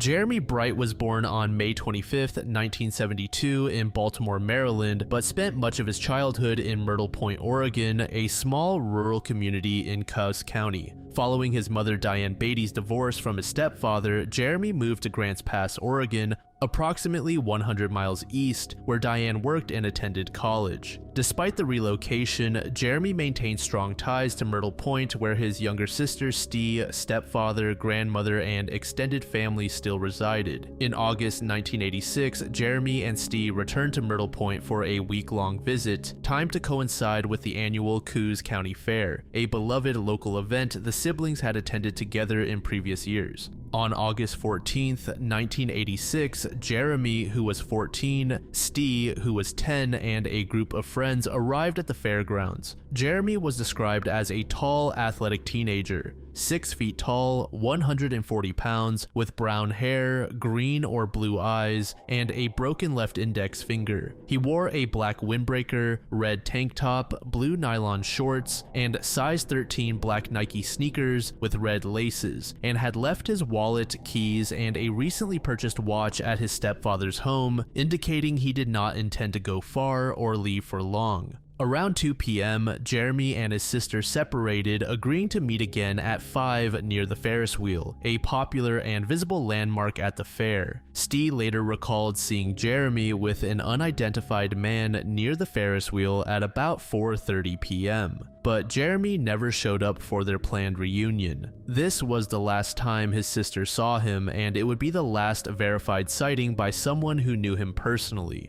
Jeremy Bright was born on May 25, 1972 in Baltimore, Maryland, but spent much of his childhood in Myrtle Point, Oregon, a small rural community in Cass County. Following his mother Diane Beatty's divorce from his stepfather, Jeremy moved to Grants Pass, Oregon, approximately 100 miles east, where Diane worked and attended college. Despite the relocation, Jeremy maintained strong ties to Myrtle Point, where his younger sister Stee, stepfather, grandmother, and extended family still resided. In August 1986, Jeremy and Stee returned to Myrtle Point for a week-long visit, timed to coincide with the annual Coos County Fair, a beloved local event the siblings had attended together in previous years. On August 14, 1986, Jeremy, who was 14, Stee, who was 10, and a group of friends arrived at the fairgrounds. Jeremy was described as a tall, athletic teenager, 6 feet tall, 140 pounds, with brown hair, green or blue eyes, and a broken left index finger. He wore a black windbreaker, red tank top, blue nylon shorts, and size 13 black Nike sneakers with red laces, and had left his wallet, keys, and a recently purchased watch at his stepfather's home, indicating he did not intend to go far or leave for long. Around 2 p.m., Jeremy and his sister separated, agreeing to meet again at 5 near the Ferris wheel, a popular and visible landmark at the fair. Stee later recalled seeing Jeremy with an unidentified man near the Ferris wheel at about 4:30 p.m. But Jeremy never showed up for their planned reunion. This was the last time his sister saw him, and it would be the last verified sighting by someone who knew him personally.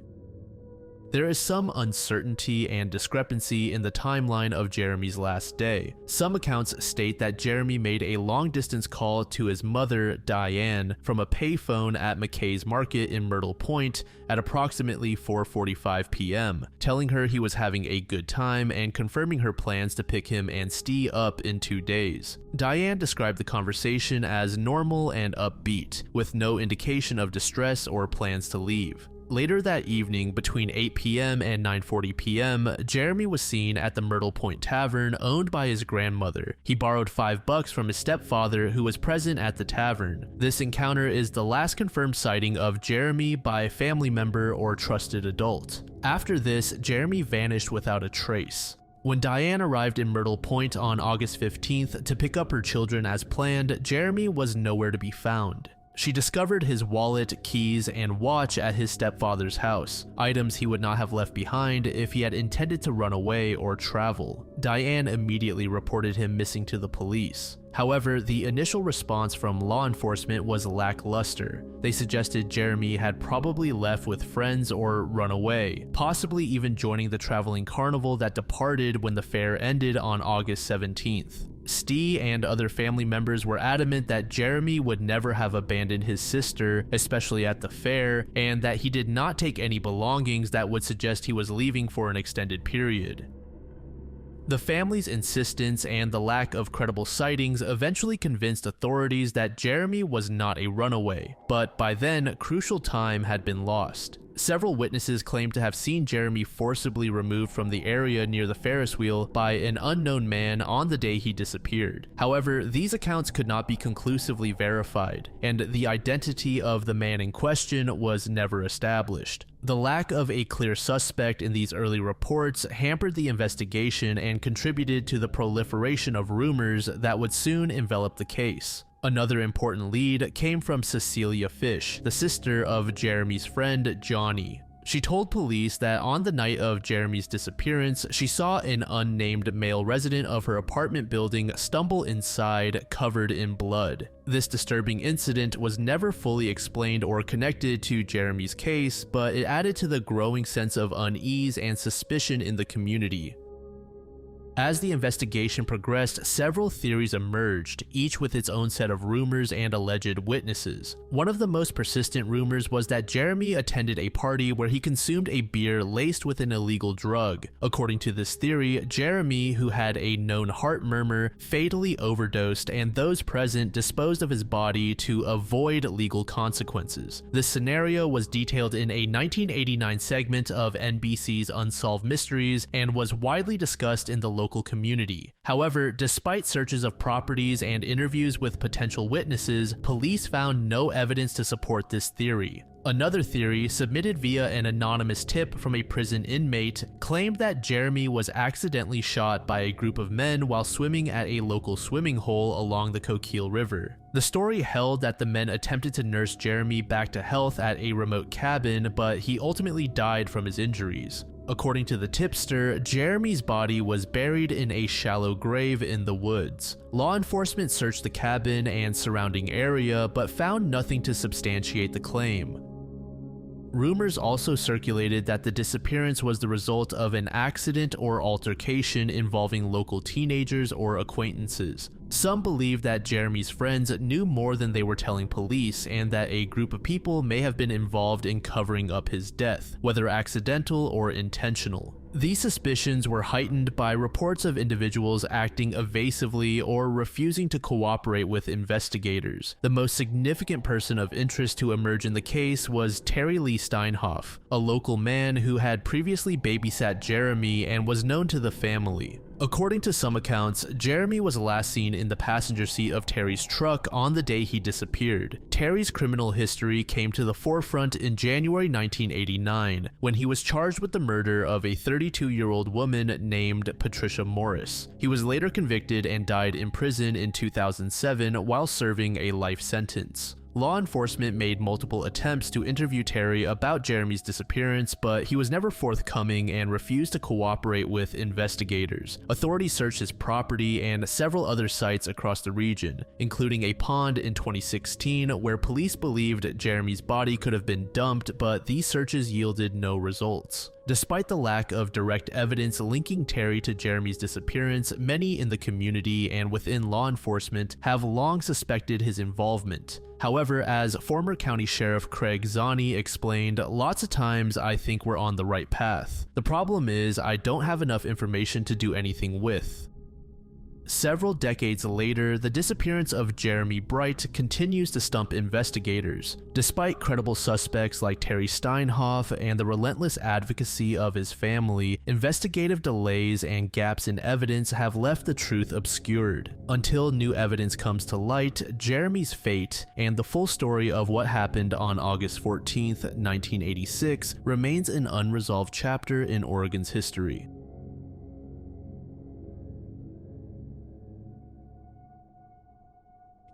There is some uncertainty and discrepancy in the timeline of Jeremy's last day. Some accounts state that Jeremy made a long-distance call to his mother, Diane, from a payphone at McKay's Market in Myrtle Point at approximately 4:45 p.m., telling her he was having a good time and confirming her plans to pick him and Stee up in 2 days. Diane described the conversation as normal and upbeat, with no indication of distress or plans to leave. Later that evening, between 8 p.m. and 9:40 p.m., Jeremy was seen at the Myrtle Point Tavern owned by his grandmother. He borrowed $5 from his stepfather, who was present at the tavern. This encounter is the last confirmed sighting of Jeremy by a family member or trusted adult. After this, Jeremy vanished without a trace. When Diane arrived in Myrtle Point on August 15th to pick up her children as planned, Jeremy was nowhere to be found. She discovered his wallet, keys, and watch at his stepfather's house, items he would not have left behind if he had intended to run away or travel. Diane immediately reported him missing to the police. However, the initial response from law enforcement was lackluster. They suggested Jeremy had probably left with friends or run away, possibly even joining the traveling carnival that departed when the fair ended on August 17th. Stee and other family members were adamant that Jeremy would never have abandoned his sister, especially at the fair, and that he did not take any belongings that would suggest he was leaving for an extended period. The family's insistence and the lack of credible sightings eventually convinced authorities that Jeremy was not a runaway, but by then, crucial time had been lost. Several witnesses claimed to have seen Jeremy forcibly removed from the area near the Ferris wheel by an unknown man on the day he disappeared. However, these accounts could not be conclusively verified, and the identity of the man in question was never established. The lack of a clear suspect in these early reports hampered the investigation and contributed to the proliferation of rumors that would soon envelop the case. Another important lead came from Cecilia Fish, the sister of Jeremy's friend Johnny. She told police that on the night of Jeremy's disappearance, she saw an unnamed male resident of her apartment building stumble inside covered in blood. This disturbing incident was never fully explained or connected to Jeremy's case, but it added to the growing sense of unease and suspicion in the community. As the investigation progressed, several theories emerged, each with its own set of rumors and alleged witnesses. One of the most persistent rumors was that Jeremy attended a party where he consumed a beer laced with an illegal drug. According to this theory, Jeremy, who had a known heart murmur, fatally overdosed, and those present disposed of his body to avoid legal consequences. This scenario was detailed in a 1989 segment of NBC's Unsolved Mysteries and was widely discussed in the local community. However, despite searches of properties and interviews with potential witnesses, police found no evidence to support this theory. Another theory, submitted via an anonymous tip from a prison inmate, claimed that Jeremy was accidentally shot by a group of men while swimming at a local swimming hole along the Coquille River. The story held that the men attempted to nurse Jeremy back to health at a remote cabin, but he ultimately died from his injuries. According to the tipster, Jeremy's body was buried in a shallow grave in the woods. Law enforcement searched the cabin and surrounding area, but found nothing to substantiate the claim. Rumors also circulated that the disappearance was the result of an accident or altercation involving local teenagers or acquaintances. Some believe that Jeremy's friends knew more than they were telling police, and that a group of people may have been involved in covering up his death, whether accidental or intentional. These suspicions were heightened by reports of individuals acting evasively or refusing to cooperate with investigators. The most significant person of interest to emerge in the case was Terry Lee Steinhoff, a local man who had previously babysat Jeremy and was known to the family. According to some accounts, Jeremy was last seen in the passenger seat of Terry's truck on the day he disappeared. Terry's criminal history came to the forefront in January 1989, when he was charged with the murder of a 32-year-old woman named Patricia Morris. He was later convicted and died in prison in 2007 while serving a life sentence. Law enforcement made multiple attempts to interview Terry about Jeremy's disappearance, but he was never forthcoming and refused to cooperate with investigators. Authorities searched his property and several other sites across the region, including a pond in 2016 where police believed Jeremy's body could have been dumped, but these searches yielded no results. Despite the lack of direct evidence linking Terry to Jeremy's disappearance, many in the community and within law enforcement have long suspected his involvement. However, as former County Sheriff Craig Zani explained, lots of times I think we're on the right path. The problem is I don't have enough information to do anything with. Several decades later, the disappearance of Jeremy Bright continues to stump investigators. Despite credible suspects like Terry Steinhoff and the relentless advocacy of his family, investigative delays and gaps in evidence have left the truth obscured. Until new evidence comes to light, Jeremy's fate and the full story of what happened on August 14, 1986 remains an unresolved chapter in Oregon's history.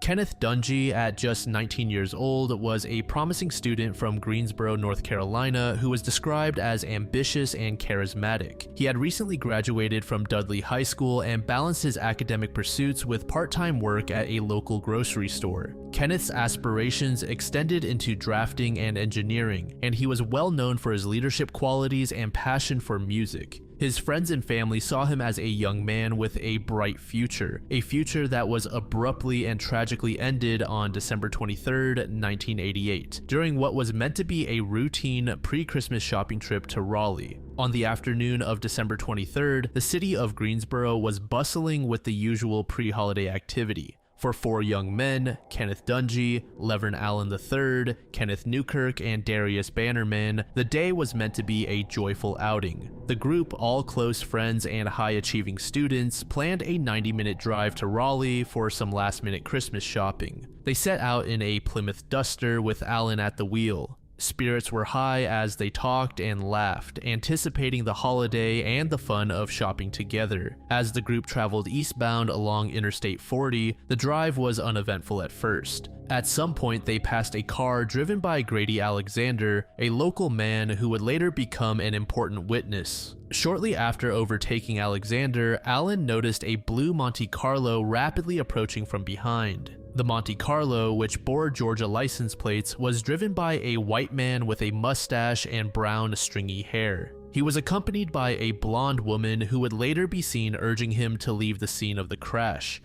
Kenneth Dunie, at just 19 years old, was a promising student from Greensboro, North Carolina, who was described as ambitious and charismatic. He had recently graduated from Dudley High School and balanced his academic pursuits with part-time work at a local grocery store. Kenneth's aspirations extended into drafting and engineering, and he was well known for his leadership qualities and passion for music. His friends and family saw him as a young man with a bright future, a future that was abruptly and tragically ended on December 23, 1988, during what was meant to be a routine pre-Christmas shopping trip to Raleigh. On the afternoon of December 23rd, the city of Greensboro was bustling with the usual pre-holiday activity. For four young men, Kenneth Dunie, Levern Allen III, Kenneth Newkirk, and Darius Bannerman, the day was meant to be a joyful outing. The group, all close friends and high-achieving students, planned a 90-minute drive to Raleigh for some last-minute Christmas shopping. They set out in a Plymouth Duster with Allen at the wheel. Spirits were high as they talked and laughed, anticipating the holiday and the fun of shopping together. As the group traveled eastbound along Interstate 40, the drive was uneventful at first. At some point, they passed a car driven by Grady Alexander, a local man who would later become an important witness. Shortly after overtaking Alexander, Allen noticed a blue Monte Carlo rapidly approaching from behind. The Monte Carlo, which bore Georgia license plates, was driven by a white man with a mustache and brown stringy hair. He was accompanied by a blonde woman who would later be seen urging him to leave the scene of the crash.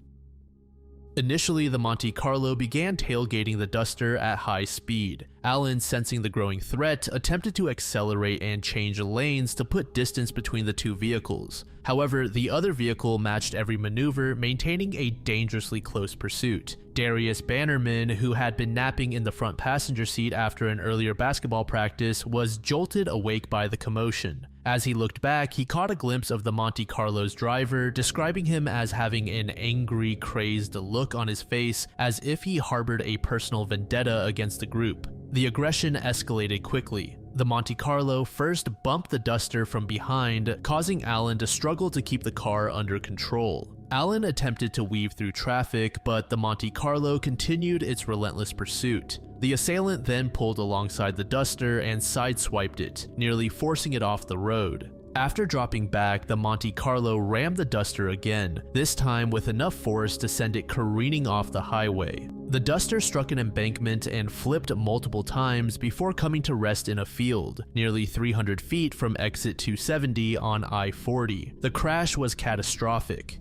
Initially, the Monte Carlo began tailgating the Duster at high speed. Allen, sensing the growing threat, attempted to accelerate and change lanes to put distance between the two vehicles. However, the other vehicle matched every maneuver, maintaining a dangerously close pursuit. Darius Bannerman, who had been napping in the front passenger seat after an earlier basketball practice, was jolted awake by the commotion. As he looked back, he caught a glimpse of the Monte Carlo's driver, describing him as having an angry, crazed look on his face, as if he harbored a personal vendetta against the group. The aggression escalated quickly. The Monte Carlo first bumped the Duster from behind, causing Allen to struggle to keep the car under control. Allen attempted to weave through traffic, but the Monte Carlo continued its relentless pursuit. The assailant then pulled alongside the Duster and sideswiped it, nearly forcing it off the road. After dropping back, the Monte Carlo rammed the Duster again, this time with enough force to send it careening off the highway. The Duster struck an embankment and flipped multiple times before coming to rest in a field, nearly 300 feet from exit 270 on I-40. The crash was catastrophic.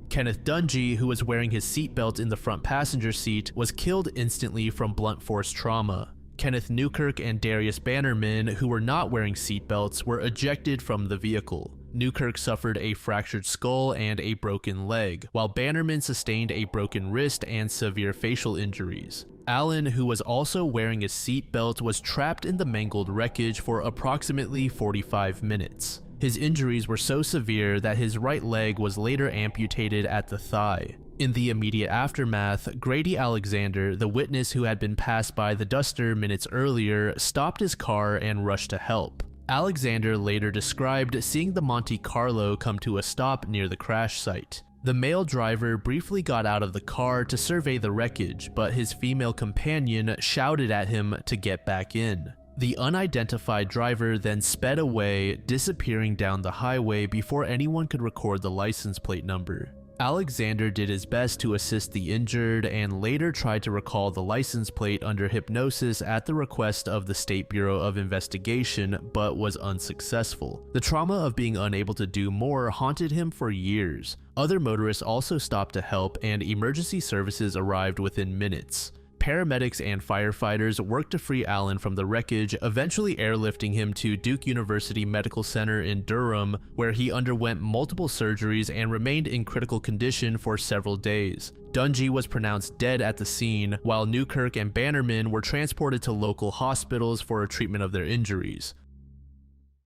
Kenneth Dunie, who was wearing his seatbelt in the front passenger seat, was killed instantly from blunt force trauma. Kenneth Newkirk and Darius Bannerman, who were not wearing seatbelts, were ejected from the vehicle. Newkirk suffered a fractured skull and a broken leg, while Bannerman sustained a broken wrist and severe facial injuries. Allen, who was also wearing a seatbelt, was trapped in the mangled wreckage for approximately 45 minutes. His injuries were so severe that his right leg was later amputated at the thigh. In the immediate aftermath, Grady Alexander, the witness who had been passed by the Duster minutes earlier, stopped his car and rushed to help. Alexander later described seeing the Monte Carlo come to a stop near the crash site. The male driver briefly got out of the car to survey the wreckage, but his female companion shouted at him to get back in. The unidentified driver then sped away, disappearing down the highway before anyone could record the license plate number. Alexander did his best to assist the injured and later tried to recall the license plate under hypnosis at the request of the State Bureau of Investigation, but was unsuccessful. The trauma of being unable to do more haunted him for years. Other motorists also stopped to help, and emergency services arrived within minutes. Paramedics and firefighters worked to free Allen from the wreckage, eventually airlifting him to Duke University Medical Center in Durham, where he underwent multiple surgeries and remained in critical condition for several days. Dunie was pronounced dead at the scene, while Newkirk and Bannerman were transported to local hospitals for treatment of their injuries.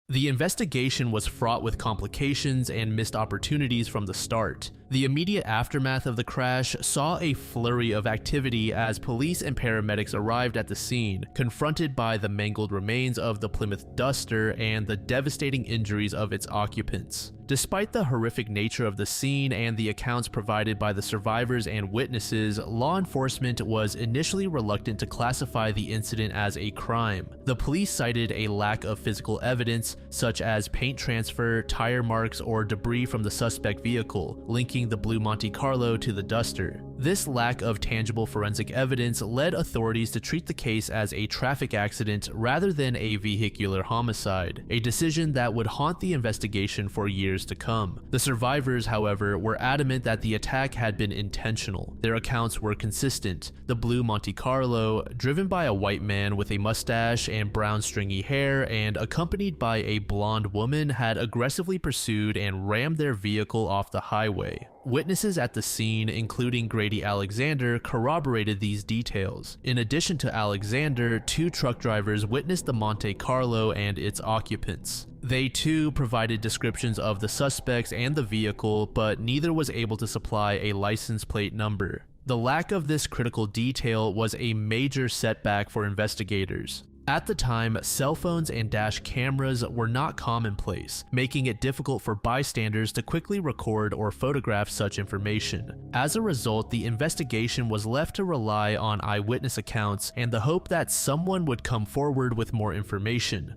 The investigation was fraught with complications and missed opportunities from the start. The immediate aftermath of the crash saw a flurry of activity as police and paramedics arrived at the scene, confronted by the mangled remains of the Plymouth Duster and the devastating injuries of its occupants. Despite the horrific nature of the scene and the accounts provided by the survivors and witnesses, law enforcement was initially reluctant to classify the incident as a crime. The police cited a lack of physical evidence, such as paint transfer, tire marks, or debris from the suspect vehicle, linking the blue Monte Carlo to the Duster. This lack of tangible forensic evidence led authorities to treat the case as a traffic accident rather than a vehicular homicide, a decision that would haunt the investigation for years to come. The survivors, however, were adamant that the attack had been intentional. Their accounts were consistent. The blue Monte Carlo, driven by a white man with a mustache and brown stringy hair and accompanied by a blonde woman, had aggressively pursued and rammed their vehicle off the highway. Witnesses at the scene, including Grady Alexander, corroborated these details. In addition to Alexander, 2 truck drivers witnessed the Monte Carlo and its occupants. They too provided descriptions of the suspects and the vehicle, but neither was able to supply a license plate number. The lack of this critical detail was a major setback for investigators. At the time, cell phones and dash cameras were not commonplace, making it difficult for bystanders to quickly record or photograph such information. As a result, the investigation was left to rely on eyewitness accounts and the hope that someone would come forward with more information.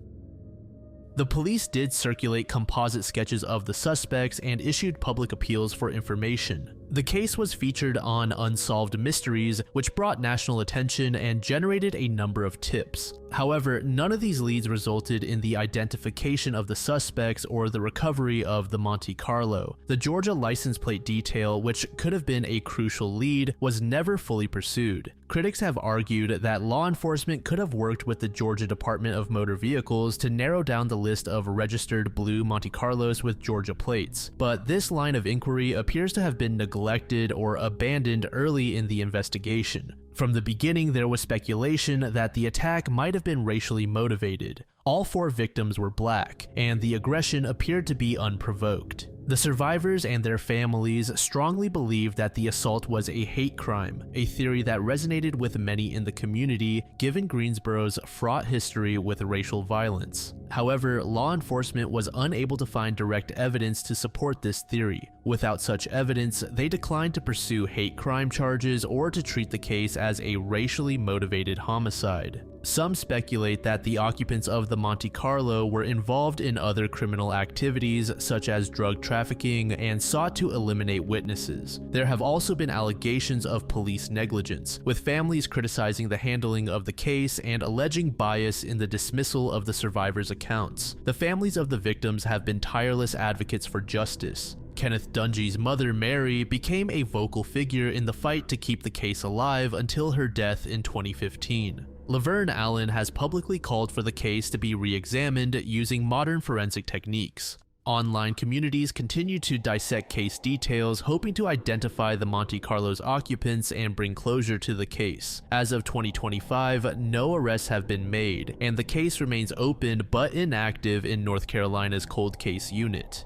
The police did circulate composite sketches of the suspects and issued public appeals for information. The case was featured on Unsolved Mysteries, which brought national attention and generated a number of tips. However, none of these leads resulted in the identification of the suspects or the recovery of the Monte Carlo. The Georgia license plate detail, which could have been a crucial lead, was never fully pursued. Critics have argued that law enforcement could have worked with the Georgia Department of Motor Vehicles to narrow down the list of registered blue Monte Carlos with Georgia plates, but this line of inquiry appears to have been neglected or abandoned early in the investigation. From the beginning, there was speculation that the attack might have been racially motivated. All 4 victims were black, and the aggression appeared to be unprovoked. The survivors and their families strongly believed that the assault was a hate crime, a theory that resonated with many in the community given Greensboro's fraught history with racial violence. However, law enforcement was unable to find direct evidence to support this theory. Without such evidence, they declined to pursue hate crime charges or to treat the case as a racially motivated homicide. Some speculate that the occupants of the Monte Carlo were involved in other criminal activities such as drug trafficking and sought to eliminate witnesses. There have also been allegations of police negligence, with families criticizing the handling of the case and alleging bias in the dismissal of the survivors' accounts. The families of the victims have been tireless advocates for justice. Kenneth Dunie's mother, Mary, became a vocal figure in the fight to keep the case alive until her death in 2015. Laverne Allen has publicly called for the case to be re-examined using modern forensic techniques. Online communities continue to dissect case details, hoping to identify the Monte Carlo's occupants and bring closure to the case. As of 2025, no arrests have been made, and the case remains open but inactive in North Carolina's cold case unit.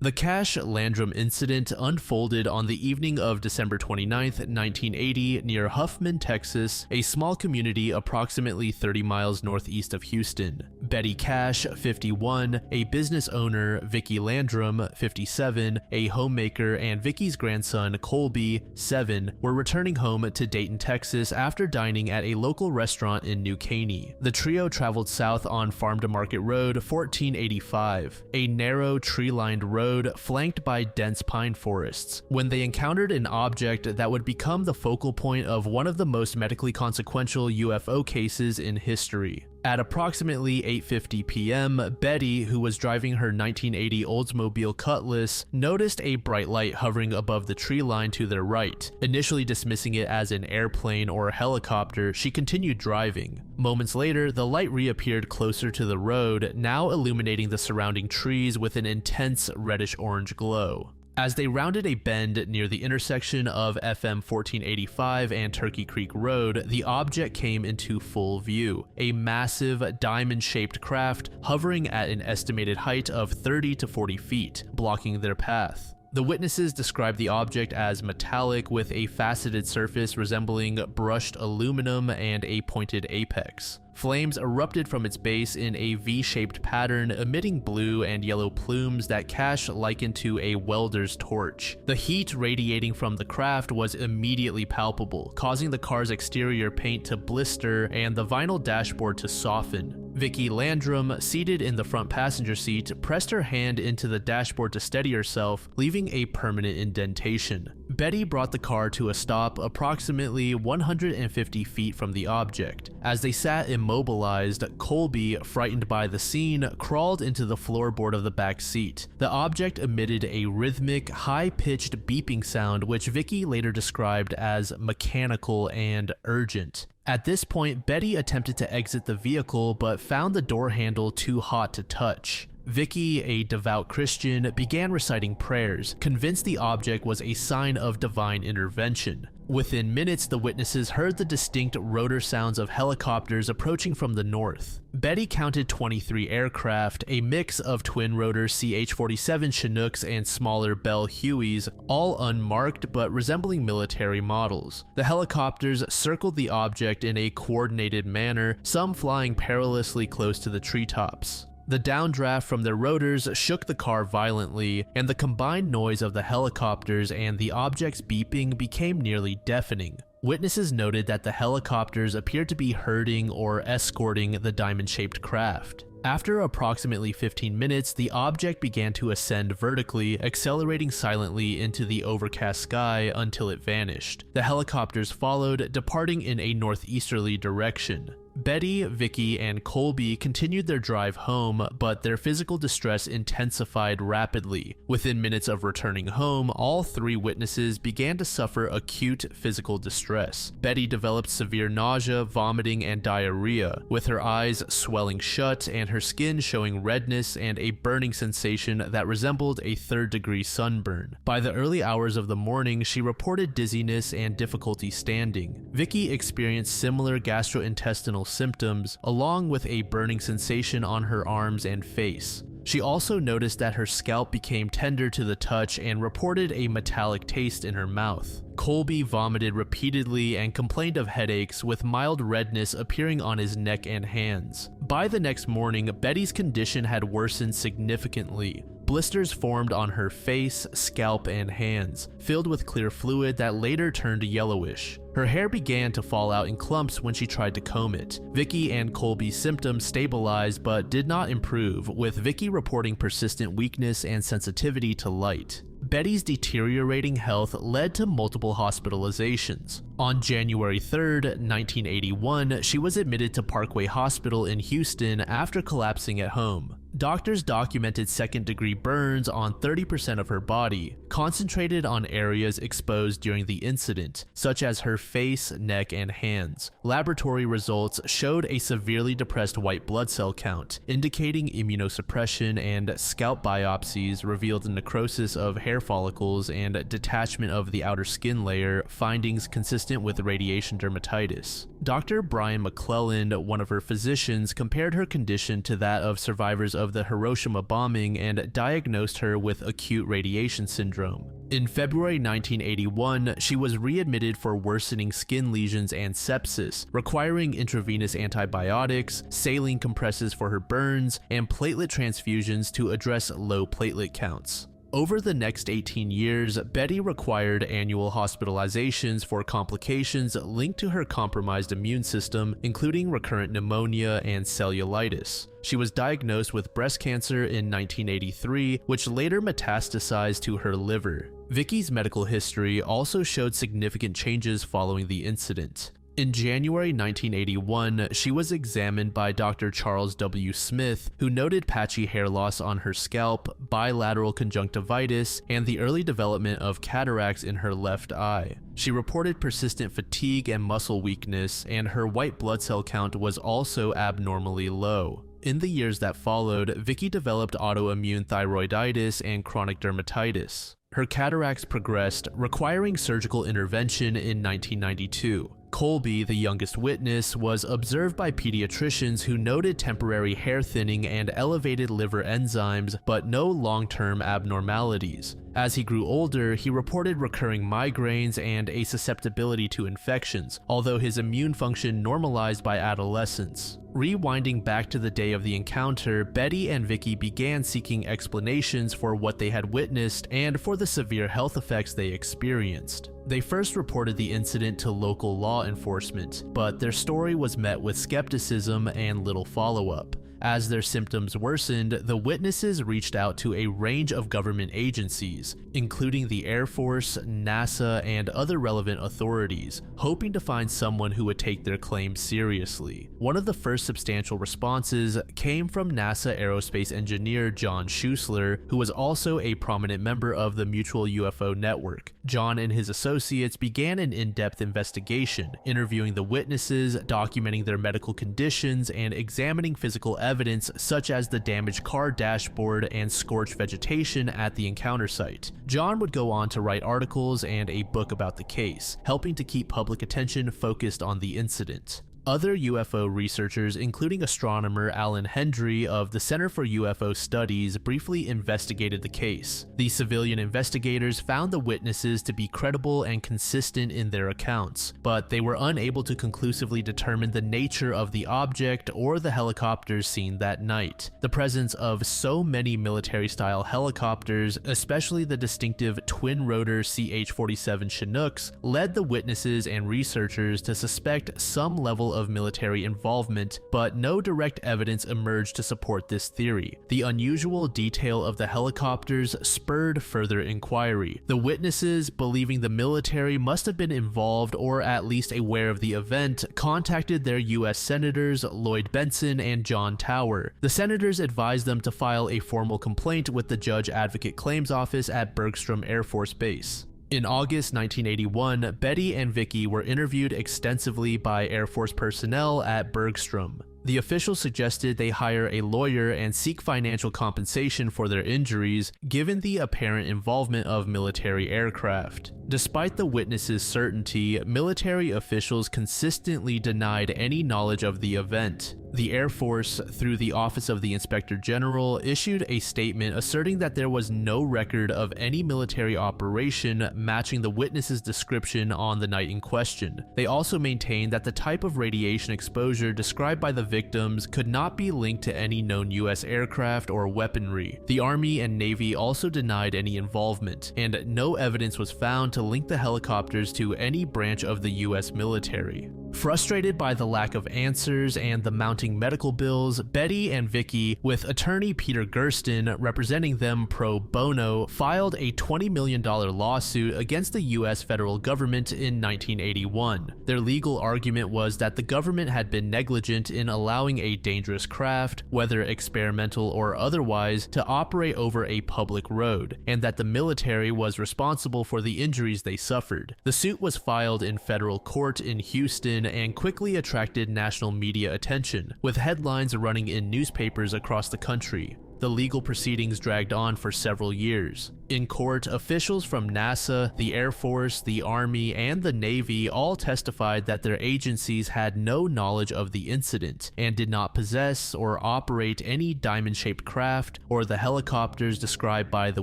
The Cash-Landrum incident unfolded on the evening of December 29, 1980, near Huffman, Texas, a small community approximately 30 miles northeast of Houston. Betty Cash, 51, a business owner, Vicki Landrum, 57, a homemaker, and Vicki's grandson, Colby, 7, were returning home to Dayton, Texas after dining at a local restaurant in New Caney. The trio traveled south on Farm to Market Road 1485, a narrow, tree-lined road flanked by dense pine forests, when they encountered an object that would become the focal point of one of the most medically consequential UFO cases in history. At approximately 8:50 p.m., Betty, who was driving her 1980 Oldsmobile Cutlass, noticed a bright light hovering above the tree line to their right. Initially dismissing it as an airplane or a helicopter, she continued driving. Moments later, the light reappeared closer to the road, now illuminating the surrounding trees with an intense reddish-orange glow. As they rounded a bend near the intersection of FM 1485 and Turkey Creek Road, the object came into full view, a massive diamond-shaped craft hovering at an estimated height of 30 to 40 feet, blocking their path. The witnesses described the object as metallic with a faceted surface resembling brushed aluminum and a pointed apex. Flames erupted from its base in a V-shaped pattern, emitting blue and yellow plumes that Cash likened to a welder's torch. The heat radiating from the craft was immediately palpable, causing the car's exterior paint to blister and the vinyl dashboard to soften. Vicki Landrum, seated in the front passenger seat, pressed her hand into the dashboard to steady herself, leaving a permanent indentation. Betty brought the car to a stop approximately 150 feet from the object. As they sat immobilized, Colby, frightened by the scene, crawled into the floorboard of the back seat. The object emitted a rhythmic, high-pitched beeping sound which Vicki later described as mechanical and urgent. At this point, Betty attempted to exit the vehicle but found the door handle too hot to touch. Vicki, a devout Christian, began reciting prayers, convinced the object was a sign of divine intervention. Within minutes, the witnesses heard the distinct rotor sounds of helicopters approaching from the north. Betty counted 23 aircraft, a mix of twin-rotor CH-47 Chinooks and smaller Bell Hueys, all unmarked but resembling military models. The helicopters circled the object in a coordinated manner, some flying perilously close to the treetops. The downdraft from their rotors shook the car violently, and the combined noise of the helicopters and the object's beeping became nearly deafening. Witnesses noted that the helicopters appeared to be herding or escorting the diamond-shaped craft. After approximately 15 minutes, the object began to ascend vertically, accelerating silently into the overcast sky until it vanished. The helicopters followed, departing in a northeasterly direction. Betty, Vicky, and Colby continued their drive home, but their physical distress intensified rapidly. Within minutes of returning home, all three witnesses began to suffer acute physical distress. Betty developed severe nausea, vomiting, and diarrhea, with her eyes swelling shut and her skin showing redness and a burning sensation that resembled a third-degree sunburn. By the early hours of the morning, she reported dizziness and difficulty standing. Vicky experienced similar gastrointestinal symptoms, along with a burning sensation on her arms and face. She also noticed that her scalp became tender to the touch and reported a metallic taste in her mouth. Colby vomited repeatedly and complained of headaches, with mild redness appearing on his neck and hands. By the next morning, Betty's condition had worsened significantly. Blisters formed on her face, scalp, and hands, filled with clear fluid that later turned yellowish. Her hair began to fall out in clumps when she tried to comb it. Vicky and Colby's symptoms stabilized but did not improve, with Vicky reporting persistent weakness and sensitivity to light. Betty's deteriorating health led to multiple hospitalizations. On January 3rd, 1981, she was admitted to Parkway Hospital in Houston after collapsing at home. Doctors documented second-degree burns on 30% of her body, concentrated on areas exposed during the incident, such as her face, neck, and hands. Laboratory results showed a severely depressed white blood cell count, indicating immunosuppression, and scalp biopsies revealed necrosis of hair follicles and detachment of the outer skin layer, findings consistent with radiation dermatitis. Dr. Brian McClelland, one of her physicians, compared her condition to that of survivors of the Hiroshima bombing and diagnosed her with acute radiation syndrome. In February 1981, she was readmitted for worsening skin lesions and sepsis, requiring intravenous antibiotics, saline compresses for her burns, and platelet transfusions to address low platelet counts. Over the next 18 years, Betty required annual hospitalizations for complications linked to her compromised immune system, including recurrent pneumonia and cellulitis. She was diagnosed with breast cancer in 1983, which later metastasized to her liver. Vicky's medical history also showed significant changes following the incident. In January 1981, she was examined by Dr. Charles W. Smith, who noted patchy hair loss on her scalp, bilateral conjunctivitis, and the early development of cataracts in her left eye. She reported persistent fatigue and muscle weakness, and her white blood cell count was also abnormally low. In the years that followed, Vicky developed autoimmune thyroiditis and chronic dermatitis. Her cataracts progressed, requiring surgical intervention in 1992. Colby, the youngest witness, was observed by pediatricians who noted temporary hair thinning and elevated liver enzymes, but no long-term abnormalities. As he grew older, he reported recurring migraines and a susceptibility to infections, although his immune function normalized by adolescence. Rewinding back to the day of the encounter, Betty and Vicky began seeking explanations for what they had witnessed and for the severe health effects they experienced. They first reported the incident to local law enforcement, but their story was met with skepticism and little follow-up. As their symptoms worsened, the witnesses reached out to a range of government agencies, including the Air Force, NASA, and other relevant authorities, hoping to find someone who would take their claims seriously. One of the first substantial responses came from NASA aerospace engineer John Schuessler, who was also a prominent member of the Mutual UFO Network. John and his associates began an in-depth investigation, interviewing the witnesses, documenting their medical conditions, and examining physical evidence such as the damaged car dashboard and scorched vegetation at the encounter site. John would go on to write articles and a book about the case, helping to keep public attention focused on the incident. Other UFO researchers, including astronomer Alan Hendry of the Center for UFO Studies, briefly investigated the case. The civilian investigators found the witnesses to be credible and consistent in their accounts, but they were unable to conclusively determine the nature of the object or the helicopters seen that night. The presence of so many military-style helicopters, especially the distinctive twin-rotor CH-47 Chinooks, led the witnesses and researchers to suspect some level potential of military involvement, but no direct evidence emerged to support this theory. The unusual detail of the helicopters spurred further inquiry. The witnesses, believing the military must have been involved or at least aware of the event, contacted their U.S. senators Lloyd Bentsen and John Tower. The senators advised them to file a formal complaint with the Judge Advocate Claims Office at Bergstrom Air Force Base. In August 1981, Betty and Vicky were interviewed extensively by Air Force personnel at Bergstrom. The officials suggested they hire a lawyer and seek financial compensation for their injuries, given the apparent involvement of military aircraft. Despite the witnesses' certainty, military officials consistently denied any knowledge of the event. The Air Force, through the Office of the Inspector General, issued a statement asserting that there was no record of any military operation matching the witnesses' description on the night in question. They also maintained that the type of radiation exposure described by the victims could not be linked to any known U.S. aircraft or weaponry. The Army and Navy also denied any involvement, and no evidence was found to link the helicopters to any branch of the U.S. military. Frustrated by the lack of answers and the mounting medical bills, Betty and Vicky, with attorney Peter Gersten representing them pro bono, filed a $20 million lawsuit against the U.S. federal government in 1981. Their legal argument was that the government had been negligent in allowing a dangerous craft, whether experimental or otherwise, to operate over a public road, and that the military was responsible for the injuries they suffered. The suit was filed in federal court in Houston and quickly attracted national media attention, with headlines running in newspapers across the country. The legal proceedings dragged on for several years. In court, officials from NASA, the Air Force, the Army, and the Navy all testified that their agencies had no knowledge of the incident and did not possess or operate any diamond-shaped craft or the helicopters described by the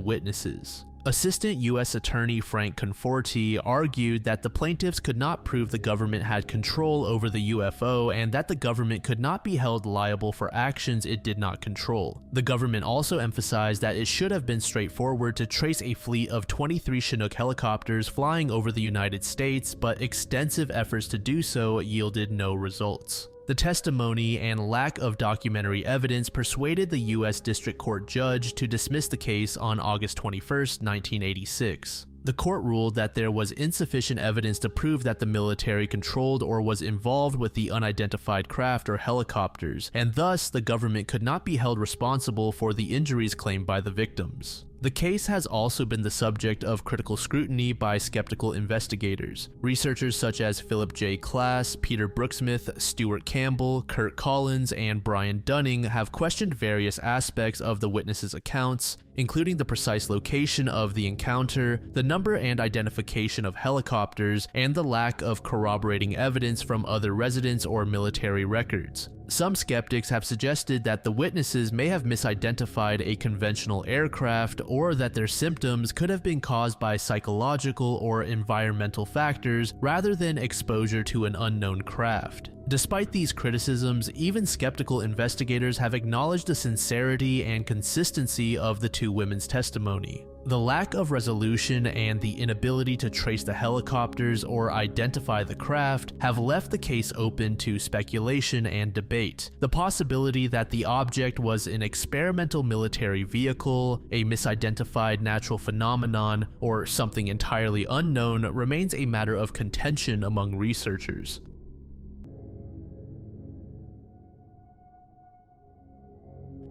witnesses. Assistant U.S. Attorney Frank Conforti argued that the plaintiffs could not prove the government had control over the UFO and that the government could not be held liable for actions it did not control. The government also emphasized that it should have been straightforward to trace a fleet of 23 Chinook helicopters flying over the United States, but extensive efforts to do so yielded no results. The testimony and lack of documentary evidence persuaded the U.S. District Court judge to dismiss the case on August 21, 1986. The court ruled that there was insufficient evidence to prove that the military controlled or was involved with the unidentified craft or helicopters, and thus the government could not be held responsible for the injuries claimed by the victims. The case has also been the subject of critical scrutiny by skeptical investigators. Researchers such as Philip J. Klass, Peter Brooksmith, Stuart Campbell, Kurt Collins, and Brian Dunning have questioned various aspects of the witnesses' accounts, including the precise location of the encounter, the number and identification of helicopters, and the lack of corroborating evidence from other residents or military records. Some skeptics have suggested that the witnesses may have misidentified a conventional aircraft or that their symptoms could have been caused by psychological or environmental factors rather than exposure to an unknown craft. Despite these criticisms, even skeptical investigators have acknowledged the sincerity and consistency of the two women's testimony. The lack of resolution and the inability to trace the helicopters or identify the craft have left the case open to speculation and debate. The possibility that the object was an experimental military vehicle, a misidentified natural phenomenon, or something entirely unknown remains a matter of contention among researchers.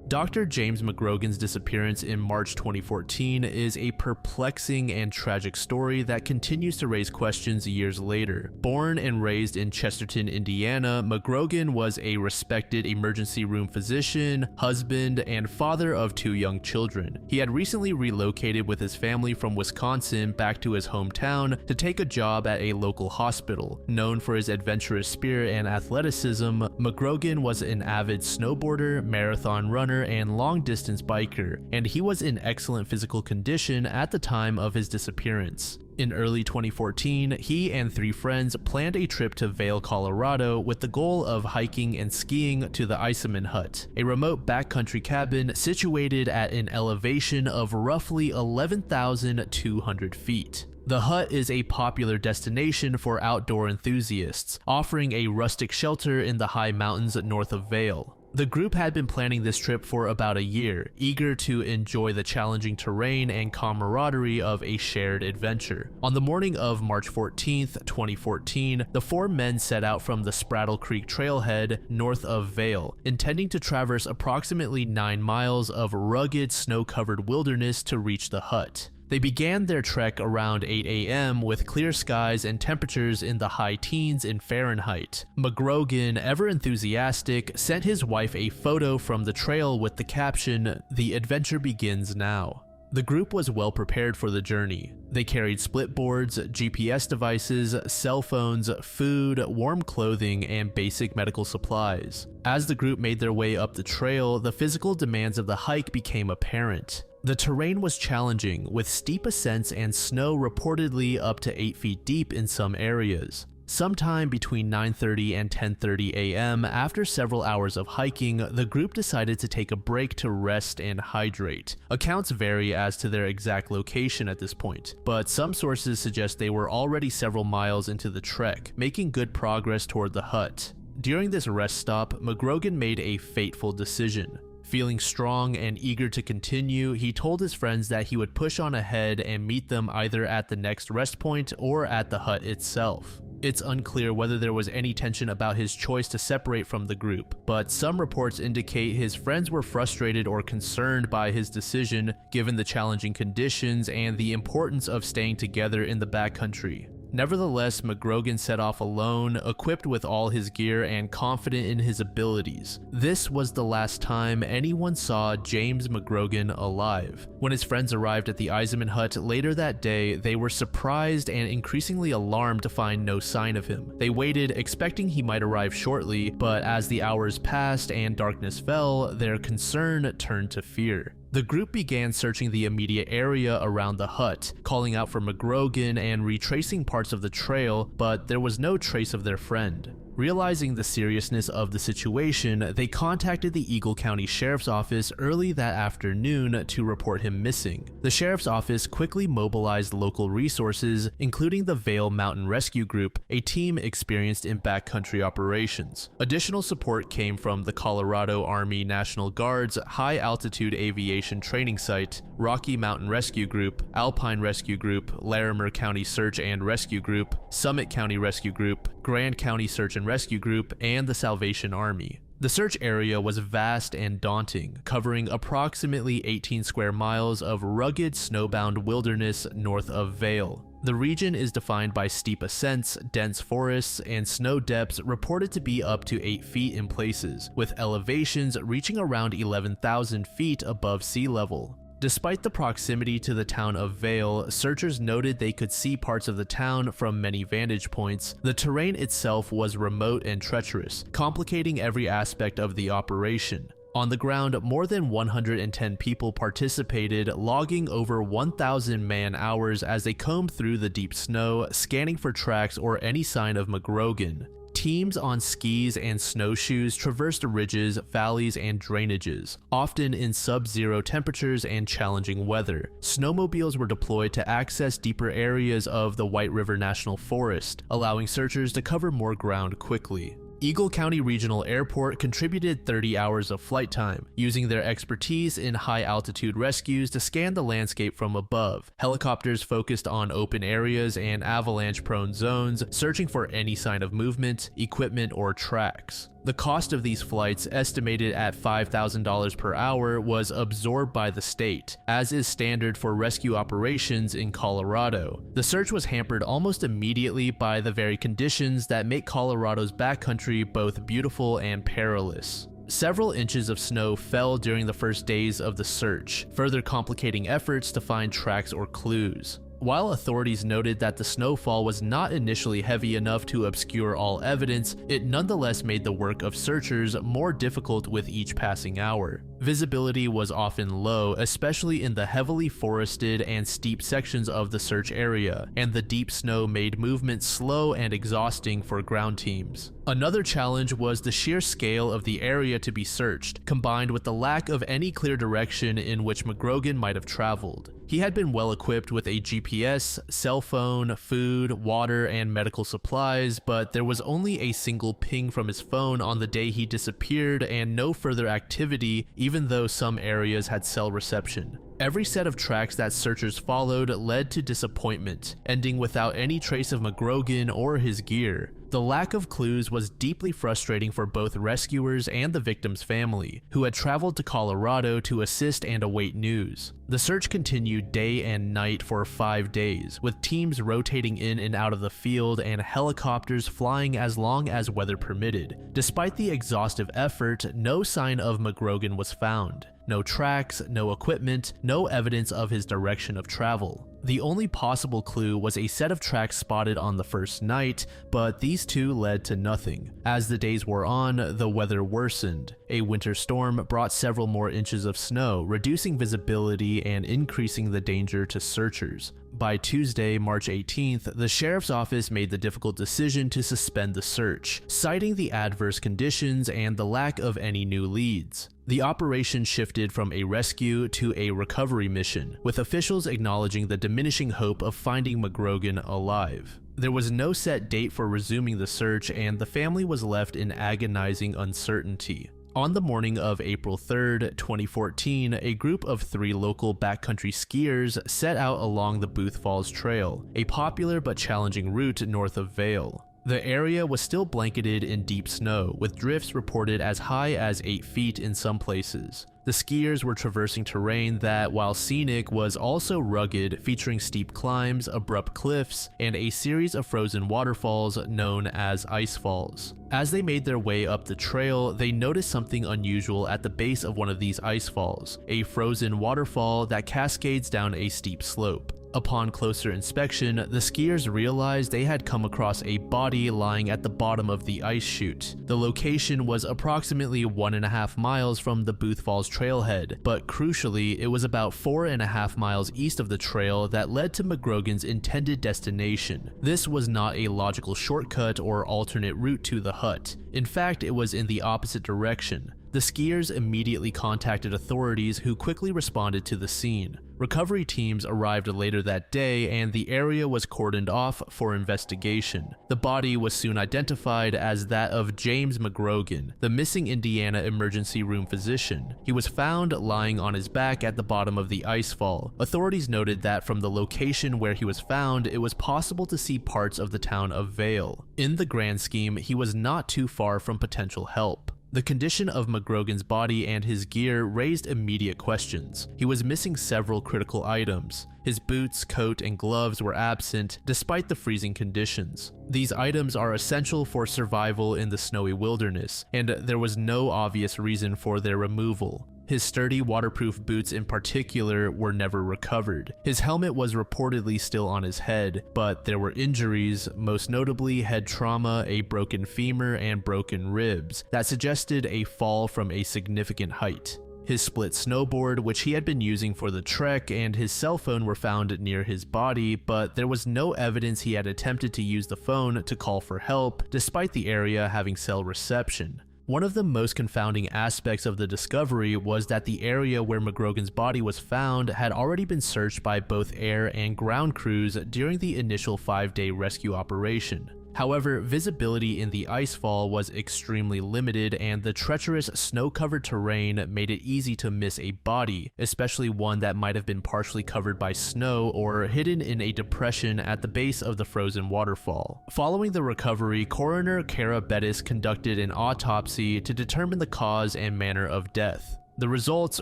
Dr. James McGrogan's disappearance in March 2014 is a perplexing and tragic story that continues to raise questions years later. Born and raised in Chesterton, Indiana, McGrogan was a respected emergency room physician, husband, and father of 2 young children. He had recently relocated with his family from Wisconsin back to his hometown to take a job at a local hospital. Known for his adventurous spirit and athleticism, McGrogan was an avid snowboarder, marathon runner, and long-distance biker, and he was in excellent physical condition at the time of his disappearance. In early 2014, he and 3 friends planned a trip to Vail, Colorado with the goal of hiking and skiing to the Eisenman Hut, a remote backcountry cabin situated at an elevation of roughly 11,200 feet. The hut is a popular destination for outdoor enthusiasts, offering a rustic shelter in the high mountains north of Vale. The group had been planning this trip for about a year, eager to enjoy the challenging terrain and camaraderie of a shared adventure. On the morning of March 14th, 2014, the four men set out from the Spraddle Creek trailhead north of Vale, intending to traverse approximately 9 miles of rugged, snow-covered wilderness to reach the hut. They began their trek around 8 a.m. with clear skies and temperatures in the high teens in Fahrenheit. McGrogan, ever enthusiastic, sent his wife a photo from the trail with the caption, "The adventure begins now." The group was well prepared for the journey. They carried split boards, GPS devices, cell phones, food, warm clothing, and basic medical supplies. As the group made their way up the trail, the physical demands of the hike became apparent. The terrain was challenging, with steep ascents and snow reportedly up to 8 feet deep in some areas. Sometime between 9:30 and 10:30 a.m., after several hours of hiking, the group decided to take a break to rest and hydrate. Accounts vary as to their exact location at this point, but some sources suggest they were already several miles into the trek, making good progress toward the hut. During this rest stop, McGrogan made a fateful decision. Feeling strong and eager to continue, he told his friends that he would push on ahead and meet them either at the next rest point or at the hut itself. It's unclear whether there was any tension about his choice to separate from the group, but some reports indicate his friends were frustrated or concerned by his decision given the challenging conditions and the importance of staying together in the backcountry. Nevertheless, McGrogan set off alone, equipped with all his gear and confident in his abilities. This was the last time anyone saw James McGrogan alive. When his friends arrived at the Eisenman hut later that day, they were surprised and increasingly alarmed to find no sign of him. They waited, expecting he might arrive shortly, but as the hours passed and darkness fell, their concern turned to fear. The group began searching the immediate area around the hut, calling out for McGrogan and retracing parts of the trail, but there was no trace of their friend. Realizing the seriousness of the situation, they contacted the Eagle County Sheriff's Office early that afternoon to report him missing. The Sheriff's Office quickly mobilized local resources, including the Vale Mountain Rescue Group, a team experienced in backcountry operations. Additional support came from the Colorado Army National Guard's High Altitude Aviation Training Site, Rocky Mountain Rescue Group, Alpine Rescue Group, Larimer County Search and Rescue Group, Summit County Rescue Group, Grand County Search and Rescue Group, and the Salvation Army. The search area was vast and daunting, covering approximately 18 square miles of rugged snowbound wilderness north of Vale. The region is defined by steep ascents, dense forests, and snow depths reported to be up to 8 feet in places, with elevations reaching around 11,000 feet above sea level. Despite the proximity to the town of Vale, searchers noted they could see parts of the town from many vantage points. The terrain itself was remote and treacherous, complicating every aspect of the operation. On the ground, more than 110 people participated, logging over 1,000 man-hours as they combed through the deep snow, scanning for tracks or any sign of McGrogan. Teams on skis and snowshoes traversed ridges, valleys, and drainages, often in sub-zero temperatures and challenging weather. Snowmobiles were deployed to access deeper areas of the White River National Forest, allowing searchers to cover more ground quickly. Eagle County Regional Airport contributed 30 hours of flight time, using their expertise in high-altitude rescues to scan the landscape from above. Helicopters focused on open areas and avalanche-prone zones, searching for any sign of movement, equipment, or tracks. The cost of these flights, estimated at $5,000 per hour, was absorbed by the state, as is standard for rescue operations in Colorado. The search was hampered almost immediately by the very conditions that make Colorado's backcountry both beautiful and perilous. Several inches of snow fell during the first days of the search, further complicating efforts to find tracks or clues. While authorities noted that the snowfall was not initially heavy enough to obscure all evidence, it nonetheless made the work of searchers more difficult with each passing hour. Visibility was often low, especially in the heavily forested and steep sections of the search area, and the deep snow made movement slow and exhausting for ground teams. Another challenge was the sheer scale of the area to be searched, combined with the lack of any clear direction in which McGrogan might have traveled. He had been well equipped with a GPS GPS, cell phone, food, water, and medical supplies, but there was only a single ping from his phone on the day he disappeared and no further activity, even though some areas had cell reception. Every set of tracks that searchers followed led to disappointment, ending without any trace of McGrogan or his gear. The lack of clues was deeply frustrating for both rescuers and the victim's family, who had traveled to Colorado to assist and await news. The search continued day and night for 5 days, with teams rotating in and out of the field and helicopters flying as long as weather permitted. Despite the exhaustive effort, no sign of McGrogan was found. No tracks, no equipment, no evidence of his direction of travel. The only possible clue was a set of tracks spotted on the first night, but these two led to nothing. As the days wore on, the weather worsened. A winter storm brought several more inches of snow, reducing visibility and increasing the danger to searchers. By Tuesday, March 18th, the sheriff's office made the difficult decision to suspend the search, citing the adverse conditions and the lack of any new leads. The operation shifted from a rescue to a recovery mission, with officials acknowledging the diminishing hope of finding McGrogan alive. There was no set date for resuming the search, and the family was left in agonizing uncertainty. On the morning of April 3rd, 2014, a group of 3 local backcountry skiers set out along the Booth Falls Trail, a popular but challenging route north of Vail. The area was still blanketed in deep snow, with drifts reported as high as 8 feet in some places. The skiers were traversing terrain that, while scenic, was also rugged, featuring steep climbs, abrupt cliffs, and a series of frozen waterfalls known as ice falls. As they made their way up the trail, they noticed something unusual at the base of one of these ice falls, a frozen waterfall that cascades down a steep slope. Upon closer inspection, the skiers realized they had come across a body lying at the bottom of the ice chute. The location was approximately 1.5 miles from the Booth Falls trailhead, but crucially, it was about 4.5 miles east of the trail that led to McGrogan's intended destination. This was not a logical shortcut or alternate route to the hut. In fact, it was in the opposite direction. The skiers immediately contacted authorities, who quickly responded to the scene. Recovery teams arrived later that day, and the area was cordoned off for investigation. The body was soon identified as that of James McGrogan, the missing Indiana emergency room physician. He was found lying on his back at the bottom of the ice fall. Authorities noted that from the location where he was found, it was possible to see parts of the town of Vail. In the grand scheme, he was not too far from potential help. The condition of McGrogan's body and his gear raised immediate questions. He was missing several critical items. His boots, coat, and gloves were absent, despite the freezing conditions. These items are essential for survival in the snowy wilderness, and there was no obvious reason for their removal. His sturdy, waterproof boots in particular were never recovered. His helmet was reportedly still on his head, but there were injuries, most notably head trauma, a broken femur, and broken ribs, that suggested a fall from a significant height. His split snowboard, which he had been using for the trek, and his cell phone were found near his body, but there was no evidence he had attempted to use the phone to call for help, despite the area having cell reception. One of the most confounding aspects of the discovery was that the area where McGrogan's body was found had already been searched by both air and ground crews during the initial 5-day rescue operation. However, visibility in the icefall was extremely limited, and the treacherous snow-covered terrain made it easy to miss a body, especially one that might have been partially covered by snow or hidden in a depression at the base of the frozen waterfall. Following the recovery, Coroner Kara Bettis conducted an autopsy to determine the cause and manner of death. The results,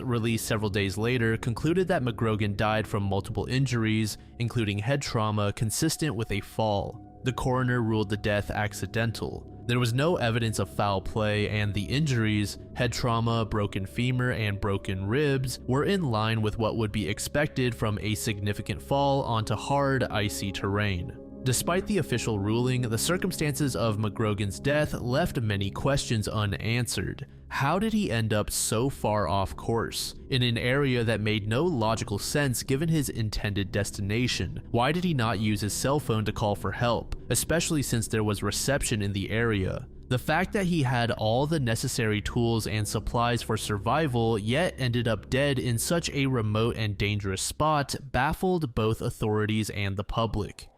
released several days later, concluded that McGrogan died from multiple injuries, including head trauma consistent with a fall. The coroner ruled the death accidental. There was no evidence of foul play, and the injuries, head trauma, broken femur, and broken ribs, were in line with what would be expected from a significant fall onto hard, icy terrain. Despite the official ruling, the circumstances of McGrogan's death left many questions unanswered. How did he end up so far off course, in an area that made no logical sense given his intended destination? Why did he not use his cell phone to call for help, especially since there was reception in the area? The fact that he had all the necessary tools and supplies for survival yet ended up dead in such a remote and dangerous spot baffled both authorities and the public.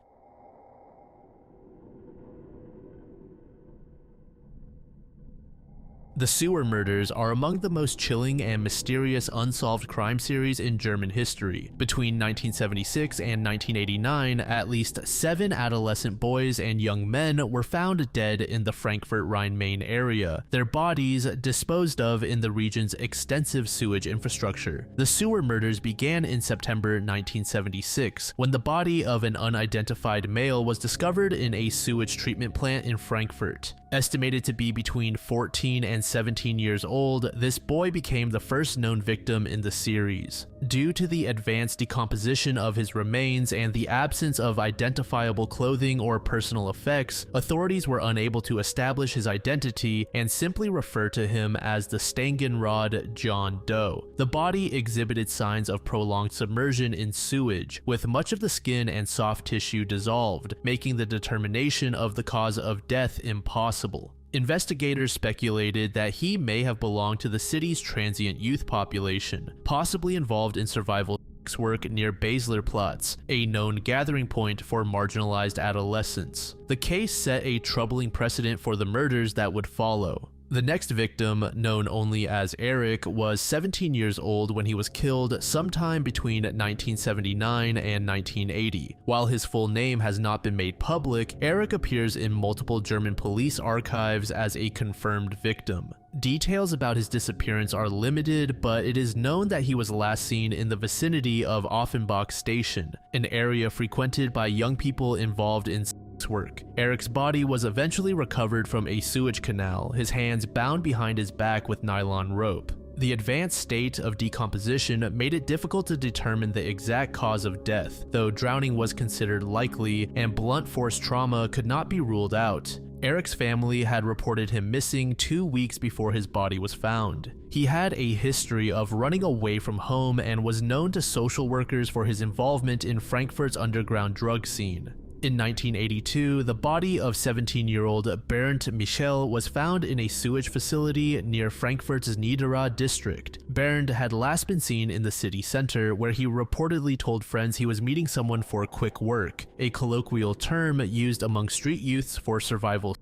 The sewer murders are among the most chilling and mysterious unsolved crime series in German history. Between 1976 and 1989, at least 7 adolescent boys and young men were found dead in the Frankfurt-Rhein-Main area, their bodies disposed of in the region's extensive sewage infrastructure. The sewer murders began in September 1976, when the body of an unidentified male was discovered in a sewage treatment plant in Frankfurt. Estimated to be between 14 and 17 years old, this boy became the first known victim in the series. Due to the advanced decomposition of his remains and the absence of identifiable clothing or personal effects, authorities were unable to establish his identity and simply refer to him as the Stangenrod John Doe. The body exhibited signs of prolonged submersion in sewage, with much of the skin and soft tissue dissolved, making the determination of the cause of death impossible. Investigators speculated that he may have belonged to the city's transient youth population, possibly involved in survival work near Baslerplatz, a known gathering point for marginalized adolescents. The case set a troubling precedent for the murders that would follow. The next victim, known only as Eric, was 17 years old when he was killed sometime between 1979 and 1980. While his full name has not been made public, Eric appears in multiple German police archives as a confirmed victim. Details about his disappearance are limited, but it is known that he was last seen in the vicinity of Offenbach Station, an area frequented by young people involved in work. Eric's body was eventually recovered from a sewage canal, his hands bound behind his back with nylon rope. The advanced state of decomposition made it difficult to determine the exact cause of death, though drowning was considered likely and blunt force trauma could not be ruled out. Eric's family had reported him missing 2 weeks before his body was found. He had a history of running away from home and was known to social workers for his involvement in Frankfurt's underground drug scene. In 1982, the body of 17-year-old Bernd Michel was found in a sewage facility near Frankfurt's Niederrad district. Bernd had last been seen in the city center, where he reportedly told friends he was meeting someone for quick work, a colloquial term used among street youths for survival.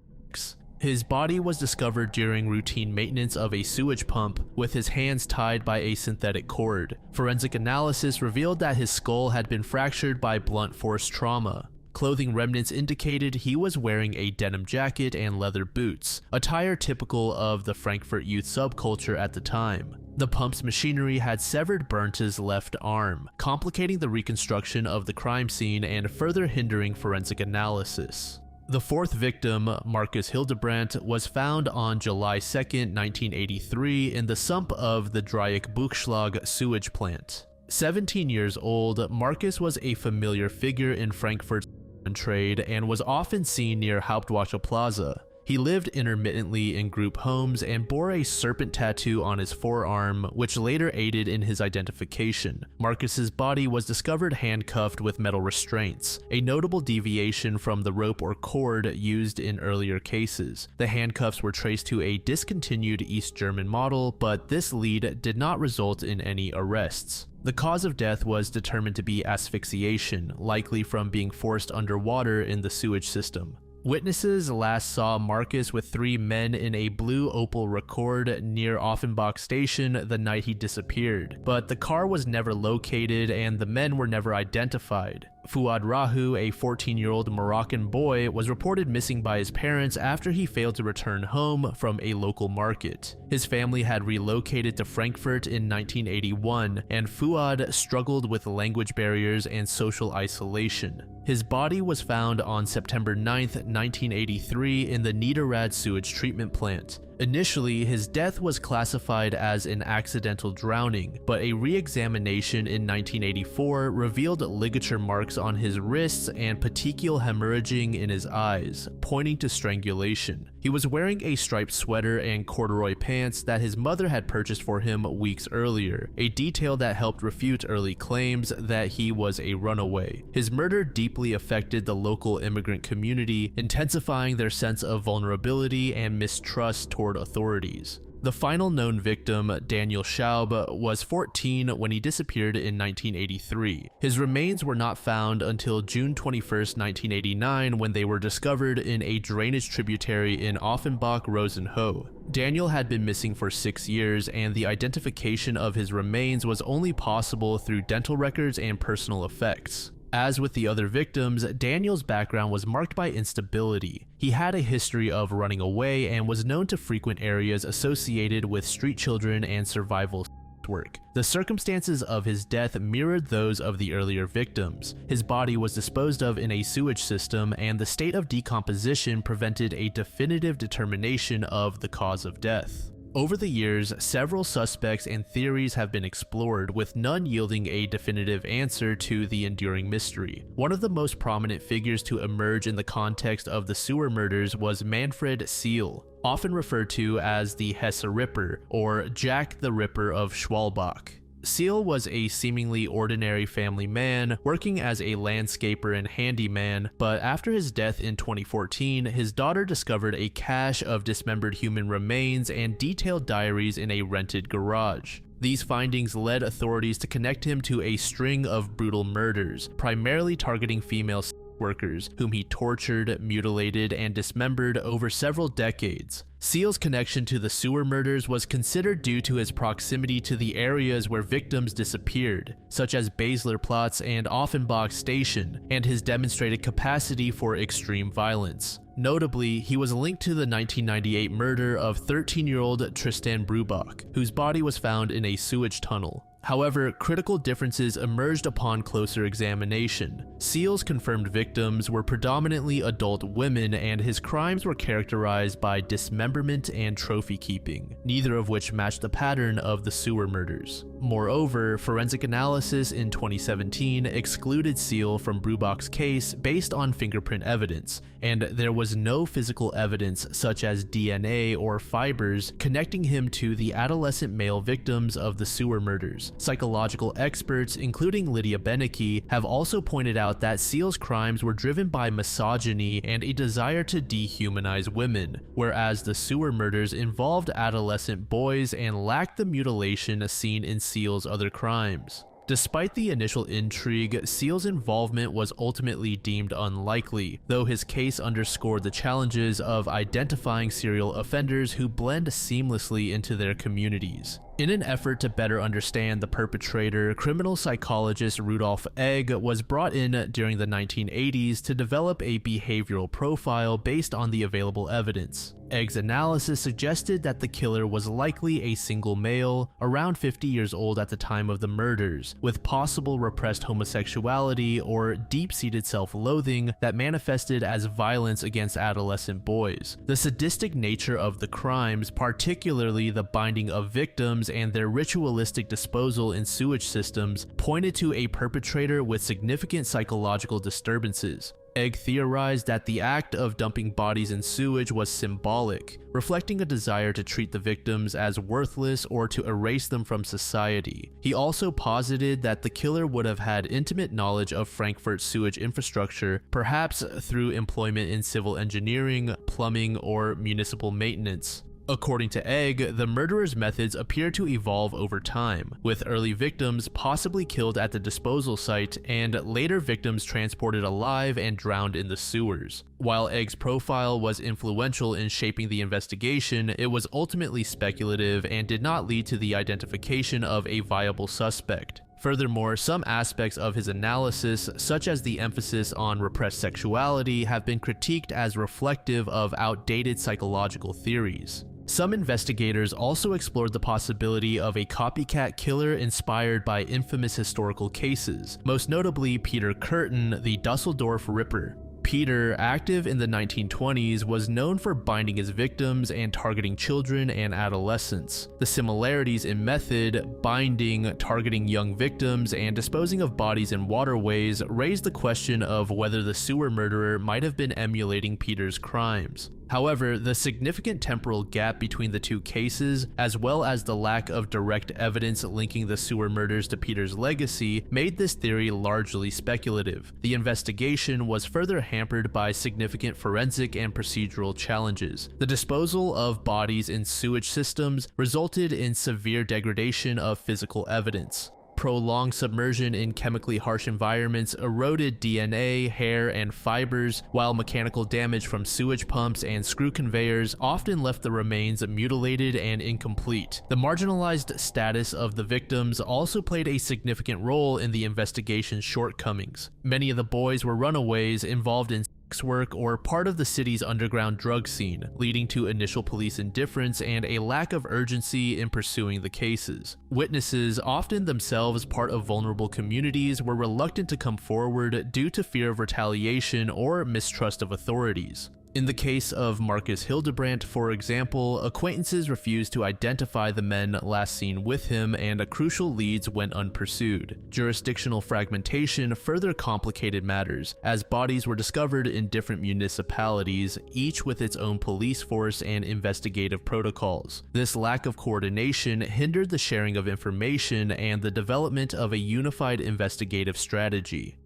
His body was discovered during routine maintenance of a sewage pump, with his hands tied by a synthetic cord. Forensic analysis revealed that his skull had been fractured by blunt force trauma. Clothing remnants indicated he was wearing a denim jacket and leather boots, attire typical of the Frankfurt youth subculture at the time. The pump's machinery had severed Bernta's left arm, complicating the reconstruction of the crime scene and further hindering forensic analysis. The fourth victim, Marcus Hildebrandt, was found on July 2, 1983 in the sump of the Dreieck Buchschlag sewage plant. 17 years old, Marcus was a familiar figure in Frankfurt's trade and was often seen near Hauptwache Plaza. He lived intermittently in group homes and bore a serpent tattoo on his forearm, which later aided in his identification. Marcus's body was discovered handcuffed with metal restraints, a notable deviation from the rope or cord used in earlier cases. The handcuffs were traced to a discontinued East German model, but this lead did not result in any arrests. The cause of death was determined to be asphyxiation, likely from being forced underwater in the sewage system. Witnesses last saw Marcus with 3 men in a blue Opel Rekord near Offenbach Station the night he disappeared, but the car was never located and the men were never identified. Fuad Rahu, a 14-year-old Moroccan boy, was reported missing by his parents after he failed to return home from a local market. His family had relocated to Frankfurt in 1981, and Fuad struggled with language barriers and social isolation. His body was found on September 9, 1983 in the Niederrad sewage treatment plant. Initially, his death was classified as an accidental drowning, but a re-examination in 1984 revealed ligature marks on his wrists and petechial hemorrhaging in his eyes, pointing to strangulation. He was wearing a striped sweater and corduroy pants that his mother had purchased for him weeks earlier, a detail that helped refute early claims that he was a runaway. His murder deeply affected the local immigrant community, intensifying their sense of vulnerability and mistrust toward authorities. The final known victim, Daniel Schaub, was 14 when he disappeared in 1983. His remains were not found until June 21, 1989, when they were discovered in a drainage tributary in Offenbach-Rosenhoe. Daniel had been missing for 6 years, and the identification of his remains was only possible through dental records and personal effects. As with the other victims, Daniel's background was marked by instability. He had a history of running away and was known to frequent areas associated with street children and survival work. The circumstances of his death mirrored those of the earlier victims. His body was disposed of in a sewage system, and the state of decomposition prevented a definitive determination of the cause of death. Over the years, several suspects and theories have been explored, with none yielding a definitive answer to the enduring mystery. One of the most prominent figures to emerge in the context of the sewer murders was Manfred Seal, often referred to as the Hesse Ripper, or Jack the Ripper of Schwalbach. Seal was a seemingly ordinary family man working as a landscaper and handyman, but after his death in 2014, his daughter discovered a cache of dismembered human remains and detailed diaries in a rented garage. These findings led authorities to connect him to a string of brutal murders, primarily targeting female workers, whom he tortured, mutilated, and dismembered over several decades. Seal's connection to the sewer murders was considered due to his proximity to the areas where victims disappeared, such as Baslerplatz and Offenbach Station, and his demonstrated capacity for extreme violence. Notably, he was linked to the 1998 murder of 13-year-old Tristan Brubach, whose body was found in a sewage tunnel. However, critical differences emerged upon closer examination. Seal's confirmed victims were predominantly adult women, and his crimes were characterized by dismemberment and trophy keeping, neither of which matched the pattern of the sewer murders. Moreover, forensic analysis in 2017 excluded Seal from Brubach's case based on fingerprint evidence, and there was no physical evidence such as DNA or fibers connecting him to the adolescent male victims of the sewer murders. Psychological experts, including Lydia Benecke, have also pointed out that Seal's crimes were driven by misogyny and a desire to dehumanize women, whereas the sewer murders involved adolescent boys and lacked the mutilation seen in Seal's other crimes. Despite the initial intrigue, Seal's involvement was ultimately deemed unlikely, though his case underscored the challenges of identifying serial offenders who blend seamlessly into their communities. In an effort to better understand the perpetrator, criminal psychologist Rudolf Egg was brought in during the 1980s to develop a behavioral profile based on the available evidence. Egg's analysis suggested that the killer was likely a single male, around 50 years old at the time of the murders, with possible repressed homosexuality or deep-seated self-loathing that manifested as violence against adolescent boys. The sadistic nature of the crimes, particularly the binding of victims and their ritualistic disposal in sewage systems, pointed to a perpetrator with significant psychological disturbances. Egg theorized that the act of dumping bodies in sewage was symbolic, reflecting a desire to treat the victims as worthless or to erase them from society. He also posited that the killer would have had intimate knowledge of Frankfurt's sewage infrastructure, perhaps through employment in civil engineering, plumbing, or municipal maintenance. According to Egg, the murderer's methods appear to evolve over time, with early victims possibly killed at the disposal site and later victims transported alive and drowned in the sewers. While Egg's profile was influential in shaping the investigation, it was ultimately speculative and did not lead to the identification of a viable suspect. Furthermore, some aspects of his analysis, such as the emphasis on repressed sexuality, have been critiqued as reflective of outdated psychological theories. Some investigators also explored the possibility of a copycat killer inspired by infamous historical cases, most notably Peter Curtin, the Dusseldorf Ripper. Peter, active in the 1920s, was known for binding his victims and targeting children and adolescents. The similarities in method, binding, targeting young victims, and disposing of bodies in waterways raised the question of whether the sewer murderer might have been emulating Peter's crimes. However, the significant temporal gap between the two cases, as well as the lack of direct evidence linking the sewer murders to Peter's legacy, made this theory largely speculative. The investigation was further hampered by significant forensic and procedural challenges. The disposal of bodies in sewage systems resulted in severe degradation of physical evidence. Prolonged submersion in chemically harsh environments eroded DNA, hair, and fibers, while mechanical damage from sewage pumps and screw conveyors often left the remains mutilated and incomplete. The marginalized status of the victims also played a significant role in the investigation's shortcomings. Many of the boys were runaways involved in work or part of the city's underground drug scene, leading to initial police indifference and a lack of urgency in pursuing the cases. Witnesses, often themselves part of vulnerable communities, were reluctant to come forward due to fear of retaliation or mistrust of authorities. In the case of Marcus Hildebrandt, for example, acquaintances refused to identify the men last seen with him, and crucial leads went unpursued. Jurisdictional fragmentation further complicated matters, as bodies were discovered in different municipalities, each with its own police force and investigative protocols. This lack of coordination hindered the sharing of information and the development of a unified investigative strategy.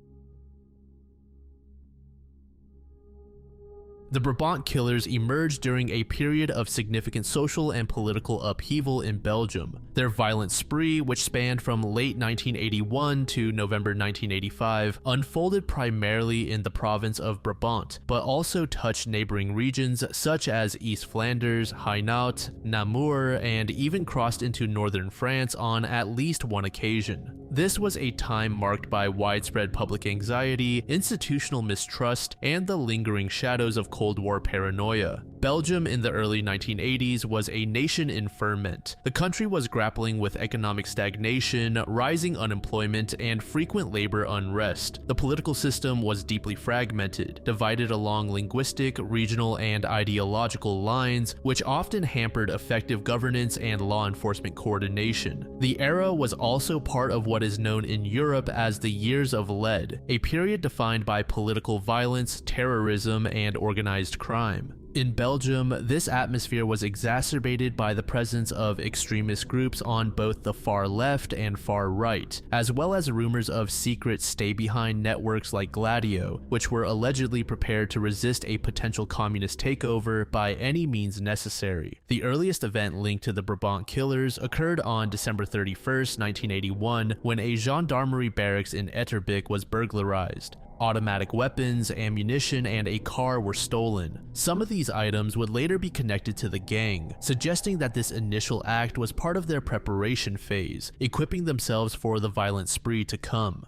The Brabant killers emerged during a period of significant social and political upheaval in Belgium. Their violent spree, which spanned from late 1981 to November 1985, unfolded primarily in the province of Brabant, but also touched neighboring regions such as East Flanders, Hainaut, Namur, and even crossed into northern France on at least one occasion. This was a time marked by widespread public anxiety, institutional mistrust, and the lingering shadows of Cold War paranoia. Belgium in the early 1980s was a nation in ferment. The country was grappling with economic stagnation, rising unemployment, and frequent labor unrest. The political system was deeply fragmented, divided along linguistic, regional, and ideological lines, which often hampered effective governance and law enforcement coordination. The era was also part of what is known in Europe as the Years of Lead, a period defined by political violence, terrorism, and organized crime. In Belgium, this atmosphere was exacerbated by the presence of extremist groups on both the far left and far right, as well as rumors of secret stay-behind networks like Gladio, which were allegedly prepared to resist a potential communist takeover by any means necessary. The earliest event linked to the Brabant killers occurred on December 31st, 1981, when a gendarmerie barracks in Etterbeek was burglarized. Automatic weapons, ammunition, and a car were stolen. Some of these items would later be connected to the gang, suggesting that this initial act was part of their preparation phase, equipping themselves for the violent spree to come.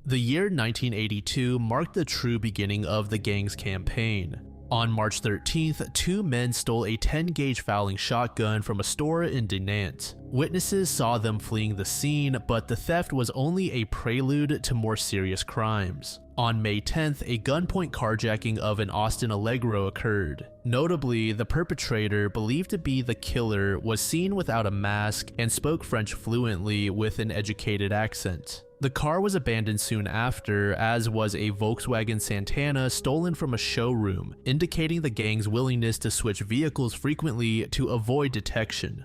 The year 1982 marked the true beginning of the gang's campaign. On March 13th, two men stole a 10-gauge fouling shotgun from a store in Dinant. Witnesses saw them fleeing the scene, but the theft was only a prelude to more serious crimes. On May 10th, a gunpoint carjacking of an Austin Allegro occurred. Notably, the perpetrator, believed to be the killer, was seen without a mask and spoke French fluently with an educated accent. The car was abandoned soon after, as was a Volkswagen Santana stolen from a showroom, indicating the gang's willingness to switch vehicles frequently to avoid detection.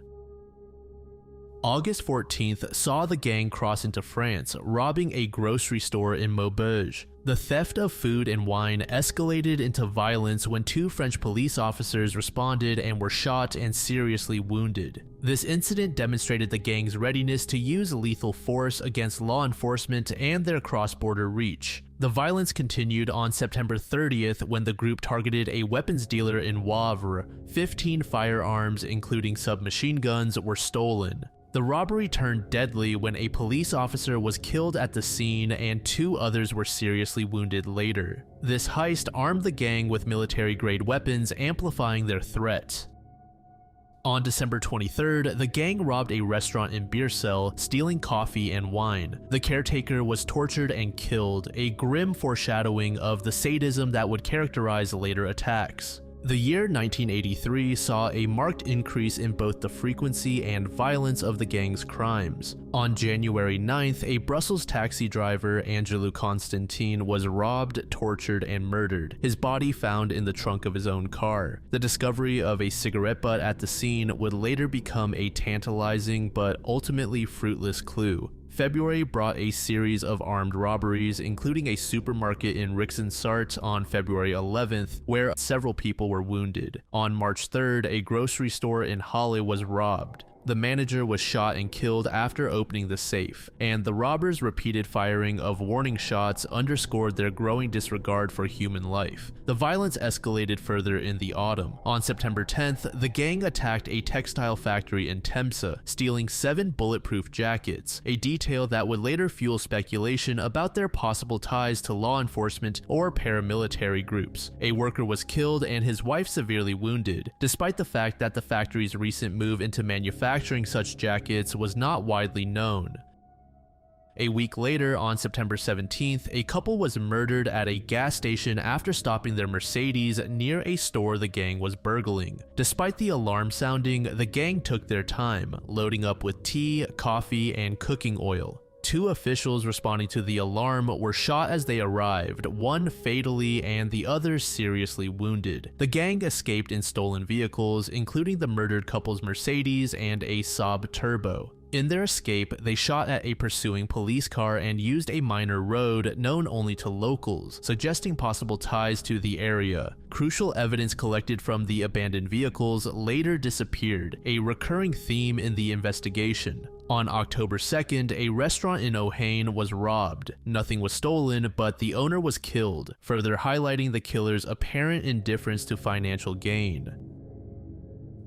August 14th saw the gang cross into France, robbing a grocery store in Maubeuge. The theft of food and wine escalated into violence when two French police officers responded and were shot and seriously wounded. This incident demonstrated the gang's readiness to use lethal force against law enforcement and their cross-border reach. The violence continued on September 30th when the group targeted a weapons dealer in Wavre. 15 firearms, including submachine guns, were stolen. The robbery turned deadly when a police officer was killed at the scene and two others were seriously wounded later. This heist armed the gang with military-grade weapons, amplifying their threat. On December 23rd, the gang robbed a restaurant in Biercel, stealing coffee and wine. The caretaker was tortured and killed, a grim foreshadowing of the sadism that would characterize later attacks. The year 1983 saw a marked increase in both the frequency and violence of the gang's crimes. On January 9th, a Brussels taxi driver, Angelou Constantine, was robbed, tortured, and murdered, his body found in the trunk of his own car. The discovery of a cigarette butt at the scene would later become a tantalizing but ultimately fruitless clue. February brought a series of armed robberies, including a supermarket in Rixensart on February 11th, where several people were wounded. On March 3rd, a grocery store in Halle was robbed. The manager was shot and killed after opening the safe, and the robbers' repeated firing of warning shots underscored their growing disregard for human life. The violence escalated further in the autumn. On September 10th, the gang attacked a textile factory in Temsa, stealing 7 bulletproof jackets, a detail that would later fuel speculation about their possible ties to law enforcement or paramilitary groups. A worker was killed and his wife severely wounded, despite the fact that the factory's recent move into manufacturing such jackets was not widely known. A week later, on September 17th, a couple was murdered at a gas station after stopping their Mercedes near a store the gang was burgling. Despite the alarm sounding, the gang took their time, loading up with tea, coffee, and cooking oil. 2 officials responding to the alarm were shot as they arrived, one fatally and the other seriously wounded. The gang escaped in stolen vehicles, including the murdered couple's Mercedes and a Saab Turbo. In their escape, they shot at a pursuing police car and used a minor road known only to locals, suggesting possible ties to the area. Crucial evidence collected from the abandoned vehicles later disappeared, a recurring theme in the investigation. On October 2nd, a restaurant in O'Hain was robbed. Nothing was stolen, but the owner was killed, further highlighting the killer's apparent indifference to financial gain.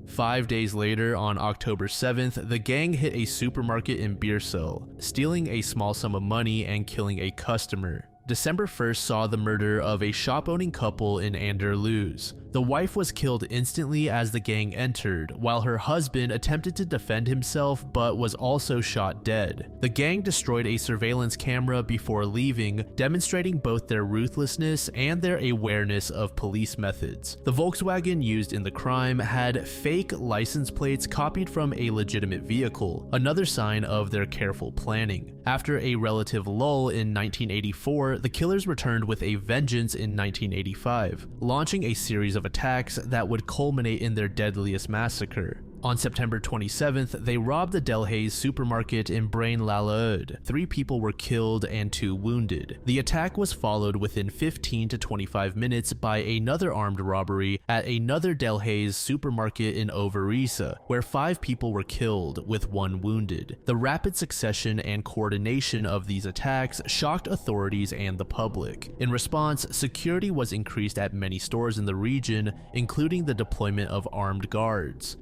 5 days later, on October 7th, the gang hit a supermarket in Biersel, stealing a small sum of money and killing a customer. December 1st saw the murder of a shop-owning couple in Anderlecht. The wife was killed instantly as the gang entered, while her husband attempted to defend himself but was also shot dead. The gang destroyed a surveillance camera before leaving, demonstrating both their ruthlessness and their awareness of police methods. The Volkswagen used in the crime had fake license plates copied from a legitimate vehicle, another sign of their careful planning. After a relative lull in 1984, the killers returned with a vengeance in 1985, launching a series of attacks that would culminate in their deadliest massacre. On September 27th, they robbed the Delhaize supermarket in Braine-l'Alleud. 3 people were killed and 2 wounded. The attack was followed within 15 to 25 minutes by another armed robbery at another Delhaize supermarket in Overijse, where 5 people were killed, with 1 wounded. The rapid succession and coordination of these attacks shocked authorities and the public. In response, security was increased at many stores in the region, including the deployment of armed guards.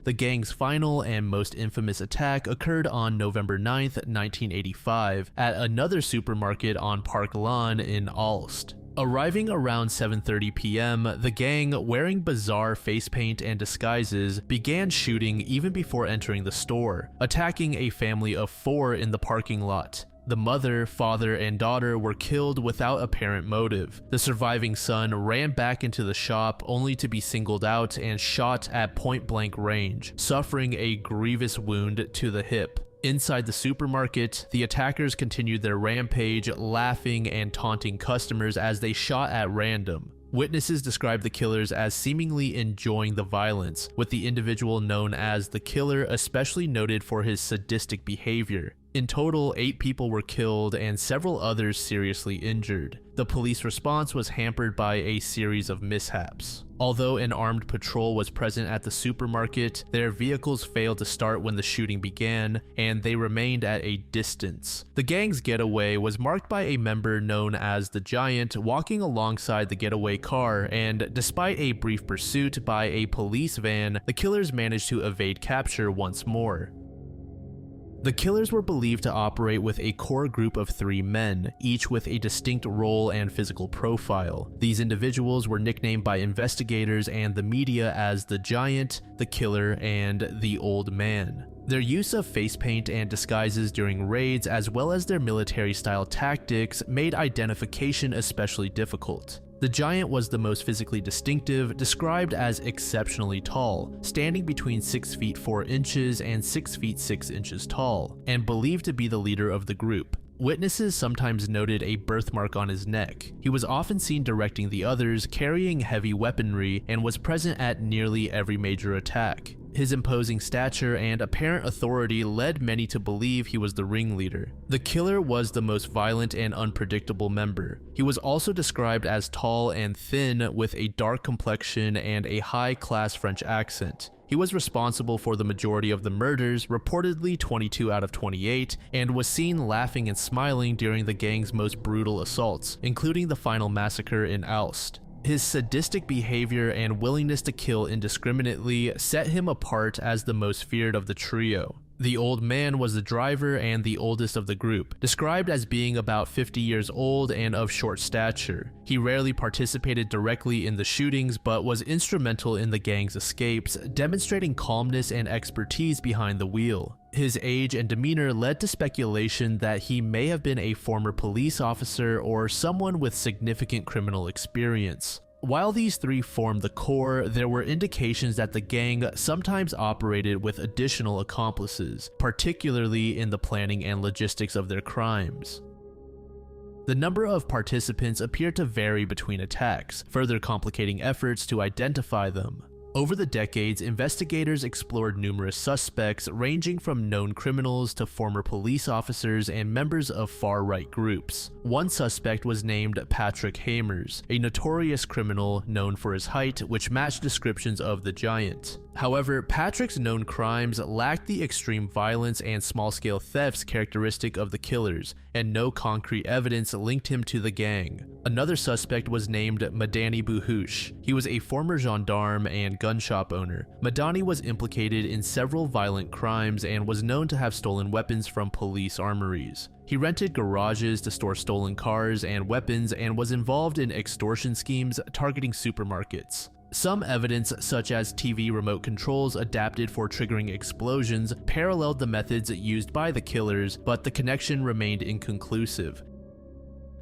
The gang's final and most infamous attack occurred on November 9th, 1985, at another supermarket on Park Lawn in Aalst. Arriving around 7:30 p.m., the gang, wearing bizarre face paint and disguises, began shooting even before entering the store, attacking a family of 4 in the parking lot. The mother, father, and daughter were killed without apparent motive. The surviving son ran back into the shop only to be singled out and shot at point-blank range, suffering a grievous wound to the hip. Inside the supermarket, the attackers continued their rampage, laughing and taunting customers as they shot at random. Witnesses described the killers as seemingly enjoying the violence, with the individual known as the killer especially noted for his sadistic behavior. In total, 8 people were killed and several others seriously injured. The police response was hampered by a series of mishaps. Although an armed patrol was present at the supermarket, their vehicles failed to start when the shooting began, and they remained at a distance. The gang's getaway was marked by a member known as the Giant walking alongside the getaway car, and despite a brief pursuit by a police van, the killers managed to evade capture once more. The killers were believed to operate with a core group of 3 men, each with a distinct role and physical profile. These individuals were nicknamed by investigators and the media as the Giant, the Killer, and the Old Man. Their use of face paint and disguises during raids, as well as their military-style tactics, made identification especially difficult. The The giant was the most physically distinctive, described as exceptionally tall, standing between 6 feet 4 inches and 6 feet 6 inches tall, and believed to be the leader of the group. Witnesses sometimes noted a birthmark on his neck. He was often seen directing the others, carrying heavy weaponry, and was present at nearly every major attack. His imposing stature and apparent authority led many to believe he was the ringleader. The killer was the most violent and unpredictable member. He was also described as tall and thin, with a dark complexion and a high-class French accent. He was responsible for the majority of the murders, reportedly 22 out of 28, and was seen laughing and smiling during the gang's most brutal assaults, including the final massacre in Aalst. His sadistic behavior and willingness to kill indiscriminately set him apart as the most feared of the trio. The old man was the driver and the oldest of the group, described as being about 50 years old and of short stature. He rarely participated directly in the shootings, but was instrumental in the gang's escapes, demonstrating calmness and expertise behind the wheel. His age and demeanor led to speculation that he may have been a former police officer or someone with significant criminal experience. While these three formed the core, there were indications that the gang sometimes operated with additional accomplices, particularly in the planning and logistics of their crimes. The number of participants appeared to vary between attacks, further complicating efforts to identify them. Over the decades, investigators explored numerous suspects, ranging from known criminals to former police officers and members of far-right groups. One suspect was named Patrick Hamers, a notorious criminal known for his height, which matched descriptions of the giant. However, Patrick's known crimes lacked the extreme violence and small-scale thefts characteristic of the killers, and no concrete evidence linked him to the gang. Another suspect was named Madani Buhush. He was a former gendarme and gun shop owner. Madani was implicated in several violent crimes and was known to have stolen weapons from police armories. He rented garages to store stolen cars and weapons and was involved in extortion schemes targeting supermarkets. Some evidence, such as TV remote controls adapted for triggering explosions, paralleled the methods used by the killers, but the connection remained inconclusive.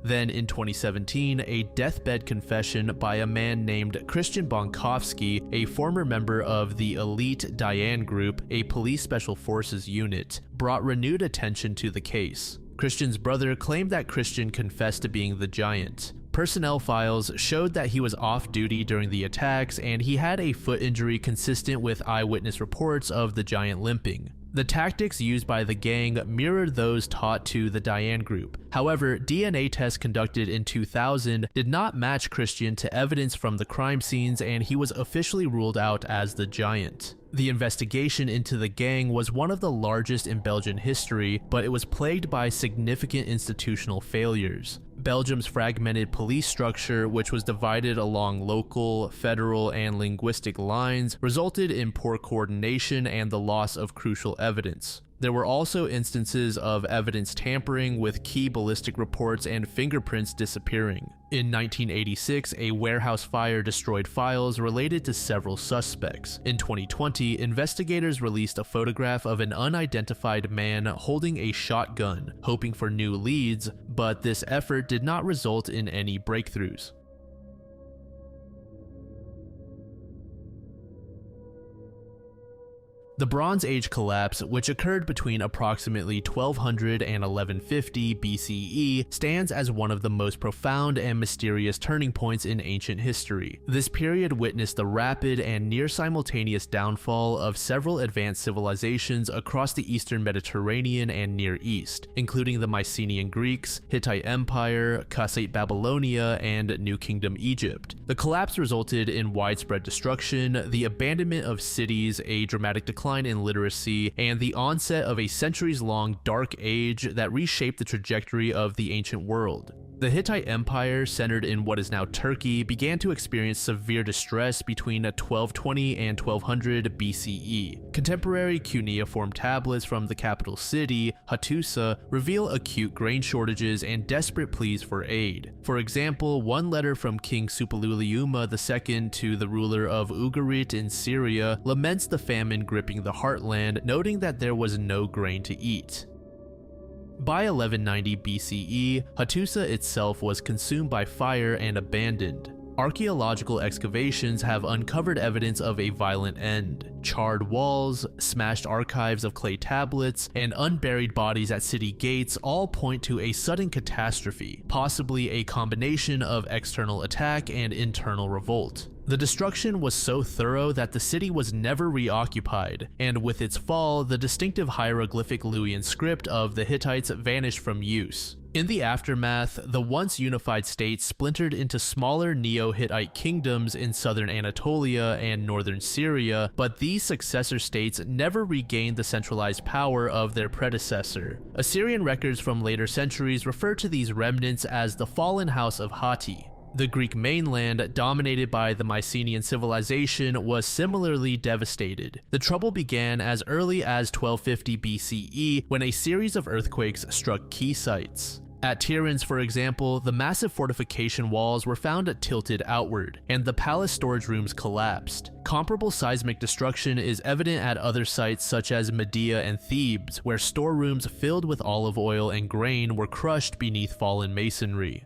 Then in 2017, a deathbed confession by a man named Christian Bonkovsky, a former member of the elite Diane Group, a police special forces unit, brought renewed attention to the case. Christian's brother claimed that Christian confessed to being the giant. Personnel files showed that he was off duty during the attacks and he had a foot injury consistent with eyewitness reports of the giant limping. The tactics used by the gang mirrored those taught to the Diane Group. However, DNA tests conducted in 2000 did not match Christian to evidence from the crime scenes, and he was officially ruled out as the giant. The investigation into the gang was one of the largest in Belgian history, but it was plagued by significant institutional failures. Belgium's fragmented police structure, which was divided along local, federal, and linguistic lines, resulted in poor coordination and the loss of crucial evidence. There were also instances of evidence tampering, with key ballistic reports and fingerprints disappearing. In 1986, a warehouse fire destroyed files related to several suspects. In 2020, investigators released a photograph of an unidentified man holding a shotgun, hoping for new leads, but this effort did not result in any breakthroughs. The Bronze Age collapse, which occurred between approximately 1200 and 1150 BCE, stands as one of the most profound and mysterious turning points in ancient history. This period witnessed the rapid and near-simultaneous downfall of several advanced civilizations across the Eastern Mediterranean and Near East, including the Mycenaean Greeks, Hittite Empire, Kassite Babylonia, and New Kingdom Egypt. The collapse resulted in widespread destruction, the abandonment of cities, a dramatic decline in literacy, and the onset of a centuries-long dark age that reshaped the trajectory of the ancient world. The Hittite Empire, centered in what is now Turkey, began to experience severe distress between 1220 and 1200 BCE. Contemporary cuneiform tablets from the capital city, Hattusa, reveal acute grain shortages and desperate pleas for aid. For example, one letter from King Suppiluliuma II to the ruler of Ugarit in Syria laments the famine gripping the heartland, noting that there was no grain to eat. By 1190 BCE, Hattusa itself was consumed by fire and abandoned. Archaeological excavations have uncovered evidence of a violent end. Charred walls, smashed archives of clay tablets, and unburied bodies at city gates all point to a sudden catastrophe, possibly a combination of external attack and internal revolt. The destruction was so thorough that the city was never reoccupied, and with its fall, the distinctive hieroglyphic Luwian script of the Hittites vanished from use. In the aftermath, the once unified state splintered into smaller Neo-Hittite kingdoms in southern Anatolia and northern Syria, but these successor states never regained the centralized power of their predecessor. Assyrian records from later centuries refer to these remnants as the fallen house of Hatti. The Greek mainland, dominated by the Mycenaean civilization, was similarly devastated. The trouble began as early as 1250 BCE when a series of earthquakes struck key sites. At Tiryns, for example, the massive fortification walls were found tilted outward, and the palace storage rooms collapsed. Comparable seismic destruction is evident at other sites such as Medea and Thebes, where storerooms filled with olive oil and grain were crushed beneath fallen masonry.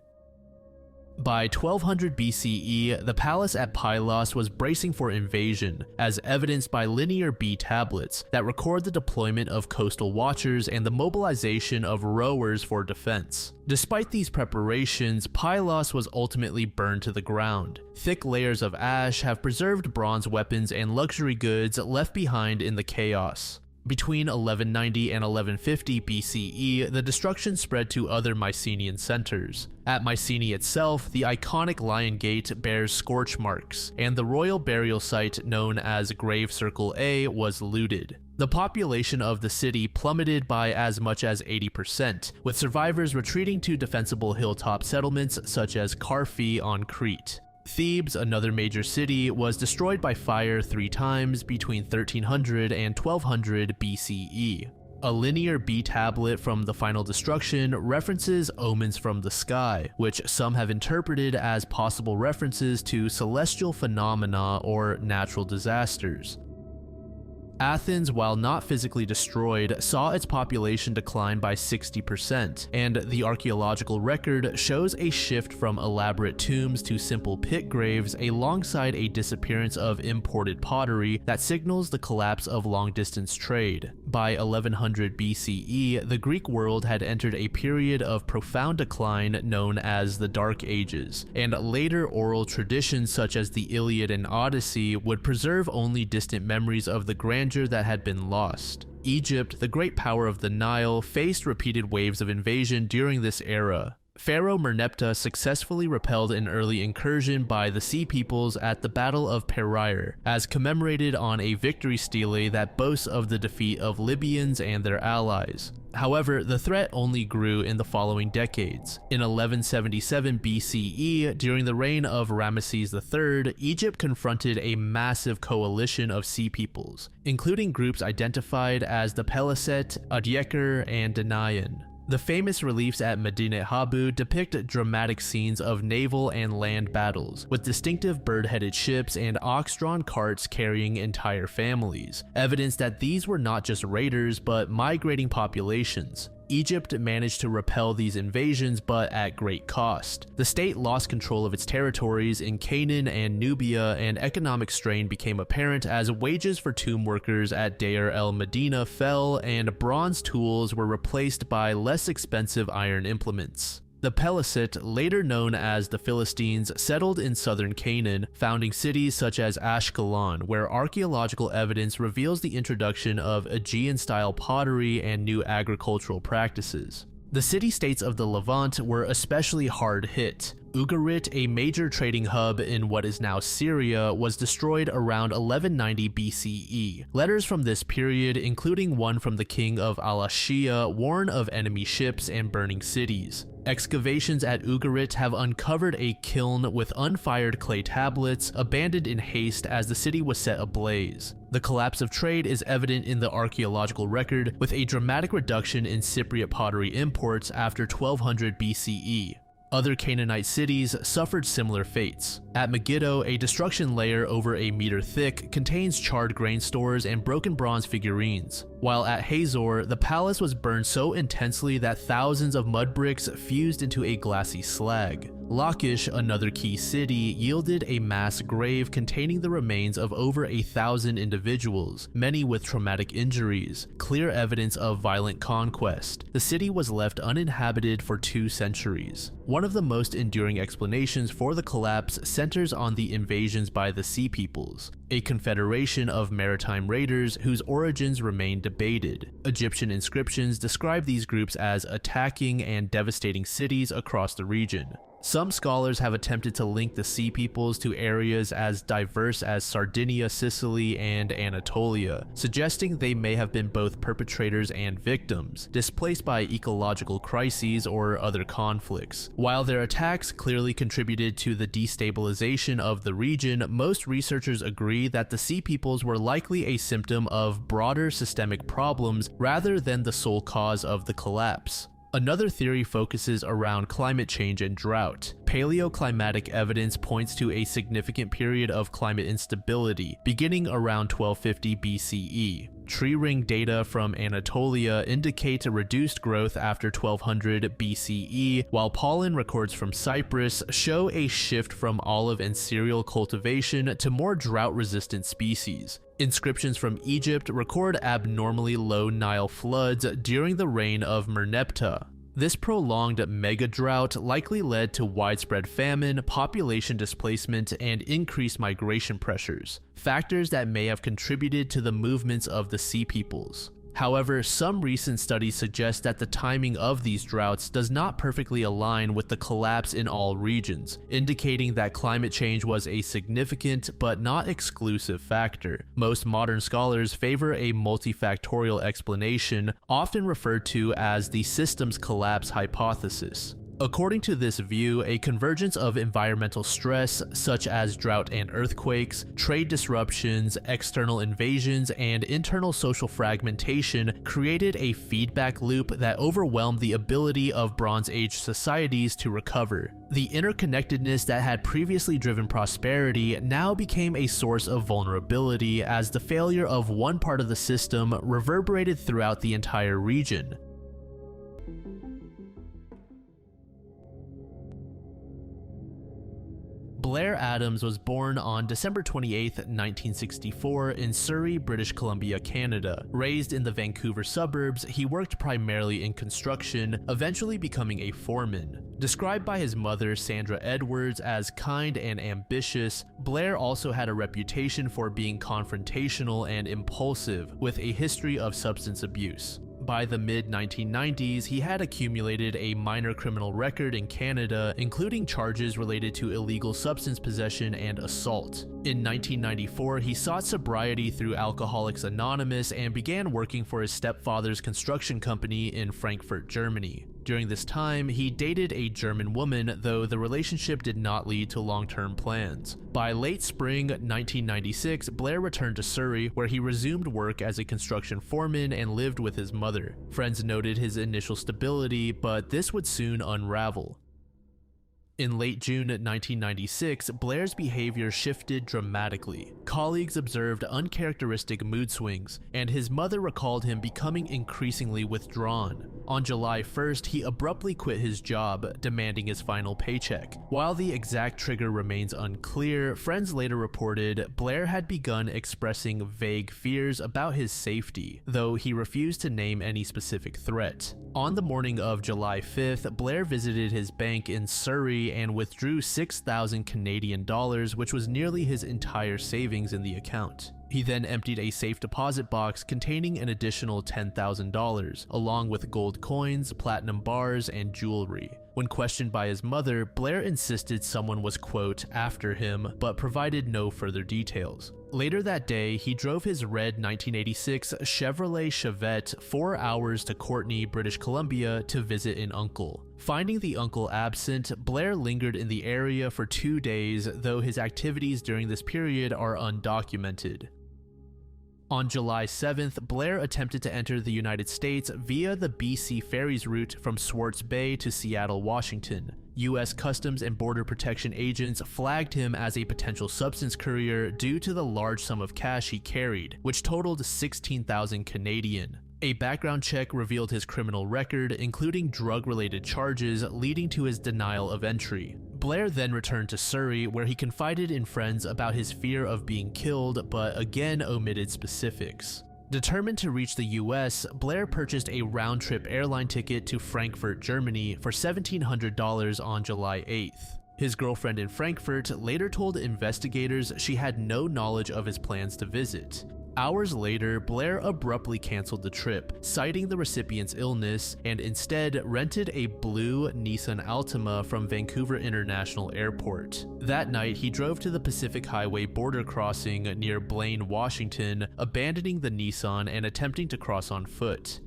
By 1200 BCE, the palace at Pylos was bracing for invasion, as evidenced by linear B tablets that record the deployment of coastal watchers and the mobilization of rowers for defense. Despite these preparations, Pylos was ultimately burned to the ground. Thick layers of ash have preserved bronze weapons and luxury goods left behind in the chaos. Between 1190 and 1150 BCE, the destruction spread to other Mycenaean centers. At Mycenae itself, the iconic Lion Gate bears scorch marks, and the royal burial site known as Grave Circle A was looted. The population of the city plummeted by as much as 80%, with survivors retreating to defensible hilltop settlements such as Carphi on Crete. Thebes, another major city, was destroyed by fire 3 times between 1300 and 1200 BCE. A linear B tablet from the final destruction references omens from the sky, which some have interpreted as possible references to celestial phenomena or natural disasters. Athens, while not physically destroyed, saw its population decline by 60%, and the archaeological record shows a shift from elaborate tombs to simple pit graves alongside a disappearance of imported pottery that signals the collapse of long-distance trade. By 1100 BCE, the Greek world had entered a period of profound decline known as the Dark Ages, and later oral traditions such as the Iliad and Odyssey would preserve only distant memories of the grandeur that had been lost. Egypt, the great power of the Nile, faced repeated waves of invasion during this era. Pharaoh Merneptah successfully repelled an early incursion by the Sea Peoples at the Battle of Pereire, as commemorated on a victory stele that boasts of the defeat of Libyans and their allies. However, the threat only grew in the following decades. In 1177 BCE, during the reign of Ramesses III, Egypt confronted a massive coalition of Sea Peoples, including groups identified as the Peliset, Adyekr, and Danayan. The famous reliefs at Medinet Habu depict dramatic scenes of naval and land battles, with distinctive bird-headed ships and ox-drawn carts carrying entire families, evidence that these were not just raiders but migrating populations. Egypt managed to repel these invasions, but at great cost. The state lost control of its territories in Canaan and Nubia, and economic strain became apparent as wages for tomb workers at Deir el-Medina fell and bronze tools were replaced by less expensive iron implements. The Peliset, later known as the Philistines, settled in southern Canaan, founding cities such as Ashkelon, where archaeological evidence reveals the introduction of Aegean-style pottery and new agricultural practices. The city-states of the Levant were especially hard hit. Ugarit, a major trading hub in what is now Syria, was destroyed around 1190 BCE. Letters from this period, including one from the king of Al-Ashia, warn of enemy ships and burning cities. Excavations at Ugarit have uncovered a kiln with unfired clay tablets, abandoned in haste as the city was set ablaze. The collapse of trade is evident in the archaeological record, with a dramatic reduction in Cypriot pottery imports after 1200 BCE. Other Canaanite cities suffered similar fates. At Megiddo, a destruction layer over a meter thick contains charred grain stores and broken bronze figurines, while at Hazor, the palace was burned so intensely that thousands of mud bricks fused into a glassy slag. Lachish, another key city, yielded a mass grave containing the remains of over 1,000 individuals, many with traumatic injuries, clear evidence of violent conquest. The city was left uninhabited for 2 centuries. One of the most enduring explanations for the collapse centers on the invasions by the Sea Peoples, a confederation of maritime raiders whose origins remain debated. Egyptian inscriptions describe these groups as attacking and devastating cities across the region. Some scholars have attempted to link the Sea Peoples to areas as diverse as Sardinia, Sicily, and Anatolia, suggesting they may have been both perpetrators and victims, displaced by ecological crises or other conflicts. While their attacks clearly contributed to the destabilization of the region, most researchers agree that the Sea Peoples were likely a symptom of broader systemic problems rather than the sole cause of the collapse. Another theory focuses around climate change and drought. Paleoclimatic evidence points to a significant period of climate instability, beginning around 1250 BCE. Tree ring data from Anatolia indicate a reduced growth after 1200 BCE, while pollen records from Cyprus show a shift from olive and cereal cultivation to more drought-resistant species. Inscriptions from Egypt record abnormally low Nile floods during the reign of Merneptah. This prolonged mega-drought likely led to widespread famine, population displacement, and increased migration pressures, factors that may have contributed to the movements of the Sea Peoples. However, some recent studies suggest that the timing of these droughts does not perfectly align with the collapse in all regions, indicating that climate change was a significant but not exclusive factor. Most modern scholars favor a multifactorial explanation, often referred to as the systems collapse hypothesis. According to this view, a convergence of environmental stress, such as drought and earthquakes, trade disruptions, external invasions, and internal social fragmentation created a feedback loop that overwhelmed the ability of Bronze Age societies to recover. The interconnectedness that had previously driven prosperity now became a source of vulnerability as the failure of one part of the system reverberated throughout the entire region. Blair Adams was born on December 28, 1964 in Surrey, British Columbia, Canada. Raised in the Vancouver suburbs, he worked primarily in construction, eventually becoming a foreman. Described by his mother, Sandra Edwards, as kind and ambitious, Blair also had a reputation for being confrontational and impulsive, with a history of substance abuse. By the mid-1990s, he had accumulated a minor criminal record in Canada, including charges related to illegal substance possession and assault. In 1994, he sought sobriety through Alcoholics Anonymous and began working for his stepfather's construction company in Frankfurt, Germany. During this time, he dated a German woman, though the relationship did not lead to long-term plans. By late spring 1996, Blair returned to Surrey, where he resumed work as a construction foreman and lived with his mother. Friends noted his initial stability, but this would soon unravel. In late June 1996, Blair's behavior shifted dramatically. Colleagues observed uncharacteristic mood swings, and his mother recalled him becoming increasingly withdrawn. On July 1st, he abruptly quit his job, demanding his final paycheck. While the exact trigger remains unclear, friends later reported Blair had begun expressing vague fears about his safety, though he refused to name any specific threat. On the morning of July 5th, Blair visited his bank in Surrey and withdrew 6,000 Canadian dollars, which was nearly his entire savings in the account. He then emptied a safe deposit box containing an additional $10,000, along with gold coins, platinum bars, and jewelry. When questioned by his mother, Blair insisted someone was, quote, after him, but provided no further details. Later that day, he drove his red 1986 Chevrolet Chevette 4 hours to Courtenay, British Columbia to visit an uncle. Finding the uncle absent, Blair lingered in the area for 2 days, though his activities during this period are undocumented. On July 7th, Blair attempted to enter the United States via the BC Ferries route from Swartz Bay to Seattle, Washington. U.S. Customs and Border Protection agents flagged him as a potential substance courier due to the large sum of cash he carried, which totaled 16,000 Canadian. A background check revealed his criminal record, including drug-related charges, leading to his denial of entry. Blair then returned to Surrey, where he confided in friends about his fear of being killed, but again omitted specifics. Determined to reach the US, Blair purchased a round-trip airline ticket to Frankfurt, Germany for $1,700 on July 8th. His girlfriend in Frankfurt later told investigators she had no knowledge of his plans to visit. Hours later, Blair abruptly canceled the trip, citing the recipient's illness, and instead rented a blue Nissan Altima from Vancouver International Airport. That night, he drove to the Pacific Highway border crossing near Blaine, Washington, abandoning the Nissan and attempting to cross on foot.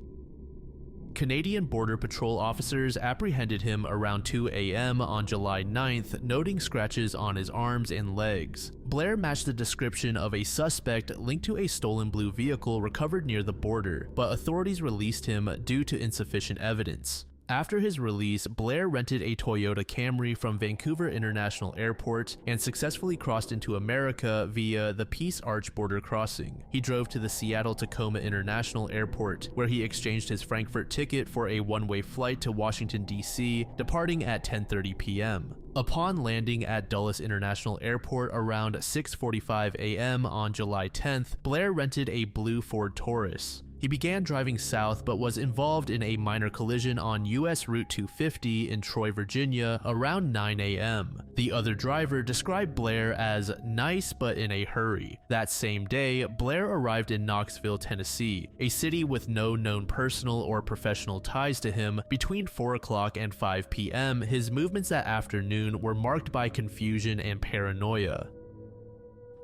Canadian Border Patrol officers apprehended him around 2 a.m. on July 9th, noting scratches on his arms and legs. Blair matched the description of a suspect linked to a stolen blue vehicle recovered near the border, but authorities released him due to insufficient evidence. After his release, Blair rented a Toyota Camry from Vancouver International Airport and successfully crossed into America via the Peace Arch border crossing. He drove to the Seattle-Tacoma International Airport, where he exchanged his Frankfurt ticket for a one-way flight to Washington, D.C., departing at 10:30 p.m. Upon landing at Dulles International Airport around 6:45 a.m. on July 10th, Blair rented a blue Ford Taurus. He began driving south but was involved in a minor collision on US Route 250 in Troy, Virginia around 9 a.m. The other driver described Blair as nice but in a hurry. That same day, Blair arrived in Knoxville, Tennessee, a city with no known personal or professional ties to him. Between 4 o'clock and 5 p.m., his movements that afternoon were marked by confusion and paranoia.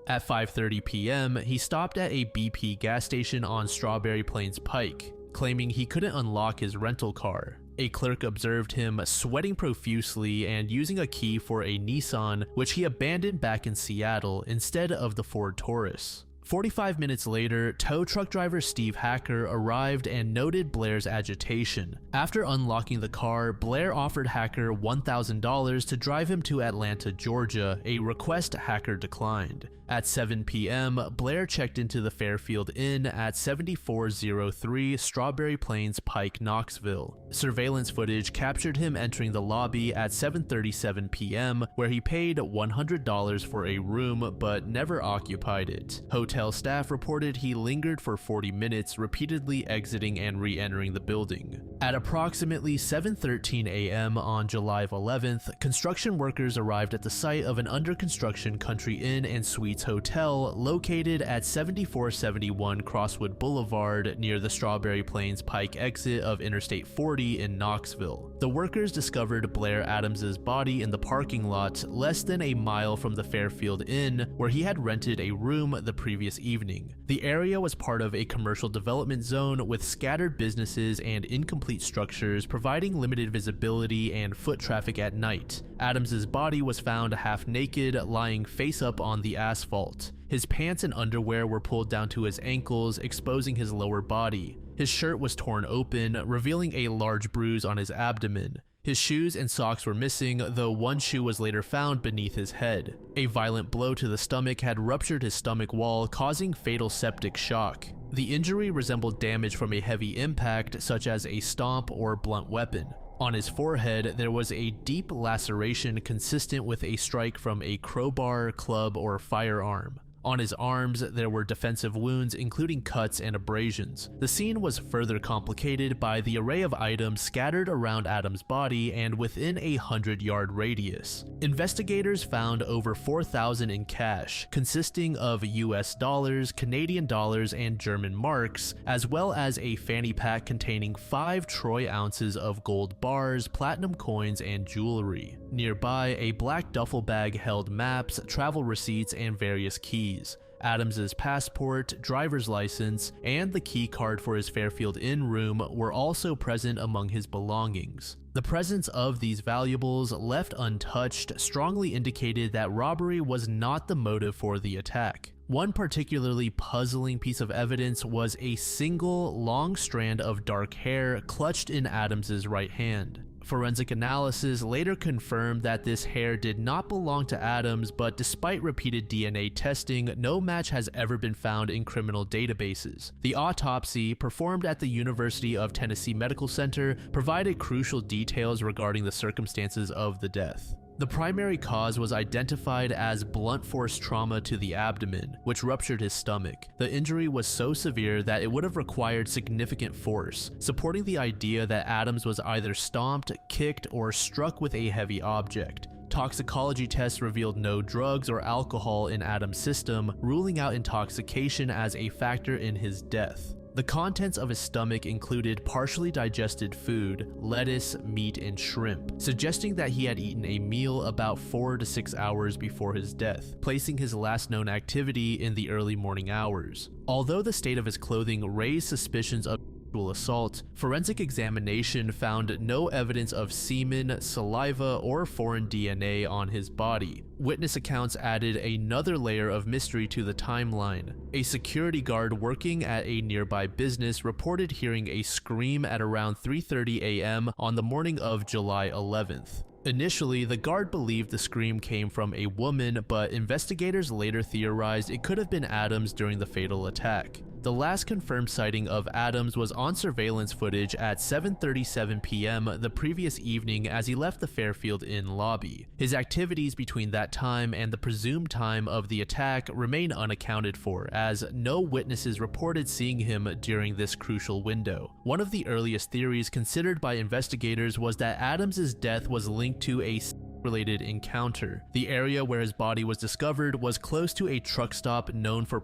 At 5:30 p.m., he stopped at a BP gas station on Strawberry Plains Pike, claiming he couldn't unlock his rental car. A clerk observed him sweating profusely and using a key for a Nissan, which he abandoned back in Seattle instead of the Ford Taurus. 45 minutes later, tow truck driver Steve Hacker arrived and noted Blair's agitation. After unlocking the car, Blair offered Hacker $1,000 to drive him to Atlanta, Georgia, a request Hacker declined. At 7 p.m., Blair checked into the Fairfield Inn at 7403 Strawberry Plains Pike, Knoxville. Surveillance footage captured him entering the lobby at 7:37 p.m., where he paid $100 for a room but never occupied it. Hotel staff reported he lingered for 40 minutes, repeatedly exiting and re-entering the building. At approximately 7:13 a.m. on July 11th, construction workers arrived at the site of an under-construction Country Inn and Suites hotel located at 7471 Crosswood Boulevard near the Strawberry Plains Pike exit of Interstate 40 in Knoxville. The workers discovered Blair Adams' body in the parking lot less than a mile from the Fairfield Inn, where he had rented a room the previous evening. The area was part of a commercial development zone with scattered businesses and incomplete structures, providing limited visibility and foot traffic at night. Adams' body was found half naked, lying face up on the asphalt. His pants and underwear were pulled down to his ankles, exposing his lower body. His shirt was torn open, revealing a large bruise on his abdomen. His shoes and socks were missing, though one shoe was later found beneath his head. A violent blow to the stomach had ruptured his stomach wall, causing fatal septic shock. The injury resembled damage from a heavy impact, such as a stomp or blunt weapon. On his forehead, there was a deep laceration consistent with a strike from a crowbar, club, or firearm. On his arms, there were defensive wounds, including cuts and abrasions. The scene was further complicated by the array of items scattered around Adams' body and within a 100-yard radius. Investigators found over $4,000 in cash, consisting of US dollars, Canadian dollars, and German marks, as well as a fanny pack containing 5 troy ounces of gold bars, platinum coins, and jewelry. Nearby, a black duffel bag held maps, travel receipts, and various keys. Adams' passport, driver's license, and the key card for his Fairfield Inn room were also present among his belongings. The presence of these valuables, left untouched, strongly indicated that robbery was not the motive for the attack. One particularly puzzling piece of evidence was a single long strand of dark hair clutched in Adams' right hand. Forensic analysis later confirmed that this hair did not belong to Adams, but despite repeated DNA testing, no match has ever been found in criminal databases. The autopsy, performed at the University of Tennessee Medical Center, provided crucial details regarding the circumstances of the death. The primary cause was identified as blunt force trauma to the abdomen, which ruptured his stomach. The injury was so severe that it would have required significant force, supporting the idea that Adams was either stomped, kicked, or struck with a heavy object. Toxicology tests revealed no drugs or alcohol in Adams' system, ruling out intoxication as a factor in his death. The contents of his stomach included partially digested food, lettuce, meat, and shrimp, suggesting that he had eaten a meal about 4 to 6 hours before his death, placing his last known activity in the early morning hours. Although the state of his clothing raised suspicions of assault, forensic examination found no evidence of semen, saliva, or foreign DNA on his body. Witness accounts added another layer of mystery to the timeline. A security guard working at a nearby business reported hearing a scream at around 3:30 a.m. on the morning of July 11th. Initially, the guard believed the scream came from a woman, but investigators later theorized it could have been Adams during the fatal attack. The last confirmed sighting of Adams was on surveillance footage at 7:37 p.m. the previous evening as he left the Fairfield Inn lobby. His activities between that time and the presumed time of the attack remain unaccounted for, as no witnesses reported seeing him during this crucial window. One of the earliest theories considered by investigators was that Adams' death was linked to a related encounter. The area where his body was discovered was close to a truck stop known for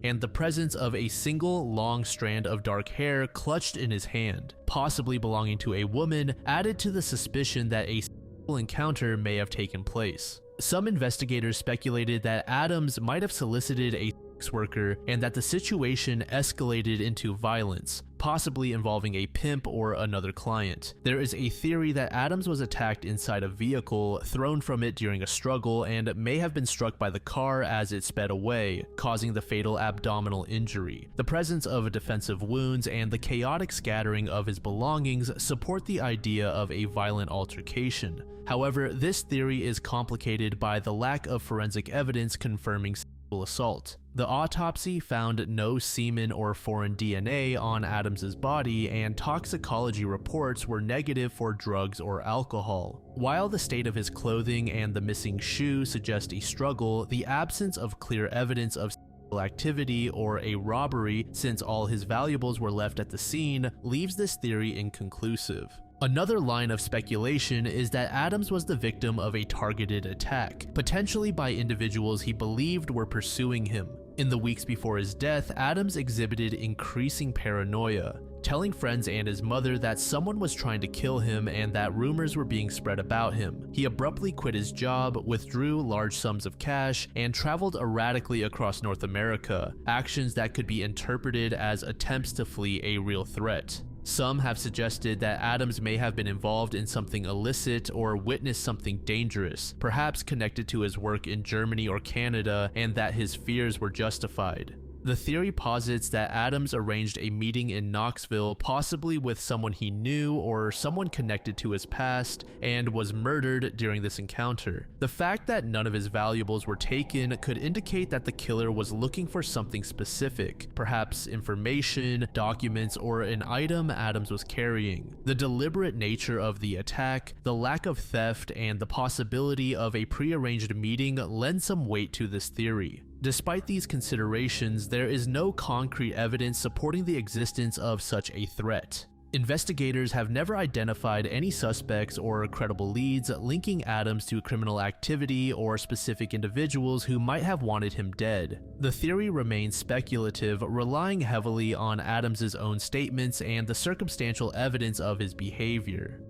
and the presence of a single long strand of dark hair clutched in his hand, possibly belonging to a woman, added to the suspicion that a sexual encounter may have taken place. Some investigators speculated that Adams might have solicited a sex worker and that the situation escalated into violence, possibly involving a pimp or another client. There is a theory that Adams was attacked inside a vehicle, thrown from it during a struggle, and may have been struck by the car as it sped away, causing the fatal abdominal injury. The presence of defensive wounds and the chaotic scattering of his belongings support the idea of a violent altercation. However, this theory is complicated by the lack of forensic evidence confirming sexual assault. The autopsy found no semen or foreign DNA on Adams's body, and toxicology reports were negative for drugs or alcohol. While the state of his clothing and the missing shoe suggest a struggle, the absence of clear evidence of sexual activity or a robbery, since all his valuables were left at the scene, leaves this theory inconclusive. Another line of speculation is that Adams was the victim of a targeted attack, potentially by individuals he believed were pursuing him. In the weeks before his death, Adams exhibited increasing paranoia, telling friends and his mother that someone was trying to kill him and that rumors were being spread about him. He abruptly quit his job, withdrew large sums of cash, and traveled erratically across North America, actions that could be interpreted as attempts to flee a real threat. Some have suggested that Adams may have been involved in something illicit or witnessed something dangerous, perhaps connected to his work in Germany or Canada, and that his fears were justified. The theory posits that Adams arranged a meeting in Knoxville, possibly with someone he knew or someone connected to his past, and was murdered during this encounter. The fact that none of his valuables were taken could indicate that the killer was looking for something specific, perhaps information, documents, or an item Adams was carrying. The deliberate nature of the attack, the lack of theft, and the possibility of a prearranged meeting lend some weight to this theory. Despite these considerations, there is no concrete evidence supporting the existence of such a threat. Investigators have never identified any suspects or credible leads linking Adams to criminal activity or specific individuals who might have wanted him dead. The theory remains speculative, relying heavily on Adams's own statements and the circumstantial evidence of his behavior.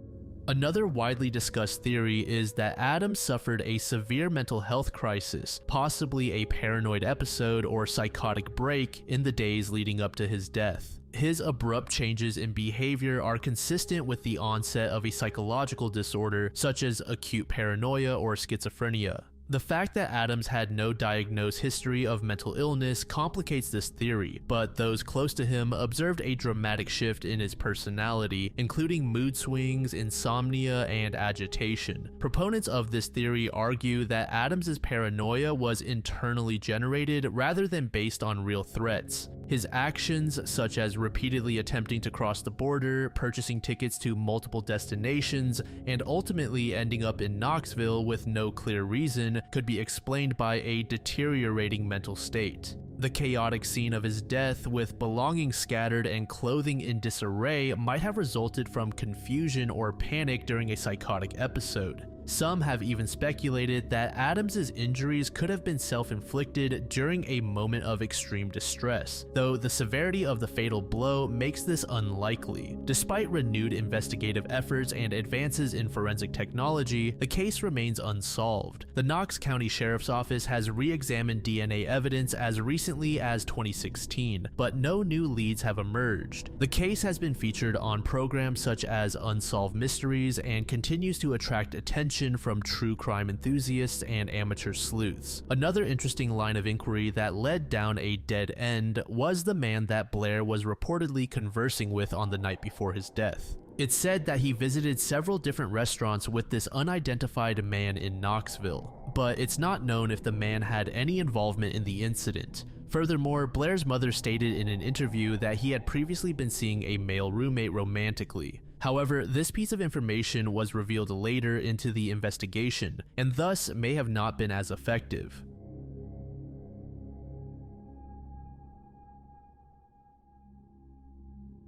Another widely discussed theory is that Adams suffered a severe mental health crisis, possibly a paranoid episode or psychotic break, in the days leading up to his death. His abrupt changes in behavior are consistent with the onset of a psychological disorder such as acute paranoia or schizophrenia. The fact that Adams had no diagnosed history of mental illness complicates this theory, but those close to him observed a dramatic shift in his personality, including mood swings, insomnia, and agitation. Proponents of this theory argue that Adams's paranoia was internally generated rather than based on real threats. His actions, such as repeatedly attempting to cross the border, purchasing tickets to multiple destinations, and ultimately ending up in Knoxville with no clear reason, could be explained by a deteriorating mental state. The chaotic scene of his death, with belongings scattered and clothing in disarray, might have resulted from confusion or panic during a psychotic episode. Some have even speculated that Adams's injuries could have been self-inflicted during a moment of extreme distress, though the severity of the fatal blow makes this unlikely. Despite renewed investigative efforts and advances in forensic technology, the case remains unsolved. The Knox County Sheriff's Office has re-examined DNA evidence as recently as 2016, but no new leads have emerged. The case has been featured on programs such as Unsolved Mysteries and continues to attract attention from true crime enthusiasts and amateur sleuths. Another interesting line of inquiry that led down a dead end was the man that Blair was reportedly conversing with on the night before his death. It's said that he visited several different restaurants with this unidentified man in Knoxville, but it's not known if the man had any involvement in the incident. Furthermore, Blair's mother stated in an interview that he had previously been seeing a male roommate romantically. However, this piece of information was revealed later into the investigation, and thus may have not been as effective.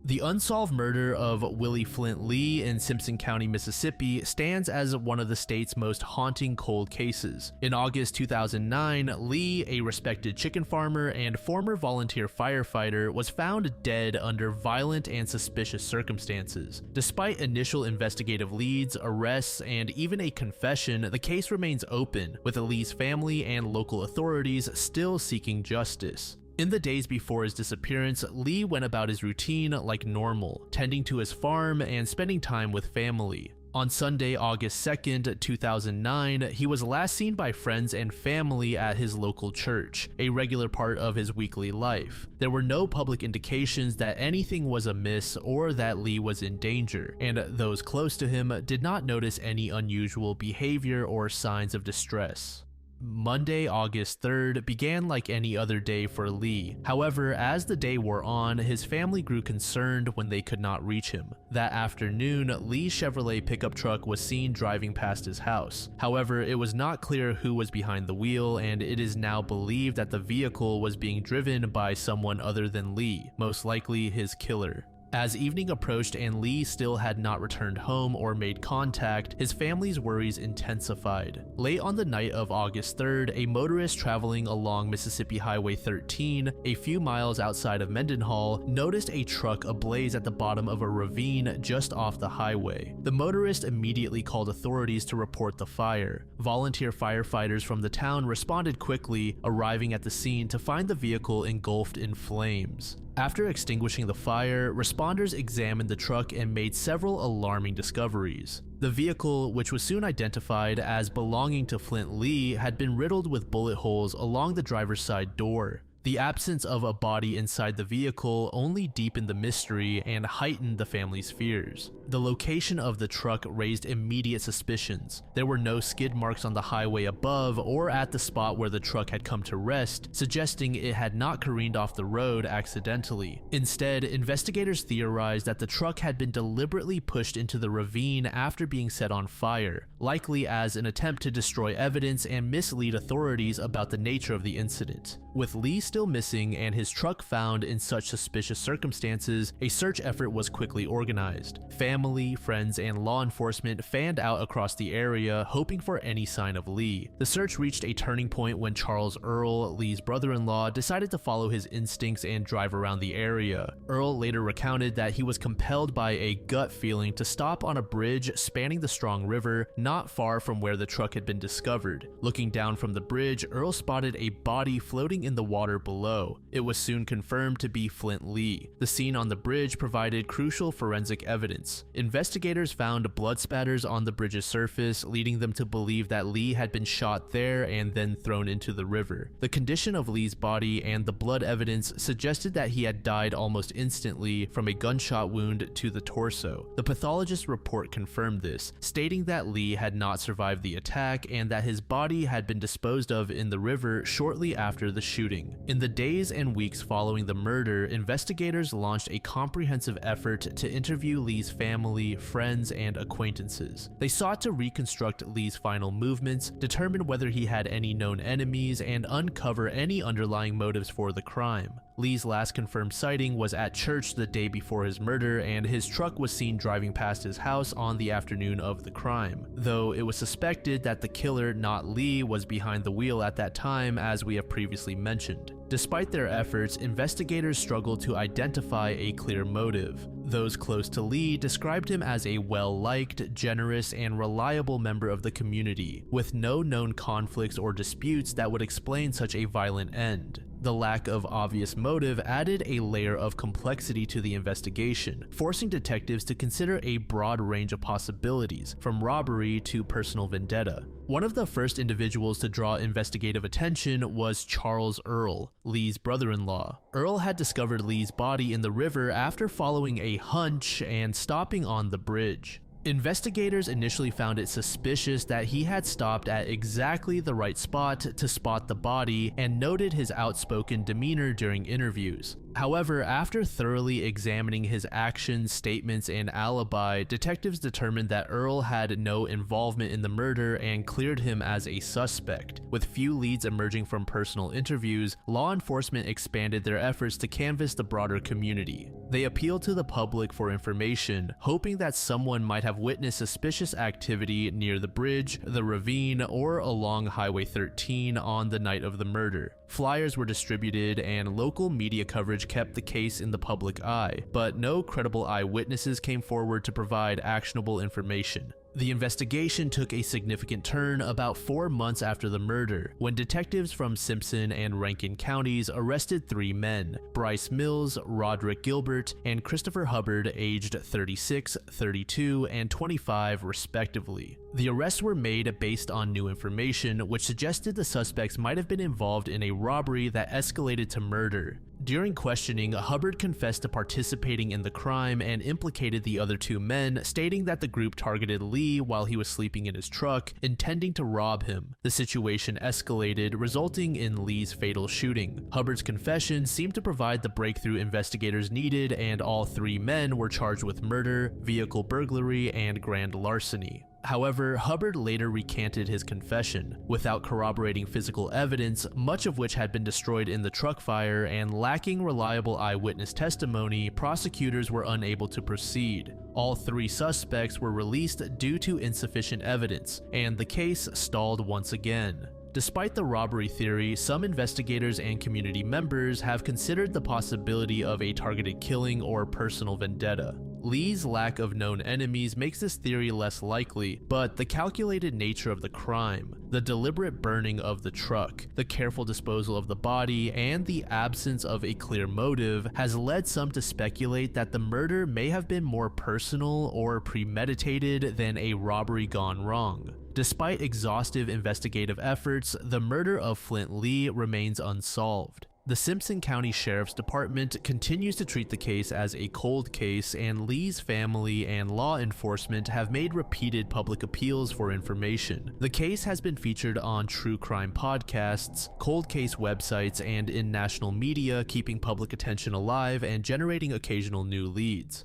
The unsolved murder of Willie Flint Lee in Simpson County, Mississippi stands as one of the state's most haunting cold cases. In August 2009, Lee, a respected chicken farmer and former volunteer firefighter, was found dead under violent and suspicious circumstances. Despite initial investigative leads, arrests, and even a confession, the case remains open, with Lee's family and local authorities still seeking justice. In the days before his disappearance, Lee went about his routine like normal, tending to his farm and spending time with family. On Sunday, August 2nd, 2009, he was last seen by friends and family at his local church, a regular part of his weekly life. There were no public indications that anything was amiss or that Lee was in danger, and those close to him did not notice any unusual behavior or signs of distress. Monday, August 3rd began like any other day for Lee. However, as the day wore on, his family grew concerned when they could not reach him. That afternoon, Lee's Chevrolet pickup truck was seen driving past his house. However, it was not clear who was behind the wheel, and it is now believed that the vehicle was being driven by someone other than Lee, most likely his killer. As evening approached and Lee still had not returned home or made contact, his family's worries intensified. Late on the night of August 3rd, a motorist traveling along Mississippi Highway 13, a few miles outside of Mendenhall, noticed a truck ablaze at the bottom of a ravine just off the highway. The motorist immediately called authorities to report the fire. Volunteer firefighters from the town responded quickly, arriving at the scene to find the vehicle engulfed in flames. After extinguishing the fire, responders examined the truck and made several alarming discoveries. The vehicle, which was soon identified as belonging to Flint Lee, had been riddled with bullet holes along the driver's side door. The absence of a body inside the vehicle only deepened the mystery and heightened the family's fears. The location of the truck raised immediate suspicions. There were no skid marks on the highway above or at the spot where the truck had come to rest, suggesting it had not careened off the road accidentally. Instead, investigators theorized that the truck had been deliberately pushed into the ravine after being set on fire, likely as an attempt to destroy evidence and mislead authorities about the nature of the incident. With Lee still missing and his truck found in such suspicious circumstances, a search effort was quickly organized. Family, friends, and law enforcement fanned out across the area, hoping for any sign of Lee. The search reached a turning point when Charles Earl, Lee's brother-in-law, decided to follow his instincts and drive around the area. Earl later recounted that he was compelled by a gut feeling to stop on a bridge spanning the Strong River, not far from where the truck had been discovered. Looking down from the bridge, Earl spotted a body floating in the water below. It was soon confirmed to be Flint Lee. The scene on the bridge provided crucial forensic evidence. Investigators found blood spatters on the bridge's surface, leading them to believe that Lee had been shot there and then thrown into the river. The condition of Lee's body and the blood evidence suggested that he had died almost instantly from a gunshot wound to the torso. The pathologist's report confirmed this, stating that Lee had not survived the attack and that his body had been disposed of in the river shortly after the shooting. In the days and weeks following the murder, investigators launched a comprehensive effort to interview Lee's family, friends, and acquaintances. They sought to reconstruct Lee's final movements, determine whether he had any known enemies, and uncover any underlying motives for the crime. Lee's last confirmed sighting was at church the day before his murder, and his truck was seen driving past his house on the afternoon of the crime, though it was suspected that the killer, not Lee, was behind the wheel at that time, as we have previously mentioned. Despite their efforts, investigators struggled to identify a clear motive. Those close to Lee described him as a well-liked, generous, and reliable member of the community, with no known conflicts or disputes that would explain such a violent end. The lack of obvious motive added a layer of complexity to the investigation, forcing detectives to consider a broad range of possibilities, from robbery to personal vendetta. One of the first individuals to draw investigative attention was Charles Earl, Lee's brother-in-law. Earl had discovered Lee's body in the river after following a hunch and stopping on the bridge. Investigators initially found it suspicious that he had stopped at exactly the right spot to spot the body and noted his outspoken demeanor during interviews. However, after thoroughly examining his actions, statements, and alibi, detectives determined that Earl had no involvement in the murder and cleared him as a suspect. With few leads emerging from personal interviews, law enforcement expanded their efforts to canvass the broader community. They appealed to the public for information, hoping that someone might have witnessed suspicious activity near the bridge, the ravine, or along Highway 13 on the night of the murder. Flyers were distributed and local media coverage kept the case in the public eye, but no credible eyewitnesses came forward to provide actionable information. The investigation took a significant turn about 4 months after the murder, when detectives from Simpson and Rankin counties arrested 3 men, Bryce Mills, Roderick Gilbert, and Christopher Hubbard, aged 36, 32, and 25 respectively. The arrests were made based on new information, which suggested the suspects might have been involved in a robbery that escalated to murder. During questioning, Hubbard confessed to participating in the crime and implicated the other 2 men, stating that the group targeted Lee while he was sleeping in his truck, intending to rob him. The situation escalated, resulting in Lee's fatal shooting. Hubbard's confession seemed to provide the breakthrough investigators needed, and all 3 men were charged with murder, vehicle burglary, and grand larceny. However, Hubbard later recanted his confession, without corroborating physical evidence, much of which had been destroyed in the truck fire, and lacking reliable eyewitness testimony. Prosecutors were unable to proceed. All 3 suspects were released due to insufficient evidence, and the case stalled once again. Despite the robbery theory, some investigators and community members have considered the possibility of a targeted killing or personal vendetta. Lee's lack of known enemies makes this theory less likely, but the calculated nature of the crime, the deliberate burning of the truck, the careful disposal of the body, and the absence of a clear motive has led some to speculate that the murder may have been more personal or premeditated than a robbery gone wrong. Despite exhaustive investigative efforts, the murder of Flint Lee remains unsolved. The Simpson County Sheriff's Department continues to treat the case as a cold case, and Lee's family and law enforcement have made repeated public appeals for information. The case has been featured on true crime podcasts, cold case websites, and in national media, keeping public attention alive and generating occasional new leads.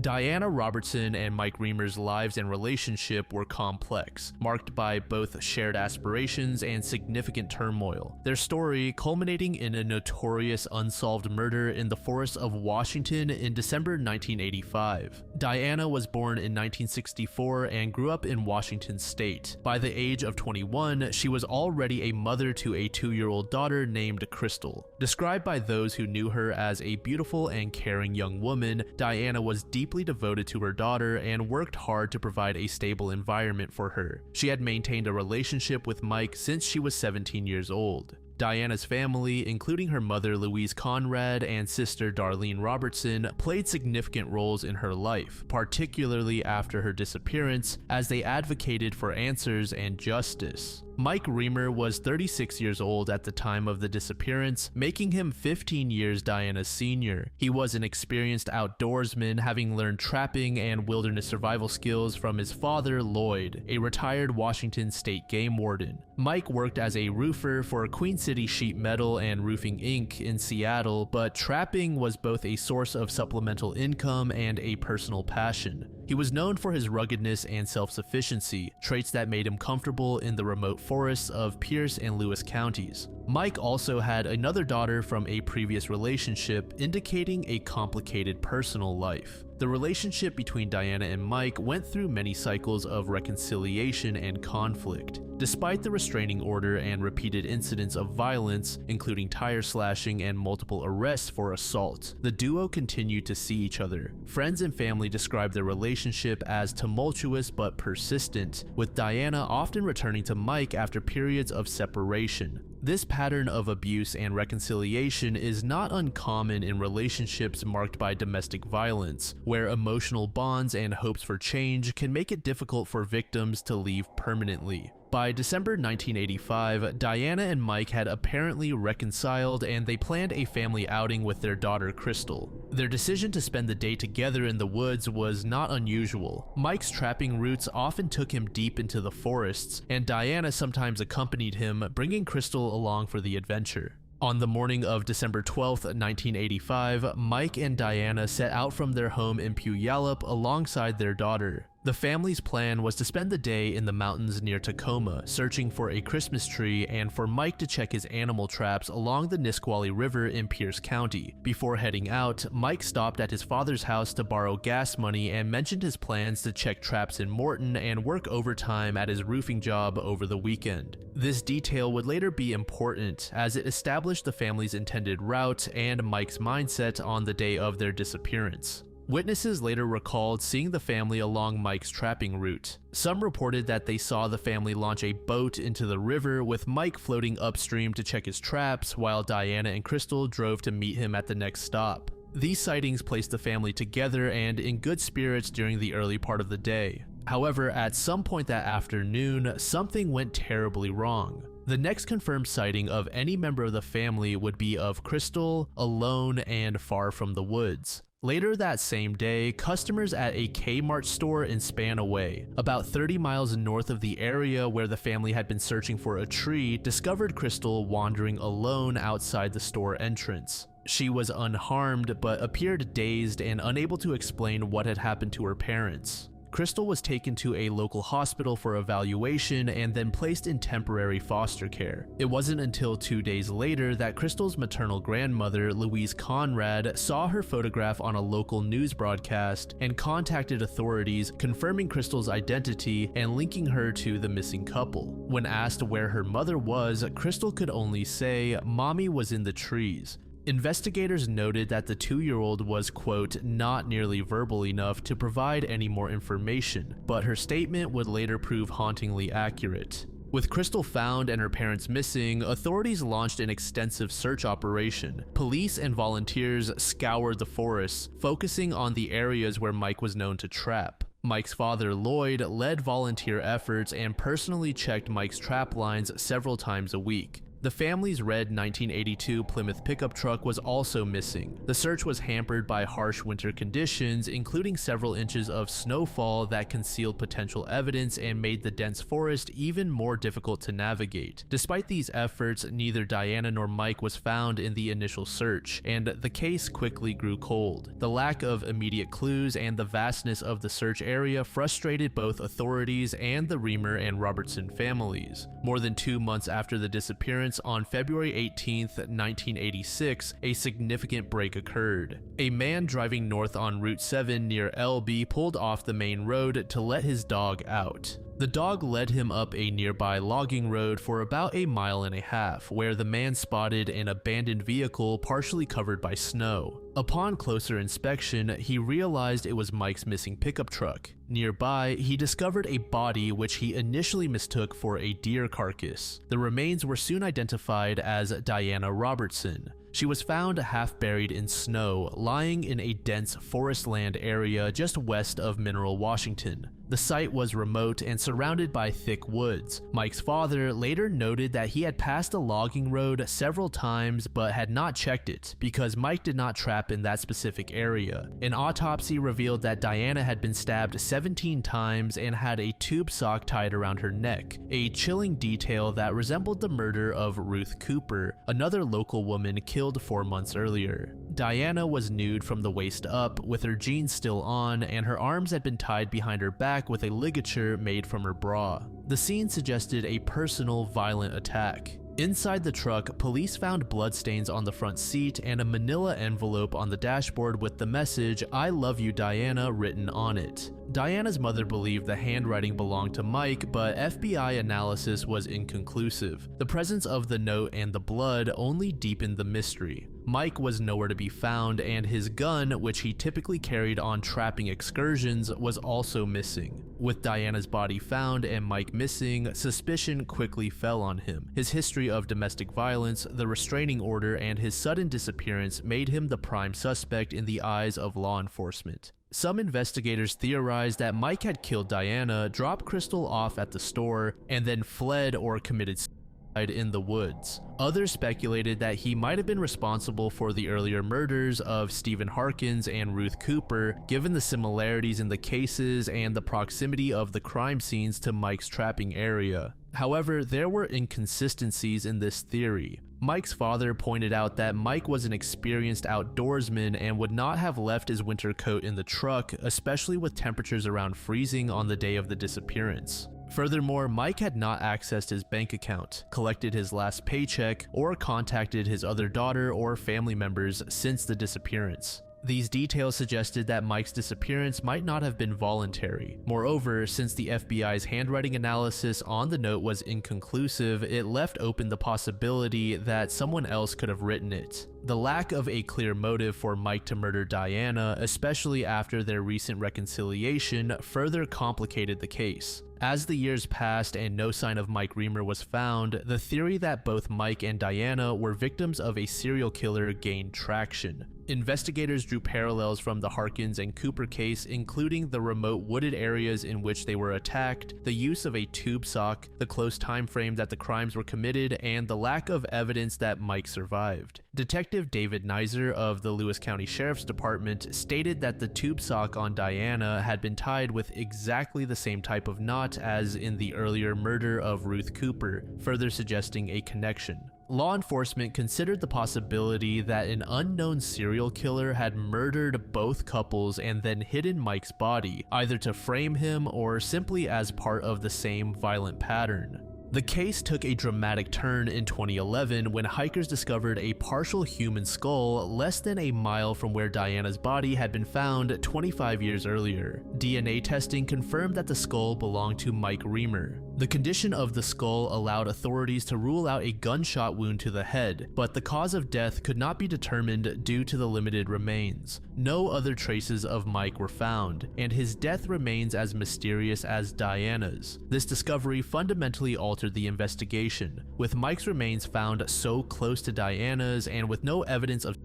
Diana Robertson and Mike Reamer's lives and relationship were complex, marked by both shared aspirations and significant turmoil. Their story culminating in a notorious unsolved murder in the forests of Washington in December 1985. Diana was born in 1964 and grew up in Washington state. By the age of 21, she was already a mother to a 2-year-old daughter named Crystal. Described by those who knew her as a beautiful and caring young woman, Diana was deeply deeply devoted to her daughter and worked hard to provide a stable environment for her. She had maintained a relationship with Mike since she was 17 years old. Diana's family, including her mother Louise Conrad and sister Darlene Robertson, played significant roles in her life, particularly after her disappearance, as they advocated for answers and justice. Mike Reamer was 36 years old at the time of the disappearance, making him 15 years Diana's senior. He was an experienced outdoorsman, having learned trapping and wilderness survival skills from his father, Lloyd, a retired Washington state game warden. Mike worked as a roofer for Queen City Sheet Metal and Roofing Inc. in Seattle, but trapping was both a source of supplemental income and a personal passion. He was known for his ruggedness and self-sufficiency, traits that made him comfortable in the remote forests of Pierce and Lewis counties. Mike also had another daughter from a previous relationship, indicating a complicated personal life. The relationship between Diana and Mike went through many cycles of reconciliation and conflict. Despite the restraining order and repeated incidents of violence, including tire slashing and multiple arrests for assault, the duo continued to see each other. Friends and family described their relationship as tumultuous but persistent, with Diana often returning to Mike after periods of separation. This pattern of abuse and reconciliation is not uncommon in relationships marked by domestic violence, where emotional bonds and hopes for change can make it difficult for victims to leave permanently. By December 1985, Diana and Mike had apparently reconciled and they planned a family outing with their daughter Crystal. Their decision to spend the day together in the woods was not unusual. Mike's trapping routes often took him deep into the forests, and Diana sometimes accompanied him, bringing Crystal along for the adventure. On the morning of December 12, 1985, Mike and Diana set out from their home in Puyallup alongside their daughter. The family's plan was to spend the day in the mountains near Tacoma, searching for a Christmas tree, and for Mike to check his animal traps along the Nisqually River in Pierce County. Before heading out, Mike stopped at his father's house to borrow gas money and mentioned his plans to check traps in Morton and work overtime at his roofing job over the weekend. This detail would later be important, as it established the family's intended route and Mike's mindset on the day of their disappearance. Witnesses later recalled seeing the family along Mike's trapping route. Some reported that they saw the family launch a boat into the river, with Mike floating upstream to check his traps, while Diana and Crystal drove to meet him at the next stop. These sightings placed the family together and in good spirits during the early part of the day. However, at some point that afternoon, something went terribly wrong. The next confirmed sighting of any member of the family would be of Crystal, alone and far from the woods. Later that same day, customers at a Kmart store in Spanaway, about 30 miles north of the area where the family had been searching for a tree, discovered Crystal wandering alone outside the store entrance. She was unharmed but appeared dazed and unable to explain what had happened to her parents. Crystal was taken to a local hospital for evaluation and then placed in temporary foster care. It wasn't until 2 days later that Crystal's maternal grandmother, Louise Conrad, saw her photograph on a local news broadcast and contacted authorities, confirming Crystal's identity and linking her to the missing couple. When asked where her mother was, Crystal could only say, "Mommy was in the trees." Investigators noted that the 2-year-old was, quote, not nearly verbal enough to provide any more information, but her statement would later prove hauntingly accurate. With Crystal found and her parents missing, authorities launched an extensive search operation. Police and volunteers scoured the forests, focusing on the areas where Mike was known to trap. Mike's father, Lloyd, led volunteer efforts and personally checked Mike's trap lines several times a week. The family's red 1982 Plymouth pickup truck was also missing. The search was hampered by harsh winter conditions, including several inches of snowfall that concealed potential evidence and made the dense forest even more difficult to navigate. Despite these efforts, neither Diana nor Mike was found in the initial search, and the case quickly grew cold. The lack of immediate clues and the vastness of the search area frustrated both authorities and the Reamer and Robertson families. More than 2 months after the disappearance, on February 18, 1986, a significant break occurred. A man driving north on Route 7 near LB pulled off the main road to let his dog out. The The dog led him up a nearby logging road for about a mile and a half, where the man spotted an abandoned vehicle partially covered by snow. Upon closer inspection, he realized it was Mike's missing pickup truck. Nearby, he discovered a body which he initially mistook for a deer carcass. The remains were soon identified as Diana Robertson. She was found half buried in snow, lying in a dense forest land area just west of Mineral, Washington. The site was remote and surrounded by thick woods. Mike's father later noted that he had passed a logging road several times but had not checked it because Mike did not trap in that specific area. An autopsy revealed that Diana had been stabbed 17 times and had a tube sock tied around her neck, a chilling detail that resembled the murder of Ruth Cooper, another local woman killed 4 months earlier. Diana was nude from the waist up, with her jeans still on, and her arms had been tied behind her back with a ligature made from her bra. The scene suggested a personal, violent attack. Inside the truck, police found bloodstains on the front seat and a manila envelope on the dashboard with the message, "I love you, Diana," written on it. Diana's mother believed the handwriting belonged to Mike, but FBI analysis was inconclusive. The presence of the note and the blood only deepened the mystery. Mike was nowhere to be found, and his gun, which he typically carried on trapping excursions, was also missing. With Diana's body found and Mike missing, suspicion quickly fell on him. His history of domestic violence, the restraining order, and his sudden disappearance made him the prime suspect in the eyes of law enforcement. Some investigators theorized that Mike had killed Diana, dropped Crystal off at the store, and then fled or committed suicide in the woods. Others speculated that he might have been responsible for the earlier murders of Stephen Harkins and Ruth Cooper, given the similarities in the cases and the proximity of the crime scenes to Mike's trapping area. However, there were inconsistencies in this theory. Mike's father pointed out that Mike was an experienced outdoorsman and would not have left his winter coat in the truck, especially with temperatures around freezing on the day of the disappearance. Furthermore, Mike had not accessed his bank account, collected his last paycheck, or contacted his other daughter or family members since the disappearance. These details suggested that Mike's disappearance might not have been voluntary. Moreover, since the FBI's handwriting analysis on the note was inconclusive, it left open the possibility that someone else could have written it. The lack of a clear motive for Mike to murder Diana, especially after their recent reconciliation, further complicated the case. As the years passed and no sign of Mike Reamer was found, the theory that both Mike and Diana were victims of a serial killer gained traction. Investigators drew parallels from the Harkins and Cooper case, including the remote wooded areas in which they were attacked, the use of a tube sock, the close time frame that the crimes were committed, and the lack of evidence that Mike survived. Detective David Nizer of the Lewis County Sheriff's Department stated that the tube sock on Diana had been tied with exactly the same type of knot as in the earlier murder of Ruth Cooper, further suggesting a connection. Law enforcement considered the possibility that an unknown serial killer had murdered both couples and then hidden Mike's body, either to frame him or simply as part of the same violent pattern. The case took a dramatic turn in 2011 when hikers discovered a partial human skull less than a mile from where Diana's body had been found 25 years earlier. DNA testing confirmed that the skull belonged to Mike Reamer. The condition of the skull allowed authorities to rule out a gunshot wound to the head, but the cause of death could not be determined due to the limited remains. No other traces of Mike were found, and his death remains as mysterious as Diana's. This discovery fundamentally altered the investigation, with Mike's remains found so close to Diana's and with no evidence of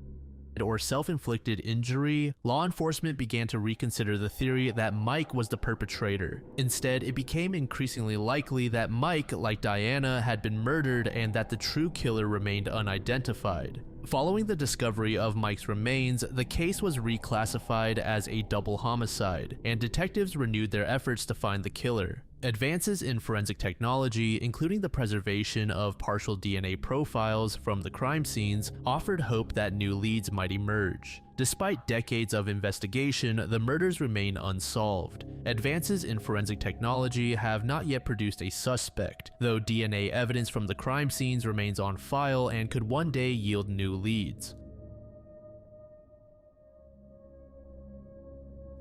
or self-inflicted injury. Law enforcement began to reconsider the theory that Mike was the perpetrator. Instead, it became increasingly likely that Mike, like Diana, had been murdered and that the true killer remained unidentified. Following the discovery of Mike's remains, the case was reclassified as a double homicide, and detectives renewed their efforts to find the killer. Advances in forensic technology, including the preservation of partial DNA profiles from the crime scenes, offered hope that new leads might emerge. Despite decades of investigation, the murders remain unsolved. Advances in forensic technology have not yet produced a suspect, though DNA evidence from the crime scenes remains on file and could one day yield new leads.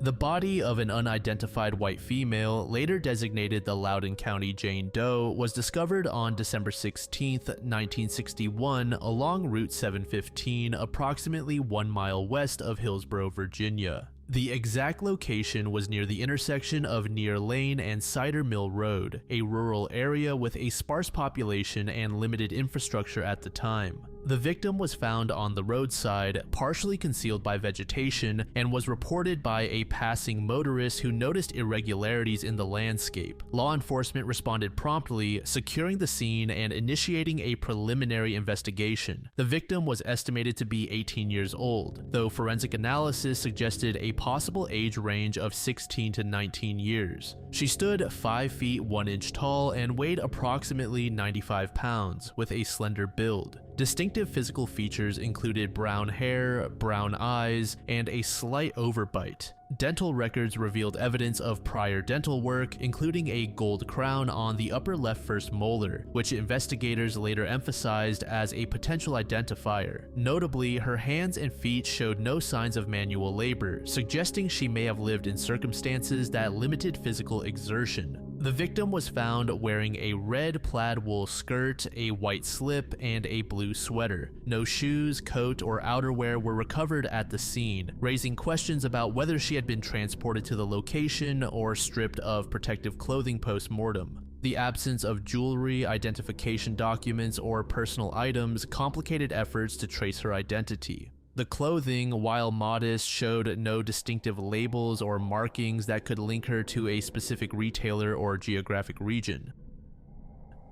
The body of an unidentified white female, later designated the Loudoun County Jane Doe, was discovered on December 16, 1961, along Route 715, approximately 1 mile west of Hillsborough, Virginia. The exact location was near the intersection of Near Lane and Cider Mill Road, a rural area with a sparse population and limited infrastructure at the time. The victim was found on the roadside, partially concealed by vegetation, and was reported by a passing motorist who noticed irregularities in the landscape. Law enforcement responded promptly, securing the scene and initiating a preliminary investigation. The victim was estimated to be 18 years old, though forensic analysis suggested a possible age range of 16 to 19 years. She stood 5 feet 1 inch tall and weighed approximately 95 pounds, with a slender build. Distinctive physical features included brown hair, brown eyes, and a slight overbite. Dental records revealed evidence of prior dental work, including a gold crown on the upper left first molar, which investigators later emphasized as a potential identifier. Notably, her hands and feet showed no signs of manual labor, suggesting she may have lived in circumstances that limited physical exertion. The victim was found wearing a red plaid wool skirt, a white slip, and a blue sweater. No shoes, coat, or outerwear were recovered at the scene, raising questions about whether she had been transported to the location or stripped of protective clothing post-mortem. The absence of jewelry, identification documents, or personal items complicated efforts to trace her identity. The clothing, while modest, showed no distinctive labels or markings that could link her to a specific retailer or geographic region.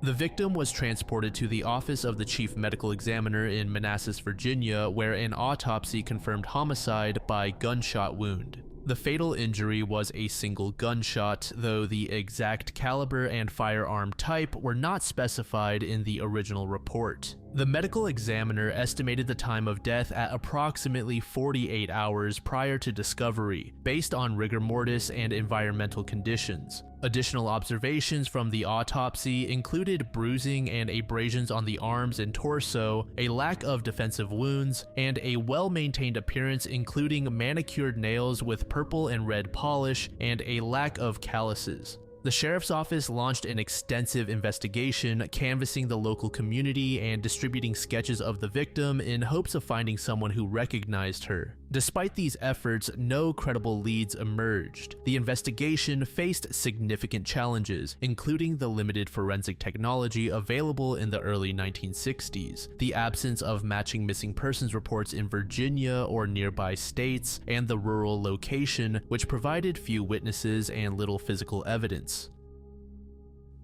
The victim was transported to the office of the chief medical examiner in Manassas, Virginia, where an autopsy confirmed homicide by gunshot wound. The fatal injury was a single gunshot, though the exact caliber and firearm type were not specified in the original report. The medical examiner estimated the time of death at approximately 48 hours prior to discovery, based on rigor mortis and environmental conditions. Additional observations from the autopsy included bruising and abrasions on the arms and torso, a lack of defensive wounds, and a well-maintained appearance including manicured nails with purple and red polish and a lack of calluses. The sheriff's office launched an extensive investigation, canvassing the local community and distributing sketches of the victim in hopes of finding someone who recognized her. Despite these efforts, no credible leads emerged. The investigation faced significant challenges, including the limited forensic technology available in the early 1960s, the absence of matching missing persons reports in Virginia or nearby states, and the rural location, which provided few witnesses and little physical evidence.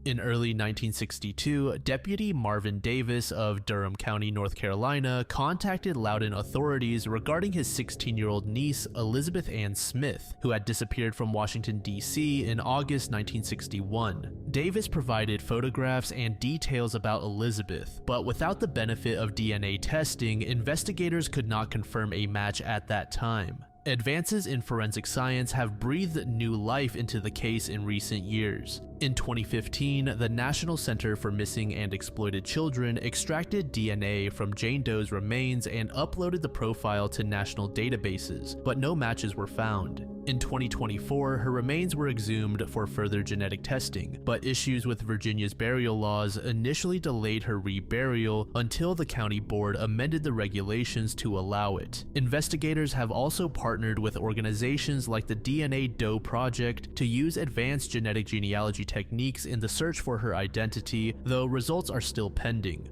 In early 1962, Deputy Marvin Davis of Durham County, North Carolina, contacted Loudoun authorities regarding his 16-year-old niece, Elizabeth Ann Smith, who had disappeared from Washington, D.C. in August 1961. Davis provided photographs and details about Elizabeth, but without the benefit of DNA testing, investigators could not confirm a match at that time. Advances in forensic science have breathed new life into the case in recent years. In 2015, the National Center for Missing and Exploited Children extracted DNA from Jane Doe's remains and uploaded the profile to national databases, but no matches were found. In 2024, her remains were exhumed for further genetic testing, but issues with Virginia's burial laws initially delayed her reburial until the county board amended the regulations to allow it. Investigators have also partnered with organizations like the DNA Doe Project to use advanced genetic genealogy techniques in the search for her identity, though results are still pending.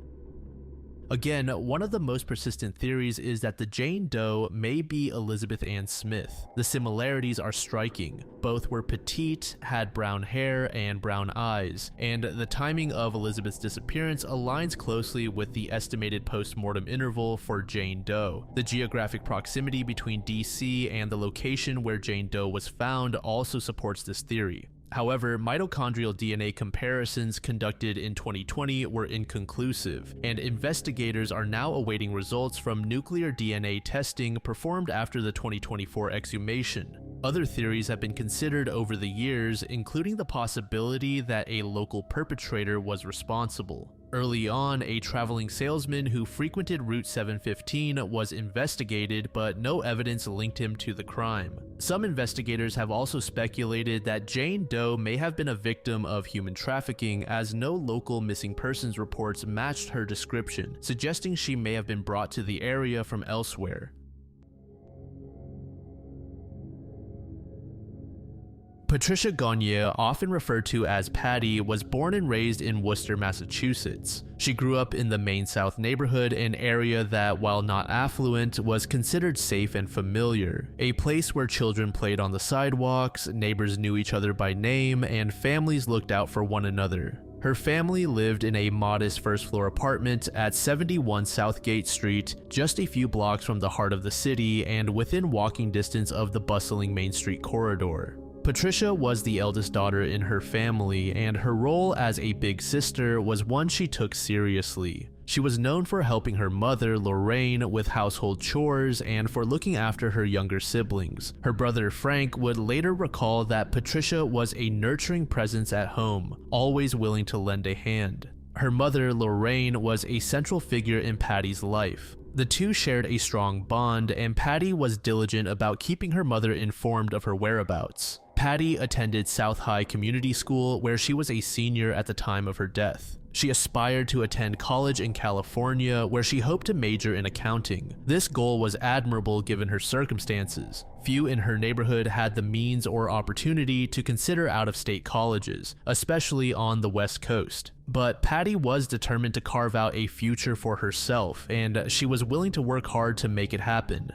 Again, one of the most persistent theories is that the Jane Doe may be Elizabeth Ann Smith. The similarities are striking. Both were petite, had brown hair and brown eyes, and the timing of Elizabeth's disappearance aligns closely with the estimated post-mortem interval for Jane Doe. The geographic proximity between DC and the location where Jane Doe was found also supports this theory. However, mitochondrial DNA comparisons conducted in 2020 were inconclusive, and investigators are now awaiting results from nuclear DNA testing performed after the 2024 exhumation. Other theories have been considered over the years, including the possibility that a local perpetrator was responsible. Early on, a traveling salesman who frequented Route 715 was investigated, but no evidence linked him to the crime. Some investigators have also speculated that Jane Doe may have been a victim of human trafficking, as no local missing persons reports matched her description, suggesting she may have been brought to the area from elsewhere. Patricia Gier, often referred to as Patty, was born and raised in Worcester, Massachusetts. She grew up in the Main South neighborhood, an area that, while not affluent, was considered safe and familiar. A place where children played on the sidewalks, neighbors knew each other by name, and families looked out for one another. Her family lived in a modest first-floor apartment at 71 Southgate Street, just a few blocks from the heart of the city and within walking distance of the bustling Main Street corridor. Patricia was the eldest daughter in her family, and her role as a big sister was one she took seriously. She was known for helping her mother, Lorraine, with household chores and for looking after her younger siblings. Her brother Frank would later recall that Patricia was a nurturing presence at home, always willing to lend a hand. Her mother, Lorraine, was a central figure in Patty's life. The two shared a strong bond, and Patty was diligent about keeping her mother informed of her whereabouts. Patty attended South High Community School, where she was a senior at the time of her death. She aspired to attend college in California, where she hoped to major in accounting. This goal was admirable given her circumstances. Few in her neighborhood had the means or opportunity to consider out-of-state colleges, especially on the West Coast. But Patty was determined to carve out a future for herself, and she was willing to work hard to make it happen.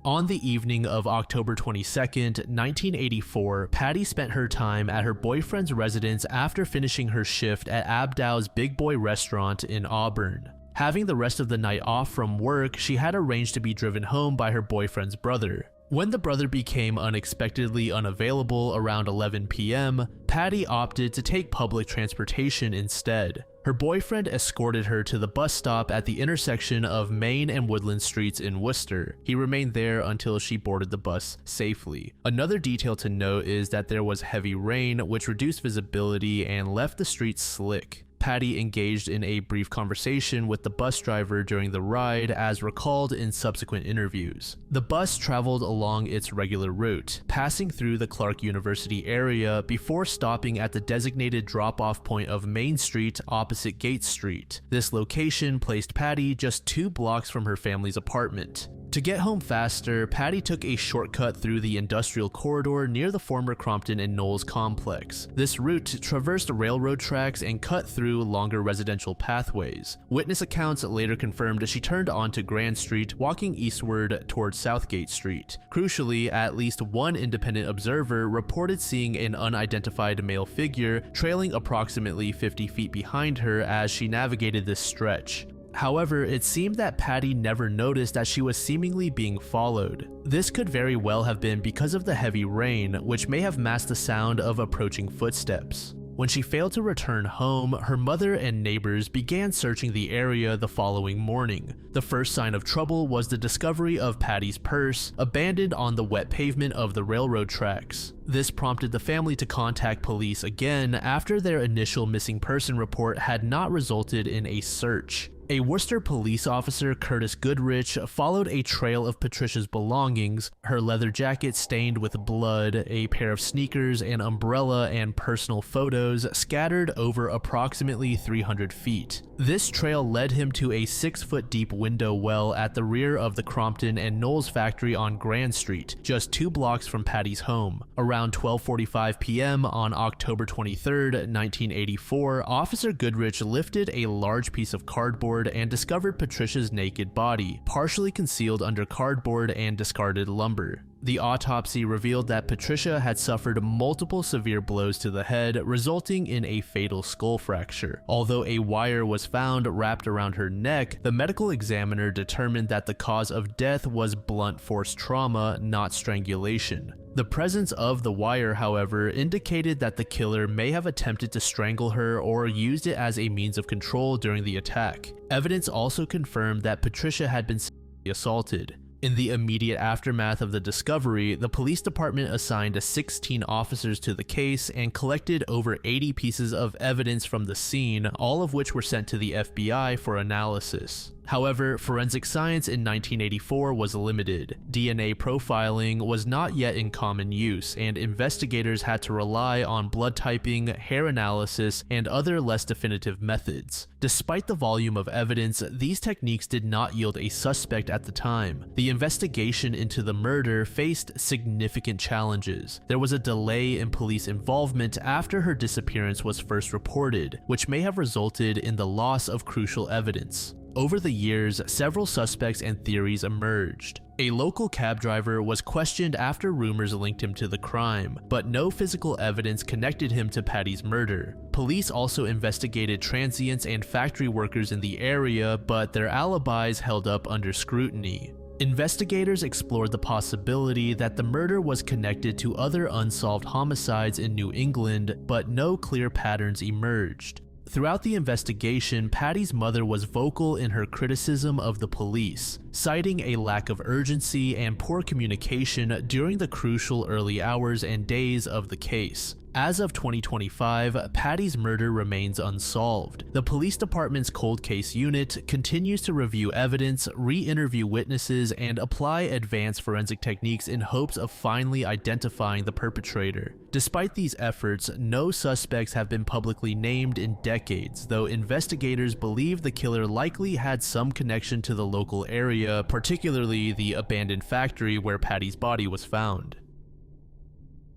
On the evening of October 22nd, 1984, Patty spent her time at her boyfriend's residence after finishing her shift at Abdow's Big Boy restaurant in Auburn. Having the rest of the night off from work, she had arranged to be driven home by her boyfriend's brother. When the brother became unexpectedly unavailable around 11 p.m., Patty opted to take public transportation instead. Her boyfriend escorted her to the bus stop at the intersection of Main and Woodland Streets in Worcester. He remained there until she boarded the bus safely. Another detail to note is that there was heavy rain, which reduced visibility and left the streets slick. Patty engaged in a brief conversation with the bus driver during the ride, as recalled in subsequent interviews. The bus traveled along its regular route, passing through the Clark University area before stopping at the designated drop-off point of Main Street opposite Gates Street. This location placed Patty just 2 blocks from her family's apartment. To get home faster, Patty took a shortcut through the industrial corridor near the former Crompton and Knowles complex. This route traversed railroad tracks and cut through longer residential pathways. Witness accounts later confirmed she turned onto Grand Street, walking eastward towards Southgate Street. Crucially, at least one independent observer reported seeing an unidentified male figure trailing approximately 50 feet behind her as she navigated this stretch. However, it seemed that Patty never noticed that she was seemingly being followed. This could very well have been because of the heavy rain, which may have masked the sound of approaching footsteps. When she failed to return home, her mother and neighbors began searching the area the following morning. The first sign of trouble was the discovery of Patty's purse, abandoned on the wet pavement of the railroad tracks. This prompted the family to contact police again after their initial missing person report had not resulted in a search. A Worcester police officer, Curtis Goodrich, followed a trail of Patricia's belongings, her leather jacket stained with blood, a pair of sneakers, an umbrella, and personal photos scattered over approximately 300 feet. This trail led him to a 6-foot-deep window well at the rear of the Crompton and Knowles factory on Grand Street, just 2 blocks from Patty's home. Around 12:45 p.m. on October 23, 1984, Officer Goodrich lifted a large piece of cardboard and discovered Patricia's naked body, partially concealed under cardboard and discarded lumber. The autopsy revealed that Patricia had suffered multiple severe blows to the head, resulting in a fatal skull fracture. Although a wire was found wrapped around her neck, the medical examiner determined that the cause of death was blunt force trauma, not strangulation. The presence of the wire, however, indicated that the killer may have attempted to strangle her or used it as a means of control during the attack. Evidence also confirmed that Patricia had been sexually assaulted. In the immediate aftermath of the discovery, the police department assigned 16 officers to the case and collected over 80 pieces of evidence from the scene, all of which were sent to the FBI for analysis. However, forensic science in 1984 was limited. DNA profiling was not yet in common use, and investigators had to rely on blood typing, hair analysis, and other less definitive methods. Despite the volume of evidence, these techniques did not yield a suspect at the time. The investigation into the murder faced significant challenges. There was a delay in police involvement after her disappearance was first reported, which may have resulted in the loss of crucial evidence. Over the years, several suspects and theories emerged. A local cab driver was questioned after rumors linked him to the crime, but no physical evidence connected him to Patty's murder. Police also investigated transients and factory workers in the area, but their alibis held up under scrutiny. Investigators explored the possibility that the murder was connected to other unsolved homicides in New England, but no clear patterns emerged. Throughout the investigation, Patty's mother was vocal in her criticism of the police, citing a lack of urgency and poor communication during the crucial early hours and days of the case. As of 2025, Patty's murder remains unsolved. The police department's cold case unit continues to review evidence, re-interview witnesses, and apply advanced forensic techniques in hopes of finally identifying the perpetrator. Despite these efforts, no suspects have been publicly named in decades, though investigators believe the killer likely had some connection to the local area, particularly the abandoned factory where Patty's body was found.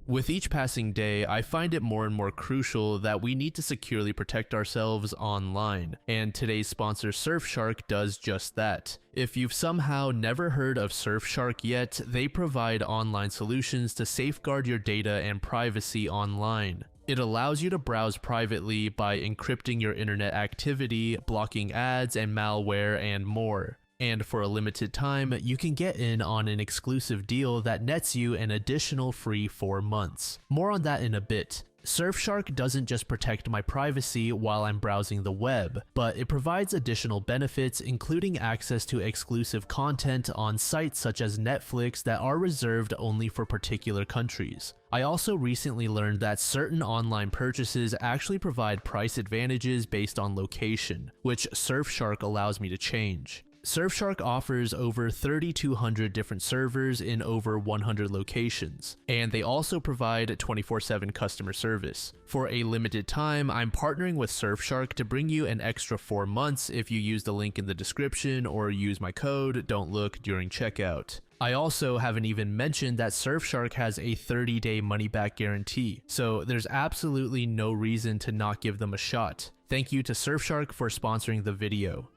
With each passing day, I find it more and more crucial that we need to securely protect ourselves online, and today's sponsor Surfshark does just that. If you've somehow never heard of Surfshark yet, they provide online solutions to safeguard your data and privacy online. It allows you to browse privately by encrypting your internet activity, blocking ads and malware, and more. And for a limited time, you can get in on an exclusive deal that nets you an additional free 4 months. More on that in a bit. Surfshark doesn't just protect my privacy while I'm browsing the web, but it provides additional benefits, including access to exclusive content on sites such as Netflix that are reserved only for particular countries. I also recently learned that certain online purchases actually provide price advantages based on location, which Surfshark allows me to change. Surfshark offers over 3,200 different servers in over 100 locations, and they also provide 24/7 customer service. For a limited time, I'm partnering with Surfshark to bring you an extra 4 months if you use the link in the description or use my code DON'TLOOK during checkout. I also haven't even mentioned that Surfshark has a 30-day money-back guarantee, so there's absolutely no reason to not give them a shot. Thank you to Surfshark for sponsoring the video.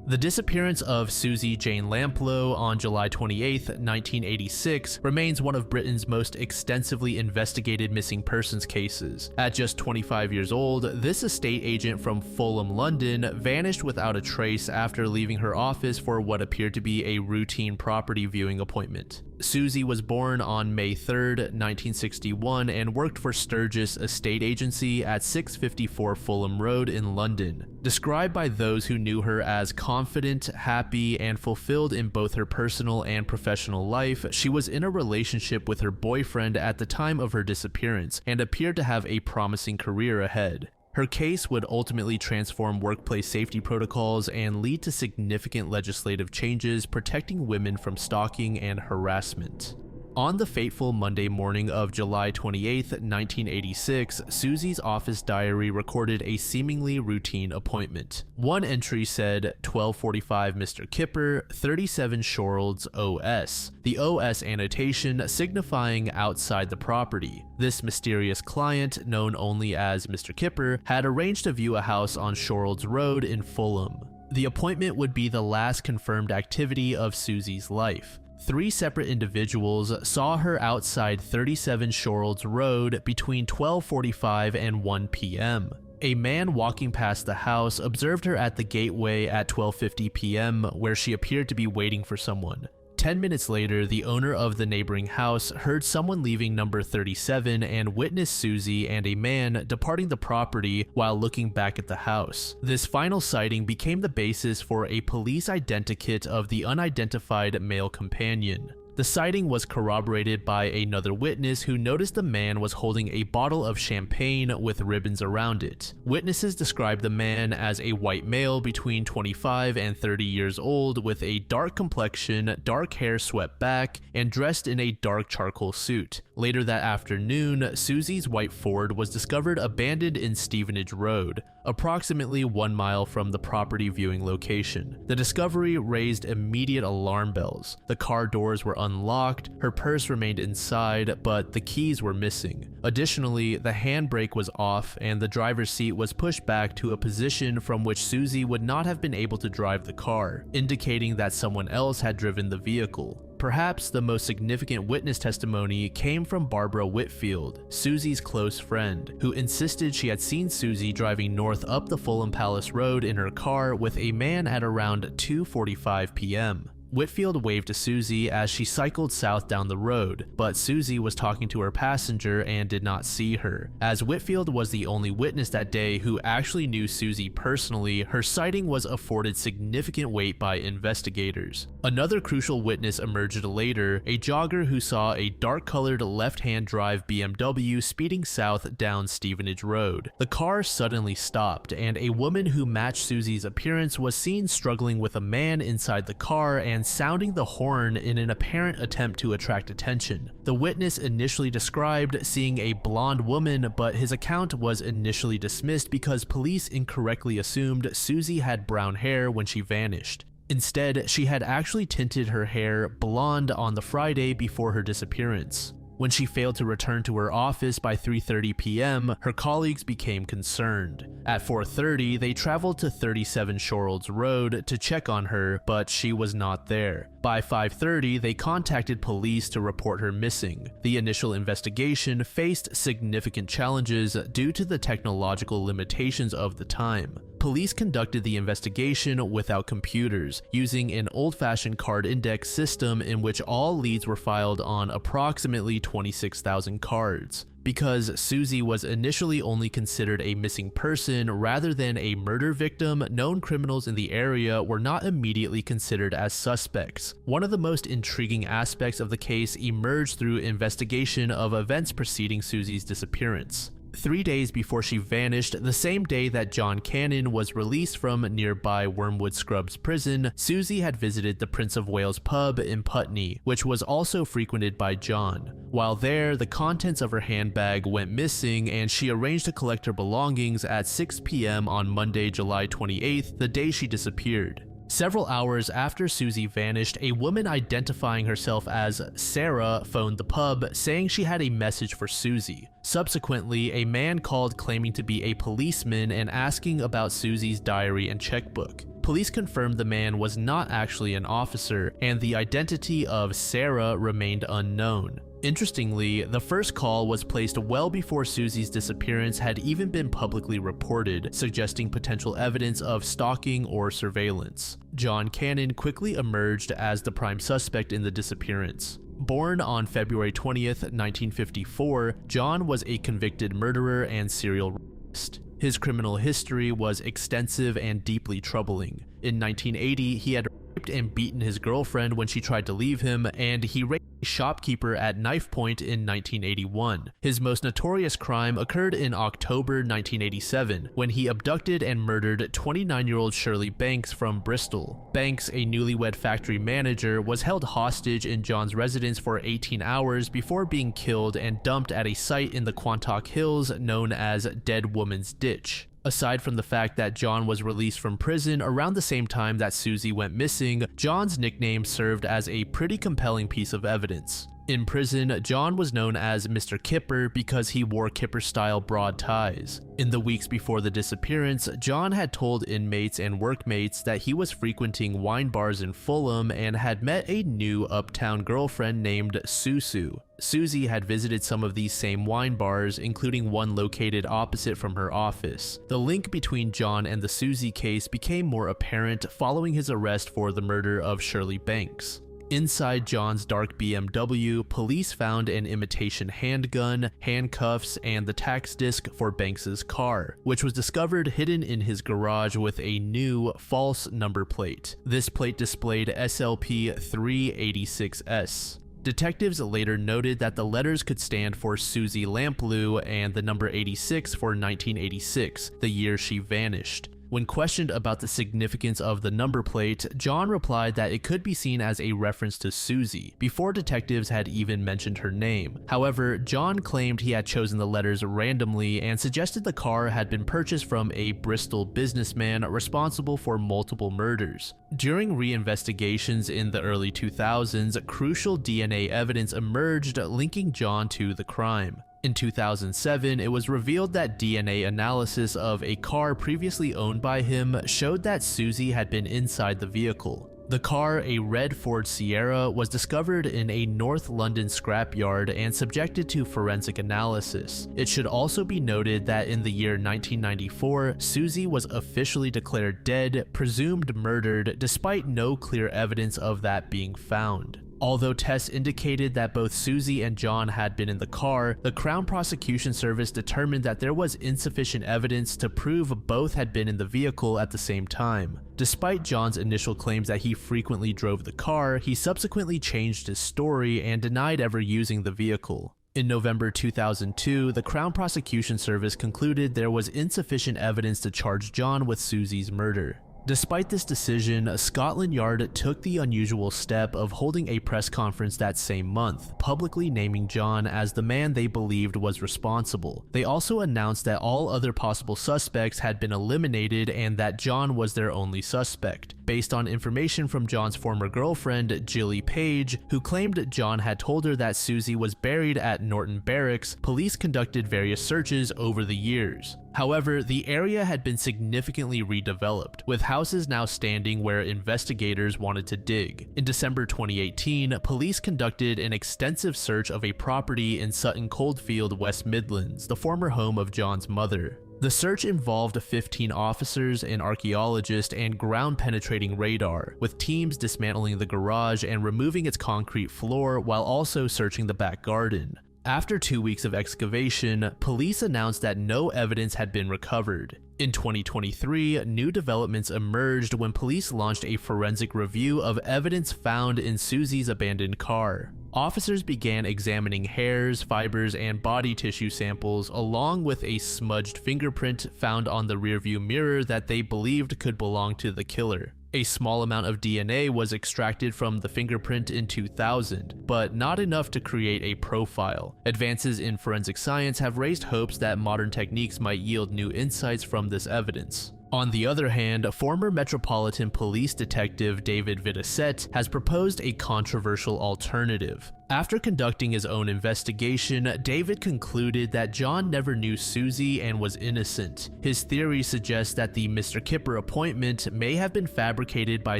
The disappearance of Susie Jane Lamplugh on July 28, 1986 remains one of Britain's most extensively investigated missing persons cases. At just 25 years old, this estate agent from Fulham, London, vanished without a trace after leaving her office for what appeared to be a routine property viewing appointment. Susie was born on May 3, 1961 and worked for Sturgis Estate Agency at 654 Fulham Road in London. Described by those who knew her as confident, happy, and fulfilled in both her personal and professional life, she was in a relationship with her boyfriend at the time of her disappearance and appeared to have a promising career ahead. Her case would ultimately transform workplace safety protocols and lead to significant legislative changes protecting women from stalking and harassment. On the fateful Monday morning of July 28, 1986, Susie's office diary recorded a seemingly routine appointment. One entry said, 12:45 Mr. Kipper, 37 Shorolds OS, the OS annotation signifying outside the property. This mysterious client, known only as Mr. Kipper, had arranged to view a house on Shorolds Road in Fulham. The appointment would be the last confirmed activity of Susie's life. 3 separate individuals saw her outside 37 Shorolds Road between 12:45 and 1 p.m. A man walking past the house observed her at the gateway at 12:50 p.m. where she appeared to be waiting for someone. 10 minutes later, the owner of the neighboring house heard someone leaving number 37 and witnessed Susie and a man departing the property while looking back at the house. This final sighting became the basis for a police identikit of the unidentified male companion. The sighting was corroborated by another witness who noticed the man was holding a bottle of champagne with ribbons around it. Witnesses described the man as a white male between 25 and 30 years old with a dark complexion, dark hair swept back, and dressed in a dark charcoal suit. Later that afternoon, Susie's white Ford was discovered abandoned in Stevenage Road, approximately 1 mile from the property viewing location. The discovery raised immediate alarm bells. The car doors were unlocked, her purse remained inside, but the keys were missing. Additionally, the handbrake was off and the driver's seat was pushed back to a position from which Susie would not have been able to drive the car, indicating that someone else had driven the vehicle. Perhaps the most significant witness testimony came from Barbara Whitfield, Susie's close friend, who insisted she had seen Susie driving north up the Fulham Palace Road in her car with a man at around 2:45 p.m. Whitfield waved to Susie as she cycled south down the road, but Susie was talking to her passenger and did not see her. As Whitfield was the only witness that day who actually knew Susie personally, her sighting was afforded significant weight by investigators. Another crucial witness emerged later, a jogger who saw a dark-colored left-hand drive BMW speeding south down Stevenage Road. The car suddenly stopped, and a woman who matched Susie's appearance was seen struggling with a man inside the car and sounding the horn in an apparent attempt to attract attention. The witness initially described seeing a blonde woman, but his account was initially dismissed because police incorrectly assumed Susie had brown hair when she vanished. Instead, she had actually tinted her hair blonde on the Friday before her disappearance. When she failed to return to her office by 3:30 p.m., her colleagues became concerned. At 4:30, they traveled to 37 Shorolds Road to check on her, but she was not there. By 5:30, they contacted police to report her missing. The initial investigation faced significant challenges due to the technological limitations of the time. Police conducted the investigation without computers, using an old-fashioned card index system in which all leads were filed on approximately 26,000 cards. Because Susie was initially only considered a missing person rather than a murder victim, known criminals in the area were not immediately considered as suspects. One of the most intriguing aspects of the case emerged through investigation of events preceding Susie's disappearance. 3 days before she vanished, the same day that John Cannon was released from nearby Wormwood Scrubs prison, Susie had visited the Prince of Wales pub in Putney, which was also frequented by John. While there, the contents of her handbag went missing and she arranged to collect her belongings at 6 p.m. on Monday, July 28th, the day she disappeared. Several hours after Susie vanished, a woman identifying herself as Sarah phoned the pub saying she had a message for Susie. Subsequently, a man called claiming to be a policeman and asking about Susie's diary and checkbook. Police confirmed the man was not actually an officer, and the identity of Sarah remained unknown. Interestingly, the first call was placed well before Susie's disappearance had even been publicly reported, suggesting potential evidence of stalking or surveillance. John Cannon quickly emerged as the prime suspect in the disappearance. Born on February 20th, 1954, John was a convicted murderer and serial rapist. His criminal history was extensive and deeply troubling. In 1980, he had raped and beaten his girlfriend when she tried to leave him, and he raped a shopkeeper at knife point in 1981. His most notorious crime occurred in October 1987, when he abducted and murdered 29-year-old Shirley Banks from Bristol. Banks, a newlywed factory manager, was held hostage in John's residence for 18 hours before being killed and dumped at a site in the Quantock Hills known as Dead Woman's Ditch. Aside from the fact that John was released from prison around the same time that Susie went missing, John's nickname served as a pretty compelling piece of evidence. In prison, John was known as Mr. Kipper because he wore Kipper-style broad ties. In the weeks before the disappearance, John had told inmates and workmates that he was frequenting wine bars in Fulham and had met a new uptown girlfriend named Susu. Susie had visited some of these same wine bars, including one located opposite from her office. The link between John and the Susie case became more apparent following his arrest for the murder of Shirley Banks. Inside John's dark BMW, police found an imitation handgun, handcuffs, and the tax disc for Banks's car, which was discovered hidden in his garage with a new, false number plate. This plate displayed SLP 386S. Detectives later noted that the letters could stand for Susie Lamplugh and the number 86 for 1986, the year she vanished. When questioned about the significance of the number plate, John replied that it could be seen as a reference to Susie, before detectives had even mentioned her name. However, John claimed he had chosen the letters randomly and suggested the car had been purchased from a Bristol businessman responsible for multiple murders. During reinvestigations in the early 2000s, crucial DNA evidence emerged linking John to the crime. In 2007, it was revealed that DNA analysis of a car previously owned by him showed that Susie had been inside the vehicle. The car, a red Ford Sierra, was discovered in a North London scrapyard and subjected to forensic analysis. It should also be noted that in the year 1994, Susie was officially declared dead, presumed murdered, despite no clear evidence of that being found. Although tests indicated that both Susie and John had been in the car, the Crown Prosecution Service determined that there was insufficient evidence to prove both had been in the vehicle at the same time. Despite John's initial claims that he frequently drove the car, he subsequently changed his story and denied ever using the vehicle. In November 2002, the Crown Prosecution Service concluded there was insufficient evidence to charge John with Susie's murder. Despite this decision, Scotland Yard took the unusual step of holding a press conference that same month, publicly naming John as the man they believed was responsible. They also announced that all other possible suspects had been eliminated and that John was their only suspect, based on information from John's former girlfriend, Gilly Page, who claimed John had told her that Susie was buried at Norton Barracks. Police conducted various searches over the years. However, the area had been significantly redeveloped, with houses now standing where investigators wanted to dig. In December 2018, police conducted an extensive search of a property in Sutton Coldfield, West Midlands, the former home of John's mother. The search involved 15 officers, an archaeologist, and ground-penetrating radar, with teams dismantling the garage and removing its concrete floor while also searching the back garden. After 2 weeks of excavation, police announced that no evidence had been recovered. In 2023, new developments emerged when police launched a forensic review of evidence found in Susie's abandoned car. Officers began examining hairs, fibers, and body tissue samples, along with a smudged fingerprint found on the rearview mirror that they believed could belong to the killer. A small amount of DNA was extracted from the fingerprint in 2000, but not enough to create a profile. Advances in forensic science have raised hopes that modern techniques might yield new insights from this evidence. On the other hand, former Metropolitan Police Detective David Vidicette has proposed a controversial alternative. After conducting his own investigation, David concluded that John never knew Susie and was innocent. His theory suggests that the Mr. Kipper appointment may have been fabricated by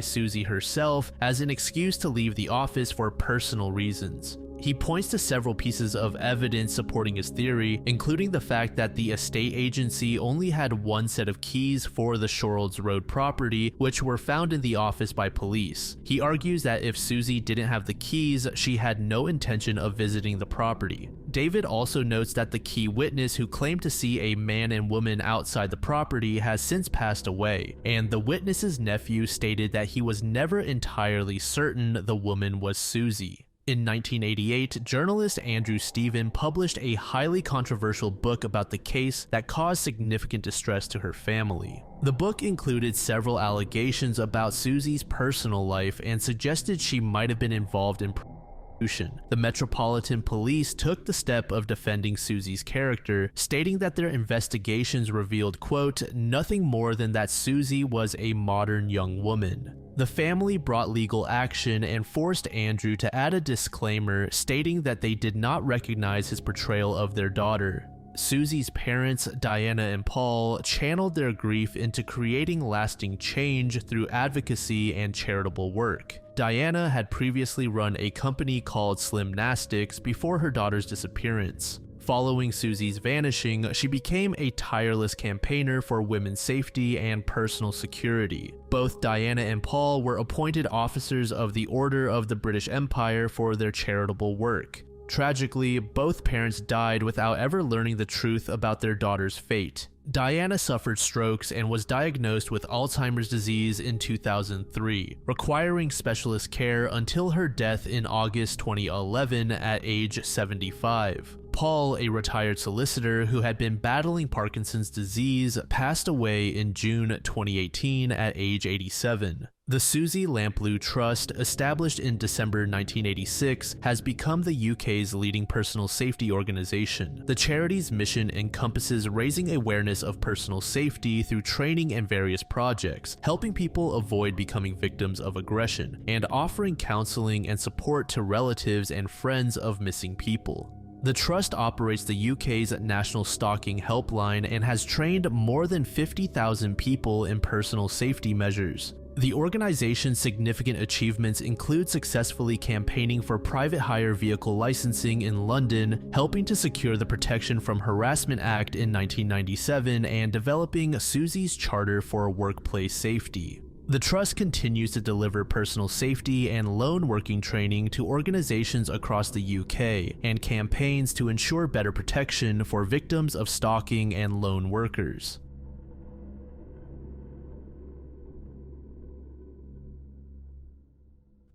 Susie herself as an excuse to leave the office for personal reasons. He points to several pieces of evidence supporting his theory, including the fact that the estate agency only had one set of keys for the Shorolds Road property, which were found in the office by police. He argues that if Susie didn't have the keys, she had no intention of visiting the property. David also notes that the key witness who claimed to see a man and woman outside the property has since passed away, and the witness's nephew stated that he was never entirely certain the woman was Susie. In 1988, journalist Andrew Stephen published a highly controversial book about the case that caused significant distress to her family. The book included several allegations about Susie's personal life and suggested she might have been involved in prostitution. The Metropolitan Police took the step of defending Susie's character, stating that their investigations revealed, quote, nothing more than that Susie was a modern young woman. The family brought legal action and forced Andrew to add a disclaimer stating that they did not recognize his portrayal of their daughter. Susie's parents, Diana and Paul, channeled their grief into creating lasting change through advocacy and charitable work. Diana had previously run a company called Slimnastics before her daughter's disappearance. Following Susie's vanishing, she became a tireless campaigner for women's safety and personal security. Both Diana and Paul were appointed officers of the Order of the British Empire for their charitable work. Tragically, both parents died without ever learning the truth about their daughter's fate. Diana suffered strokes and was diagnosed with Alzheimer's disease in 2003, requiring specialist care until her death in August 2011 at age 75. Paul, a retired solicitor who had been battling Parkinson's disease, passed away in June 2018 at age 87. The Susie Lamplugh Trust, established in December 1986, has become the UK's leading personal safety organization. The charity's mission encompasses raising awareness of personal safety through training and various projects, helping people avoid becoming victims of aggression, and offering counseling and support to relatives and friends of missing people. The Trust operates the UK's National Stalking Helpline and has trained more than 50,000 people in personal safety measures. The organization's significant achievements include successfully campaigning for private hire vehicle licensing in London, helping to secure the Protection from Harassment Act in 1997, and developing Susie's Charter for Workplace Safety. The Trust continues to deliver personal safety and lone working training to organizations across the UK and campaigns to ensure better protection for victims of stalking and lone workers.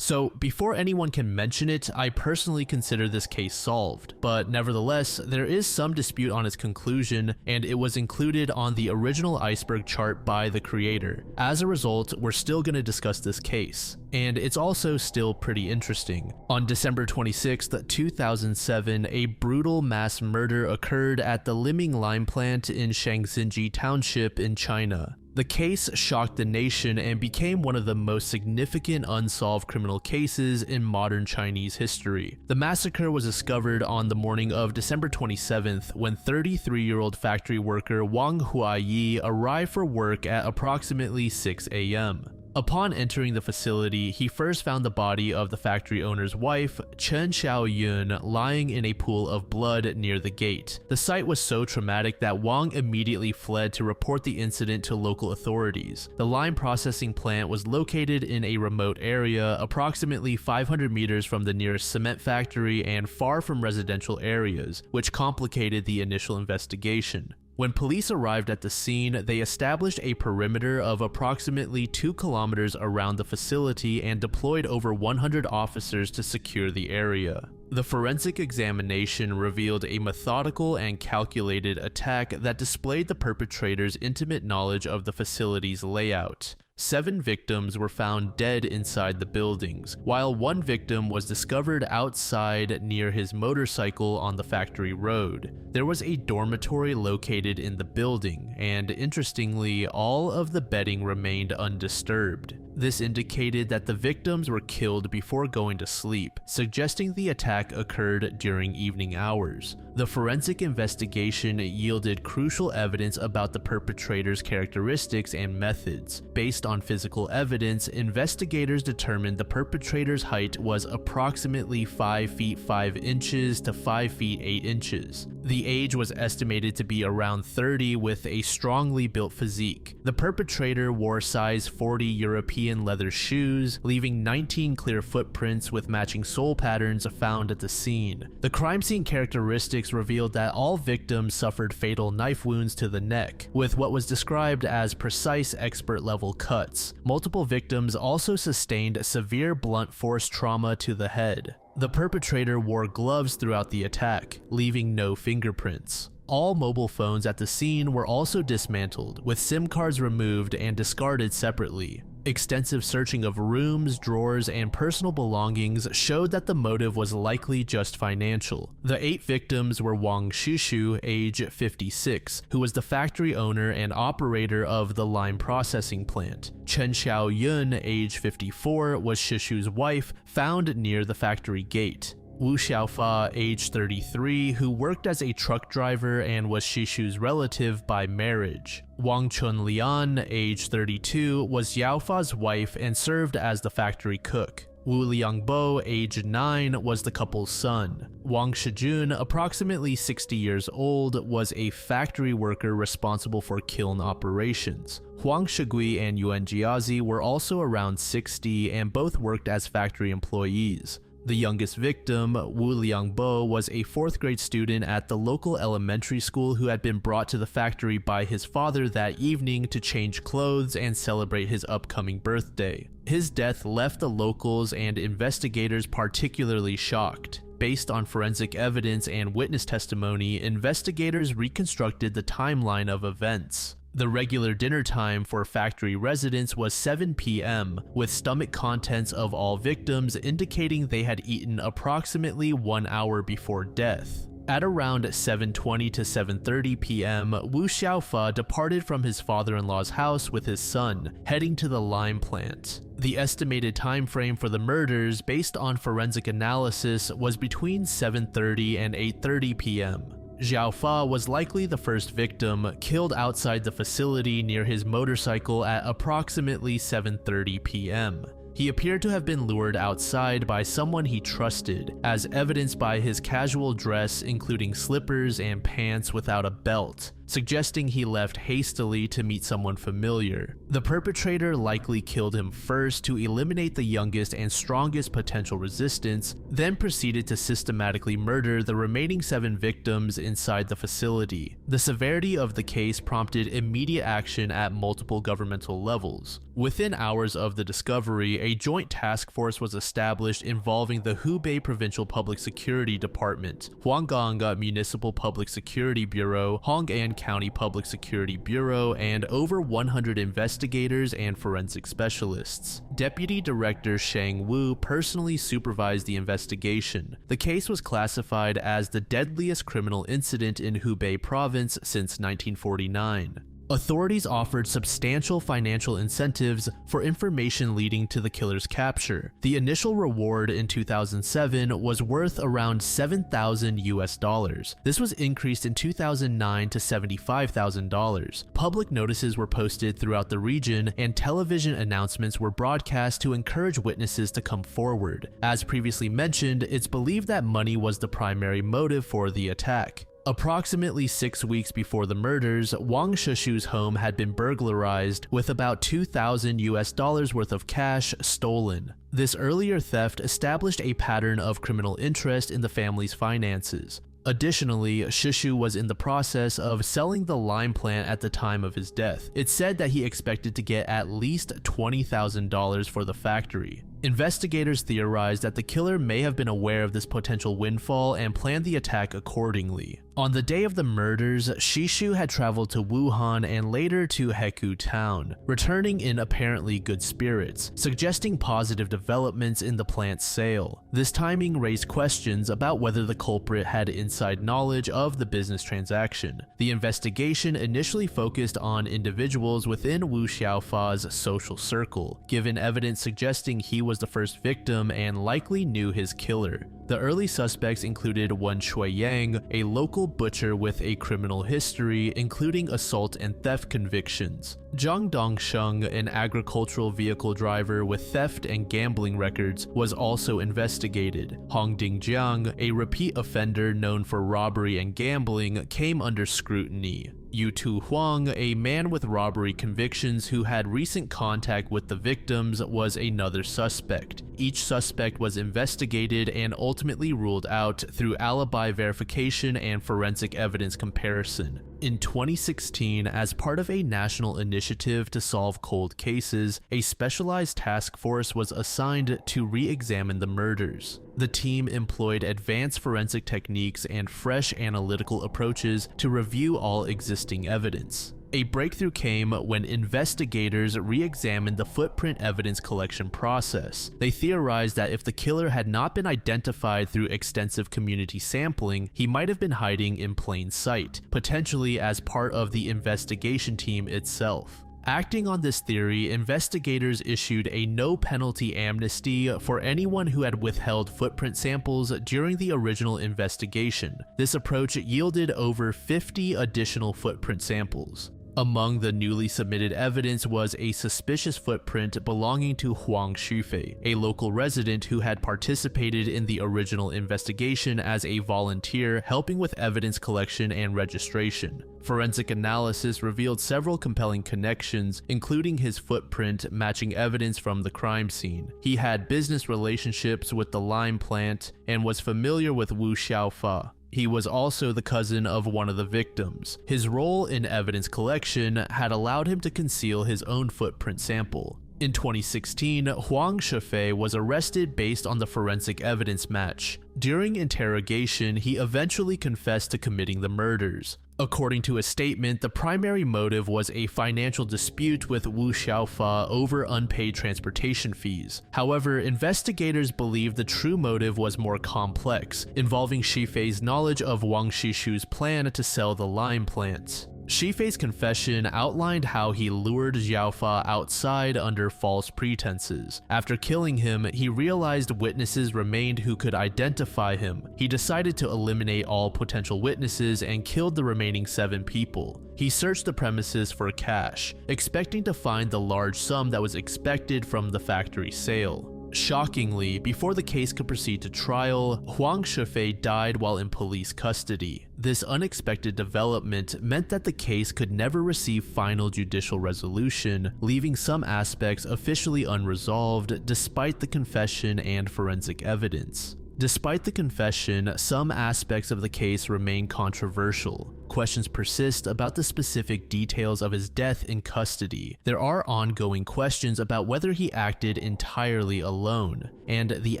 So, before anyone can mention it, I personally consider this case solved, but nevertheless, there is some dispute on its conclusion, and it was included on the original iceberg chart by the creator. As a result, we're still going to discuss this case, and it's also still pretty interesting. On December 26, 2007, a brutal mass murder occurred at the Limming Lime plant in Shangxinji Township in China. The case shocked the nation and became one of the most significant unsolved criminal cases in modern Chinese history. The massacre was discovered on the morning of December 27th when 33-year-old factory worker Wang Huayi arrived for work at approximately 6 a.m. Upon entering the facility, he first found the body of the factory owner's wife, Chen Xiaoyun, lying in a pool of blood near the gate. The sight was so traumatic that Wang immediately fled to report the incident to local authorities. The lime processing plant was located in a remote area, approximately 500 meters from the nearest cement factory and far from residential areas, which complicated the initial investigation. When police arrived at the scene, they established a perimeter of approximately 2 kilometers around the facility and deployed over 100 officers to secure the area. The forensic examination revealed a methodical and calculated attack that displayed the perpetrator's intimate knowledge of the facility's layout. 7 victims were found dead inside the buildings, while 1 victim was discovered outside near his motorcycle on the factory road. There was a dormitory located in the building, and interestingly, all of the bedding remained undisturbed. This indicated that the victims were killed before going to sleep, suggesting the attack occurred during evening hours. The forensic investigation yielded crucial evidence about the perpetrator's characteristics and methods. Based on physical evidence, investigators determined the perpetrator's height was approximately 5 feet 5 inches to 5 feet 8 inches. The age was estimated to be around 30 with a strongly built physique. The perpetrator wore size 40 European leather shoes, leaving 19 clear footprints with matching sole patterns found at the scene. The crime scene characteristics revealed that all victims suffered fatal knife wounds to the neck, with what was described as precise expert-level cuts. Multiple victims also sustained severe blunt force trauma to the head. The perpetrator wore gloves throughout the attack, leaving no fingerprints. All mobile phones at the scene were also dismantled, with SIM cards removed and discarded separately. Extensive searching of rooms, drawers, and personal belongings showed that the motive was likely just financial. The 8 victims were Wang Shushu, age 56, who was the factory owner and operator of the lime processing plant. Chen Xiaoyun, age 54, was Shushu's wife, found near the factory gate. Wu Xiaofa, age 33, who worked as a truck driver and was Shishu's relative by marriage. Wang Chunlian, age 32, was Yaofa's wife and served as the factory cook. Wu Liangbo, age 9, was the couple's son. Wang Shijun, approximately 60 years old, was a factory worker responsible for kiln operations. Huang Shigui and Yuan Jiazi were also around 60 and both worked as factory employees. The youngest victim, Wu Liangbo, was a 4th grade student at the local elementary school who had been brought to the factory by his father that evening to change clothes and celebrate his upcoming birthday. His death left the locals and investigators particularly shocked. Based on forensic evidence and witness testimony, investigators reconstructed the timeline of events. The regular dinner time for factory residents was 7 p.m., with stomach contents of all victims indicating they had eaten approximately 1 hour before death. At around 7:20 to 7:30 p.m., Wu Xiaofa departed from his father-in-law's house with his son, heading to the lime plant. The estimated time frame for the murders, based on forensic analysis, was between 7:30 and 8:30 p.m. Xiaofa was likely the first victim, killed outside the facility near his motorcycle at approximately 7:30 p.m. He appeared to have been lured outside by someone he trusted, as evidenced by his casual dress including slippers and pants without a belt, suggesting he left hastily to meet someone familiar. The perpetrator likely killed him first to eliminate the youngest and strongest potential resistance, then proceeded to systematically murder the remaining 7 victims inside the facility. The severity of the case prompted immediate action at multiple governmental levels. Within hours of the discovery, a joint task force was established involving the Hubei Provincial Public Security Department, Huanggang Municipal Public Security Bureau, Hong'an County Public Security Bureau, and over 100 investigators and forensic specialists. Deputy Director Shang Wu personally supervised the investigation. The case was classified as the deadliest criminal incident in Hubei province since 1949. Authorities offered substantial financial incentives for information leading to the killer's capture. The initial reward in 2007 was worth around $7,000 US. This was increased in 2009 to $75,000. Public notices were posted throughout the region, and television announcements were broadcast to encourage witnesses to come forward. As previously mentioned, it's believed that money was the primary motive for the attack. Approximately 6 weeks before the murders, Wang Shishu's home had been burglarized, with about $2,000 worth of cash stolen. This earlier theft established a pattern of criminal interest in the family's finances. Additionally, Shishu was in the process of selling the lime plant at the time of his death. It's said that he expected to get at least $20,000 for the factory. Investigators theorized that the killer may have been aware of this potential windfall and planned the attack accordingly. On the day of the murders, Shishu had traveled to Wuhan and later to Hekou town, returning in apparently good spirits, suggesting positive developments in the plant's sale. This timing raised questions about whether the culprit had inside knowledge of the business transaction. The investigation initially focused on individuals within Wu Xiaofa's social circle, given evidence suggesting he was the first victim and likely knew his killer. The early suspects included Wen Shuiyang, a local butcher with a criminal history, including assault and theft convictions. Zhang Dongsheng, an agricultural vehicle driver with theft and gambling records, was also investigated. Hong Dingjiang, a repeat offender known for robbery and gambling, came under scrutiny. Yu Tu Huang, a man with robbery convictions who had recent contact with the victims, was another suspect. Each suspect was investigated and ultimately ruled out through alibi verification and forensic evidence comparison. In 2016, as part of a national initiative to solve cold cases, a specialized task force was assigned to re-examine the murders. The team employed advanced forensic techniques and fresh analytical approaches to review all existing evidence. A breakthrough came when investigators re-examined the footprint evidence collection process. They theorized that if the killer had not been identified through extensive community sampling, he might have been hiding in plain sight, potentially as part of the investigation team itself. Acting on this theory, investigators issued a no-penalty amnesty for anyone who had withheld footprint samples during the original investigation. This approach yielded over 50 additional footprint samples. Among the newly submitted evidence was a suspicious footprint belonging to Huang Shufei, a local resident who had participated in the original investigation as a volunteer helping with evidence collection and registration. Forensic analysis revealed several compelling connections, including his footprint matching evidence from the crime scene. He had business relationships with the lime plant and was familiar with Wu Xiaofa. He was also the cousin of one of the victims. His role in evidence collection had allowed him to conceal his own footprint sample. In 2016, Huang Shufei was arrested based on the forensic evidence match. During interrogation, he eventually confessed to committing the murders. According to a statement, the primary motive was a financial dispute with Wu Xiaofa over unpaid transportation fees. However, investigators believe the true motive was more complex, involving Shifei's knowledge of Wang Shishu's plan to sell the lime plants. Shifei's confession outlined how he lured Xiaofa outside under false pretenses. After killing him, he realized witnesses remained who could identify him. He decided to eliminate all potential witnesses and killed the remaining 7 people. He searched the premises for cash, expecting to find the large sum that was expected from the factory sale. Shockingly, before the case could proceed to trial, Huang Shufei died while in police custody. This unexpected development meant that the case could never receive final judicial resolution, leaving some aspects officially unresolved despite the confession and forensic evidence. Despite the confession, some aspects of the case remain controversial. Questions persist about the specific details of his death in custody. There are ongoing questions about whether he acted entirely alone, and the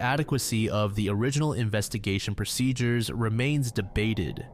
adequacy of the original investigation procedures remains debated.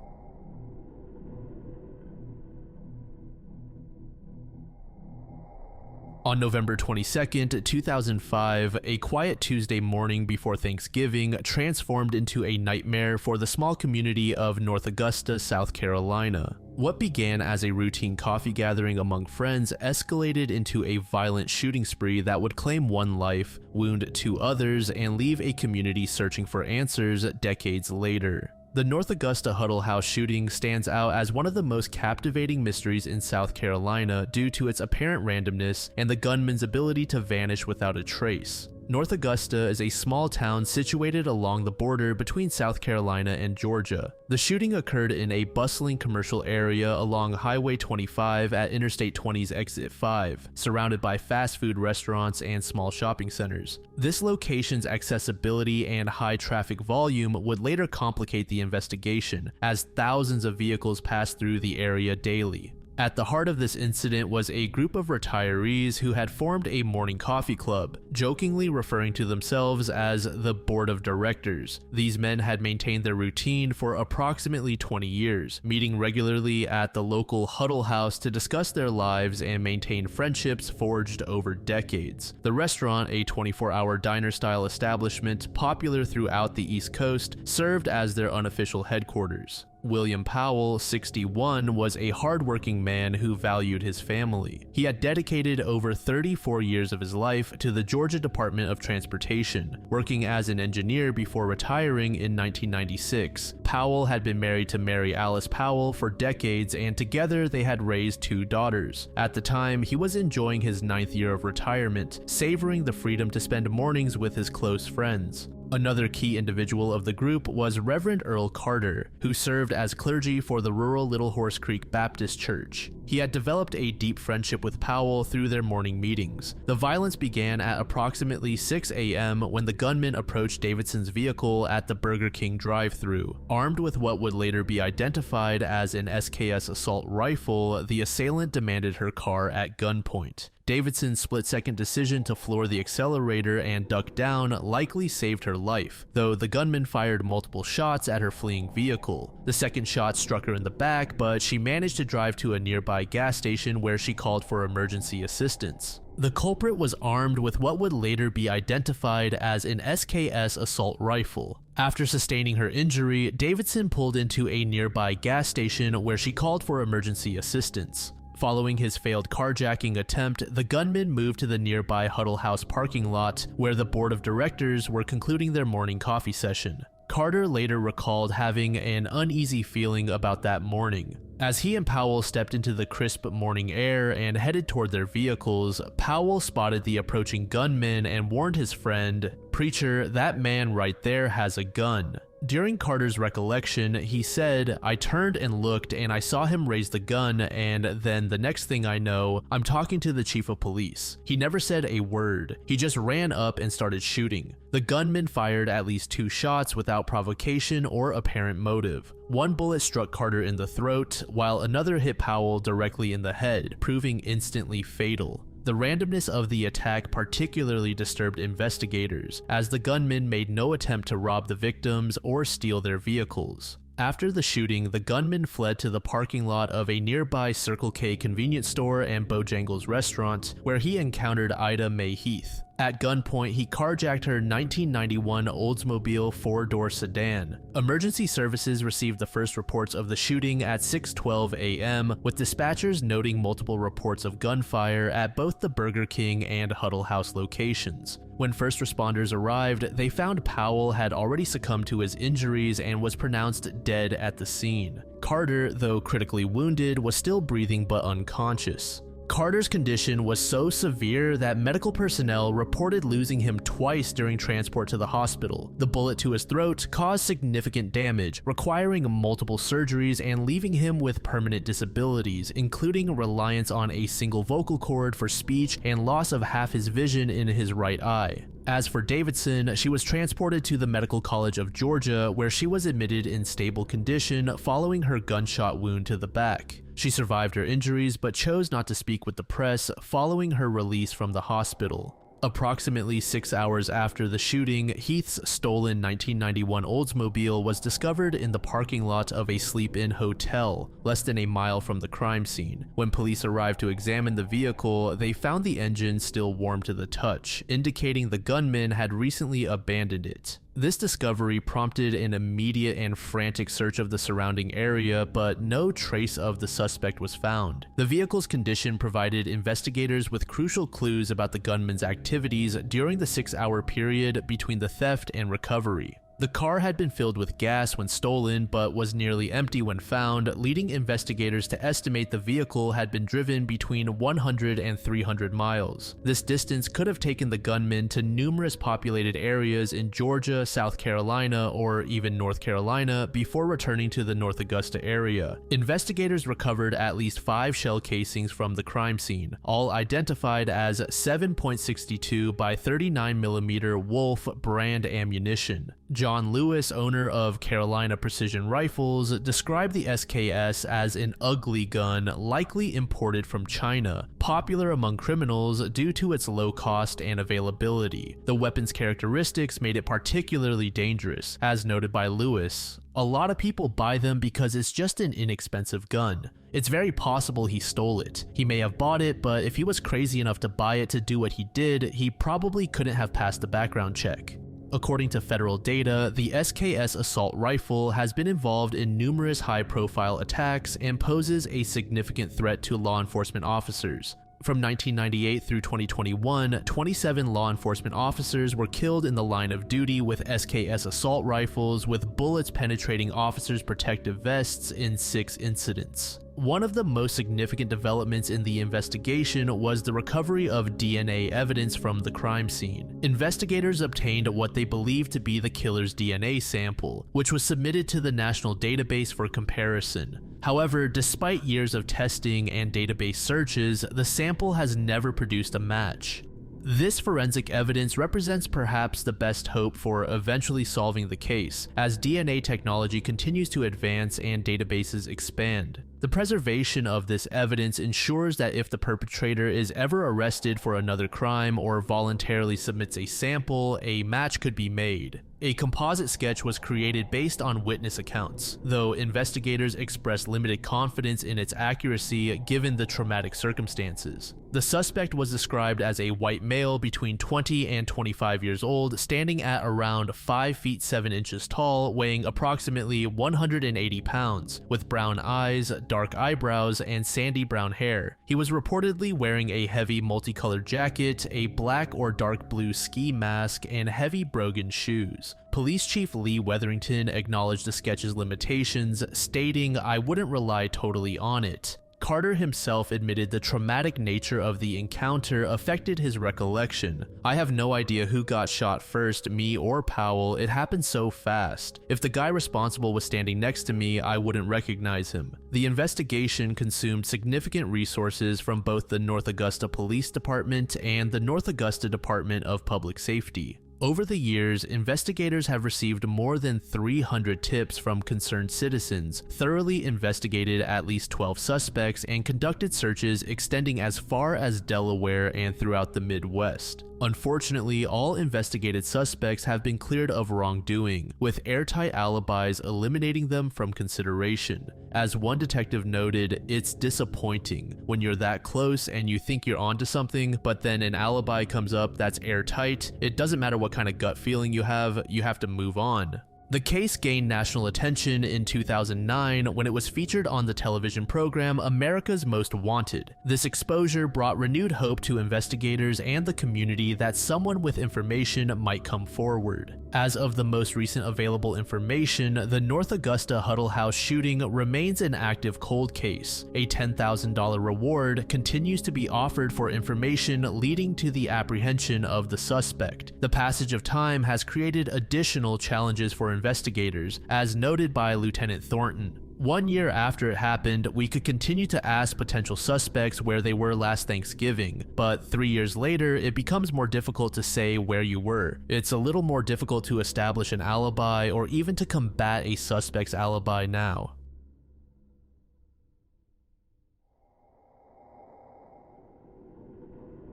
On November 22, 2005, a quiet Tuesday morning before Thanksgiving transformed into a nightmare for the small community of North Augusta, South Carolina. What began as a routine coffee gathering among friends escalated into a violent shooting spree that would claim 1 life, wound 2 others, and leave a community searching for answers decades later. The North Augusta Huddle House shooting stands out as one of the most captivating mysteries in South Carolina due to its apparent randomness and the gunman's ability to vanish without a trace. North Augusta is a small town situated along the border between South Carolina and Georgia. The shooting occurred in a bustling commercial area along Highway 25 at Interstate 20's Exit 5, surrounded by fast food restaurants and small shopping centers. This location's accessibility and high traffic volume would later complicate the investigation, as thousands of vehicles pass through the area daily. At the heart of this incident was a group of retirees who had formed a morning coffee club, jokingly referring to themselves as the Board of Directors. These men had maintained their routine for approximately 20 years, meeting regularly at the local Huddle House to discuss their lives and maintain friendships forged over decades. The restaurant, a 24-hour diner-style establishment popular throughout the East Coast, served as their unofficial headquarters. William Powell, 61, was a hardworking man who valued his family. He had dedicated over 34 years of his life to the Georgia Department of Transportation, working as an engineer before retiring in 1996. Powell had been married to Mary Alice Powell for decades, and together they had raised 2 daughters. At the time, he was enjoying his 9th year of retirement, savoring the freedom to spend mornings with his close friends. Another key individual of the group was Reverend Earl Carter, who served as clergy for the rural Little Horse Creek Baptist Church. He had developed a deep friendship with Powell through their morning meetings. The violence began at approximately 6 a.m. when the gunman approached Davidson's vehicle at the Burger King drive-thru. Armed with what would later be identified as an SKS assault rifle, the assailant demanded her car at gunpoint. Davidson's split-second decision to floor the accelerator and duck down likely saved her life, though the gunman fired multiple shots at her fleeing vehicle. The second shot struck her in the back, but she managed to drive to a nearby gas station where she called for emergency assistance. The culprit was armed with what would later be identified as an SKS assault rifle. After sustaining her injury, Davidson pulled into a nearby gas station where she called for emergency assistance. Following his failed carjacking attempt, the gunman moved to the nearby Huddle House parking lot, where the board of directors were concluding their morning coffee session. Carter later recalled having an uneasy feeling about that morning. As he and Powell stepped into the crisp morning air and headed toward their vehicles, Powell spotted the approaching gunman and warned his friend, "Preacher, that man right there has a gun." During Carter's recollection, he said, "I turned and looked and I saw him raise the gun, and then the next thing I know, I'm talking to the chief of police. He never said a word. He just ran up and started shooting. The gunman fired at least 2 shots without provocation or apparent motive. One bullet struck Carter in the throat, while another hit Powell directly in the head, proving instantly fatal." The randomness of the attack particularly disturbed investigators, as the gunman made no attempt to rob the victims or steal their vehicles. After the shooting, the gunman fled to the parking lot of a nearby Circle K convenience store and Bojangles restaurant, where he encountered Ida Mae Heath. At gunpoint, he carjacked her 1991 Oldsmobile 4-door sedan. Emergency services received the first reports of the shooting at 6:12 a.m., with dispatchers noting multiple reports of gunfire at both the Burger King and Huddle House locations. When first responders arrived, they found Powell had already succumbed to his injuries and was pronounced dead at the scene. Carter, though critically wounded, was still breathing but unconscious. Carter's condition was so severe that medical personnel reported losing him twice during transport to the hospital. The bullet to his throat caused significant damage, requiring multiple surgeries and leaving him with permanent disabilities, including reliance on a single vocal cord for speech and loss of half his vision in his right eye. As for Davidson, she was transported to the Medical College of Georgia, where she was admitted in stable condition following her gunshot wound to the back. She survived her injuries but chose not to speak with the press following her release from the hospital. Approximately 6 hours after the shooting, Heath's stolen 1991 Oldsmobile was discovered in the parking lot of a sleep-in hotel, less than a mile from the crime scene. When police arrived to examine the vehicle, they found the engine still warm to the touch, indicating the gunman had recently abandoned it. This discovery prompted an immediate and frantic search of the surrounding area, but no trace of the suspect was found. The vehicle's condition provided investigators with crucial clues about the gunman's activities during the 6-hour period between the theft and recovery. The car had been filled with gas when stolen, but was nearly empty when found, leading investigators to estimate the vehicle had been driven between 100 and 300 miles. This distance could have taken the gunman to numerous populated areas in Georgia, South Carolina, or even North Carolina before returning to the North Augusta area. Investigators recovered at least 5 shell casings from the crime scene, all identified as 7.62 by 39mm Wolf brand ammunition. John Lewis, owner of Carolina Precision Rifles, described the SKS as an ugly gun likely imported from China, popular among criminals due to its low cost and availability. The weapon's characteristics made it particularly dangerous, as noted by Lewis. A lot of people buy them because it's just an inexpensive gun. It's very possible he stole it. He may have bought it, but if he was crazy enough to buy it to do what he did, he probably couldn't have passed the background check. According to federal data, the SKS assault rifle has been involved in numerous high-profile attacks and poses a significant threat to law enforcement officers. From 1998 through 2021, 27 law enforcement officers were killed in the line of duty with SKS assault rifles, with bullets penetrating officers' protective vests in 6 incidents. One of the most significant developments in the investigation was the recovery of DNA evidence from the crime scene. Investigators obtained what they believed to be the killer's DNA sample, which was submitted to the national database for comparison. However, despite years of testing and database searches, the sample has never produced a match. This forensic evidence represents perhaps the best hope for eventually solving the case, as DNA technology continues to advance and databases expand. The preservation of this evidence ensures that if the perpetrator is ever arrested for another crime or voluntarily submits a sample, a match could be made. A composite sketch was created based on witness accounts, though investigators expressed limited confidence in its accuracy given the traumatic circumstances. The suspect was described as a white male between 20 and 25 years old, standing at around 5 feet 7 inches tall, weighing approximately 180 pounds, with brown eyes, dark dark eyebrows and sandy brown hair. He was reportedly wearing a heavy multicolored jacket, a black or dark blue ski mask, and heavy brogan shoes. Police Chief Lee Wetherington acknowledged the sketch's limitations, stating, "I wouldn't rely totally on it." Carter himself admitted the traumatic nature of the encounter affected his recollection. "I have no idea who got shot first, me or Powell. It happened so fast. If the guy responsible was standing next to me, I wouldn't recognize him." The investigation consumed significant resources from both the North Augusta Police Department and the North Augusta Department of Public Safety. Over the years, investigators have received more than 300 tips from concerned citizens, thoroughly investigated at least 12 suspects, and conducted searches extending as far as Delaware and throughout the Midwest. Unfortunately, all investigated suspects have been cleared of wrongdoing, with airtight alibis eliminating them from consideration. As one detective noted, "It's disappointing when you're that close and you think you're onto something, but then an alibi comes up that's airtight. It doesn't matter what kind of gut feeling you have to move on." The case gained national attention in 2009 when it was featured on the television program America's Most Wanted. This exposure brought renewed hope to investigators and the community that someone with information might come forward. As of the most recent available information, the North Augusta Huddle House shooting remains an active cold case. A $10,000 reward continues to be offered for information leading to the apprehension of the suspect. The passage of time has created additional challenges for investigators, as noted by Lieutenant Thornton. 1 year after it happened, we could continue to ask potential suspects where they were last Thanksgiving, but 3 years later, it becomes more difficult to say where you were. It's a little more difficult to establish an alibi or even to combat a suspect's alibi now.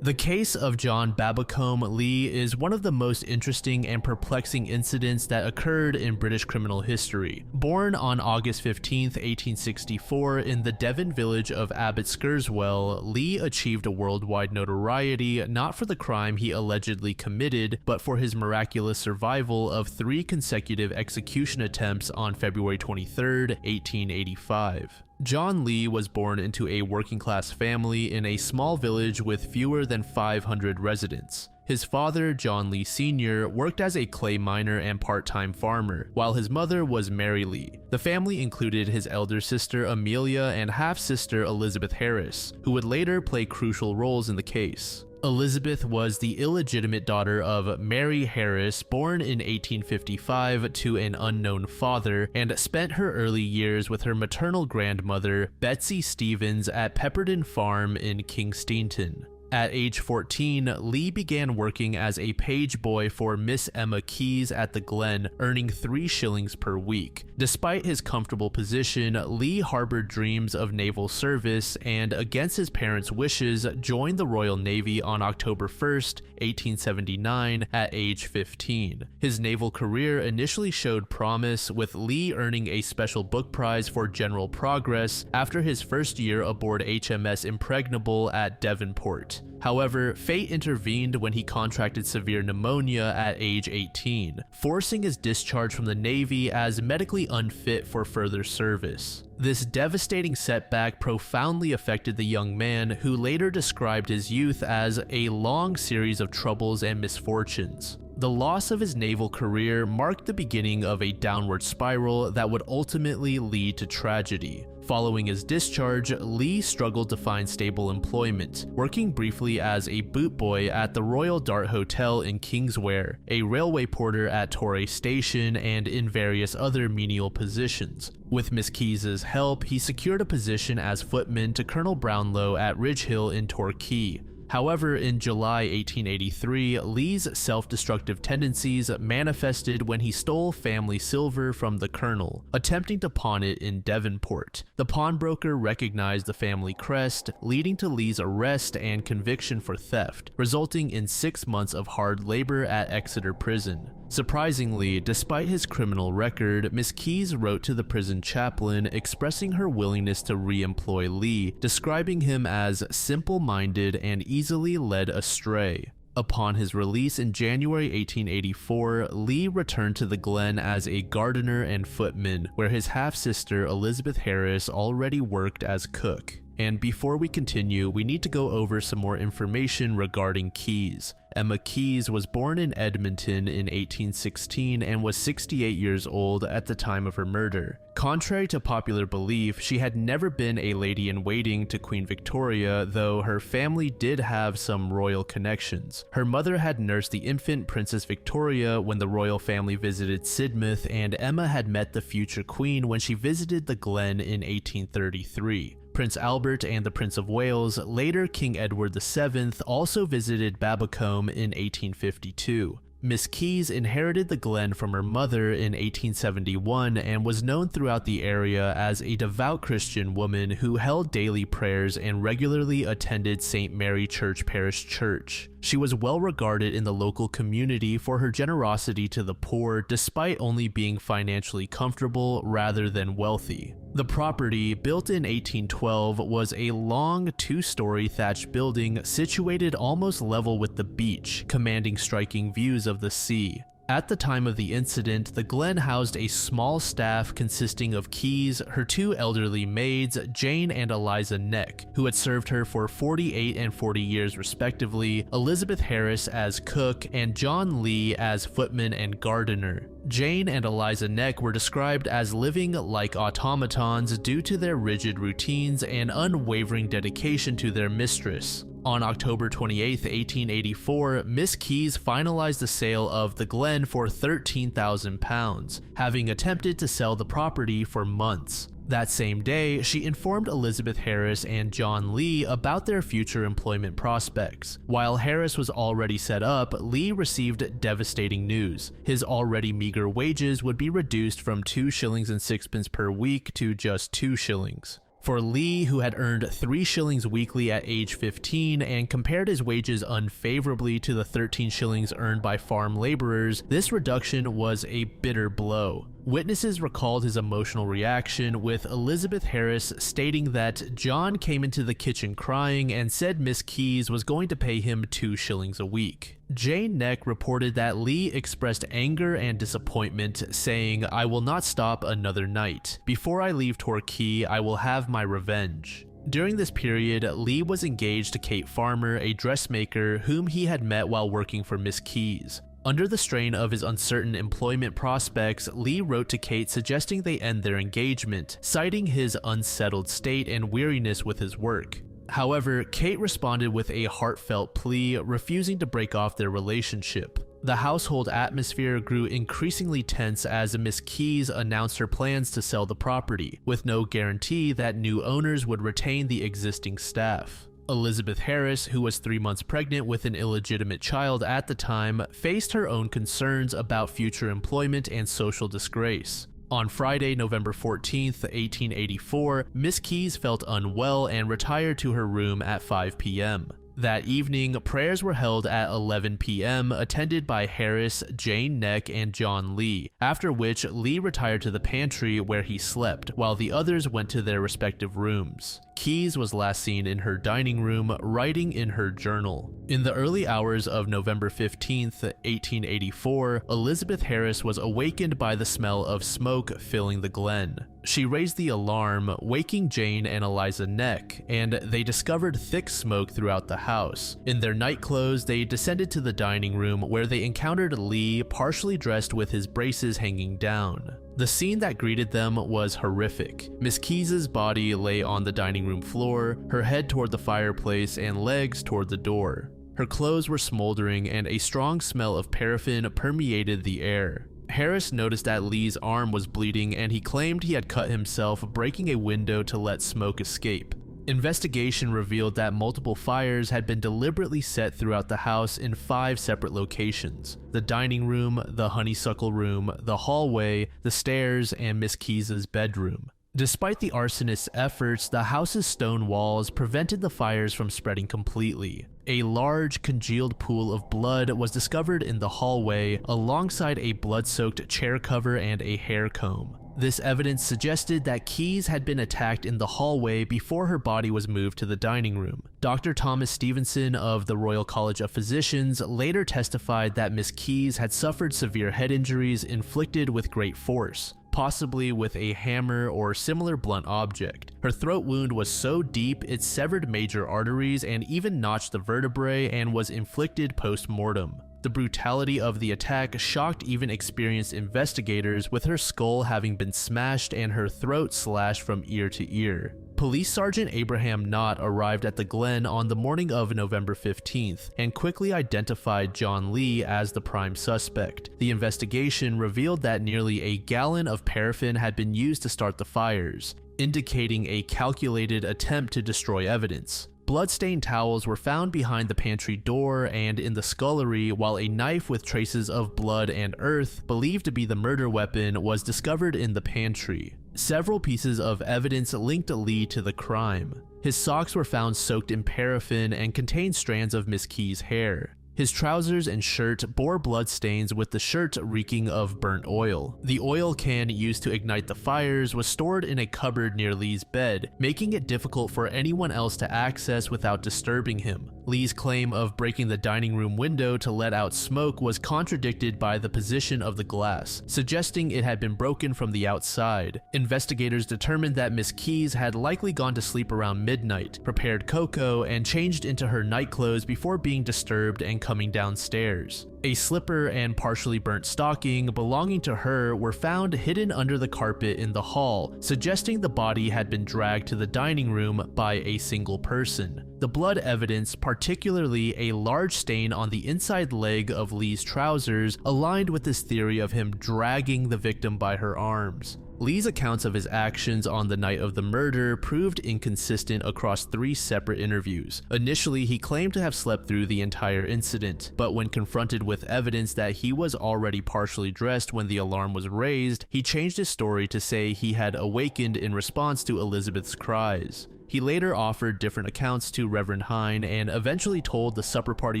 The case of John Babacombe Lee is one of the most interesting and perplexing incidents that occurred in British criminal history. Born on August 15, 1864 in the Devon village of Abbot Skerswell, Lee achieved a worldwide notoriety not for the crime he allegedly committed, but for his miraculous survival of 3 consecutive execution attempts on February 23, 1885. John Lee was born into a working-class family in a small village with fewer than 500 residents. His father, John Lee Sr., worked as a clay miner and part-time farmer, while his mother was Mary Lee. The family included his elder sister Amelia and half-sister Elizabeth Harris, who would later play crucial roles in the case. Elizabeth was the illegitimate daughter of Mary Harris, born in 1855 to an unknown father, and spent her early years with her maternal grandmother, Betsy Stevens, at Pepperton Farm in Kingsteton. At age 14, Lee began working as a page boy for Miss Emma Keyes at the Glen, earning 3 shillings per week. Despite his comfortable position, Lee harbored dreams of naval service and, against his parents' wishes, joined the Royal Navy on October 1st, 1879, at age 15. His naval career initially showed promise, with Lee earning a special book prize for general progress after his first year aboard HMS Impregnable at Devonport. However, fate intervened when he contracted severe pneumonia at age 18, forcing his discharge from the Navy as medically unfit for further service. This devastating setback profoundly affected the young man, who later described his youth as a long series of troubles and misfortunes. The loss of his naval career marked the beginning of a downward spiral that would ultimately lead to tragedy. Following his discharge, Lee struggled to find stable employment, working briefly as a boot boy at the Royal Dart Hotel in Kingswear, a railway porter at Torray Station, and in various other menial positions. With Miss Keyes' help, he secured a position as footman to Colonel Brownlow at Ridge Hill in Torquay. However, in July 1883, Lee's self-destructive tendencies manifested when he stole family silver from the colonel, attempting to pawn it in Devonport. The pawnbroker recognized the family crest, leading to Lee's arrest and conviction for theft, resulting in 6 months of hard labor at Exeter Prison. Surprisingly, despite his criminal record, Miss Keyes wrote to the prison chaplain expressing her willingness to re-employ Lee, describing him as simple-minded and easily led astray. Upon his release in January 1884, Lee returned to the Glen as a gardener and footman, where his half-sister Elizabeth Harris already worked as cook. And before we continue, we need to go over some more information regarding Keyes. Emma Keyes was born in Edmonton in 1816 and was 68 years old at the time of her murder. Contrary to popular belief, she had never been a lady-in-waiting to Queen Victoria, though her family did have some royal connections. Her mother had nursed the infant Princess Victoria when the royal family visited Sidmouth, and Emma had met the future queen when she visited the Glen in 1833. Prince Albert and the Prince of Wales, later King Edward VII, also visited Babbacombe in 1852. Miss Keyes inherited the Glen from her mother in 1871 and was known throughout the area as a devout Christian woman who held daily prayers and regularly attended St. Mary Church Parish Church. She was well regarded in the local community for her generosity to the poor despite only being financially comfortable rather than wealthy. The property, built in 1812, was a long two-story thatched building situated almost level with the beach, commanding striking views of the sea. At the time of the incident, the Glen housed a small staff consisting of Keyes, her two elderly maids, Jane and Eliza Neck, who had served her for 48 and 40 years respectively, Elizabeth Harris as cook, and John Lee as footman and gardener. Jane and Eliza Neck were described as living like automatons due to their rigid routines and unwavering dedication to their mistress. On October 28, 1884, Miss Keyes finalized the sale of the Glen for £13,000, having attempted to sell the property for months. That same day, she informed Elizabeth Harris and John Lee about their future employment prospects. While Harris was already set up, Lee received devastating news. His already meager wages would be reduced from 2 shillings and sixpence per week to just 2 shillings. For Lee, who had earned 3 shillings weekly at age 15 and compared his wages unfavorably to the 13 shillings earned by farm laborers, this reduction was a bitter blow. Witnesses recalled his emotional reaction, with Elizabeth Harris stating that John came into the kitchen crying and said Miss Keyes was going to pay him 2 shillings a week. Jane Neck reported that Lee expressed anger and disappointment, saying, "I will not stop another night. Before I leave Torquay, I will have my revenge." During this period, Lee was engaged to Kate Farmer, a dressmaker whom he had met while working for Miss Keyes. Under the strain of his uncertain employment prospects, Lee wrote to Kate suggesting they end their engagement, citing his unsettled state and weariness with his work. However, Kate responded with a heartfelt plea, refusing to break off their relationship. The household atmosphere grew increasingly tense as Miss Keyes announced her plans to sell the property, with no guarantee that new owners would retain the existing staff. Elizabeth Harris, who was 3 months pregnant with an illegitimate child at the time, faced her own concerns about future employment and social disgrace. On Friday, November 14th, 1884, Miss Keyes felt unwell and retired to her room at 5 p.m. That evening, prayers were held at 11 p.m., attended by Harris, Jane Neck, and John Lee, after which Lee retired to the pantry where he slept, while the others went to their respective rooms. Keyes was last seen in her dining room, writing in her journal. In the early hours of November 15th, 1884, Elizabeth Harris was awakened by the smell of smoke filling the Glen. She raised the alarm, waking Jane and Eliza Neck, and they discovered thick smoke throughout the house. In their night clothes, they descended to the dining room where they encountered Lee, partially dressed with his braces hanging down. The scene that greeted them was horrific. Miss Keyes' body lay on the dining room floor, her head toward the fireplace and legs toward the door. Her clothes were smoldering and a strong smell of paraffin permeated the air. Harris noticed that Lee's arm was bleeding and he claimed he had cut himself breaking a window to let smoke escape. Investigation revealed that multiple fires had been deliberately set throughout the house in 5 separate locations: the dining room, the honeysuckle room, the hallway, the stairs, and Miss Keyes' bedroom. Despite the arsonist's efforts, the house's stone walls prevented the fires from spreading completely. A large, congealed pool of blood was discovered in the hallway, alongside a blood-soaked chair cover and a hair comb. This evidence suggested that Keyes had been attacked in the hallway before her body was moved to the dining room. Dr. Thomas Stevenson of the Royal College of Physicians later testified that Miss Keyes had suffered severe head injuries inflicted with great force, possibly with a hammer or similar blunt object. Her throat wound was so deep it severed major arteries and even notched the vertebrae and was inflicted post-mortem. The brutality of the attack shocked even experienced investigators, with her skull having been smashed and her throat slashed from ear to ear. Police Sergeant Abraham Knott arrived at the Glen on the morning of November 15th and quickly identified John Lee as the prime suspect. The investigation revealed that nearly a gallon of paraffin had been used to start the fires, indicating a calculated attempt to destroy evidence. Bloodstained towels were found behind the pantry door and in the scullery, while a knife with traces of blood and earth, believed to be the murder weapon, was discovered in the pantry. Several pieces of evidence linked Lee to the crime. His socks were found soaked in paraffin and contained strands of Miss Keyes' hair. His trousers and shirt bore bloodstains, with the shirt reeking of burnt oil. The oil can used to ignite the fires was stored in a cupboard near Lee's bed, making it difficult for anyone else to access without disturbing him. Lee's claim of breaking the dining room window to let out smoke was contradicted by the position of the glass, suggesting it had been broken from the outside. Investigators determined that Miss Keyes had likely gone to sleep around midnight, prepared cocoa, and changed into her nightclothes before being disturbed and coming downstairs. A slipper and partially burnt stocking belonging to her were found hidden under the carpet in the hall, suggesting the body had been dragged to the dining room by a single person. The blood evidence, particularly a large stain on the inside leg of Lee's trousers, aligned with this theory of him dragging the victim by her arms. Lee's accounts of his actions on the night of the murder proved inconsistent across 3 separate interviews. Initially, he claimed to have slept through the entire incident, but when confronted with evidence that he was already partially dressed when the alarm was raised, he changed his story to say he had awakened in response to Elizabeth's cries. He later offered different accounts to Reverend Hine and eventually told the supper party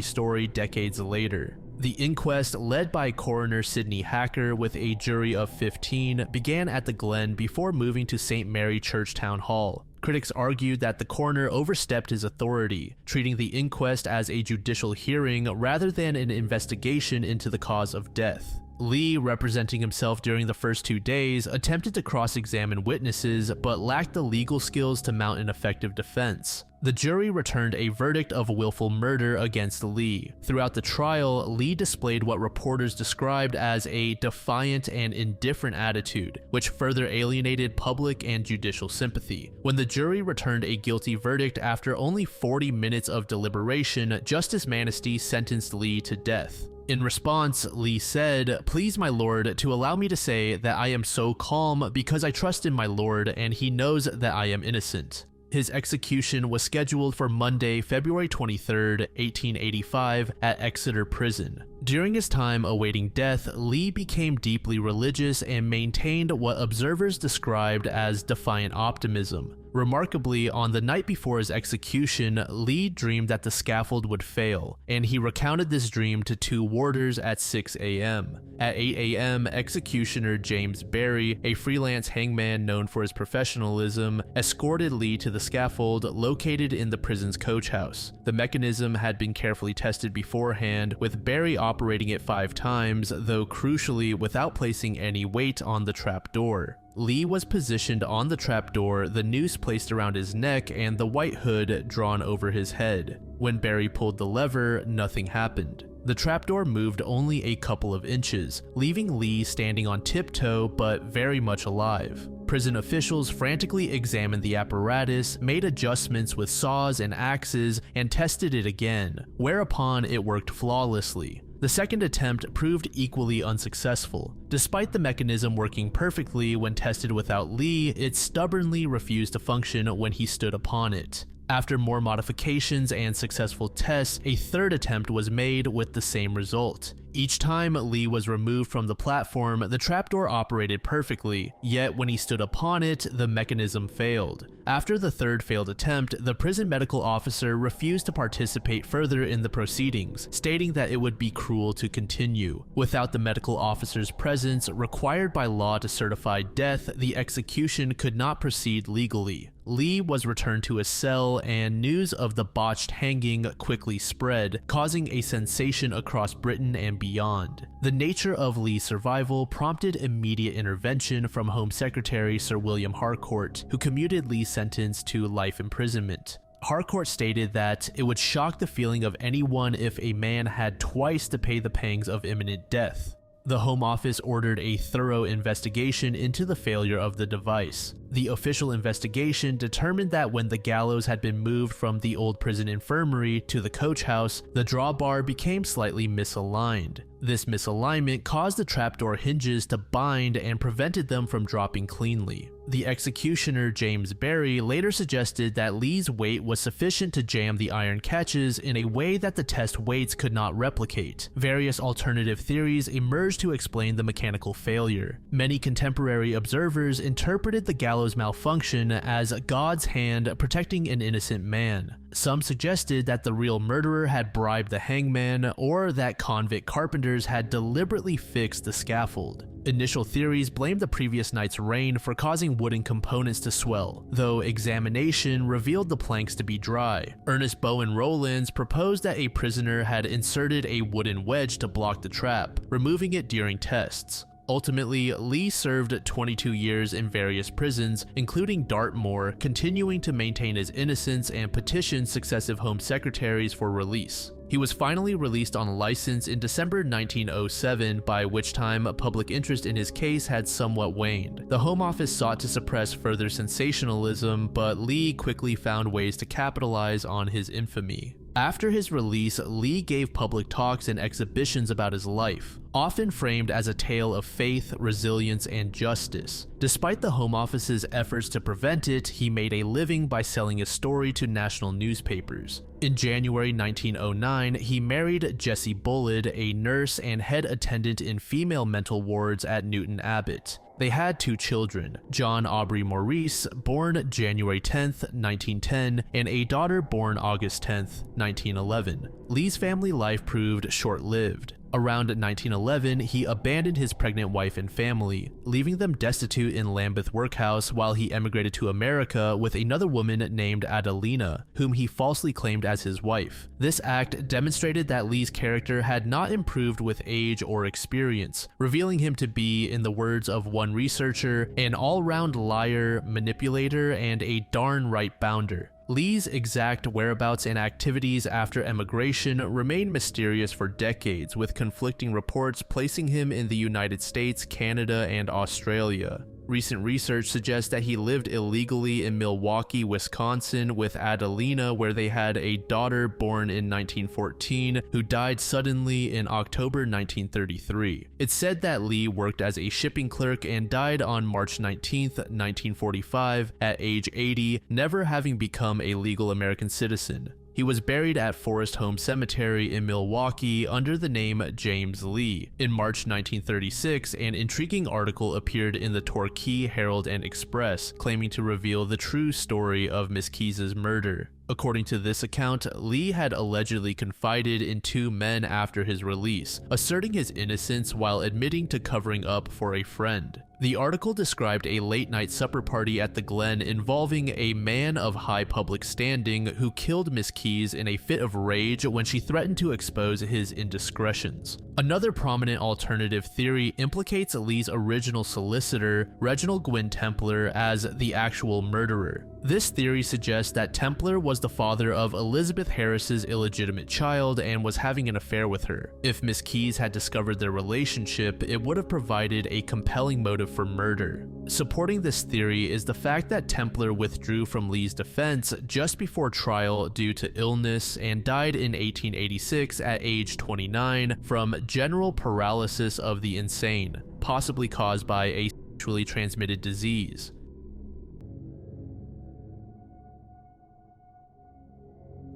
story decades later. The inquest, led by coroner Sidney Hacker with a jury of 15, began at the Glen before moving to St. Mary Church Town Hall. Critics argued that the coroner overstepped his authority, treating the inquest as a judicial hearing rather than an investigation into the cause of death. Lee, representing himself during the first 2 days, attempted to cross-examine witnesses but lacked the legal skills to mount an effective defense. The jury returned a verdict of willful murder against Lee. Throughout the trial, Lee displayed what reporters described as a defiant and indifferent attitude, which further alienated public and judicial sympathy. When the jury returned a guilty verdict after only 40 minutes of deliberation, Justice Manistee sentenced Lee to death. In response, Lee said, "Please, my lord, to allow me to say that I am so calm because I trust in my lord and he knows that I am innocent." His execution was scheduled for Monday, February 23, 1885, at Exeter Prison. During his time awaiting death, Lee became deeply religious and maintained what observers described as defiant optimism. Remarkably, on the night before his execution, Lee dreamed that the scaffold would fail, and he recounted this dream to 2 warders at 6 a.m. At 8 a.m., executioner James Barry, a freelance hangman known for his professionalism, escorted Lee to the scaffold located in the prison's coach house. The mechanism had been carefully tested beforehand, with Barry operating it 5 times, though crucially without placing any weight on the trap door. Lee was positioned on the trapdoor, the noose placed around his neck, and the white hood drawn over his head. When Barry pulled the lever, nothing happened. The trapdoor moved only a couple of inches, leaving Lee standing on tiptoe but very much alive. Prison officials frantically examined the apparatus, made adjustments with saws and axes, and tested it again, whereupon it worked flawlessly. The second attempt proved equally unsuccessful. Despite the mechanism working perfectly when tested without Lee, it stubbornly refused to function when he stood upon it. After more modifications and successful tests, a third attempt was made with the same result. Each time Lee was removed from the platform, the trapdoor operated perfectly, yet when he stood upon it, the mechanism failed. After the third failed attempt, the prison medical officer refused to participate further in the proceedings, stating that it would be cruel to continue. Without the medical officer's presence, required by law to certify death, the execution could not proceed legally. Lee was returned to his cell, and news of the botched hanging quickly spread, causing a sensation across Britain and beyond. The nature of Lee's survival prompted immediate intervention from Home Secretary Sir William Harcourt, who commuted Lee's sentence to life imprisonment. Harcourt stated that it would shock the feeling of anyone if a man had twice to pay the pangs of imminent death. The Home Office ordered a thorough investigation into the failure of the device. The official investigation determined that when the gallows had been moved from the old prison infirmary to the coach house, the drawbar became slightly misaligned. This misalignment caused the trapdoor hinges to bind and prevented them from dropping cleanly. The executioner, James Barry, later suggested that Lee's weight was sufficient to jam the iron catches in a way that the test weights could not replicate. Various alternative theories emerged to explain the mechanical failure. Many contemporary observers interpreted the gallows malfunction as God's hand protecting an innocent man. Some suggested that the real murderer had bribed the hangman, or that convict carpenters had deliberately fixed the scaffold. Initial theories blamed the previous night's rain for causing wooden components to swell, though examination revealed the planks to be dry. Ernest Bowen Rowlands proposed that a prisoner had inserted a wooden wedge to block the trap, removing it during tests. Ultimately, Lee served 22 years in various prisons, including Dartmoor, continuing to maintain his innocence and petition successive Home Secretaries for release. He was finally released on license in December 1907, by which time public interest in his case had somewhat waned. The Home Office sought to suppress further sensationalism, but Lee quickly found ways to capitalize on his infamy. After his release, Lee gave public talks and exhibitions about his life, often framed as a tale of faith, resilience, and justice. Despite the Home Office's efforts to prevent it, he made a living by selling his story to national newspapers. In January 1909, he married Jessie Bullard, a nurse and head attendant in female mental wards at Newton Abbot. They had 2 children, John Aubrey Maurice, born January 10, 1910, and a daughter born August 10, 1911. Lee's family life proved short-lived. Around 1911, he abandoned his pregnant wife and family, leaving them destitute in Lambeth Workhouse while he emigrated to America with another woman named Adelina, whom he falsely claimed as his wife. This act demonstrated that Lee's character had not improved with age or experience, revealing him to be, in the words of one researcher, an all-round liar, manipulator, and a darn right bounder. Lee's exact whereabouts and activities after emigration remained mysterious for decades, with conflicting reports placing him in the United States, Canada, and Australia. Recent research suggests that he lived illegally in Milwaukee, Wisconsin with Adelina, where they had a daughter born in 1914 who died suddenly in October 1933. It's said that Lee worked as a shipping clerk and died on March 19, 1945 at age 80, never having become a legal American citizen. He was buried at Forest Home Cemetery in Milwaukee under the name James Lee. In March 1936, an intriguing article appeared in the Torquay Herald and Express, claiming to reveal the true story of Miss Keyes's murder. According to this account, Lee had allegedly confided in 2 men after his release, asserting his innocence while admitting to covering up for a friend. The article described a late-night supper party at the Glen involving a man of high public standing who killed Miss Keyes in a fit of rage when she threatened to expose his indiscretions. Another prominent alternative theory implicates Lee's original solicitor, Reginald Gwynne Templar, as the actual murderer. This theory suggests that Templar was the father of Elizabeth Harris's illegitimate child and was having an affair with her. If Miss Keyes had discovered their relationship, it would have provided a compelling motive for murder. Supporting this theory is the fact that Templar withdrew from Lee's defense just before trial due to illness and died in 1886 at age 29 from general paralysis of the insane, possibly caused by a sexually transmitted disease.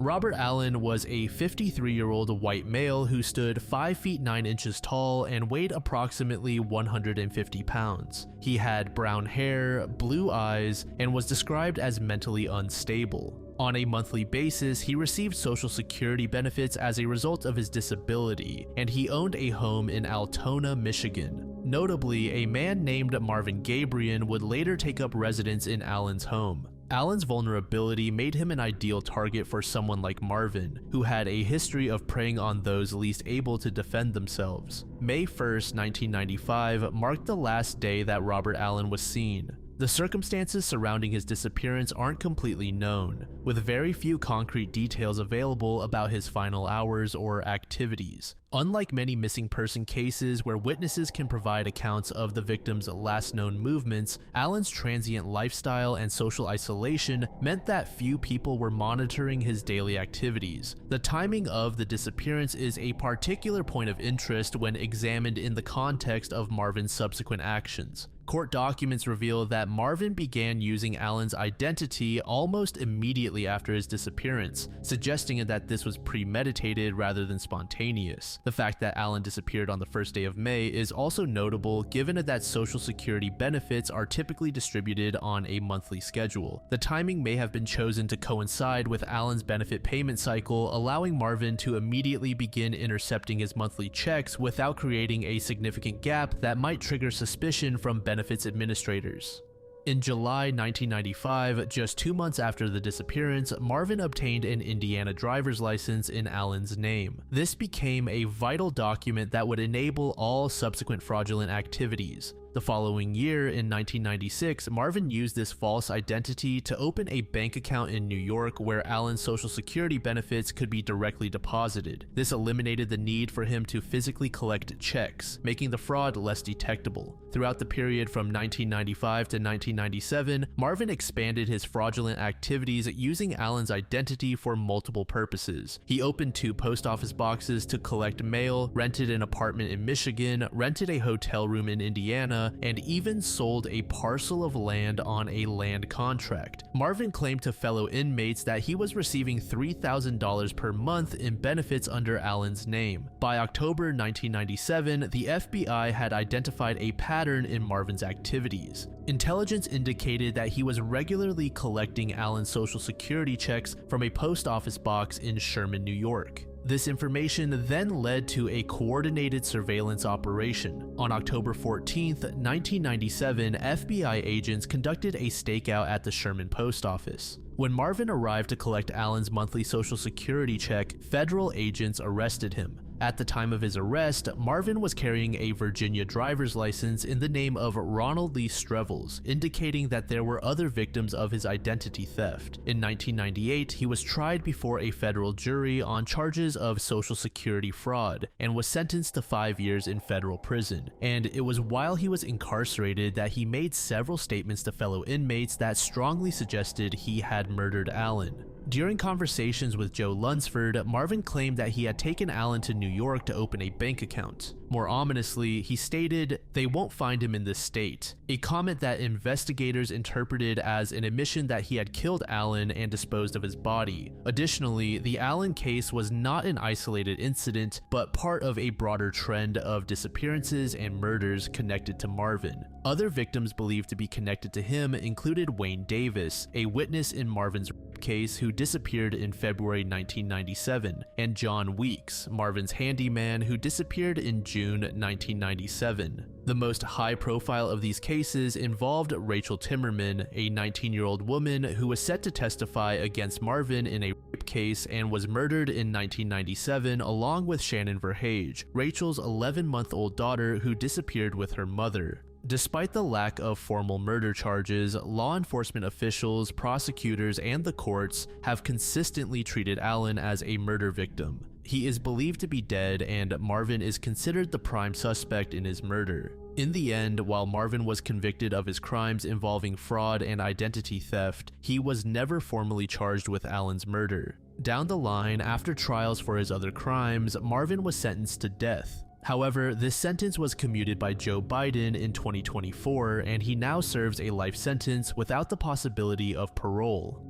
Robert Allen was a 53-year-old white male who stood 5 feet 9 inches tall and weighed approximately 150 pounds. He had brown hair, blue eyes, and was described as mentally unstable. On a monthly basis, he received Social Security benefits as a result of his disability, and he owned a home in Altona, Michigan. Notably, a man named Marvin Gabriel would later take up residence in Allen's home. Allen's vulnerability made him an ideal target for someone like Marvin, who had a history of preying on those least able to defend themselves. May 1st, 1995 marked the last day that Robert Allen was seen. The circumstances surrounding his disappearance aren't completely known, with very few concrete details available about his final hours or activities. Unlike many missing person cases where witnesses can provide accounts of the victim's last known movements, Allen's transient lifestyle and social isolation meant that few people were monitoring his daily activities. The timing of the disappearance is a particular point of interest when examined in the context of Marvin's subsequent actions. Court documents reveal that Marvin began using Allen's identity almost immediately after his disappearance, suggesting that this was premeditated rather than spontaneous. The fact that Allen disappeared on the first day of May is also notable given that Social Security benefits are typically distributed on a monthly schedule. The timing may have been chosen to coincide with Allen's benefit payment cycle, allowing Marvin to immediately begin intercepting his monthly checks without creating a significant gap that might trigger suspicion from benefits administrators. In July 1995, just 2 months after the disappearance, Marvin obtained an Indiana driver's license in Allen's name. This became a vital document that would enable all subsequent fraudulent activities. The following year, in 1996, Marvin used this false identity to open a bank account in New York where Allen's Social Security benefits could be directly deposited. This eliminated the need for him to physically collect checks, making the fraud less detectable. Throughout the period from 1995 to 1997, Marvin expanded his fraudulent activities using Allen's identity for multiple purposes. He opened 2 post office boxes to collect mail, rented an apartment in Michigan, rented a hotel room in Indiana, and even sold a parcel of land on a land contract. Marvin claimed to fellow inmates that he was receiving $3,000 per month in benefits under Allen's name. By October 1997, the FBI had identified a pattern in Marvin's activities. Intelligence indicated that he was regularly collecting Allen's Social Security checks from a post office box in Sherman, New York. This information then led to a coordinated surveillance operation. On October 14, 1997, FBI agents conducted a stakeout at the Sherman post office. When Marvin arrived to collect Allen's monthly Social Security check, federal agents arrested him. At the time of his arrest, Marvin was carrying a Virginia driver's license in the name of Ronald Lee Strevels, indicating that there were other victims of his identity theft. In 1998, he was tried before a federal jury on charges of Social Security fraud and was sentenced to 5 years in federal prison. And it was while he was incarcerated that he made several statements to fellow inmates that strongly suggested he had murdered Allen. During conversations with Joe Lunsford, Marvin claimed that he had taken Allen to New York to open a bank account. More ominously, he stated, "They won't find him in this state," a comment that investigators interpreted as an admission that he had killed Allen and disposed of his body. Additionally, the Allen case was not an isolated incident, but part of a broader trend of disappearances and murders connected to Marvin. Other victims believed to be connected to him included Wayne Davis, a witness in Marvin's case who disappeared in February 1997, and John Weeks, Marvin's handyman who disappeared in June 1997. The most high profile of these cases involved Rachel Timmerman, a 19-year-old woman who was set to testify against Marvin in a rape case and was murdered in 1997 along with Shannon Verhage, Rachel's 11-month-old daughter who disappeared with her mother. Despite the lack of formal murder charges, law enforcement officials, prosecutors, and the courts have consistently treated Allen as a murder victim. He is believed to be dead, and Marvin is considered the prime suspect in his murder. In the end, while Marvin was convicted of his crimes involving fraud and identity theft, he was never formally charged with Allen's murder. Down the line, after trials for his other crimes, Marvin was sentenced to death. However, this sentence was commuted by Joe Biden in 2024, and he now serves a life sentence without the possibility of parole.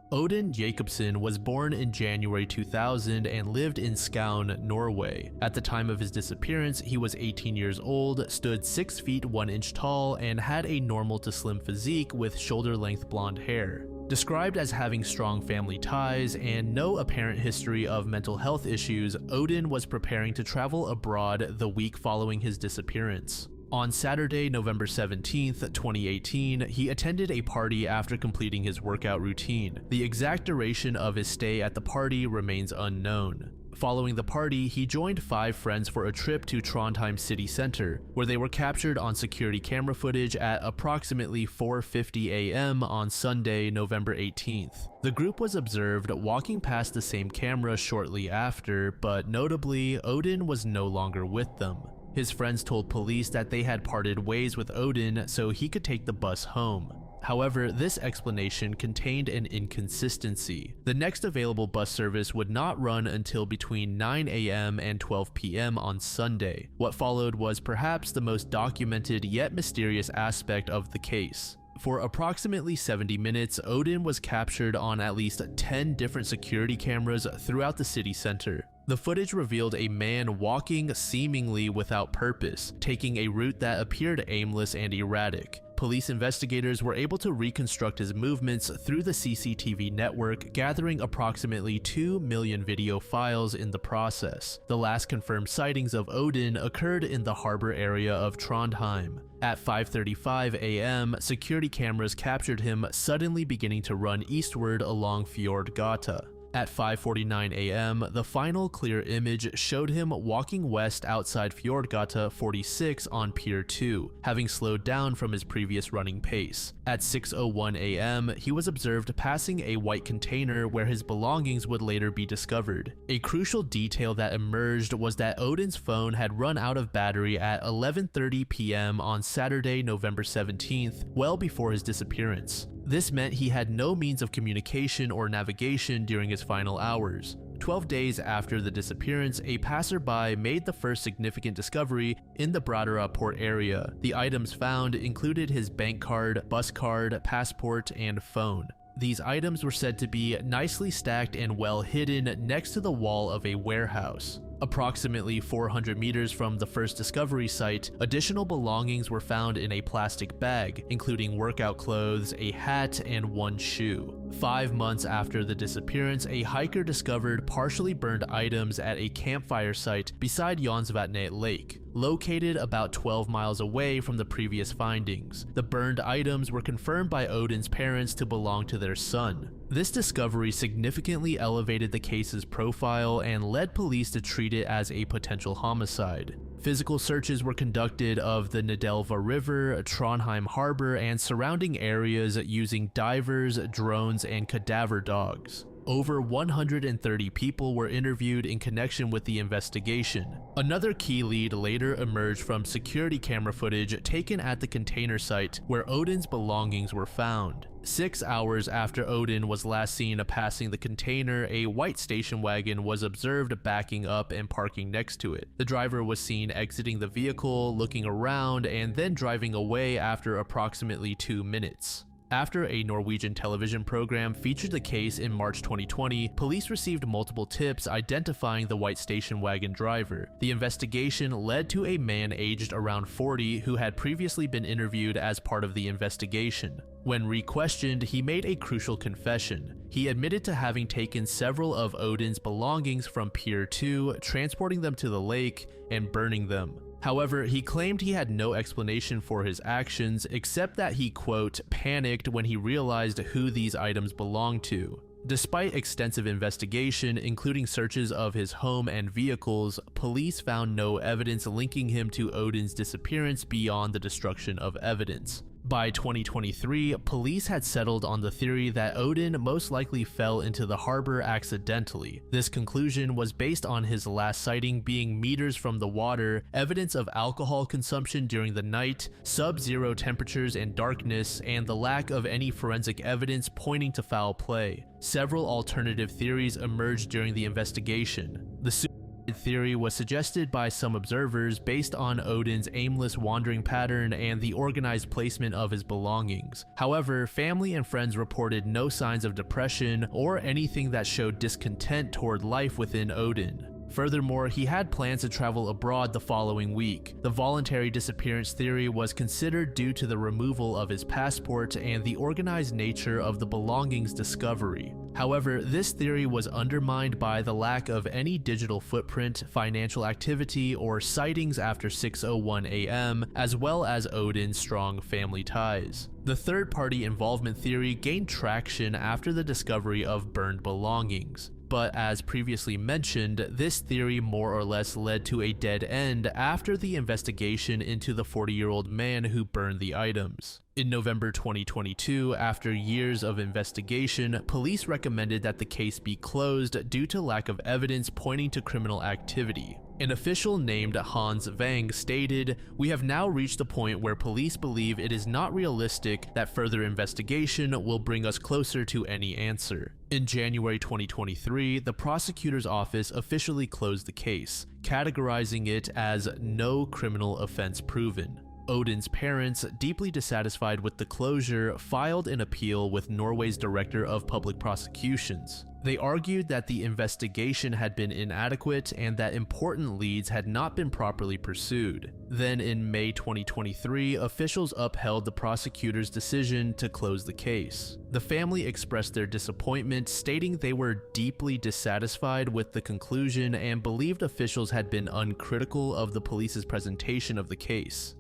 Odin Jacobsen was born in January 2000 and lived in Skaun, Norway. At the time of his disappearance, he was 18 years old, stood 6 feet 1 inch tall, and had a normal to slim physique with shoulder-length blonde hair. Described as having strong family ties and no apparent history of mental health issues, Odin was preparing to travel abroad the week following his disappearance. On Saturday, November 17th, 2018, he attended a party after completing his workout routine. The exact duration of his stay at the party remains unknown. Following the party, he joined 5 friends for a trip to Trondheim city center, where they were captured on security camera footage at approximately 4:50 a.m. on Sunday, November 18th. The group was observed walking past the same camera shortly after, but notably, Odin was no longer with them. His friends told police that they had parted ways with Odin so he could take the bus home. However, this explanation contained an inconsistency. The next available bus service would not run until between 9 a.m. and 12 p.m. on Sunday. What followed was perhaps the most documented yet mysterious aspect of the case. For approximately 70 minutes, Odin was captured on at least 10 different security cameras throughout the city center. The footage revealed a man walking seemingly without purpose, taking a route that appeared aimless and erratic. Police investigators were able to reconstruct his movements through the CCTV network, gathering approximately 2 million video files in the process. The last confirmed sightings of Odin occurred in the harbor area of Trondheim. At 5:35 a.m., security cameras captured him suddenly beginning to run eastward along Fjordgata. At 5:49 a.m., the final clear image showed him walking west outside Fjordgata 46 on Pier 2, having slowed down from his previous running pace. At 6:01 a.m., he was observed passing a white container where his belongings would later be discovered. A crucial detail that emerged was that Odin's phone had run out of battery at 11:30 p.m. on Saturday, November 17th, well before his disappearance. This meant he had no means of communication or navigation during his final hours. 12 days after the disappearance, a passerby made the first significant discovery in the Brabant port area. The items found included his bank card, bus card, passport, and phone. These items were said to be nicely stacked and well hidden next to the wall of a warehouse. Approximately 400 meters from the first discovery site, additional belongings were found in a plastic bag, including workout clothes, a hat, and 1 shoe. 5 months after the disappearance, a hiker discovered partially burned items at a campfire site beside Jonsvatnet Lake, located about 12 miles away from the previous findings. The burned items were confirmed by Odin's parents to belong to their son. This discovery significantly elevated the case's profile and led police to treat it as a potential homicide. Physical searches were conducted of the Nidelva River, Trondheim Harbor, and surrounding areas using divers, drones, and cadaver dogs. Over 130 people were interviewed in connection with the investigation. Another key lead later emerged from security camera footage taken at the container site where Odin's belongings were found. 6 hours after Odin was last seen passing the container, a white station wagon was observed backing up and parking next to it. The driver was seen exiting the vehicle, looking around, and then driving away after approximately 2 minutes. After a Norwegian television program featured the case in March 2020, police received multiple tips identifying the white station wagon driver. The investigation led to a man aged around 40 who had previously been interviewed as part of the investigation. When re-questioned, he made a crucial confession. He admitted to having taken several of Odin's belongings from Pier 2, transporting them to the lake, and burning them. However, he claimed he had no explanation for his actions except that he, quote, panicked when he realized who these items belonged to. Despite extensive investigation, including searches of his home and vehicles, police found no evidence linking him to Odin's disappearance beyond the destruction of evidence. By 2023, police had settled on the theory that Odin most likely fell into the harbor accidentally. This conclusion was based on his last sighting being meters from the water, evidence of alcohol consumption during the night, sub-zero temperatures and darkness, and the lack of any forensic evidence pointing to foul play. Several alternative theories emerged during the investigation. theory was suggested by some observers based on Odin's aimless wandering pattern and the organized placement of his belongings. However, family and friends reported no signs of depression or anything that showed discontent toward life within Odin. Furthermore, he had plans to travel abroad the following week. The voluntary disappearance theory was considered due to the removal of his passport and the organized nature of the belongings discovery. However, this theory was undermined by the lack of any digital footprint, financial activity, or sightings after 6:01 a.m., as well as Odin's strong family ties. The third-party involvement theory gained traction after the discovery of burned belongings. But as previously mentioned, this theory more or less led to a dead end after the investigation into the 40-year-old man who burned the items. In November 2022, after years of investigation, police recommended that the case be closed due to lack of evidence pointing to criminal activity. An official named Hans Wang stated, "We have now reached the point where police believe it is not realistic that further investigation will bring us closer to any answer." In January 2023, the prosecutor's office officially closed the case, categorizing it as no criminal offense proven. Odin's parents, deeply dissatisfied with the closure, filed an appeal with Norway's Director of Public Prosecutions. They argued that the investigation had been inadequate and that important leads had not been properly pursued. Then in May 2023, officials upheld the prosecutor's decision to close the case. The family expressed their disappointment, stating they were deeply dissatisfied with the conclusion and believed officials had been uncritical of the police's presentation of the case.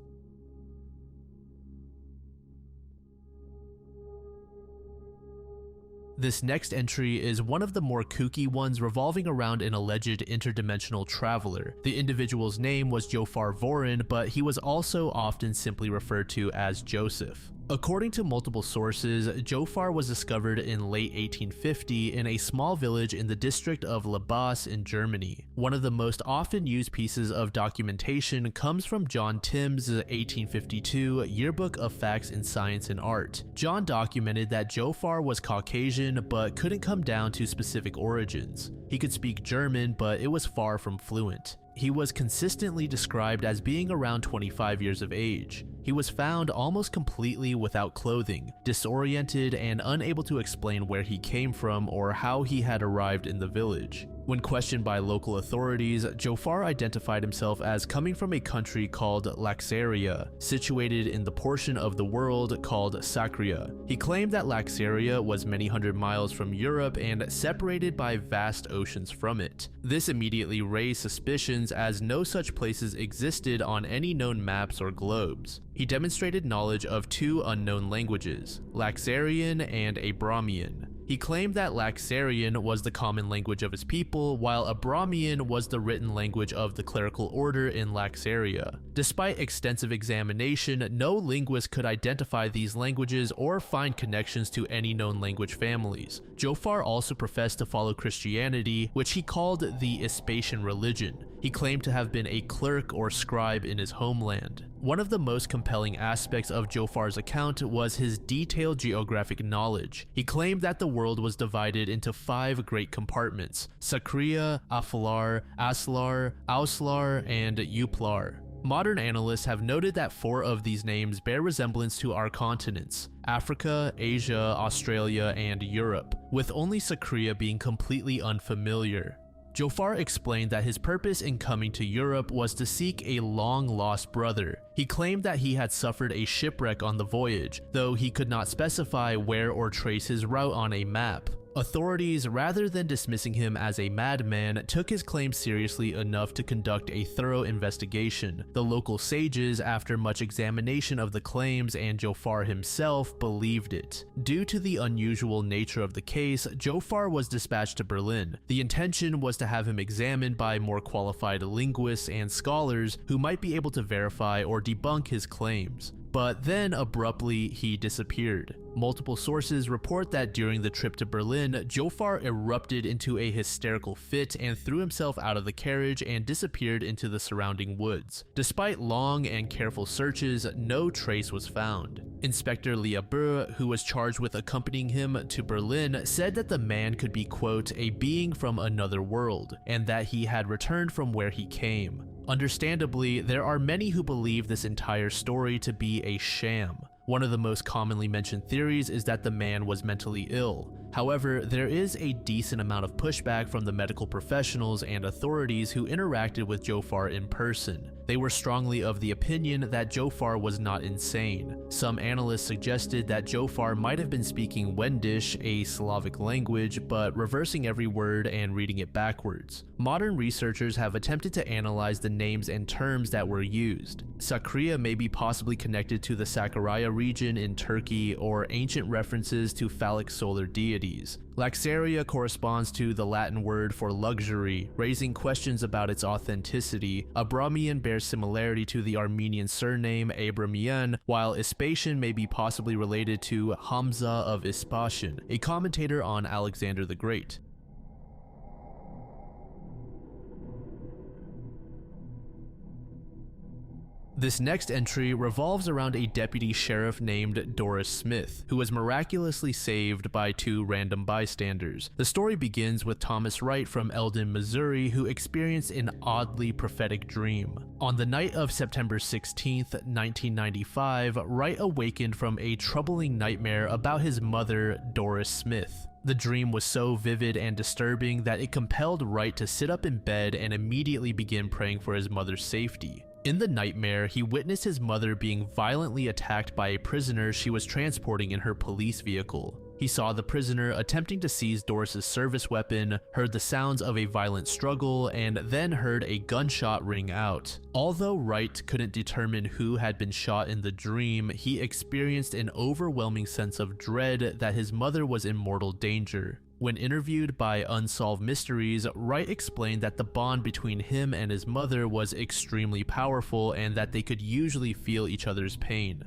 This next entry is one of the more kooky ones, revolving around an alleged interdimensional traveler. The individual's name was Jofar Vorin, but he was also often simply referred to as Joseph. According to multiple sources, Jofar was discovered in late 1850 in a small village in the district of Labas in Germany. One of the most often used pieces of documentation comes from John Timms' 1852 Yearbook of Facts in Science and Art. John documented that Jofar was Caucasian but couldn't come down to specific origins. He could speak German, but it was far from fluent. He was consistently described as being around 25 years of age. He was found almost completely without clothing, disoriented, and unable to explain where he came from or how he had arrived in the village. When questioned by local authorities, Jofar identified himself as coming from a country called Laxaria, situated in the portion of the world called Sacria. He claimed that Laxaria was many hundred miles from Europe and separated by vast oceans from it. This immediately raised suspicions, as no such places existed on any known maps or globes. He demonstrated knowledge of two unknown languages, Laxarian and Abramian. He claimed that Laxarian was the common language of his people, while Abramian was the written language of the clerical order in Laxaria. Despite extensive examination, no linguist could identify these languages or find connections to any known language families. Jofar also professed to follow Christianity, which he called the Ispatian religion. He claimed to have been a clerk or scribe in his homeland. One of the most compelling aspects of Jofar's account was his detailed geographic knowledge. He claimed that the world was divided into 5 great compartments: Sakria, Afalar, Aslar, Auslar, and Uplar. Modern analysts have noted that 4 of these names bear resemblance to our continents: Africa, Asia, Australia, and Europe, with only Sakria being completely unfamiliar. Jofar explained that his purpose in coming to Europe was to seek a long-lost brother. He claimed that he had suffered a shipwreck on the voyage, though he could not specify where or trace his route on a map. Authorities, rather than dismissing him as a madman, took his claim seriously enough to conduct a thorough investigation. The local sages, after much examination of the claims and Jofar himself, believed it. Due to the unusual nature of the case, Jofar was dispatched to Berlin. The intention was to have him examined by more qualified linguists and scholars who might be able to verify or debunk his claims. But then abruptly he disappeared. Multiple sources report that during the trip to Berlin, Jofar erupted into a hysterical fit and threw himself out of the carriage and disappeared into the surrounding woods. Despite long and careful searches, no trace was found. Inspector Liaber, who was charged with accompanying him to Berlin, said that the man could be, quote, a being from another world, and that he had returned from where he came. Understandably, there are many who believe this entire story to be a sham. One of the most commonly mentioned theories is that the man was mentally ill. However, there is a decent amount of pushback from the medical professionals and authorities who interacted with Jofar in person. They were strongly of the opinion that Jofar was not insane. Some analysts suggested that Jofar might have been speaking Wendish, a Slavic language, but reversing every word and reading it backwards. Modern researchers have attempted to analyze the names and terms that were used. Sakria may be possibly connected to the Sakarya region in Turkey or ancient references to phallic solar deities. Laxaria corresponds to the Latin word for luxury, raising questions about its authenticity. Abramian bears similarity to the Armenian surname Abramian, while Ispatian may be possibly related to Hamza of Ispatian, a commentator on Alexander the Great. This next entry revolves around a deputy sheriff named Doris Smith, who was miraculously saved by two random bystanders. The story begins with Thomas Wright from Eldon, Missouri, who experienced an oddly prophetic dream. On the night of September 16th, 1995, Wright awakened from a troubling nightmare about his mother, Doris Smith. The dream was so vivid and disturbing that it compelled Wright to sit up in bed and immediately begin praying for his mother's safety. In the nightmare, he witnessed his mother being violently attacked by a prisoner she was transporting in her police vehicle. He saw the prisoner attempting to seize Doris's service weapon, heard the sounds of a violent struggle, and then heard a gunshot ring out. Although Wright couldn't determine who had been shot in the dream, he experienced an overwhelming sense of dread that his mother was in mortal danger. When interviewed by Unsolved Mysteries, Wright explained that the bond between him and his mother was extremely powerful and that they could usually feel each other's pain.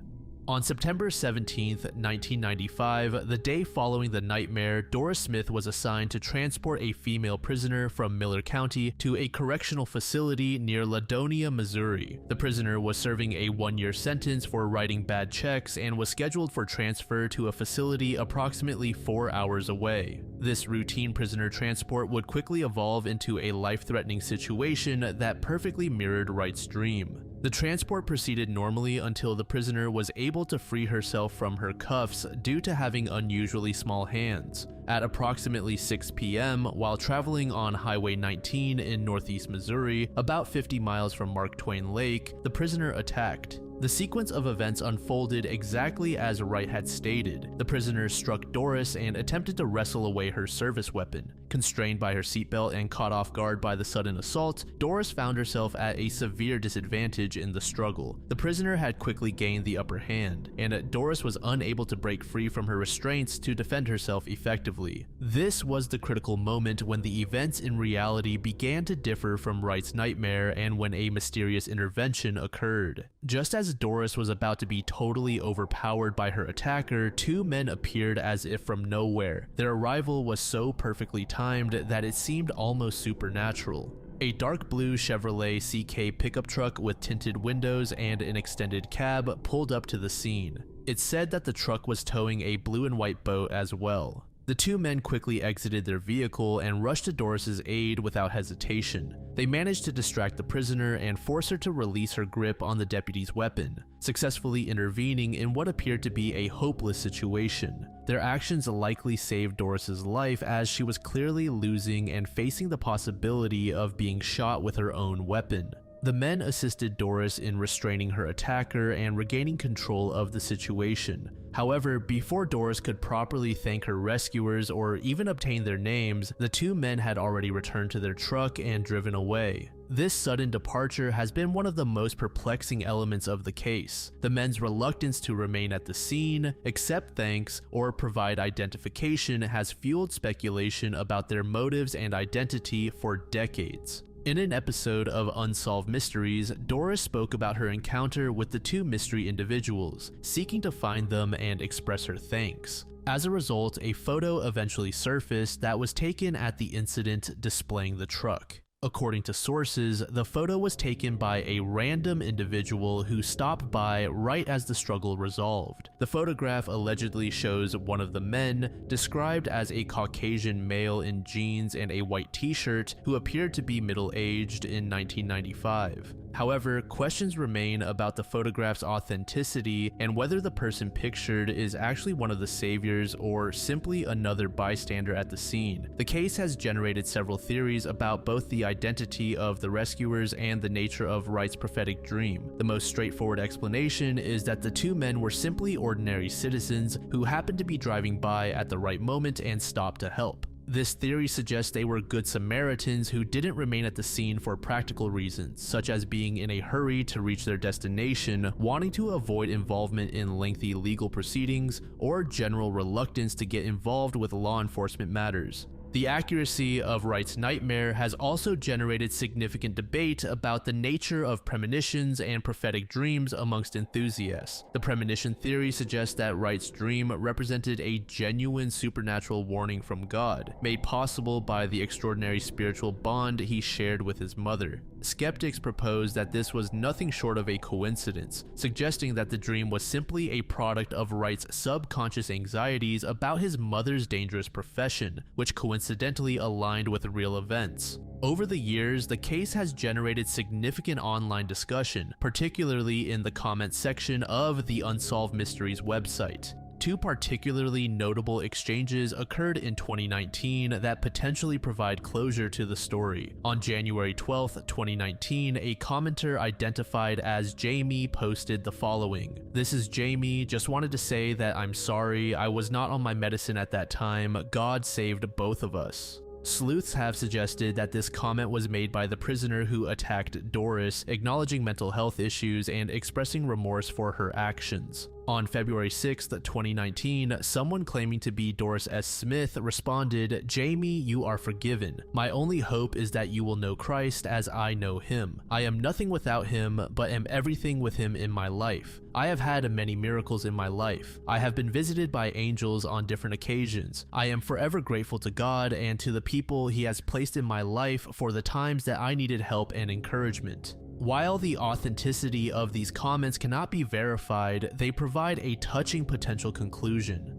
On September 17, 1995, the day following the nightmare, Doris Smith was assigned to transport a female prisoner from Miller County to a correctional facility near Ladonia, Missouri. The prisoner was serving a 1-year sentence for writing bad checks and was scheduled for transfer to a facility approximately 4 hours away. This routine prisoner transport would quickly evolve into a life-threatening situation that perfectly mirrored Wright's dream. The transport proceeded normally until the prisoner was able to free herself from her cuffs due to having unusually small hands. At approximately 6 p.m., while traveling on Highway 19 in northeast Missouri, about 50 miles from Mark Twain Lake, the prisoner attacked. The sequence of events unfolded exactly as Wright had stated. The prisoner struck Doris and attempted to wrestle away her service weapon. Constrained by her seatbelt and caught off guard by the sudden assault, Doris found herself at a severe disadvantage in the struggle. The prisoner had quickly gained the upper hand, and Doris was unable to break free from her restraints to defend herself effectively. This was the critical moment when the events in reality began to differ from Wright's nightmare and when a mysterious intervention occurred. Just as Doris was about to be totally overpowered by her attacker, two men appeared as if from nowhere. Their arrival was so perfectly timed that it seemed almost supernatural. A dark blue Chevrolet CK pickup truck with tinted windows and an extended cab pulled up to the scene. It's said that the truck was towing a blue and white boat as well. The two men quickly exited their vehicle and rushed to Doris's aid without hesitation. They managed to distract the prisoner and force her to release her grip on the deputy's weapon, successfully intervening in what appeared to be a hopeless situation. Their actions likely saved Doris's life as she was clearly losing and facing the possibility of being shot with her own weapon. The men assisted Doris in restraining her attacker and regaining control of the situation. However, before Doris could properly thank her rescuers or even obtain their names, the two men had already returned to their truck and driven away. This sudden departure has been one of the most perplexing elements of the case. The men's reluctance to remain at the scene, accept thanks, or provide identification has fueled speculation about their motives and identity for decades. In an episode of Unsolved Mysteries, Doris spoke about her encounter with the two mystery individuals, seeking to find them and express her thanks. As a result, a photo eventually surfaced that was taken at the incident displaying the truck. According to sources, the photo was taken by a random individual who stopped by right as the struggle resolved. The photograph allegedly shows one of the men, described as a Caucasian male in jeans and a white t-shirt, who appeared to be middle-aged in 1995. However, questions remain about the photograph's authenticity and whether the person pictured is actually one of the saviors or simply another bystander at the scene. The case has generated several theories about both the identity of the rescuers and the nature of Wright's prophetic dream. The most straightforward explanation is that the two men were simply ordinary citizens who happened to be driving by at the right moment and stopped to help. This theory suggests they were good Samaritans who didn't remain at the scene for practical reasons, such as being in a hurry to reach their destination, wanting to avoid involvement in lengthy legal proceedings, or general reluctance to get involved with law enforcement matters. The accuracy of Wright's nightmare has also generated significant debate about the nature of premonitions and prophetic dreams amongst enthusiasts. The premonition theory suggests that Wright's dream represented a genuine supernatural warning from God, made possible by the extraordinary spiritual bond he shared with his mother. Skeptics propose that this was nothing short of a coincidence, suggesting that the dream was simply a product of Wright's subconscious anxieties about his mother's dangerous profession, which coincidentally aligned with real events. Over the years, the case has generated significant online discussion, particularly in the comments section of the Unsolved Mysteries website. Two particularly notable exchanges occurred in 2019 that potentially provide closure to the story. On January 12, 2019, a commenter identified as Jamie posted the following: "This is Jamie, just wanted to say that I'm sorry, I was not on my medicine at that time, God saved both of us." Sleuths have suggested that this comment was made by the prisoner who attacked Doris, acknowledging mental health issues and expressing remorse for her actions. On February 6, 2019, someone claiming to be Doris S. Smith responded, "Jamie, you are forgiven. My only hope is that you will know Christ as I know him. I am nothing without him, but am everything with him in my life. I have had many miracles in my life. I have been visited by angels on different occasions. I am forever grateful to God and to the people he has placed in my life for the times that I needed help and encouragement." While the authenticity of these comments cannot be verified, they provide a touching potential conclusion.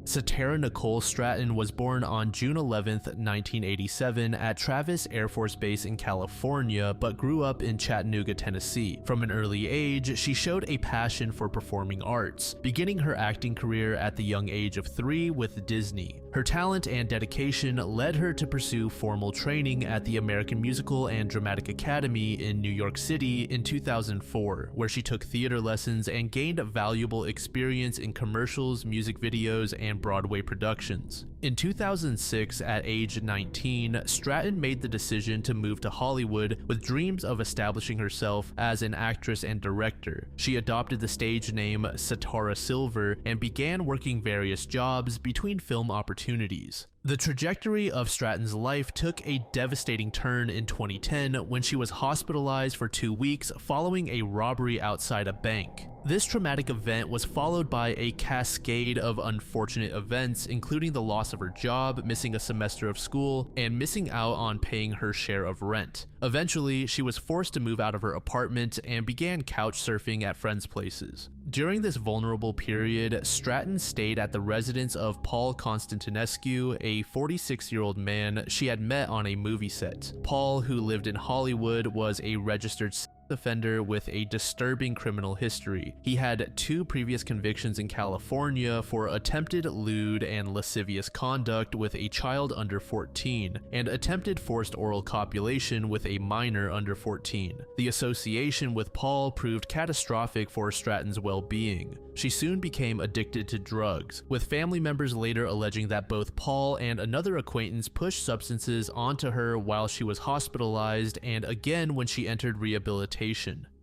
Satara Nicole Stratton was born on June 11, 1987 at Travis Air Force Base in California, but grew up in Chattanooga, Tennessee. From an early age, she showed a passion for performing arts, beginning her acting career at the young age of 3 with Disney. Her talent and dedication led her to pursue formal training at the American Musical and Dramatic Academy in New York City in 2004, where she took theater lessons and gained valuable experience in commercials, music videos, and Broadway productions. In 2006, at age 19, Stratton made the decision to move to Hollywood with dreams of establishing herself as an actress and director. She adopted the stage name Satara Silver and began working various jobs between film opportunities. The trajectory of Stratton's life took a devastating turn in 2010 when she was hospitalized for 2 weeks following a robbery outside a bank. This traumatic event was followed by a cascade of unfortunate events, including the loss of her job, missing a semester of school, and missing out on paying her share of rent. Eventually, she was forced to move out of her apartment and began couch surfing at friends' places. During this vulnerable period, Stratton stayed at the residence of Paul Constantinescu, a 46-year-old man she had met on a movie set. Paul, who lived in Hollywood, was a registered offender with a disturbing criminal history. He had 2 previous convictions in California for attempted lewd and lascivious conduct with a child under 14 and attempted forced oral copulation with a minor under 14. The association with Paul proved catastrophic for Stratton's well-being. She soon became addicted to drugs, with family members later alleging that both Paul and another acquaintance pushed substances onto her while she was hospitalized and again when she entered rehabilitation.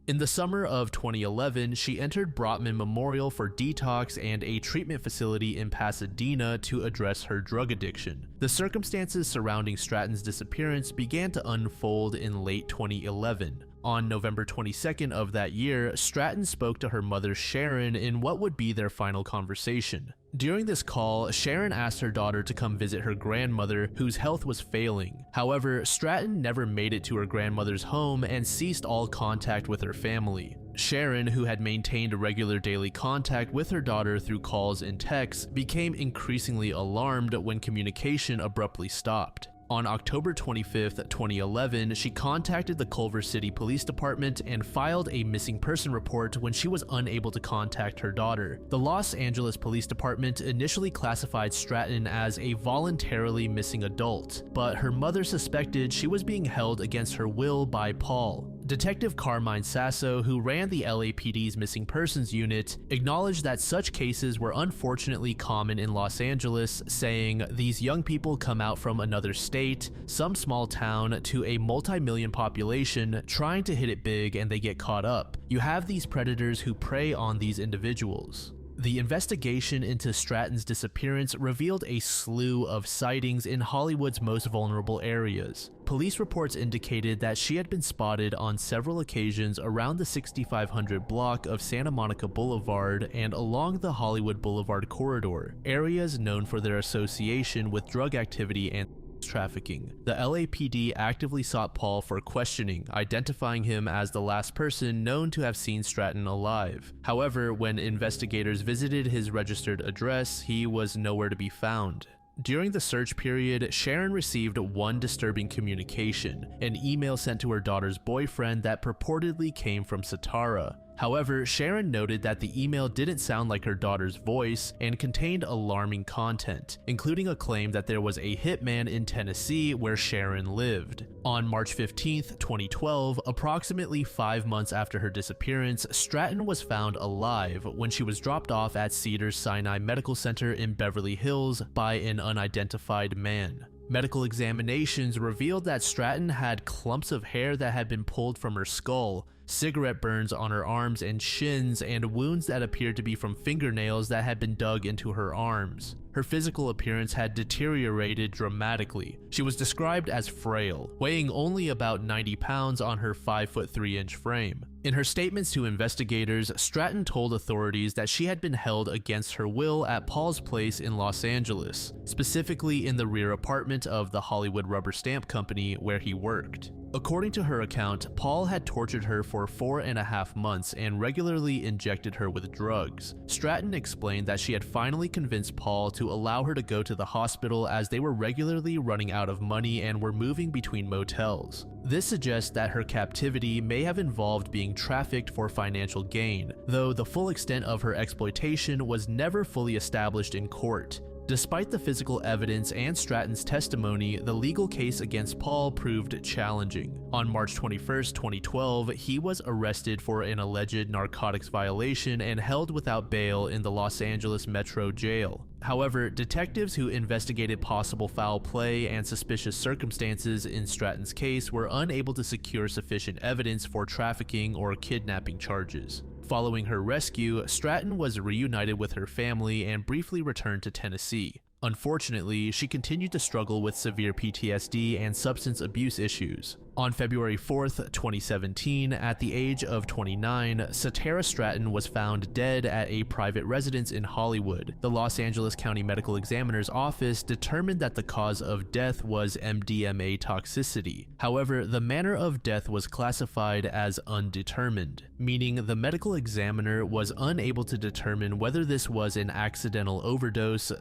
In the summer of 2011, she entered Brabant Memorial for detox and a treatment facility in Pasadena to address her drug addiction. The circumstances surrounding Stratton's disappearance began to unfold in late 2011. On November 22nd of that year, Stratton spoke to her mother Sharon in what would be their final conversation. During this call, Sharon asked her daughter to come visit her grandmother, whose health was failing. However, Stratton never made it to her grandmother's home and ceased all contact with her family. Sharon, who had maintained regular daily contact with her daughter through calls and texts, became increasingly alarmed when communication abruptly stopped. On October 25, 2011, she contacted the Culver City Police Department and filed a missing person report when she was unable to contact her daughter. The Los Angeles Police Department initially classified Stratton as a voluntarily missing adult, but her mother suspected she was being held against her will by Paul. Detective Carmine Sasso, who ran the LAPD's Missing Persons Unit, acknowledged that such cases were unfortunately common in Los Angeles, saying, "These young people come out from another state, some small town, to a multi-million population, trying to hit it big, and they get caught up. You have these predators who prey on these individuals." The investigation into Stratton's disappearance revealed a slew of sightings in Hollywood's most vulnerable areas. Police reports indicated that she had been spotted on several occasions around the 6500 block of Santa Monica Boulevard and along the Hollywood Boulevard corridor, areas known for their association with drug activity and trafficking. The LAPD actively sought Paul for questioning, identifying him as the last person known to have seen Stratton alive. However, when investigators visited his registered address, he was nowhere to be found. During the search period, Sharon received one disturbing communication, an email sent to her daughter's boyfriend that purportedly came from Satara. However, Sharon noted that the email didn't sound like her daughter's voice and contained alarming content, including a claim that there was a hitman in Tennessee where Sharon lived. On March 15, 2012, approximately 5 months after her disappearance, Stratton was found alive when she was dropped off at Cedars-Sinai Medical Center in Beverly Hills by an unidentified man. Medical examinations revealed that Stratton had clumps of hair that had been pulled from her skull, cigarette burns on her arms and shins, and wounds that appeared to be from fingernails that had been dug into her arms. Her physical appearance had deteriorated dramatically. She was described as frail, weighing only about 90 pounds on her 5'3" frame. In her statements to investigators, Stratton told authorities that she had been held against her will at Paul's place in Los Angeles, specifically in the rear apartment of the Hollywood Rubber Stamp Company where he worked. According to her account, Paul had tortured her for 4.5 months and regularly injected her with drugs. Stratton explained that she had finally convinced Paul to allow her to go to the hospital as they were regularly running out of money and were moving between motels. This suggests that her captivity may have involved being trafficked for financial gain, though the full extent of her exploitation was never fully established in court. Despite the physical evidence and Stratton's testimony, the legal case against Paul proved challenging. On March 21, 2012, he was arrested for an alleged narcotics violation and held without bail in the Los Angeles Metro Jail. However, detectives who investigated possible foul play and suspicious circumstances in Stratton's case were unable to secure sufficient evidence for trafficking or kidnapping charges. Following her rescue, Stratton was reunited with her family and briefly returned to Tennessee. Unfortunately, she continued to struggle with severe PTSD and substance abuse issues. On February 4, 2017, at the age of 29, Satara Stratton was found dead at a private residence in Hollywood. The Los Angeles County Medical Examiner's Office determined that the cause of death was MDMA toxicity. However, the manner of death was classified as undetermined, meaning the medical examiner was unable to determine whether this was an accidental overdose,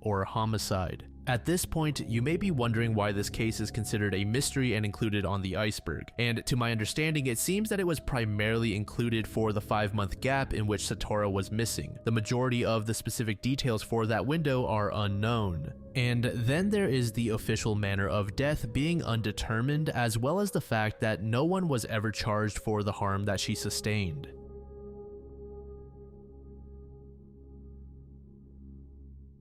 or homicide. At this point, you may be wondering why this case is considered a mystery and included on the iceberg, and to my understanding, it seems that it was primarily included for the 5-month gap in which Satara was missing. The majority of the specific details for that window are unknown. And then there is the official manner of death being undetermined, as well as the fact that no one was ever charged for the harm that she sustained.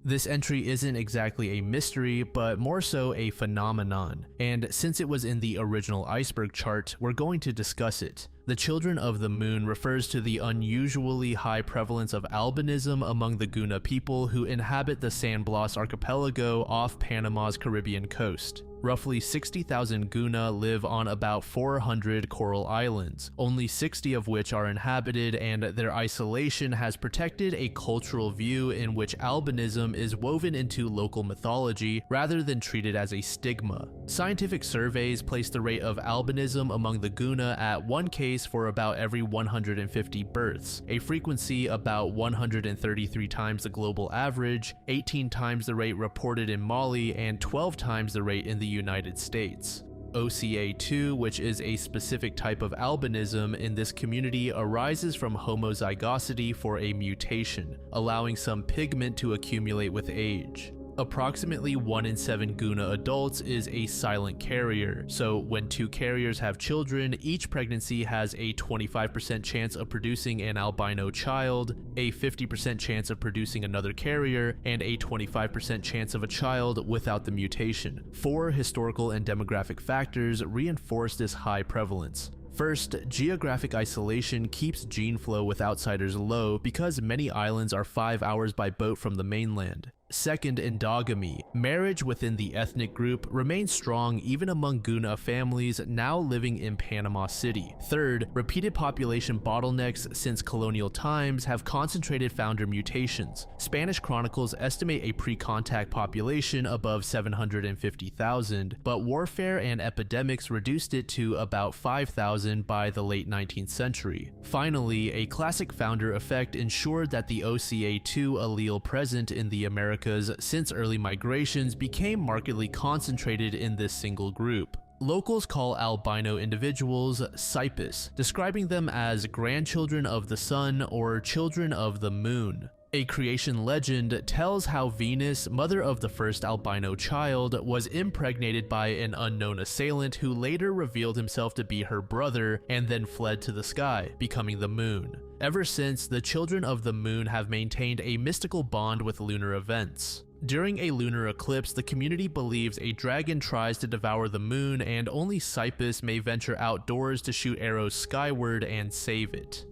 This entry isn't exactly a mystery, but more so a phenomenon, and since it was in the original iceberg chart, we're going to discuss it. The Children of the Moon refers to the unusually high prevalence of albinism among the Guna people who inhabit the San Blas archipelago off Panama's Caribbean coast. Roughly 60,000 Guna live on about 400 coral islands, only 60 of which are inhabited, and their isolation has protected a cultural view in which albinism is woven into local mythology rather than treated as a stigma. Scientific surveys place the rate of albinism among the Guna at 1 case for about every 150 births, a frequency about 133 times the global average, 18 times the rate reported in Mali, and 12 times the rate in the United States. OCA2, which is a specific type of albinism in this community, arises from homozygosity for a mutation, allowing some pigment to accumulate with age. Approximately 1 in 7 Guna adults is a silent carrier, so when 2 carriers have children, each pregnancy has a 25% chance of producing an albino child, a 50% chance of producing another carrier, and a 25% chance of a child without the mutation. 4 historical and demographic factors reinforce this high prevalence. First, geographic isolation keeps gene flow with outsiders low because many islands are 5 hours by boat from the mainland. Second, endogamy. Marriage within the ethnic group remains strong even among Guna families now living in Panama City. Third, repeated population bottlenecks since colonial times have concentrated founder mutations. Spanish chronicles estimate a pre-contact population above 750,000, but warfare and epidemics reduced it to about 5,000 by the late 19th century. Finally, a classic founder effect ensured that the OCA2 allele present in the Americas since early migrations became markedly concentrated in this single group. Locals call albino individuals Sipus, describing them as grandchildren of the sun or children of the moon. A creation legend tells how Venus, mother of the first albino child, was impregnated by an unknown assailant who later revealed himself to be her brother and then fled to the sky, becoming the moon. Ever since, the children of the moon have maintained a mystical bond with lunar events. During a lunar eclipse, the community believes a dragon tries to devour the moon, and only Sipus may venture outdoors to shoot arrows skyward and save it.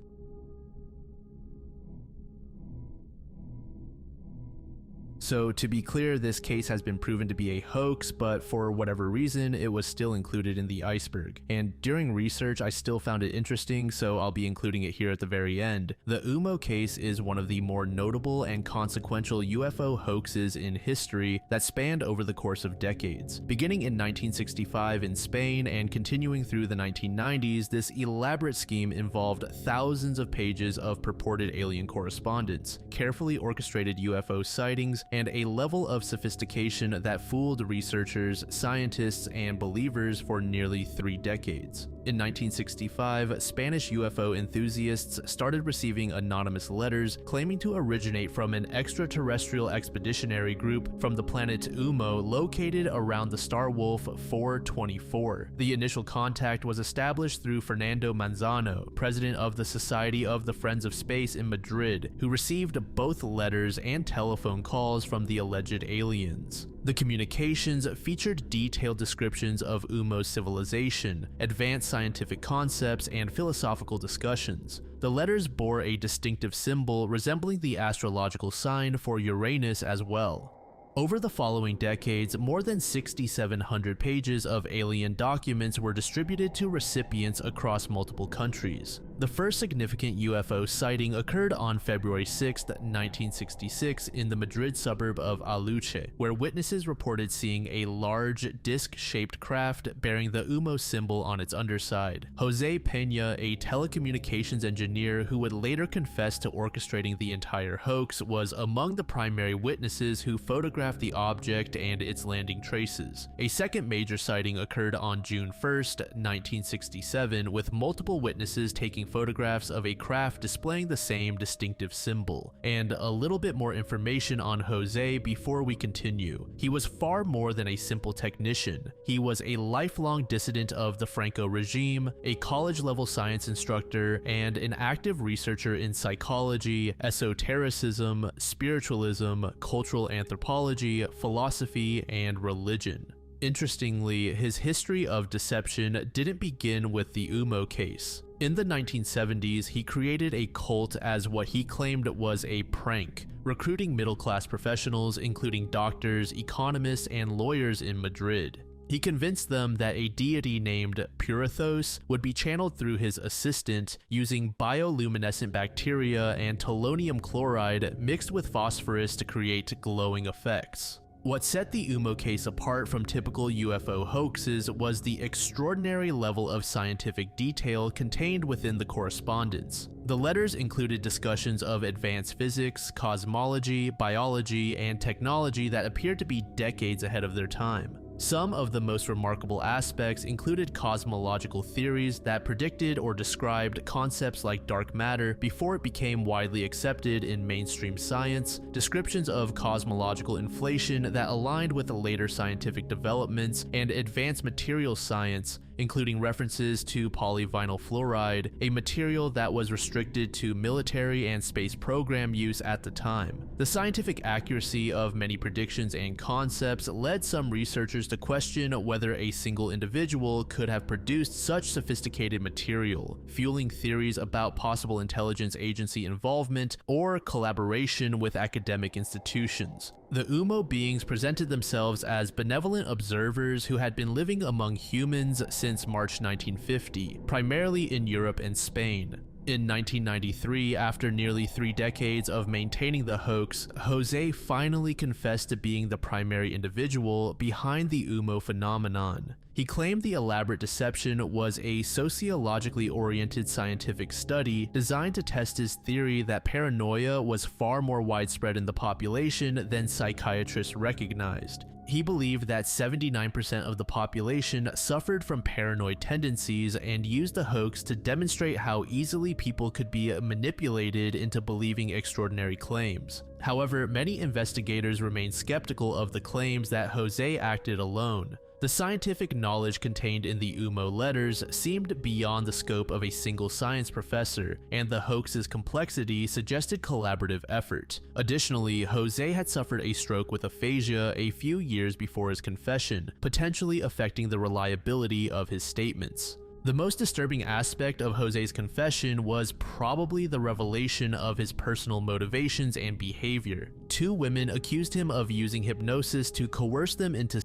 So to be clear, this case has been proven to be a hoax, but for whatever reason, it was still included in the iceberg. And during research, I still found it interesting, so I'll be including it here at the very end. The UMO case is one of the more notable and consequential UFO hoaxes in history that spanned over the course of decades. Beginning in 1965 in Spain and continuing through the 1990s, this elaborate scheme involved thousands of pages of purported alien correspondence, carefully orchestrated UFO sightings, and a level of sophistication that fooled researchers, scientists, and believers for nearly 3 decades. In 1965, Spanish UFO enthusiasts started receiving anonymous letters claiming to originate from an extraterrestrial expeditionary group from the planet Umo located around the star Wolf 424. The initial contact was established through Fernando Manzano, president of the Society of the Friends of Space in Madrid, who received both letters and telephone calls from the alleged aliens. The communications featured detailed descriptions of Umo's civilization, advanced scientific concepts, and philosophical discussions. The letters bore a distinctive symbol resembling the astrological sign for Uranus as well. Over the following decades, more than 6,700 pages of alien documents were distributed to recipients across multiple countries. The first significant UFO sighting occurred on February 6, 1966 in the Madrid suburb of Aluche, where witnesses reported seeing a large, disc-shaped craft bearing the UMO symbol on its underside. Jose Peña, a telecommunications engineer who would later confess to orchestrating the entire hoax, was among the primary witnesses who photographed the object and its landing traces. A second major sighting occurred on June 1, 1967, with multiple witnesses taking photographs of a craft displaying the same distinctive symbol. And a little bit more information on Jose before we continue. He was far more than a simple technician. He was a lifelong dissident of the Franco regime, a college-level science instructor, and an active researcher in psychology, esotericism, spiritualism, cultural anthropology, philosophy, and religion. Interestingly, his history of deception didn't begin with the UMO case. In the 1970s, he created a cult as what he claimed was a prank, recruiting middle-class professionals including doctors, economists, and lawyers in Madrid. He convinced them that a deity named Purithos would be channeled through his assistant using bioluminescent bacteria and tellurium chloride mixed with phosphorus to create glowing effects. What set the UMO case apart from typical UFO hoaxes was the extraordinary level of scientific detail contained within the correspondence. The letters included discussions of advanced physics, cosmology, biology, and technology that appeared to be decades ahead of their time. Some of the most remarkable aspects included cosmological theories that predicted or described concepts like dark matter before it became widely accepted in mainstream science, descriptions of cosmological inflation that aligned with the later scientific developments, and advanced material science, including references to polyvinyl fluoride, a material that was restricted to military and space program use at the time. The scientific accuracy of many predictions and concepts led some researchers to question whether a single individual could have produced such sophisticated material, fueling theories about possible intelligence agency involvement or collaboration with academic institutions. The UMO beings presented themselves as benevolent observers who had been living among humans since March 1950, primarily in Europe and Spain. In 1993, after nearly 3 decades of maintaining the hoax, Jose finally confessed to being the primary individual behind the UMO phenomenon. He claimed the elaborate deception was a sociologically oriented scientific study designed to test his theory that paranoia was far more widespread in the population than psychiatrists recognized. He believed that 79% of the population suffered from paranoid tendencies and used the hoax to demonstrate how easily people could be manipulated into believing extraordinary claims. However, many investigators remain skeptical of the claims that Jose acted alone. The scientific knowledge contained in the UMO letters seemed beyond the scope of a single science professor, and the hoax's complexity suggested collaborative effort. Additionally, Jose had suffered a stroke with aphasia a few years before his confession, potentially affecting the reliability of his statements. The most disturbing aspect of Jose's confession was probably the revelation of his personal motivations and behavior. 2 women accused him of using hypnosis to coerce them into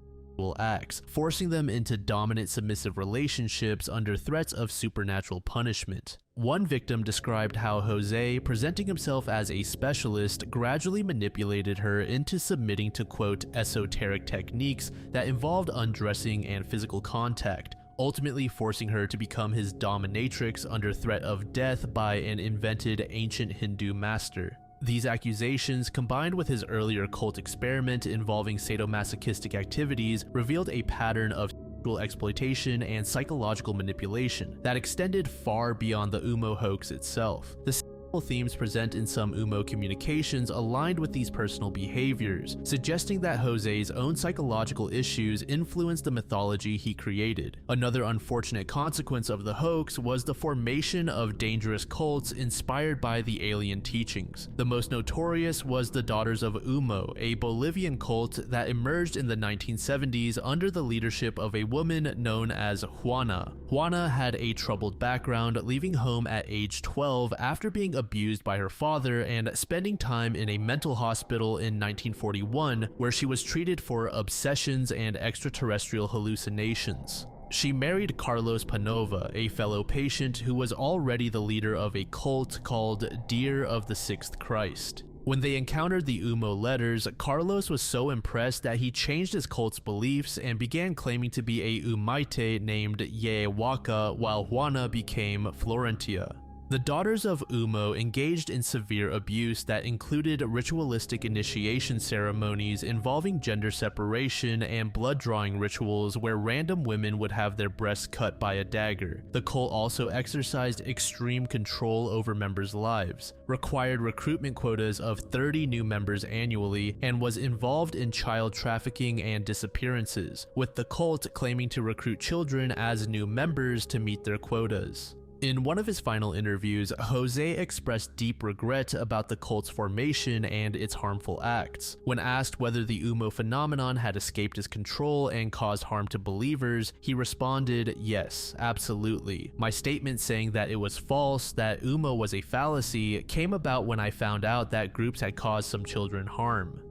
acts, forcing them into dominant submissive relationships under threats of supernatural punishment. One victim described how Jose, presenting himself as a specialist, gradually manipulated her into submitting to, quote, esoteric techniques that involved undressing and physical contact, ultimately forcing her to become his dominatrix under threat of death by an invented ancient Hindu master. These accusations, combined with his earlier cult experiment involving sadomasochistic activities, revealed a pattern of sexual exploitation and psychological manipulation that extended far beyond the UMO hoax itself. The themes present in some UMO communications aligned with these personal behaviors, suggesting that Jose's own psychological issues influenced the mythology he created. Another unfortunate consequence of the hoax was the formation of dangerous cults inspired by the alien teachings. The most notorious was the Daughters of Umo, a Bolivian cult that emerged in the 1970s under the leadership of a woman known as Juana. Juana had a troubled background, leaving home at age 12 after being abused by her father and spending time in a mental hospital in 1941, where she was treated for obsessions and extraterrestrial hallucinations. She married Carlos Panova, a fellow patient who was already the leader of a cult called Gier of the Sixth Christ. When they encountered the UMO letters, Carlos was so impressed that he changed his cult's beliefs and began claiming to be a Umaite named Yewaka, while Juana became Florentia. The Daughters of Umo engaged in severe abuse that included ritualistic initiation ceremonies involving gender separation and blood-drawing rituals where random women would have their breasts cut by a dagger. The cult also exercised extreme control over members' lives, required recruitment quotas of 30 new members annually, and was involved in child trafficking and disappearances, with the cult claiming to recruit children as new members to meet their quotas. In one of his final interviews, Jose expressed deep regret about the cult's formation and its harmful acts. When asked whether the UMO phenomenon had escaped his control and caused harm to believers, he responded, "Yes, absolutely. My statement saying that it was false, that UMO was a fallacy, came about when I found out that groups had caused some children harm."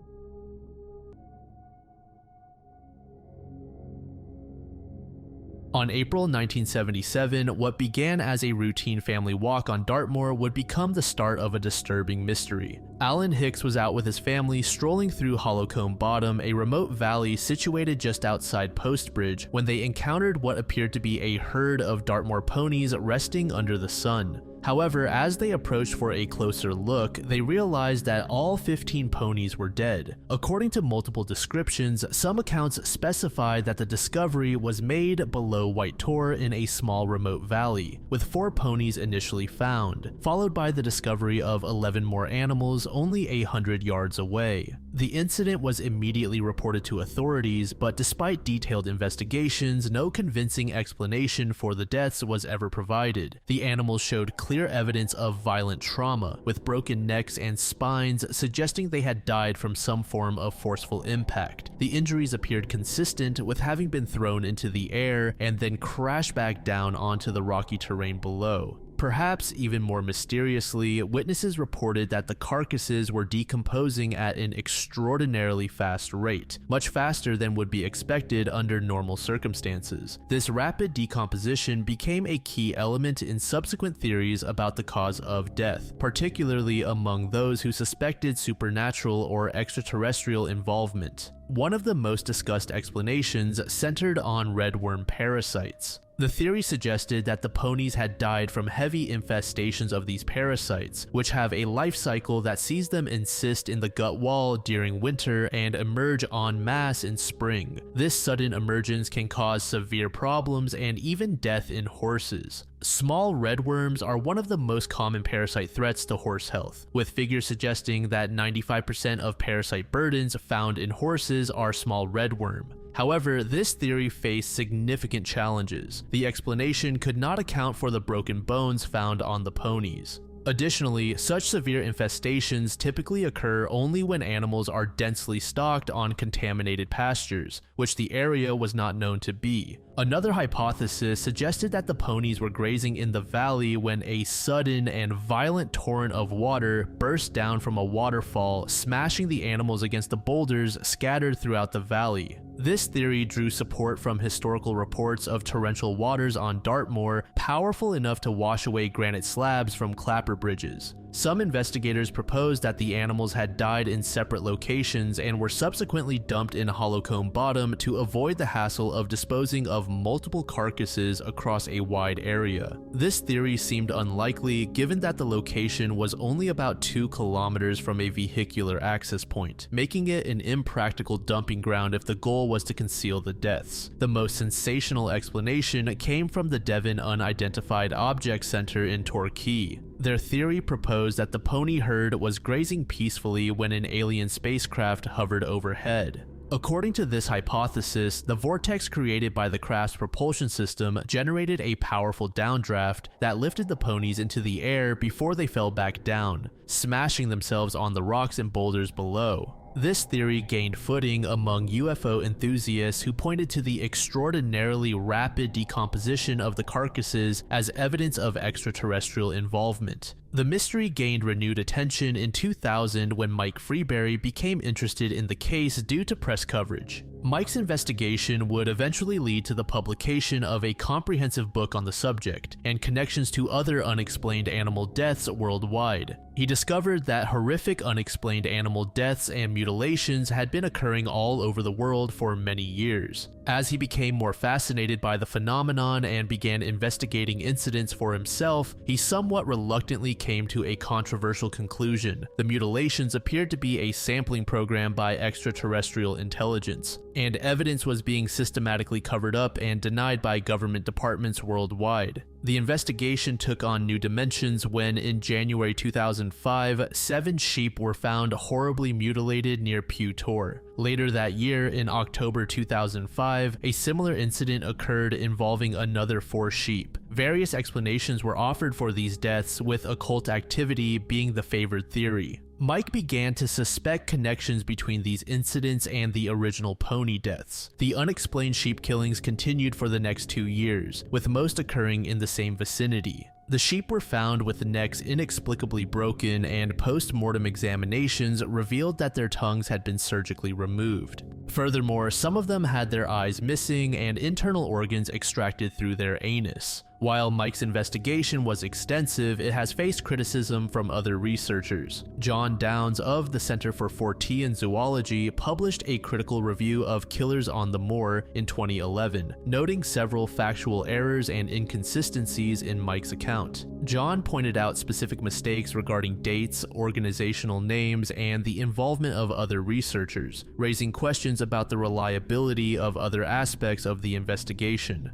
On April 1977, what began as a routine family walk on Dartmoor would become the start of a disturbing mystery. Alan Hicks was out with his family strolling through Hollowcombe Bottom, a remote valley situated just outside Postbridge, when they encountered what appeared to be a herd of Dartmoor ponies resting under the sun. However, as they approached for a closer look, they realized that all 15 ponies were dead. According to multiple descriptions, some accounts specify that the discovery was made below White Tor in a small remote valley, with 4 ponies initially found, followed by the discovery of 11 more animals only 100 yards away. The incident was immediately reported to authorities, but despite detailed investigations, no convincing explanation for the deaths was ever provided. The animals showed clear evidence of violent trauma, with broken necks and spines suggesting they had died from some form of forceful impact. The injuries appeared consistent with having been thrown into the air and then crashed back down onto the rocky terrain below. Perhaps even more mysteriously, witnesses reported that the carcasses were decomposing at an extraordinarily fast rate, much faster than would be expected under normal circumstances. This rapid decomposition became a key element in subsequent theories about the cause of death, particularly among those who suspected supernatural or extraterrestrial involvement. One of the most discussed explanations centered on redworm parasites. The theory suggested that the ponies had died from heavy infestations of these parasites, which have a life cycle that sees them encyst in the gut wall during winter and emerge en masse in spring. This sudden emergence can cause severe problems and even death in horses. Small redworms are one of the most common parasite threats to horse health, with figures suggesting that 95% of parasite burdens found in horses are small redworm. However, this theory faced significant challenges. The explanation could not account for the broken bones found on the ponies. Additionally, such severe infestations typically occur only when animals are densely stocked on contaminated pastures, which the area was not known to be. Another hypothesis suggested that the ponies were grazing in the valley when a sudden and violent torrent of water burst down from a waterfall, smashing the animals against the boulders scattered throughout the valley. This theory drew support from historical reports of torrential waters on Dartmoor, powerful enough to wash away granite slabs from clapper bridges. Some investigators proposed that the animals had died in separate locations and were subsequently dumped in Hollowcombe Bottom to avoid the hassle of disposing of multiple carcasses across a wide area. This theory seemed unlikely given that the location was only about 2 kilometers from a vehicular access point, making it an impractical dumping ground if the goal was to conceal the deaths. The most sensational explanation came from the Devon Unidentified Object Center in Torquay. Their theory proposed that the pony herd was grazing peacefully when an alien spacecraft hovered overhead. According to this hypothesis, the vortex created by the craft's propulsion system generated a powerful downdraft that lifted the ponies into the air before they fell back down, smashing themselves on the rocks and boulders below. This theory gained footing among UFO enthusiasts who pointed to the extraordinarily rapid decomposition of the carcasses as evidence of extraterrestrial involvement. The mystery gained renewed attention in 2000 when Mike Freeberry became interested in the case due to press coverage. Mike's investigation would eventually lead to the publication of a comprehensive book on the subject, and connections to other unexplained animal deaths worldwide. He discovered that horrific unexplained animal deaths and mutilations had been occurring all over the world for many years. As he became more fascinated by the phenomenon and began investigating incidents for himself, he somewhat reluctantly came to a controversial conclusion. The mutilations appeared to be a sampling program by extraterrestrial intelligence, and evidence was being systematically covered up and denied by government departments worldwide. The investigation took on new dimensions when, in January 2005, 7 sheep were found horribly mutilated near Pew Tor. Later that year, in October 2005, a similar incident occurred involving another 4 sheep. Various explanations were offered for these deaths, with occult activity being the favored theory. Mike began to suspect connections between these incidents and the original pony deaths. The unexplained sheep killings continued for the next 2 years, with most occurring in the same vicinity. The sheep were found with necks inexplicably broken, and post-mortem examinations revealed that their tongues had been surgically removed. Furthermore, some of them had their eyes missing and internal organs extracted through their anus. While Mike's investigation was extensive, it has faced criticism from other researchers. John Downs of the Center for Fortean Zoology published a critical review of Killers on the Moor in 2011, noting several factual errors and inconsistencies in Mike's account. John pointed out specific mistakes regarding dates, organizational names, and the involvement of other researchers, raising questions about the reliability of other aspects of the investigation.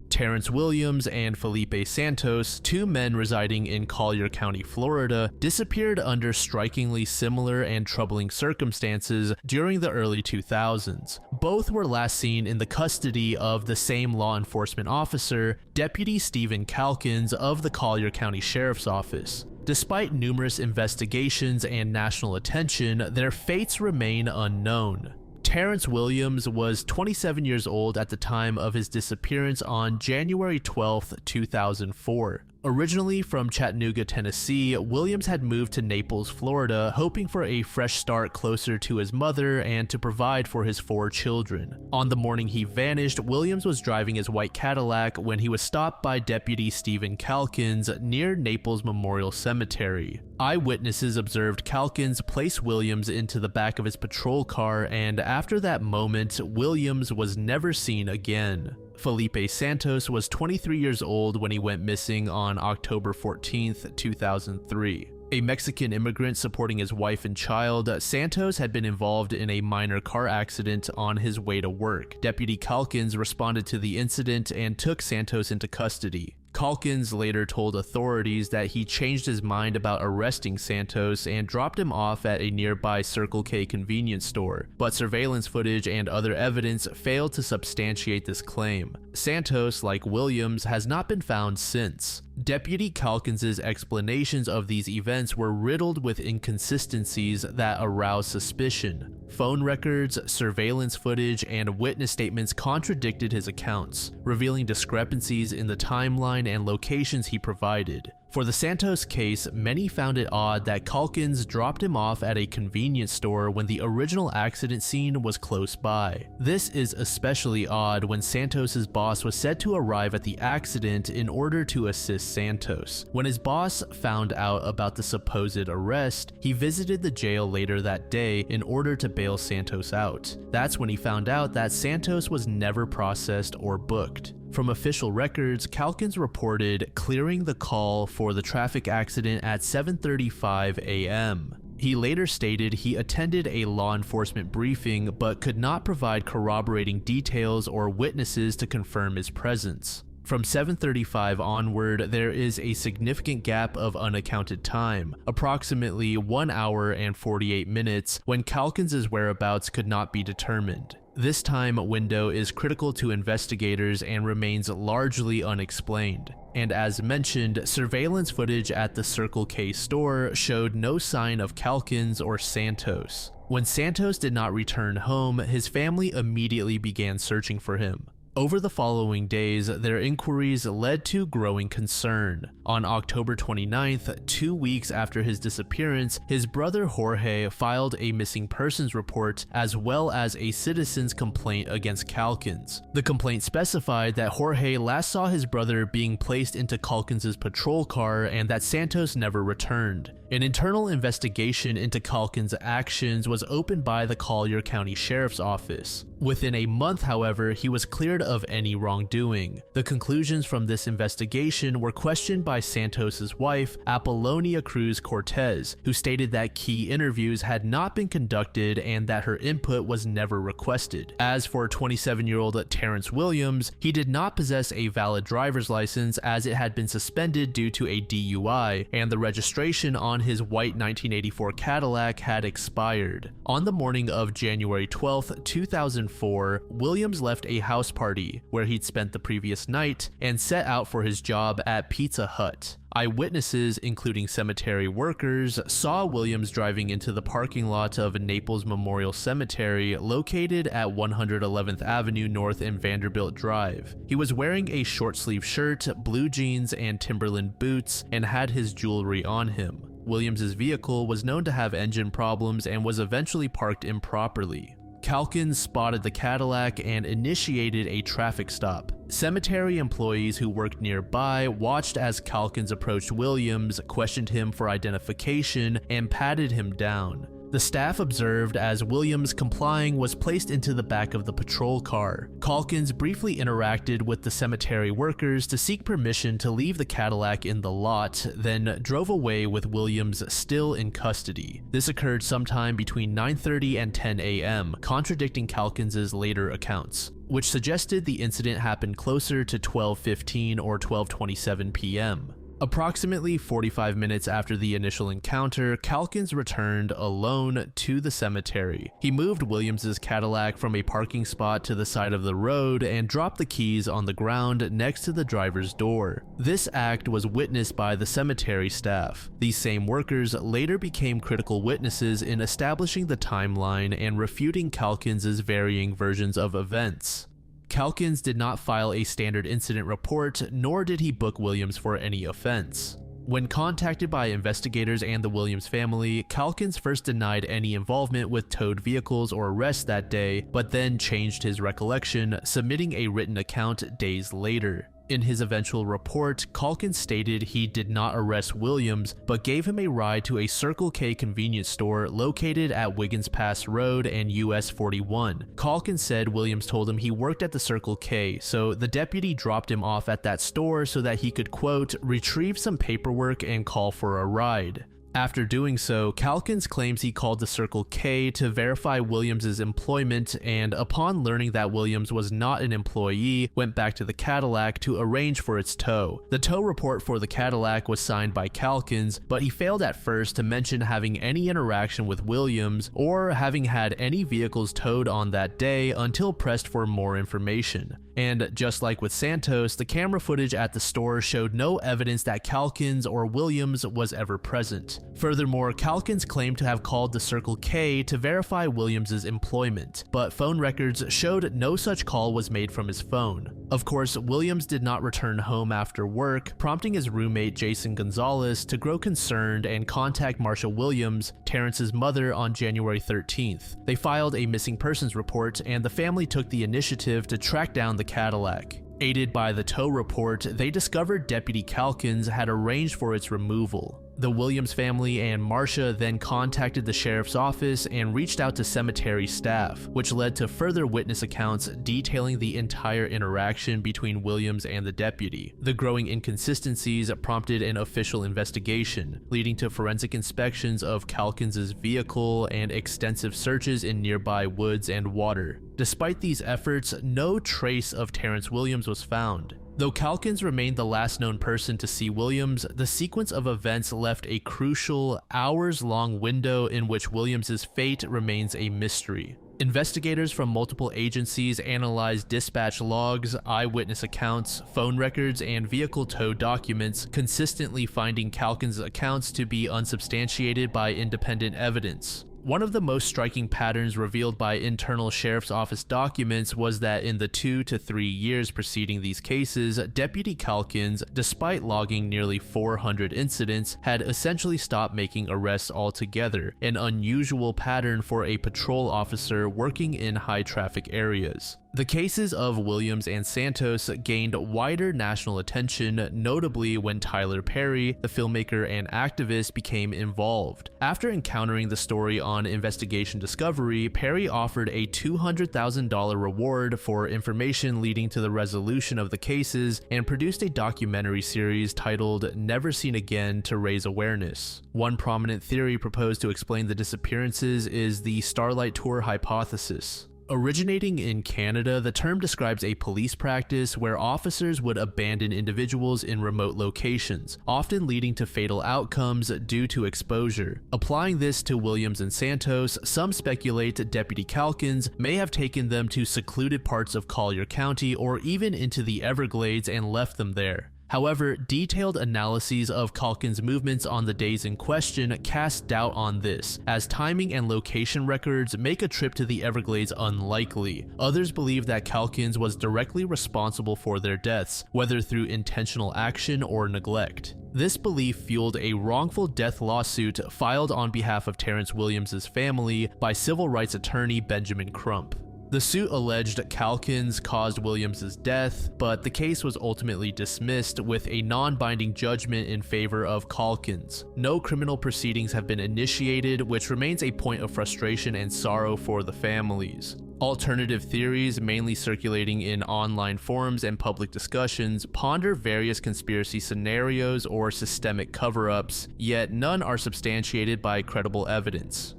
Terrence Williams and Felipe Santos, two men residing in Collier County, Florida, disappeared under strikingly similar and troubling circumstances during the early 2000s. Both were last seen in the custody of the same law enforcement officer, Deputy Stephen Calkins of the Collier County Sheriff's Office. Despite numerous investigations and national attention, their fates remain unknown. Terrence Williams was 27 years old at the time of his disappearance on January 12, 2004. Originally from Chattanooga, Tennessee, Williams had moved to Naples, Florida, hoping for a fresh start closer to his mother and to provide for his 4 children. On the morning he vanished, Williams was driving his white Cadillac when he was stopped by Deputy Stephen Calkins near Naples Memorial Cemetery. Eyewitnesses observed Calkins place Williams into the back of his patrol car, and after that moment, Williams was never seen again. Felipe Santos was 23 years old when he went missing on October 14, 2003. A Mexican immigrant supporting his wife and child, Santos had been involved in a minor car accident on his way to work. Deputy Calkins responded to the incident and took Santos into custody. Calkins later told authorities that he changed his mind about arresting Santos and dropped him off at a nearby Circle K convenience store, but surveillance footage and other evidence failed to substantiate this claim. Santos, like Williams, has not been found since. Deputy Calkins' explanations of these events were riddled with inconsistencies that aroused suspicion. Phone records, surveillance footage, and witness statements contradicted his accounts, revealing discrepancies in the timeline and locations he provided. For the Santos case, many found it odd that Calkins dropped him off at a convenience store when the original accident scene was close by. This is especially odd when Santos' boss was said to arrive at the accident in order to assist Santos. When his boss found out about the supposed arrest, he visited the jail later that day in order to bail Santos out. That's when he found out that Santos was never processed or booked. From official records, Calkins reported clearing the call for the traffic accident at 7:35 a.m. He later stated he attended a law enforcement briefing but could not provide corroborating details or witnesses to confirm his presence. From 7:35 onward, there is a significant gap of unaccounted time, approximately 1 hour and 48 minutes, when Calkins' whereabouts could not be determined. This time window is critical to investigators and remains largely unexplained. And as mentioned, surveillance footage at the Circle K store showed no sign of Calkins or Santos. When Santos did not return home, his family immediately began searching for him. Over the following days, their inquiries led to growing concern. On October 29th, 2 weeks after his disappearance, his brother Jorge filed a missing persons report as well as a citizen's complaint against Calkins. The complaint specified that Jorge last saw his brother being placed into Calkins' patrol car and that Santos never returned. An internal investigation into Calkins' actions was opened by the Collier County Sheriff's Office. Within a month, however, he was cleared of any wrongdoing. The conclusions from this investigation were questioned by Santos' wife, Apollonia Cruz Cortez, who stated that key interviews had not been conducted and that her input was never requested. As for 27-year-old Terrence Williams, he did not possess a valid driver's license as it had been suspended due to a DUI, and the registration on on his white 1984 Cadillac had expired. On the morning of January 12, 2004, Williams left a house party where he'd spent the previous night and set out for his job at Pizza Hut. Eyewitnesses, including cemetery workers, saw Williams driving into the parking lot of Naples Memorial Cemetery located at 111th Avenue North and Vanderbilt Drive. He was wearing a short-sleeve shirt, blue jeans, and Timberland boots, and had his jewelry on him. Williams's vehicle was known to have engine problems and was eventually parked improperly. Calkins spotted the Cadillac and initiated a traffic stop. Cemetery employees who worked nearby watched as Calkins approached Williams, questioned him for identification, and patted him down. The staff observed as Williams, complying, was placed into the back of the patrol car. Calkins briefly interacted with the cemetery workers to seek permission to leave the Cadillac in the lot, then drove away with Williams still in custody. This occurred sometime between 9:30 and 10 a.m., contradicting Calkins's later accounts, which suggested the incident happened closer to 12:15 or 12:27 p.m. Approximately 45 minutes after the initial encounter, Calkins returned alone to the cemetery. He moved Williams's Cadillac from a parking spot to the side of the road and dropped the keys on the ground next to the driver's door. This act was witnessed by the cemetery staff. These same workers later became critical witnesses in establishing the timeline and refuting Calkins's varying versions of events. Calkins did not file a standard incident report, nor did he book Williams for any offense. When contacted by investigators and the Williams family, Calkins first denied any involvement with towed vehicles or arrests that day, but then changed his recollection, submitting a written account days later. In his eventual report, Calkins stated he did not arrest Williams, but gave him a ride to a Circle K convenience store located at Wiggins Pass Road and US 41. Calkins said Williams told him he worked at the Circle K, so the deputy dropped him off at that store so that he could, quote, retrieve some paperwork and call for a ride. After doing so, Calkins claims he called the Circle K to verify Williams's employment, and upon learning that Williams was not an employee, went back to the Cadillac to arrange for its tow. The tow report for the Cadillac was signed by Calkins, but he failed at first to mention having any interaction with Williams or having had any vehicles towed on that day until pressed for more information. And just like with Santos, the camera footage at the store showed no evidence that Calkins or Williams was ever present. Furthermore, Calkins claimed to have called the Circle K to verify Williams's employment, but phone records showed no such call was made from his phone. Of course, Williams did not return home after work, prompting his roommate Jason Gonzalez to grow concerned and contact Marsha Williams, Terrence's mother, on January 13th. They filed a missing persons report, and the family took the initiative to track down the Cadillac. Aided by the tow report, they discovered Deputy Calkins had arranged for its removal. The Williams family and Marsha then contacted the sheriff's office and reached out to cemetery staff, which led to further witness accounts detailing the entire interaction between Williams and the deputy. The growing inconsistencies prompted an official investigation, leading to forensic inspections of Calkins's vehicle and extensive searches in nearby woods and water. Despite these efforts, no trace of Terrence Williams was found. Though Calkins remained the last known person to see Williams, the sequence of events left a crucial, hours-long window in which Williams's fate remains a mystery. Investigators from multiple agencies analyzed dispatch logs, eyewitness accounts, phone records, and vehicle tow documents, consistently finding Calkins' accounts to be unsubstantiated by independent evidence. One of the most striking patterns revealed by internal sheriff's office documents was that in the 2 to 3 years preceding these cases, Deputy Calkins, despite logging nearly 400 incidents, had essentially stopped making arrests altogether, an unusual pattern for a patrol officer working in high-traffic areas. The cases of Williams and Santos gained wider national attention, notably when Tyler Perry, the filmmaker and activist, became involved. After encountering the story on Investigation Discovery, Perry offered a $200,000 reward for information leading to the resolution of the cases and produced a documentary series titled Never Seen Again to raise awareness. One prominent theory proposed to explain the disappearances is the Starlight Tour hypothesis. Originating in Canada, the term describes a police practice where officers would abandon individuals in remote locations, often leading to fatal outcomes due to exposure. Applying this to Williams and Santos, some speculate Deputy Calkins may have taken them to secluded parts of Collier County or even into the Everglades and left them there. However, detailed analyses of Calkins' movements on the days in question cast doubt on this, as timing and location records make a trip to the Everglades unlikely. Others believe that Calkins was directly responsible for their deaths, whether through intentional action or neglect. This belief fueled a wrongful death lawsuit filed on behalf of Terrence Williams' family by civil rights attorney Benjamin Crump. The suit alleged Calkins caused Williams' death, but the case was ultimately dismissed with a non-binding judgment in favor of Calkins. No criminal proceedings have been initiated, which remains a point of frustration and sorrow for the families. Alternative theories, mainly circulating in online forums and public discussions, ponder various conspiracy scenarios or systemic cover-ups, yet none are substantiated by credible evidence.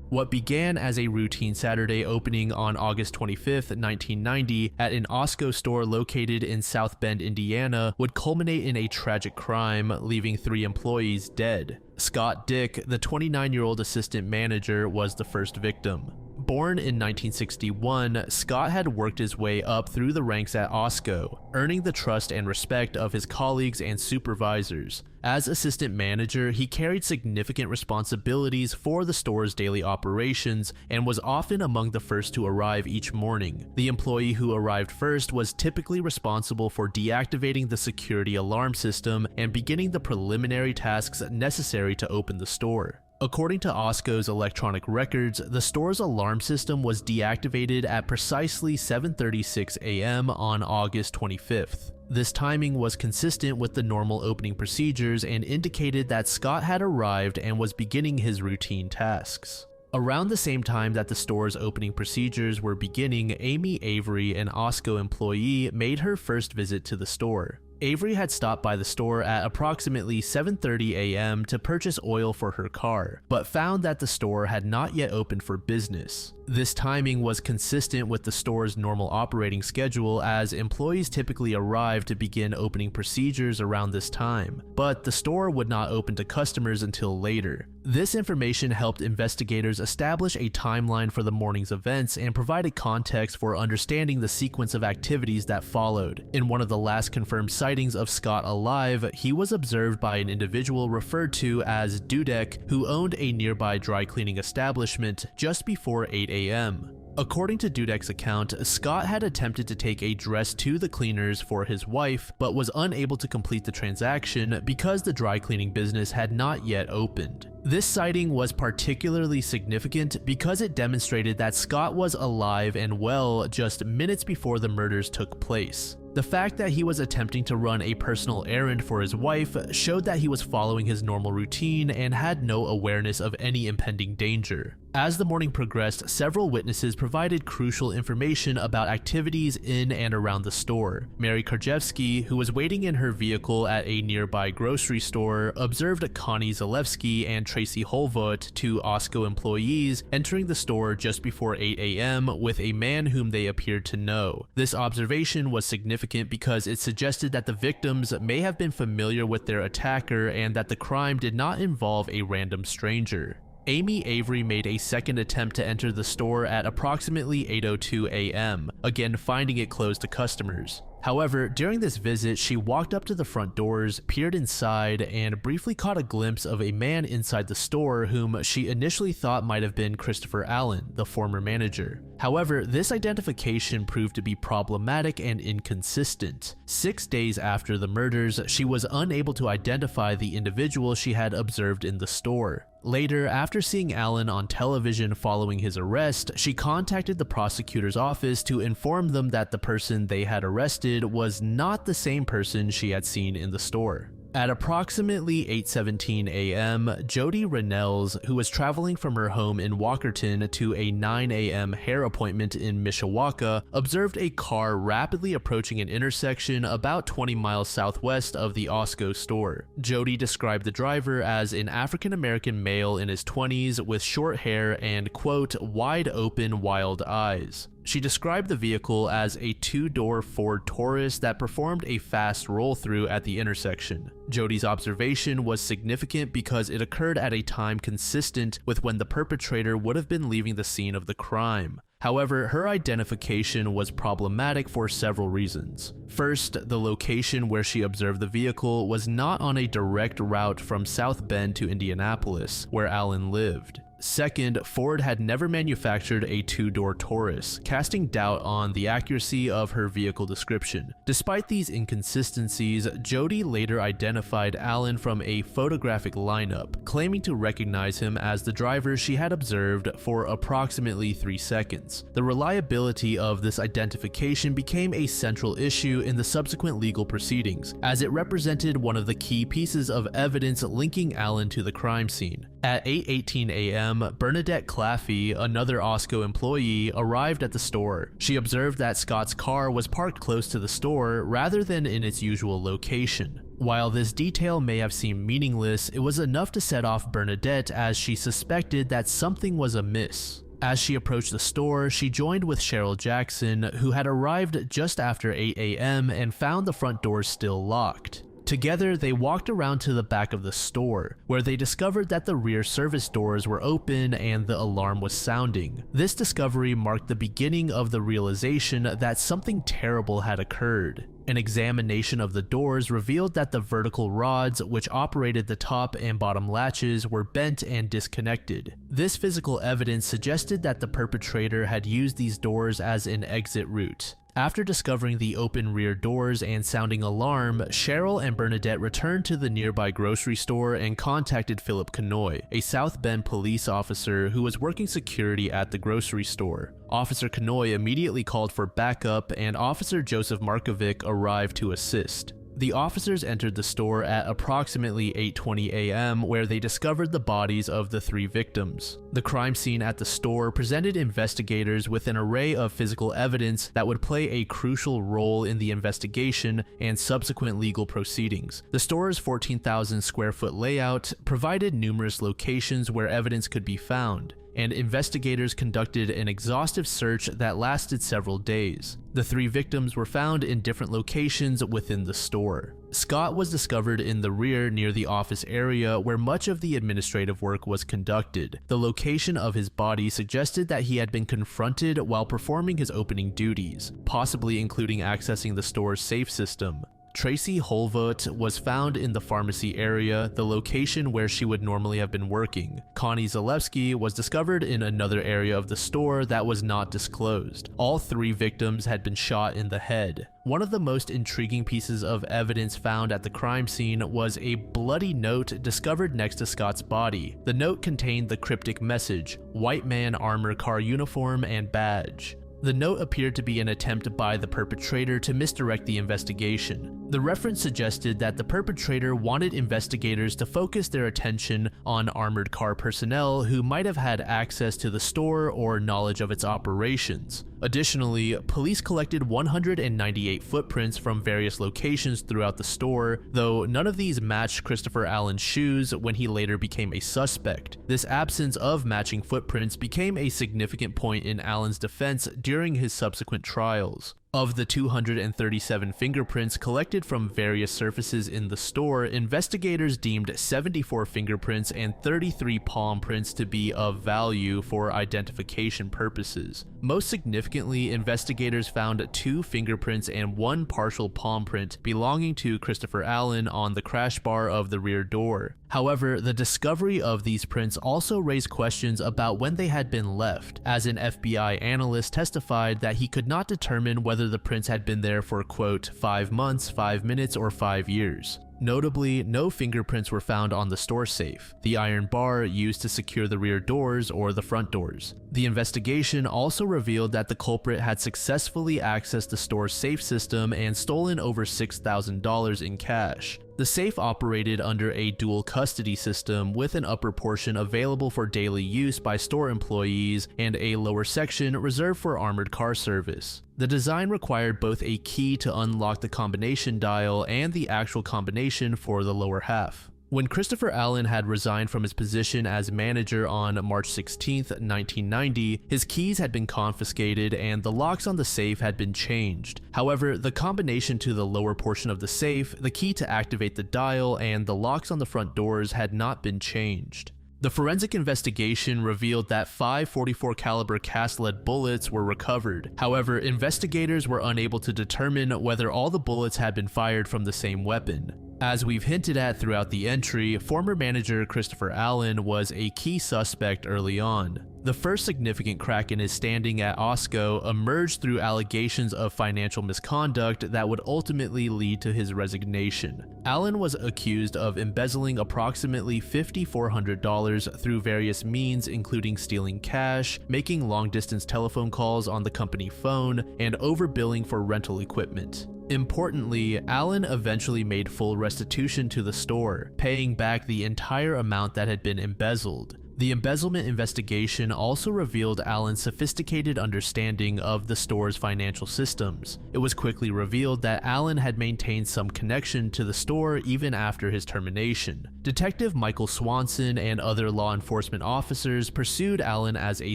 What began as a routine Saturday opening on August 25, 1990, at an Osco store located in Southbend, Indiana, would culminate in a tragic crime, leaving 3 employees dead. Scott Dick, the 29-year-old assistant manager, was the first victim. Born in 1961, Scott had worked his way up through the ranks at Osco, earning the trust and respect of his colleagues and supervisors. As assistant manager, he carried significant responsibilities for the store's daily operations and was often among the first to arrive each morning. The employee who arrived first was typically responsible for deactivating the security alarm system and beginning the preliminary tasks necessary to open the store. According to Osco's electronic records, the store's alarm system was deactivated at precisely 7:36 a.m. on August 25th. This timing was consistent with the normal opening procedures and indicated that Scott had arrived and was beginning his routine tasks. Around the same time that the store's opening procedures were beginning, Amy Avery, an Osco employee, made her first visit to the store. Avery had stopped by the store at approximately 7:30 a.m. to purchase oil for her car, but found that the store had not yet opened for business. This timing was consistent with the store's normal operating schedule, as employees typically arrive to begin opening procedures around this time, but the store would not open to customers until later. This information helped investigators establish a timeline for the morning's events and provided context for understanding the sequence of activities that followed. In one of the last confirmed sightings of Scott alive, he was observed by an individual referred to as Dudek, who owned a nearby dry cleaning establishment, just before 8 a.m. According to Dudek's account, Scott had attempted to take a dress to the cleaners for his wife, but was unable to complete the transaction because the dry cleaning business had not yet opened. This sighting was particularly significant because it demonstrated that Scott was alive and well just minutes before the murders took place. The fact that he was attempting to run a personal errand for his wife showed that he was following his normal routine and had no awareness of any impending danger. As the morning progressed, several witnesses provided crucial information about activities in and around the store. Mary Karjewski, who was waiting in her vehicle at a nearby grocery store, observed Connie Zalewski and Tracy Holvoet, 2 Osco employees, entering the store just before 8 a.m. with a man whom they appeared to know. This observation was significant because it suggested that the victims may have been familiar with their attacker and that the crime did not involve a random stranger. Amy Avery made a second attempt to enter the store at approximately 8:02 a.m., again finding it closed to customers. However, during this visit, she walked up to the front doors, peered inside, and briefly caught a glimpse of a man inside the store whom she initially thought might have been Christopher Allen, the former manager. However, this identification proved to be problematic and inconsistent. 6 days after the murders, she was unable to identify the individual she had observed in the store. Later, after seeing Allen on television following his arrest, she contacted the prosecutor's office to inform them that the person they had arrested was not the same person she had seen in the store. At approximately 8:17 a.m., Jody Rennells, who was traveling from her home in Walkerton to a 9 a.m. hair appointment in Mishawaka, observed a car rapidly approaching an intersection about 20 miles southwest of the Osco store. Jody described the driver as an African-American male in his 20s with short hair and, quote, wide open wild eyes. She described the vehicle as a two-door Ford Taurus that performed a fast roll-through at the intersection. Jody's observation was significant because it occurred at a time consistent with when the perpetrator would have been leaving the scene of the crime. However, her identification was problematic for several reasons. First, the location where she observed the vehicle was not on a direct route from South Bend to Indianapolis, where Allen lived. Second, Ford had never manufactured a two-door Taurus, casting doubt on the accuracy of her vehicle description. Despite these inconsistencies, Jody later identified Allen from a photographic lineup, claiming to recognize him as the driver she had observed for approximately 3 seconds. The reliability of this identification became a central issue in the subsequent legal proceedings, as it represented one of the key pieces of evidence linking Allen to the crime scene. At 8:18 a.m., Bernadette Claffey, another Osco employee, arrived at the store. She observed that Scott's car was parked close to the store rather than in its usual location. While this detail may have seemed meaningless, it was enough to set off Bernadette as she suspected that something was amiss. As she approached the store, she joined with Cheryl Jackson, who had arrived just after 8 a.m. and found the front doors still locked. Together, they walked around to the back of the store, where they discovered that the rear service doors were open and the alarm was sounding. This discovery marked the beginning of the realization that something terrible had occurred. An examination of the doors revealed that the vertical rods which operated the top and bottom latches were bent and disconnected. This physical evidence suggested that the perpetrator had used these doors as an exit route. After discovering the open rear doors and sounding alarm, Cheryl and Bernadette returned to the nearby grocery store and contacted Philip Kanoy, a South Bend police officer who was working security at the grocery store. Officer Kanoy immediately called for backup, and Officer Joseph Markovic arrived to assist. The officers entered the store at approximately 8:20 a.m. where they discovered the bodies of the 3 victims. The crime scene at the store presented investigators with an array of physical evidence that would play a crucial role in the investigation and subsequent legal proceedings. The store's 14,000 square foot layout provided numerous locations where evidence could be found, and investigators conducted an exhaustive search that lasted several days. The 3 victims were found in different locations within the store. Scott was discovered in the rear near the office area where much of the administrative work was conducted. The location of his body suggested that he had been confronted while performing his opening duties, possibly including accessing the store's safe system. Tracy Holvoet was found in the pharmacy area, the location where she would normally have been working. Connie Zalewski was discovered in another area of the store that was not disclosed. All 3 victims had been shot in the head. One of the most intriguing pieces of evidence found at the crime scene was a bloody note discovered next to Scott's body. The note contained the cryptic message, "White man armored car uniform and badge." The note appeared to be an attempt by the perpetrator to misdirect the investigation. The reference suggested that the perpetrator wanted investigators to focus their attention on armored car personnel who might have had access to the store or knowledge of its operations. Additionally, police collected 198 footprints from various locations throughout the store, though none of these matched Christopher Allen's shoes when he later became a suspect. This absence of matching footprints became a significant point in Allen's defense during his subsequent trials. Of the 237 fingerprints collected from various surfaces in the store, investigators deemed 74 fingerprints and 33 palm prints to be of value for identification purposes. Most significantly, investigators found 2 fingerprints and 1 partial palm print belonging to Christopher Allen on the crash bar of the rear door. However, the discovery of these prints also raised questions about when they had been left, as an FBI analyst testified that he could not determine whether the prints had been there for, quote, 5 months, 5 minutes, or 5 years. Notably, no fingerprints were found on the store safe, the iron bar used to secure the rear doors or the front doors. The investigation also revealed that the culprit had successfully accessed the store's safe system and stolen over $6,000 in cash. The safe operated under a dual custody system with an upper portion available for daily use by store employees and a lower section reserved for armored car service. The design required both a key to unlock the combination dial and the actual combination for the lower half. When Christopher Allen had resigned from his position as manager on March 16, 1990, his keys had been confiscated and the locks on the safe had been changed. However, the combination to the lower portion of the safe, the key to activate the dial, and the locks on the front doors had not been changed. The forensic investigation revealed that 5 .44 caliber cast-lead bullets were recovered. However, investigators were unable to determine whether all the bullets had been fired from the same weapon. As we've hinted at throughout the entry, former manager Christopher Allen was a key suspect early on. The first significant crack in his standing at Osco emerged through allegations of financial misconduct that would ultimately lead to his resignation. Allen was accused of embezzling approximately $5,400 through various means, including stealing cash, making long-distance telephone calls on the company phone, and overbilling for rental equipment. Importantly, Allen eventually made full restitution to the store, paying back the entire amount that had been embezzled. The embezzlement investigation also revealed Allen's sophisticated understanding of the store's financial systems. It was quickly revealed that Allen had maintained some connection to the store even after his termination. Detective Michael Swanson and other law enforcement officers pursued Allen as a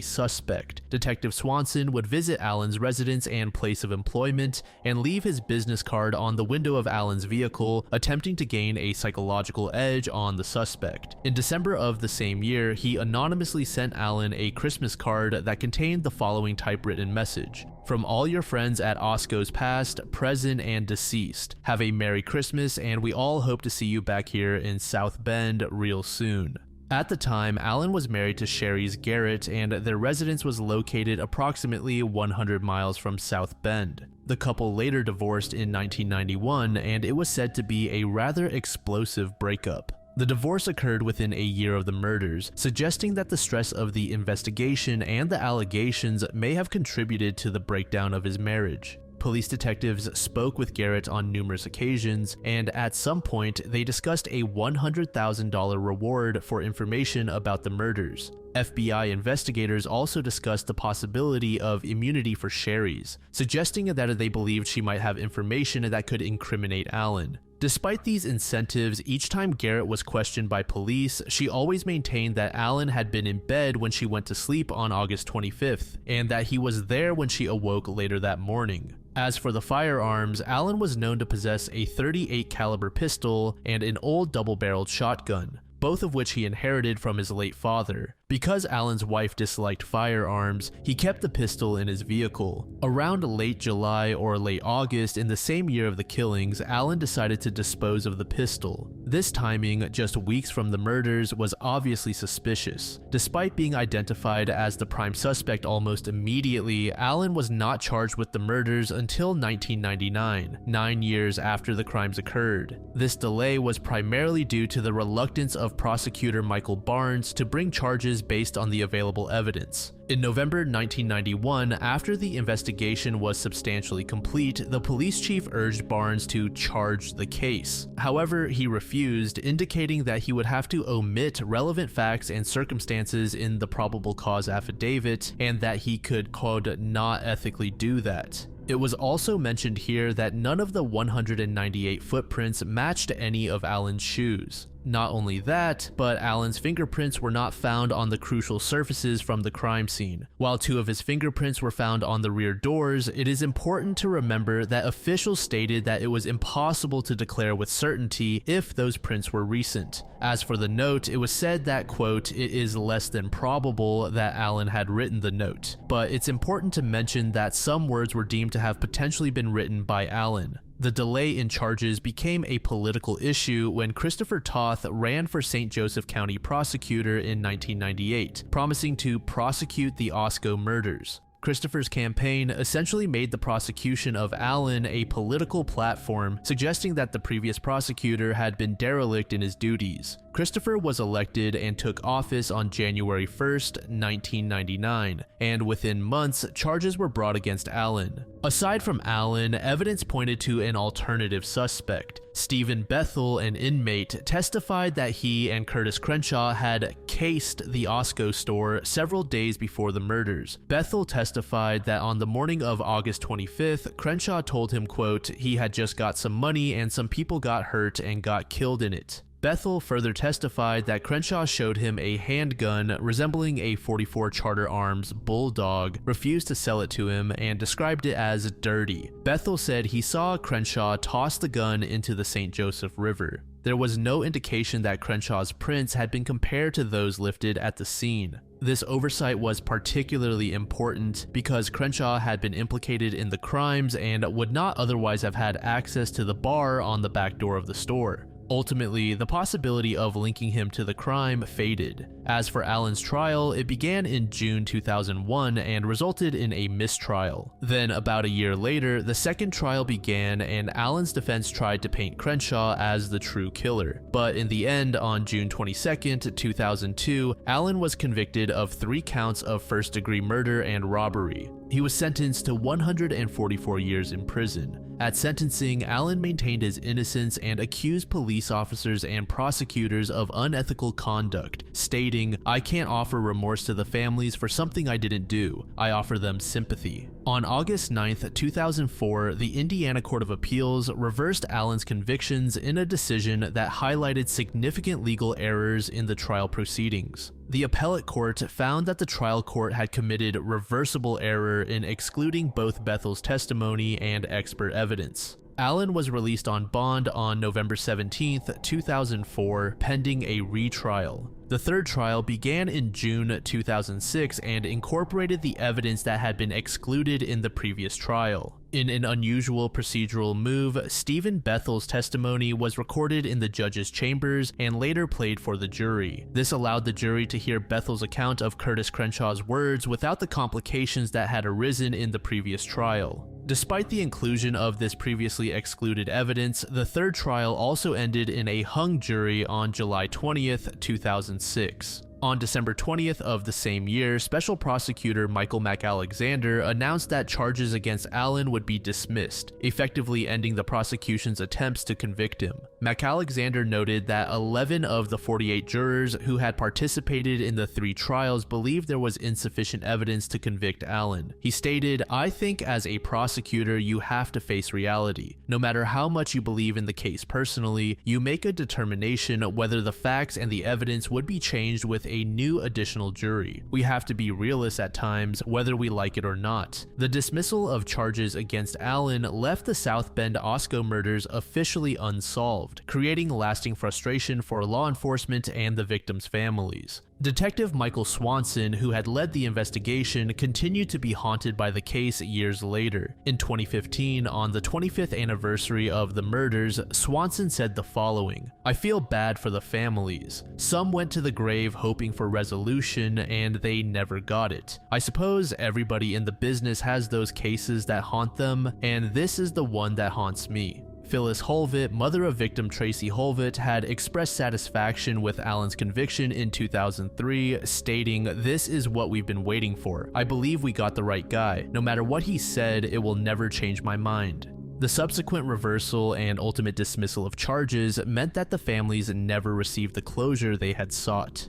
suspect. Detective Swanson would visit Allen's residence and place of employment and leave his business card on the window of Allen's vehicle, attempting to gain a psychological edge on the suspect. In December of the same year, he anonymously sent Allen a Christmas card that contained the following typewritten message: "From all your friends at Osco's past, present, and deceased, have a Merry Christmas, and we all hope to see you back here in South Bend real soon." At the time, Allen was married to Sherry's Garrett, and their residence was located approximately 100 miles from South Bend. The couple later divorced in 1991, and it was said to be a rather explosive breakup. The divorce occurred within a year of the murders, suggesting that the stress of the investigation and the allegations may have contributed to the breakdown of his marriage. Police detectives spoke with Garrett on numerous occasions, and at some point they discussed a $100,000 reward for information about the murders. FBI investigators also discussed the possibility of immunity for Sherry's, suggesting that they believed she might have information that could incriminate Allen. Despite these incentives, each time Garrett was questioned by police, she always maintained that Allen had been in bed when she went to sleep on August 25th, and that he was there when she awoke later that morning. As for the firearms, Allen was known to possess a .38 caliber pistol and an old double-barreled shotgun, both of which he inherited from his late father. Because Allen's wife disliked firearms, he kept the pistol in his vehicle. Around late July or late August in the same year of the killings, Allen decided to dispose of the pistol. This timing, just weeks from the murders, was obviously suspicious. Despite being identified as the prime suspect almost immediately, Allen was not charged with the murders until 1999, 9 years after the crimes occurred. This delay was primarily due to the reluctance of prosecutor Michael Barnes to bring charges based on the available evidence. In November 1991, after the investigation was substantially complete, the police chief urged Barnes to charge the case. However, he refused, indicating that he would have to omit relevant facts and circumstances in the probable cause affidavit, and that he could, quote, not ethically do that. It was also mentioned here that none of the 198 footprints matched any of Allen's shoes. Not only that, but Allen's fingerprints were not found on the crucial surfaces from the crime scene. While 2 of his fingerprints were found on the rear doors, it is important to remember that officials stated that it was impossible to declare with certainty if those prints were recent. As for the note, it was said that, quote, it is less than probable that Allen had written the note, but it's important to mention that some words were deemed to have potentially been written by Allen. The delay in charges became a political issue when Christopher Toth ran for St. Joseph County prosecutor in 1998, promising to prosecute the Osco murders. Christopher's campaign essentially made the prosecution of Allen a political platform, suggesting that the previous prosecutor had been derelict in his duties. Christopher was elected and took office on January 1st, 1999, and within months, charges were brought against Allen. Aside from Allen, evidence pointed to an alternative suspect. Stephen Bethel, an inmate, testified that he and Curtis Crenshaw had cased the Osco store several days before the murders. Bethel testified that on the morning of August 25th, Crenshaw told him, quote, he had just got some money and some people got hurt and got killed in it. Bethel further testified that Crenshaw showed him a handgun resembling a .44 Charter Arms Bulldog, refused to sell it to him, and described it as dirty. Bethel said he saw Crenshaw toss the gun into the St. Joseph River. There was no indication that Crenshaw's prints had been compared to those lifted at the scene. This oversight was particularly important because Crenshaw had been implicated in the crimes and would not otherwise have had access to the bar on the back door of the store. Ultimately, the possibility of linking him to the crime faded. As for Allen's trial, it began in June 2001 and resulted in a mistrial. Then, about a year later, the second trial began and Allen's defense tried to paint Crenshaw as the true killer. But in the end, on June 22, 2002, Allen was convicted of 3 counts of first-degree murder and robbery. He was sentenced to 144 years in prison. At sentencing, Allen maintained his innocence and accused police officers and prosecutors of unethical conduct, stating, "I can't offer remorse to the families for something I didn't do. I offer them sympathy." On August 9, 2004, the Indiana Court of Appeals reversed Allen's convictions in a decision that highlighted significant legal errors in the trial proceedings. The appellate court found that the trial court had committed reversible error in excluding both Bethel's testimony and expert evidence. Allen was released on bond on November 17, 2004, pending a retrial. The third trial began in June 2006 and incorporated the evidence that had been excluded in the previous trial. In an unusual procedural move, Stephen Bethel's testimony was recorded in the judge's chambers and later played for the jury. This allowed the jury to hear Bethel's account of Curtis Crenshaw's words without the complications that had arisen in the previous trial. Despite the inclusion of this previously excluded evidence, the third trial also ended in a hung jury on July 20th, 2006. On December 20th of the same year, Special Prosecutor Michael McAlexander announced that charges against Allen would be dismissed, effectively ending the prosecution's attempts to convict him. McAlexander noted that 11 of the 48 jurors who had participated in the 3 trials believed there was insufficient evidence to convict Allen. He stated, "I think as a prosecutor you have to face reality. No matter how much you believe in the case personally, you make a determination whether the facts and the evidence would be changed with a new additional jury. We have to be realists at times, whether we like it or not." The dismissal of charges against Allen left the Southbend Osco murders officially unsolved, creating lasting frustration for law enforcement and the victims' families. Detective Michael Swanson, who had led the investigation, continued to be haunted by the case years later. In 2015, on the 25th anniversary of the murders, Swanson said the following, "I feel bad for the families. Some went to the grave hoping for resolution, and they never got it. I suppose everybody in the business has those cases that haunt them, and this is the one that haunts me." Phyllis Holvett, mother of victim Tracy Holvett, had expressed satisfaction with Allen's conviction in 2003, stating, "This is what we've been waiting for. I believe we got the right guy. No matter what he said, it will never change my mind." The subsequent reversal and ultimate dismissal of charges meant that the families never received the closure they had sought.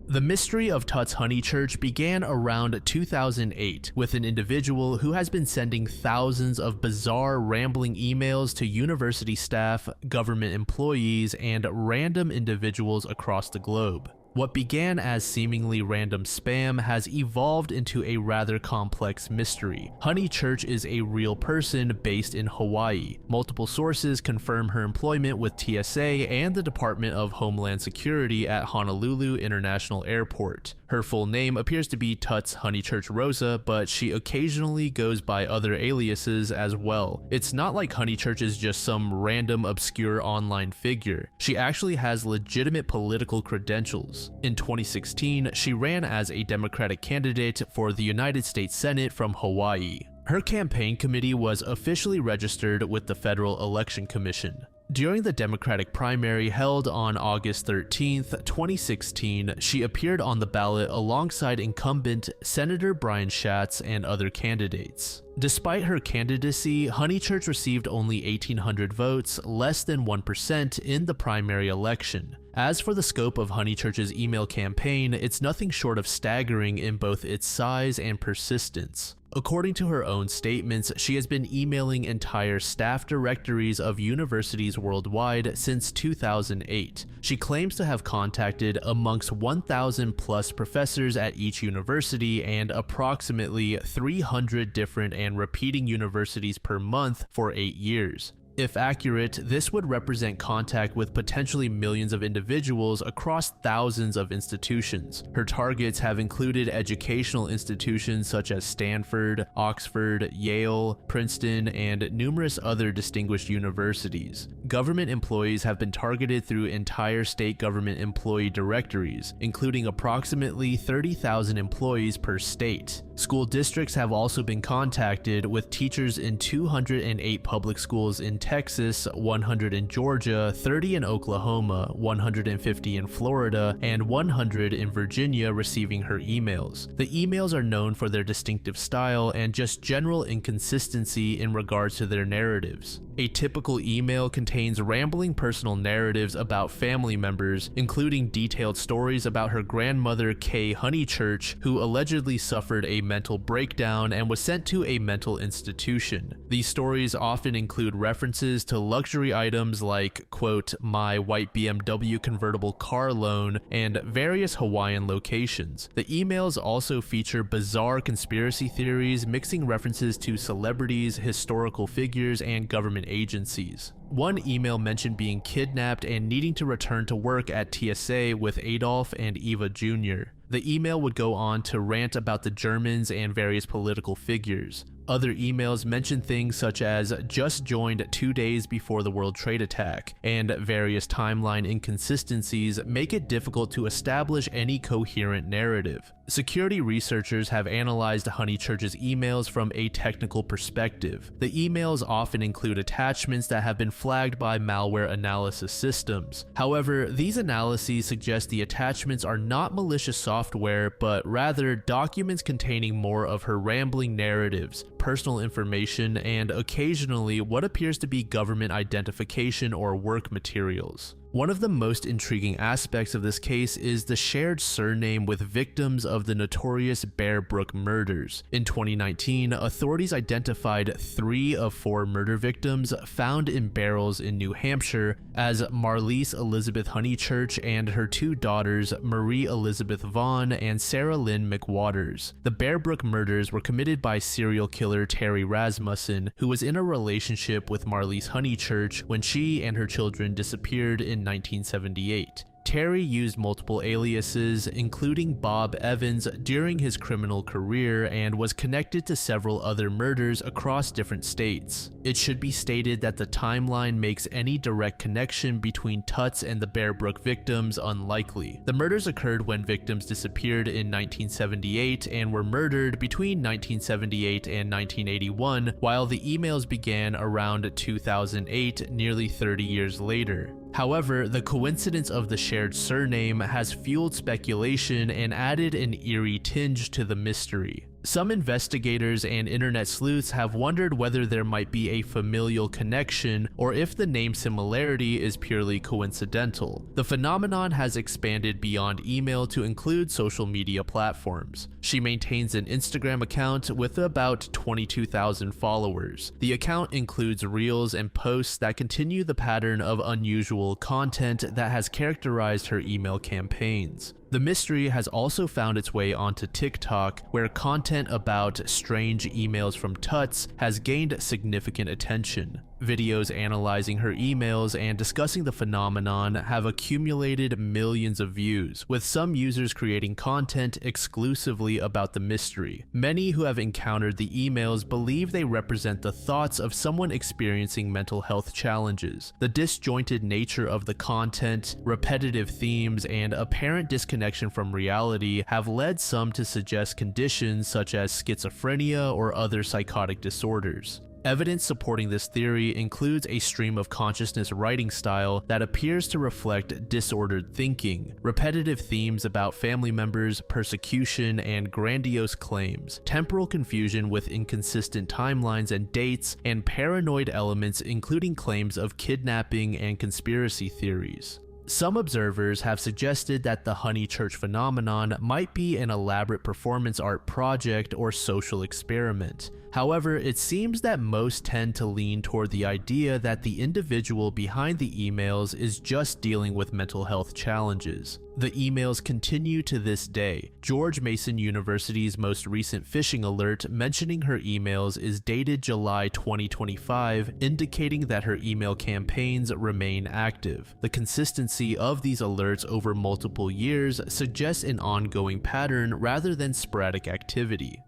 The mystery of Tut's Honeychurch began around 2008 with an individual who has been sending thousands of bizarre, rambling emails to university staff, government employees, and random individuals across the globe. What began as seemingly random spam has evolved into a rather complex mystery. Honeychurch is a real person based in Hawaii. Multiple sources confirm her employment with TSA and the Department of Homeland Security at Honolulu International Airport. Her full name appears to be Tut's Honeychurch Rosa, but she occasionally goes by other aliases as well. It's not like Honeychurch is just some random obscure online figure. She actually has legitimate political credentials. In 2016, she ran as a Democratic candidate for the United States Senate from Hawaii. Her campaign committee was officially registered with the Federal Election Commission. During the Democratic primary held on August 13, 2016, she appeared on the ballot alongside incumbent Senator Brian Schatz and other candidates. Despite her candidacy, Honeychurch received only 1,800 votes, less than 1% in the primary election. As for the scope of Honeychurch's email campaign, it's nothing short of staggering in both its size and persistence. According to her own statements, she has been emailing entire staff directories of universities worldwide since 2008. She claims to have contacted amongst 1,000 plus professors at each university and approximately 300 different and repeating universities per month for 8 years. If accurate, this would represent contact with potentially millions of individuals across thousands of institutions. Her targets have included educational institutions such as Stanford, Oxford, Yale, Princeton, and numerous other distinguished universities. Government employees have been targeted through entire state government employee directories, including approximately 30,000 employees per state. School districts have also been contacted, with teachers in 208 public schools in Texas, 100 in Georgia, 30 in Oklahoma, 150 in Florida, and 100 in Virginia receiving her emails. The emails are known for their distinctive style and just general inconsistency in regards to their narratives. A typical email contains rambling personal narratives about family members, including detailed stories about her grandmother Kay Honeychurch, who allegedly suffered a mental breakdown and was sent to a mental institution. These stories often include references to luxury items like, quote, my white BMW convertible car loan, and various Hawaiian locations. The emails also feature bizarre conspiracy theories, mixing references to celebrities, historical figures, and government agencies. One email mentioned being kidnapped and needing to return to work at TSA with Adolf and Eva Jr. The email would go on to rant about the Germans and various political figures. Other emails mention things such as just joined 2 days before the World Trade attack, and various timeline inconsistencies make it difficult to establish any coherent narrative. Security researchers have analyzed Honeychurch's emails from a technical perspective. The emails often include attachments that have been flagged by malware analysis systems. However, these analyses suggest the attachments are not malicious software, but rather documents containing more of her rambling narratives, personal information, and occasionally what appears to be government identification or work materials. One of the most intriguing aspects of this case is the shared surname with victims of the notorious Bear Brook murders. In 2019, authorities identified 3 of 4 murder victims found in barrels in New Hampshire as Marlise Elizabeth Honeychurch and her 2 daughters, Marie Elizabeth Vaughn and Sarah Lynn McWaters. The Bear Brook murders were committed by serial killer Terry Rasmussen, who was in a relationship with Marlise Honeychurch when she and her children disappeared in 1978. Terry used multiple aliases, including Bob Evans, during his criminal career and was connected to several other murders across different states. It should be stated that the timeline makes any direct connection between Tuts and the Bear Brook victims unlikely. The murders occurred when victims disappeared in 1978 and were murdered between 1978 and 1981, while the emails began around 2008, nearly 30 years later. However, the coincidence of the shared surname has fueled speculation and added an eerie tinge to the mystery. Some investigators and internet sleuths have wondered whether there might be a familial connection or if the name similarity is purely coincidental. The phenomenon has expanded beyond email to include social media platforms. She maintains an Instagram account with about 22,000 followers. The account includes reels and posts that continue the pattern of unusual content that has characterized her email campaigns. The mystery has also found its way onto TikTok, where content about strange emails from Tuts has gained significant attention. Videos analyzing her emails and discussing the phenomenon have accumulated millions of views, with some users creating content exclusively about the mystery. Many who have encountered the emails believe they represent the thoughts of someone experiencing mental health challenges. The disjointed nature of the content, repetitive themes, and apparent disconnection from reality have led some to suggest conditions such as schizophrenia or other psychotic disorders. Evidence supporting this theory includes a stream of consciousness writing style that appears to reflect disordered thinking, repetitive themes about family members, persecution, and grandiose claims, temporal confusion with inconsistent timelines and dates, and paranoid elements including claims of kidnapping and conspiracy theories. Some observers have suggested that the Honeychurch phenomenon might be an elaborate performance art project or social experiment. However, it seems that most tend to lean toward the idea that the individual behind the emails is just dealing with mental health challenges. The emails continue to this day. George Mason University's most recent phishing alert mentioning her emails is dated July 2025, indicating that her email campaigns remain active. The consistency of these alerts over multiple years suggests an ongoing pattern rather than sporadic activity.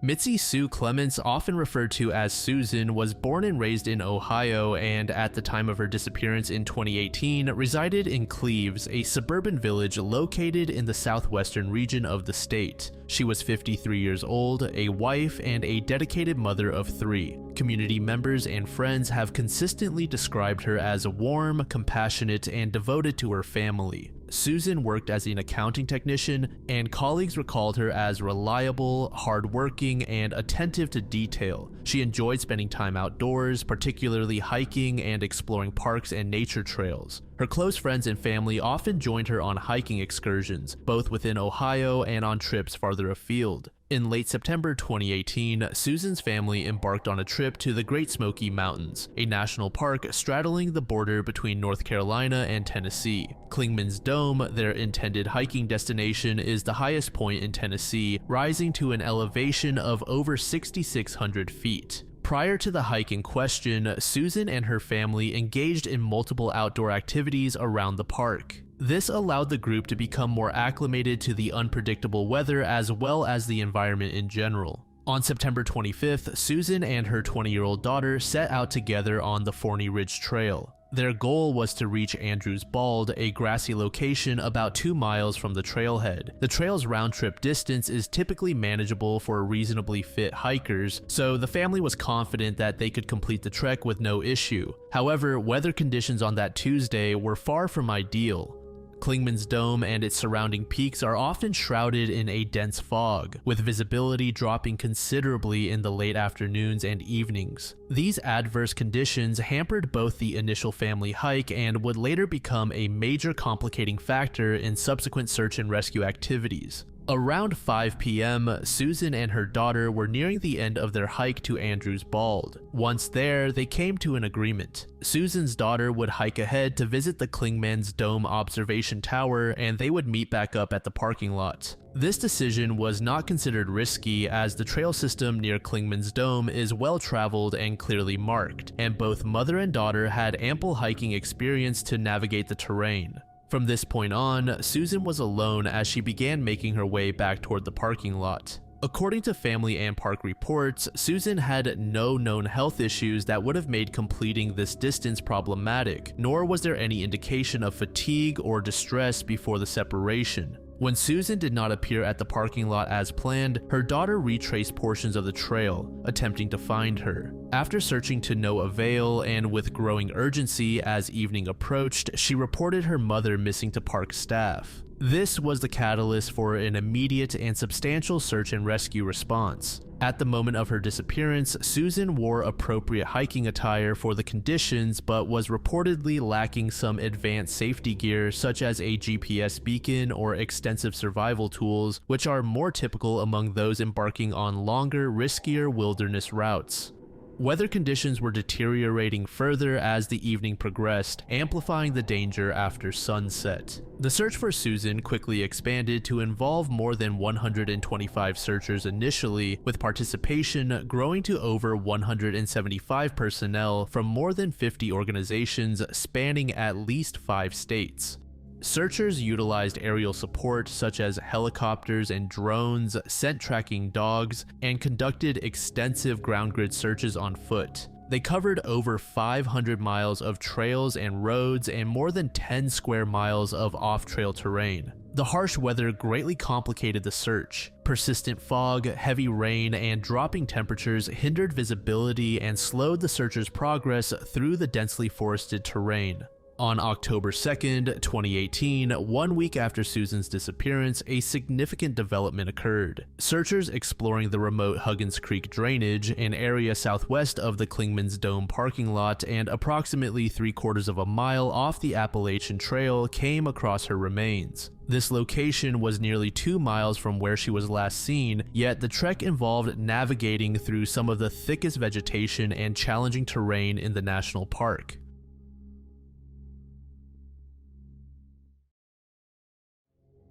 Mitzi Sue Clements, often referred to as Susan, was born and raised in Ohio and, at the time of her disappearance in 2018, resided in Cleves, a suburban village located in the southwestern region of the state. She was 53 years old, a wife, and a dedicated mother of 3. Community members and friends have consistently described her as warm, compassionate, and devoted to her family. Susan worked as an accounting technician, and colleagues recalled her as reliable, hardworking, and attentive to detail. She enjoyed spending time outdoors, particularly hiking and exploring parks and nature trails. Her close friends and family often joined her on hiking excursions, both within Ohio and on trips farther afield. In late September 2018, Susan's family embarked on a trip to the Great Smoky Mountains, a national park straddling the border between North Carolina and Tennessee. Clingman's Dome, their intended hiking destination, is the highest point in Tennessee, rising to an elevation of over 6,600 feet. Prior to the hike in question, Susan and her family engaged in multiple outdoor activities around the park. This allowed the group to become more acclimated to the unpredictable weather as well as the environment in general. On September 25th, Susan and her 20-year-old daughter set out together on the Forney Ridge Trail. Their goal was to reach Andrews Bald, a grassy location about 2 miles from the trailhead. The trail's round-trip distance is typically manageable for reasonably fit hikers, so the family was confident that they could complete the trek with no issue. However, weather conditions on that Tuesday were far from ideal. Clingman's Dome and its surrounding peaks are often shrouded in a dense fog, with visibility dropping considerably in the late afternoons and evenings. These adverse conditions hampered both the initial family hike and would later become a major complicating factor in subsequent search and rescue activities. Around 5 p.m., Susan and her daughter were nearing the end of their hike to Andrews Bald. Once there, they came to an agreement. Susan's daughter would hike ahead to visit the Clingman's Dome observation tower, and they would meet back up at the parking lot. This decision was not considered risky, as the trail system near Clingman's Dome is well traveled and clearly marked, and both mother and daughter had ample hiking experience to navigate the terrain. From this point on, Susan was alone as she began making her way back toward the parking lot. According to family and park reports, Susan had no known health issues that would have made completing this distance problematic, nor was there any indication of fatigue or distress before the separation. When Susan did not appear at the parking lot as planned, her daughter retraced portions of the trail, attempting to find her. After searching to no avail and with growing urgency as evening approached, she reported her mother missing to park staff. This was the catalyst for an immediate and substantial search and rescue response. At the moment of her disappearance, Susan wore appropriate hiking attire for the conditions but was reportedly lacking some advanced safety gear such as a GPS beacon or extensive survival tools, which are more typical among those embarking on longer, riskier wilderness routes. Weather conditions were deteriorating further as the evening progressed, amplifying the danger after sunset. The search for Susan quickly expanded to involve more than 125 searchers initially, with participation growing to over 175 personnel from more than 50 organizations spanning at least 5 states. Searchers utilized aerial support such as helicopters and drones, scent tracking dogs, and conducted extensive ground grid searches on foot. They covered over 500 miles of trails and roads and more than 10 square miles of off-trail terrain. The harsh weather greatly complicated the search. Persistent fog, heavy rain, and dropping temperatures hindered visibility and slowed the searchers' progress through the densely forested terrain. On October 2nd, 2018, 1 week after Susan's disappearance, a significant development occurred. Searchers exploring the remote Huggins Creek drainage, an area southwest of the Klingman's Dome parking lot and approximately 3/4 of a mile off the Appalachian Trail, came across her remains. This location was nearly 2 miles from where she was last seen, yet the trek involved navigating through some of the thickest vegetation and challenging terrain in the national park.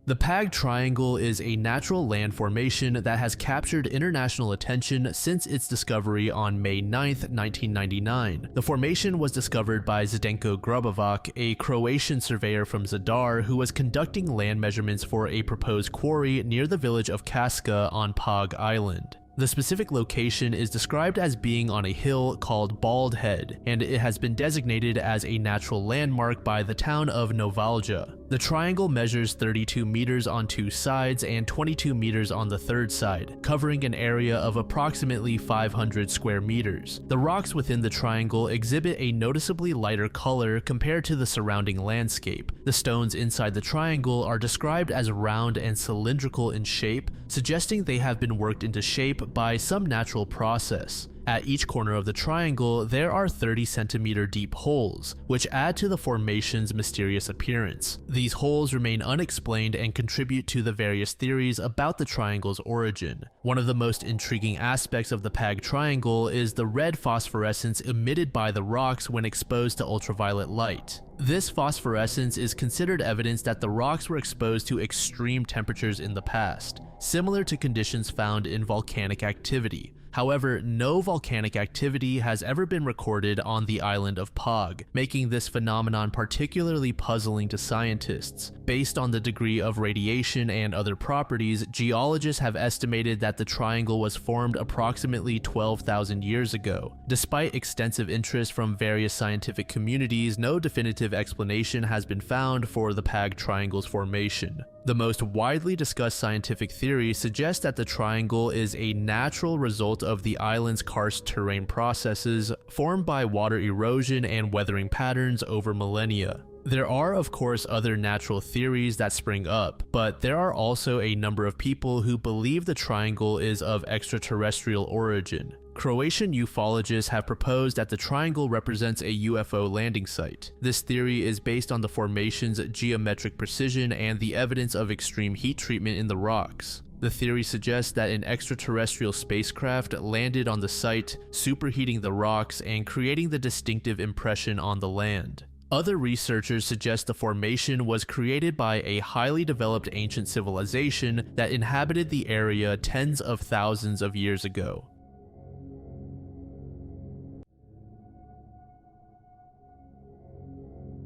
The Pag Triangle is a natural land formation that has captured international attention since its discovery on May 9, 1999. The formation was discovered by Zdenko Grubovac, a Croatian surveyor from Zadar who was conducting land measurements for a proposed quarry near the village of Kaska on Pag Island. The specific location is described as being on a hill called Bald Head, and it has been designated as a natural landmark by the town of Novalja. The triangle measures 32 meters on 2 sides and 22 meters on the 3rd side, covering an area of approximately 500 square meters. The rocks within the triangle exhibit a noticeably lighter color compared to the surrounding landscape. The stones inside the triangle are described as round and cylindrical in shape, suggesting they have been worked into shape by some natural process. At each corner of the triangle, there are 30-centimeter deep holes, which add to the formation's mysterious appearance. These holes remain unexplained and contribute to the various theories about the triangle's origin. One of the most intriguing aspects of the Pag Triangle is the red phosphorescence emitted by the rocks when exposed to ultraviolet light. This phosphorescence is considered evidence that the rocks were exposed to extreme temperatures in the past, similar to conditions found in volcanic activity. However, no volcanic activity has ever been recorded on the island of Pag, making this phenomenon particularly puzzling to scientists. Based on the degree of radiation and other properties, geologists have estimated that the triangle was formed approximately 12,000 years ago. Despite extensive interest from various scientific communities, no definitive explanation has been found for the Pag Triangle's formation. The most widely discussed scientific theory suggests that the triangle is a natural result of the island's karst terrain processes formed by water erosion and weathering patterns over millennia. There are, of course, other natural theories that spring up, but there are also a number of people who believe the triangle is of extraterrestrial origin. Croatian ufologists have proposed that the triangle represents a UFO landing site. This theory is based on the formation's geometric precision and the evidence of extreme heat treatment in the rocks. The theory suggests that an extraterrestrial spacecraft landed on the site, superheating the rocks and creating the distinctive impression on the land. Other researchers suggest the formation was created by a highly developed ancient civilization that inhabited the area tens of thousands of years ago.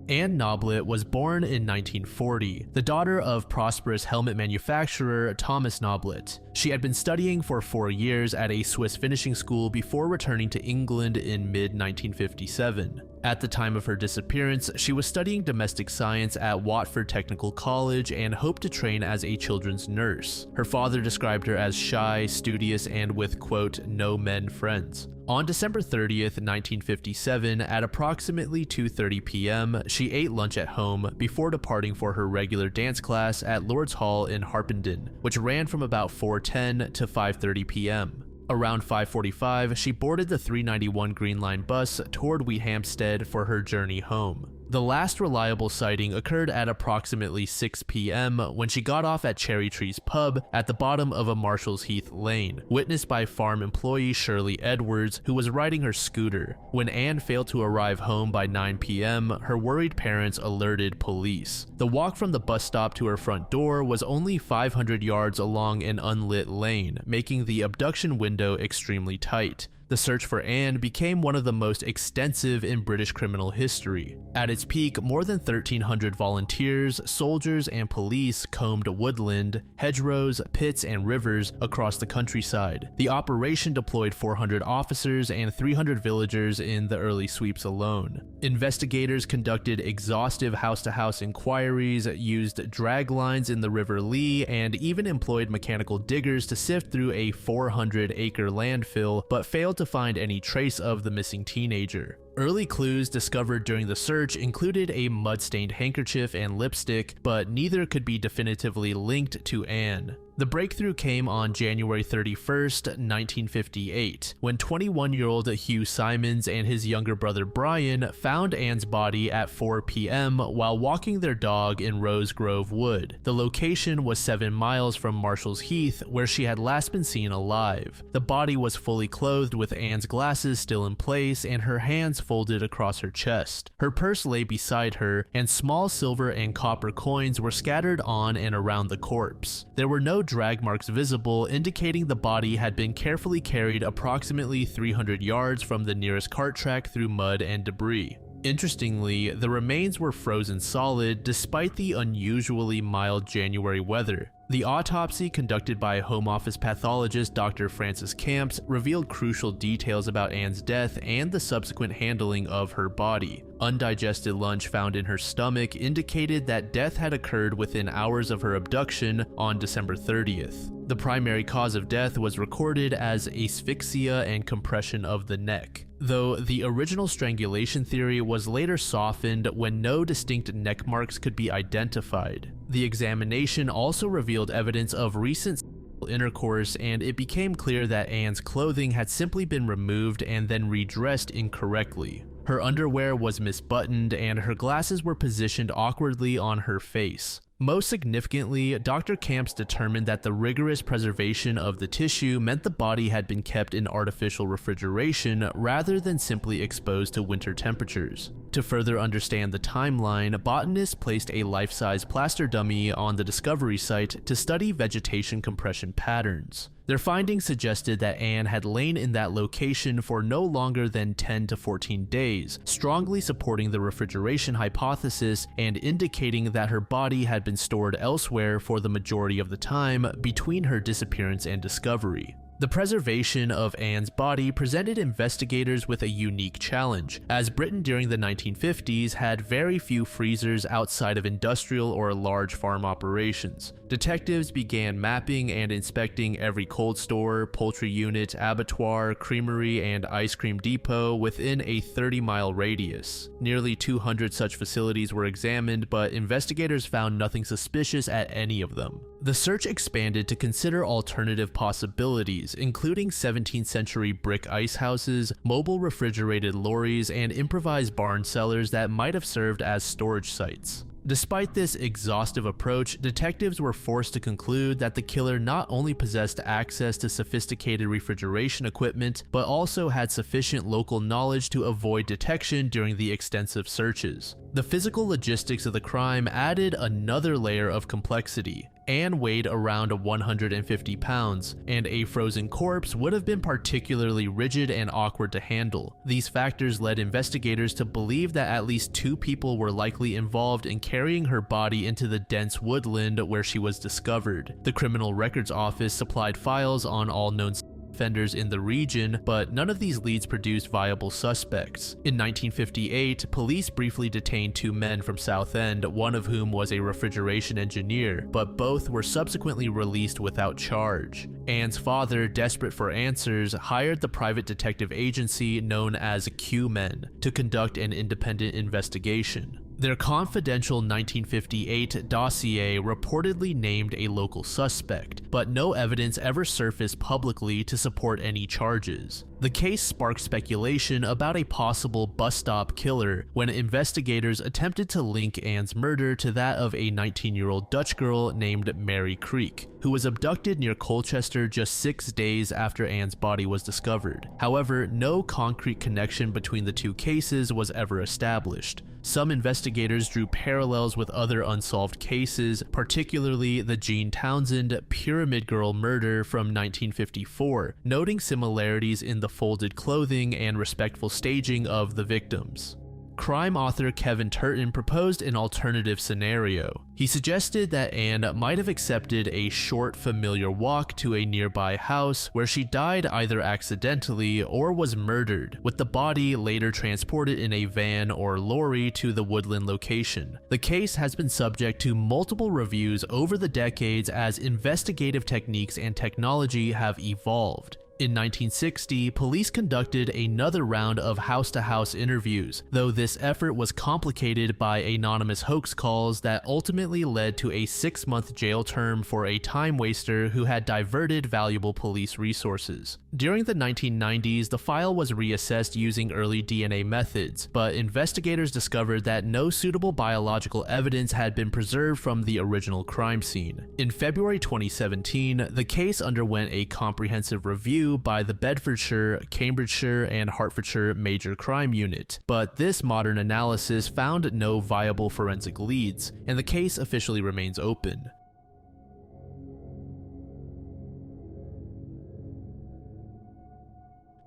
Anne Knobblet was born in 1940, the daughter of prosperous helmet manufacturer Thomas Knobblet. She had been studying for 4 years at a Swiss finishing school before returning to England in mid-1957. At the time of her disappearance, she was studying domestic science at Watford Technical College and hoped to train as a children's nurse. Her father described her as shy, studious, and with, quote, no men friends. On December 30th, 1957, at approximately 2:30 p.m., she ate lunch at home before departing for her regular dance class at Lord's Hall in Harpenden, which ran from about 4:10 to 5:30 p.m. Around 5:45, she boarded the 391 Green Line bus toward Wheathampstead for her journey home. The last reliable sighting occurred at approximately 6 p.m. when she got off at Cherry Tree's pub at the bottom of a Marshall's Heath lane, witnessed by farm employee Shirley Edwards, who was riding her scooter. When Anne failed to arrive home by 9 p.m., her worried parents alerted police. The walk from the bus stop to her front door was only 500 yards along an unlit lane, making the abduction window extremely tight. The search for Anne became one of the most extensive in British criminal history. At its peak, more than 1,300 volunteers, soldiers, and police combed woodland, hedgerows, pits, and rivers across the countryside. The operation deployed 400 officers and 300 villagers in the early sweeps alone. Investigators conducted exhaustive house-to-house inquiries, used drag lines in the River Lee, and even employed mechanical diggers to sift through a 400-acre landfill, but failed to find any trace of the missing teenager. Early clues discovered during the search included a mud-stained handkerchief and lipstick, but neither could be definitively linked to Anne. The breakthrough came on January 31st, 1958, when 21-year-old Hugh Simons and his younger brother Brian found Anne's body at 4 p.m. while walking their dog in Rose Grove Wood. The location was 7 miles from Marshall's Heath, where she had last been seen alive. The body was fully clothed with Anne's glasses still in place and her hands folded across her chest. Her purse lay beside her, and small silver and copper coins were scattered on and around the corpse. There were no drag marks visible, indicating the body had been carefully carried approximately 300 yards from the nearest cart track through mud and debris. Interestingly, the remains were frozen solid despite the unusually mild January weather. The autopsy conducted by Home Office pathologist Dr. Francis Camps revealed crucial details about Anne's death and the subsequent handling of her body. Undigested lunch found in her stomach indicated that death had occurred within hours of her abduction on December 30th. The primary cause of death was recorded as asphyxia and compression of the neck, though the original strangulation theory was later softened when no distinct neck marks could be identified. The examination also revealed evidence of recent intercourse, and it became clear that Anne's clothing had simply been removed and then redressed incorrectly. Her underwear was misbuttoned and her glasses were positioned awkwardly on her face. Most significantly, Dr. Camps determined that the rigorous preservation of the tissue meant the body had been kept in artificial refrigeration rather than simply exposed to winter temperatures. To further understand the timeline, botanists placed a life-size plaster dummy on the discovery site to study vegetation compression patterns. Their findings suggested that Anne had lain in that location for no longer than 10 to 14 days, strongly supporting the refrigeration hypothesis and indicating that her body had been stored elsewhere for the majority of the time between her disappearance and discovery. The preservation of Anne's body presented investigators with a unique challenge, as Britain during the 1950s had very few freezers outside of industrial or large farm operations. Detectives began mapping and inspecting every cold store, poultry unit, abattoir, creamery, and ice cream depot within a 30-mile radius. Nearly 200 such facilities were examined, but investigators found nothing suspicious at any of them. The search expanded to consider alternative possibilities, including 17th century brick ice houses, mobile refrigerated lorries, and improvised barn cellars that might have served as storage sites. Despite this exhaustive approach, detectives were forced to conclude that the killer not only possessed access to sophisticated refrigeration equipment, but also had sufficient local knowledge to avoid detection during the extensive searches. The physical logistics of the crime added another layer of complexity. Anne weighed around 150 pounds, and a frozen corpse would have been particularly rigid and awkward to handle. These factors led investigators to believe that at least 2 people were likely involved in carrying her body into the dense woodland where she was discovered. The Criminal Records Office supplied files on all known offenders in the region, but none of these leads produced viable suspects. In 1958, police briefly detained 2 men from Southend, one of whom was a refrigeration engineer, but both were subsequently released without charge. Anne's father, desperate for answers, hired the private detective agency known as Q-Men to conduct an independent investigation. Their confidential 1958 dossier reportedly named a local suspect, but no evidence ever surfaced publicly to support any charges. The case sparked speculation about a possible bus stop killer when investigators attempted to link Anne's murder to that of a 19-year-old Dutch girl named Mary Creek, who was abducted near Colchester just 6 days after Anne's body was discovered. However, no concrete connection between the 2 cases was ever established. Some investigators drew parallels with other unsolved cases, particularly the Jean Townsend Pyramid Girl murder from 1954, noting similarities in the folded clothing and respectful staging of the victims. Crime author Kevin Turton proposed an alternative scenario. He suggested that Anne might have accepted a short, familiar walk to a nearby house where she died either accidentally or was murdered, with the body later transported in a van or lorry to the Woodland location. The case has been subject to multiple reviews over the decades as investigative techniques and technology have evolved. In 1960, police conducted another round of house-to-house interviews, though this effort was complicated by anonymous hoax calls that ultimately led to a 6-month jail term for a time waster who had diverted valuable police resources. During the 1990s, the file was reassessed using early DNA methods, but investigators discovered that no suitable biological evidence had been preserved from the original crime scene. In February 2017, the case underwent a comprehensive review by the Bedfordshire, Cambridgeshire, and Hertfordshire Major Crime Unit, but this modern analysis found no viable forensic leads, and the case officially remains open.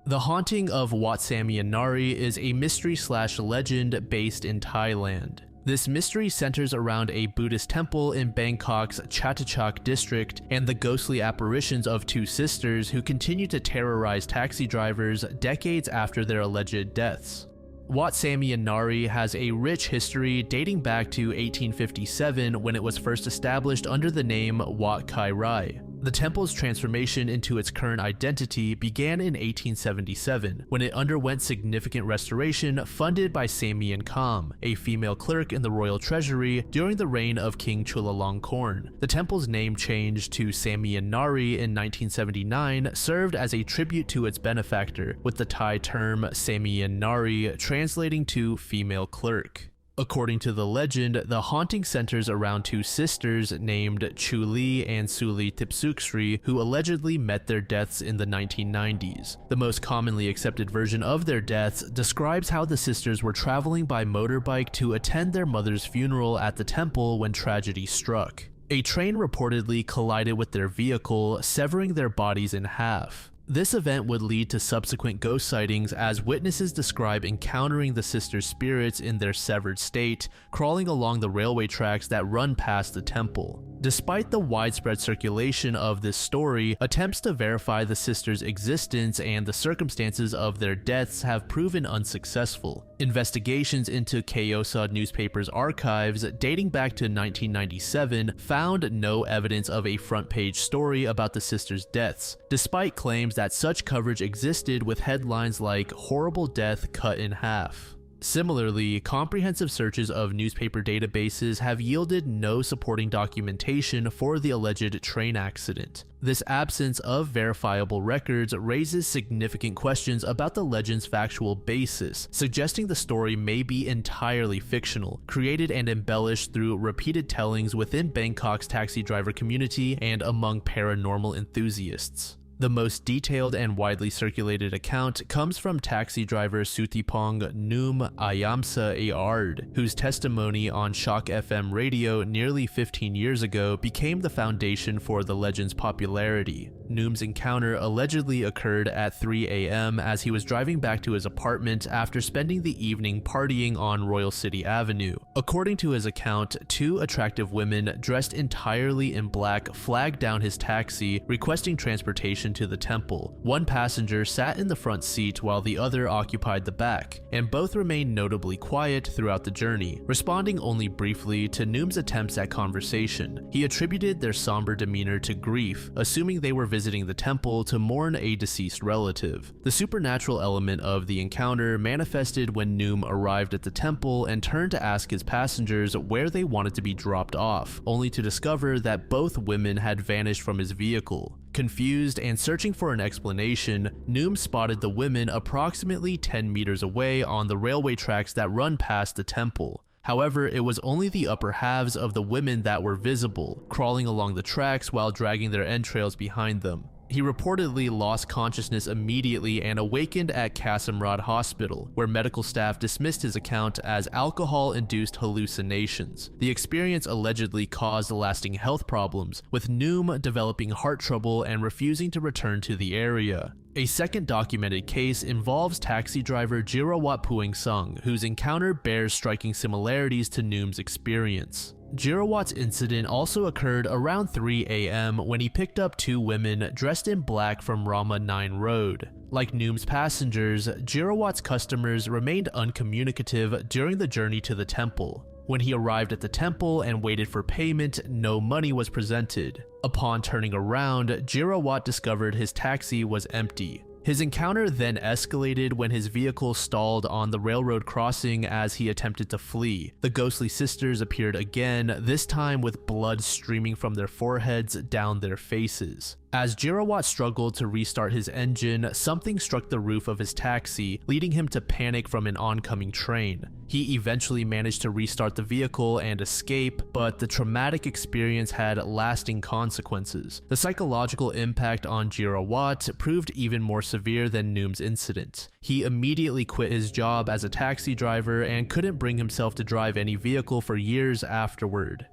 The haunting of Watt Sammy and Nari is a mystery/legend based in Thailand. This mystery centers around a Buddhist temple in Bangkok's Chatuchak district and the ghostly apparitions of two sisters who continue to terrorize taxi drivers decades after their alleged deaths. Watt Sammy and Nari has a rich history dating back to 1857 when it was first established under the name Wat Kai Rai. The temple's transformation into its current identity began in 1877, when it underwent significant restoration funded by Sammy and Kam, a female clerk in the royal treasury during the reign of King Chulalongkorn. The temple's name change to Sammy and Nari in 1979 served as a tribute to its benefactor, with the Thai term Sammy and Nari translating to female clerk. According to the legend, the haunting centers around two sisters named Chuli and Suli Tipsuksri who allegedly met their deaths in the 1990s. The most commonly accepted version of their deaths describes how the sisters were traveling by motorbike to attend their mother's funeral at the temple when tragedy struck. A train reportedly collided with their vehicle, severing their bodies in half. This event would lead to subsequent ghost sightings as witnesses describe encountering the sisters' spirits in their severed state, crawling along the railway tracks that run past the temple. Despite the widespread circulation of this story, attempts to verify the sisters' existence and the circumstances of their deaths have proven unsuccessful. Investigations into Kyosa newspaper's archives dating back to 1997 found no evidence of a front-page story about the sisters' deaths, despite claims that such coverage existed with headlines like "Horrible Death Cut in Half." Similarly, comprehensive searches of newspaper databases have yielded no supporting documentation for the alleged train accident. This absence of verifiable records raises significant questions about the legend's factual basis, suggesting the story may be entirely fictional, created and embellished through repeated tellings within Bangkok's taxi driver community and among paranormal enthusiasts. The most detailed and widely circulated account comes from taxi driver Sutipong Noom Ayamsa Aard, whose testimony on Shock FM radio nearly 15 years ago became the foundation for the legend's popularity. Noom's encounter allegedly occurred at 3 a.m. as he was driving back to his apartment after spending the evening partying on Royal City Avenue. According to his account, two attractive women dressed entirely in black flagged down his taxi, requesting transportation to the temple. One passenger sat in the front seat while the other occupied the back, and both remained notably quiet throughout the journey, responding only briefly to Noom's attempts at conversation. He attributed their somber demeanor to grief, assuming they were visiting the temple to mourn a deceased relative. The supernatural element of the encounter manifested when Noom arrived at the temple and turned to ask his passengers where they wanted to be dropped off, only to discover that both women had vanished from his vehicle. Confused and searching for an explanation, Noom spotted the women approximately 10 meters away on the railway tracks that run past the temple. However, it was only the upper halves of the women that were visible, crawling along the tracks while dragging their entrails behind them. He reportedly lost consciousness immediately and awakened at Casamrod Hospital, where medical staff dismissed his account as alcohol-induced hallucinations. The experience allegedly caused lasting health problems, with Noom developing heart trouble and refusing to return to the area. A second documented case involves taxi driver Gier Sung, whose encounter bears striking similarities to Noom's experience. Gier incident also occurred around 3 a.m. when he picked up two women dressed in black from Rama 9 Road. Like Noom's passengers, Gier customers remained uncommunicative during the journey to the temple. When he arrived at the temple and waited for payment, no money was presented. Upon turning around, Gier discovered his taxi was empty. His encounter then escalated when his vehicle stalled on the railroad crossing as he attempted to flee. The ghostly sisters appeared again, this time with blood streaming from their foreheads down their faces. As Gier struggled to restart his engine, something struck the roof of his taxi, leading him to panic from an oncoming train. He eventually managed to restart the vehicle and escape, but the traumatic experience had lasting consequences. The psychological impact on Gier proved even more severe than Noom's incident. He immediately quit his job as a taxi driver and couldn't bring himself to drive any vehicle for years afterward.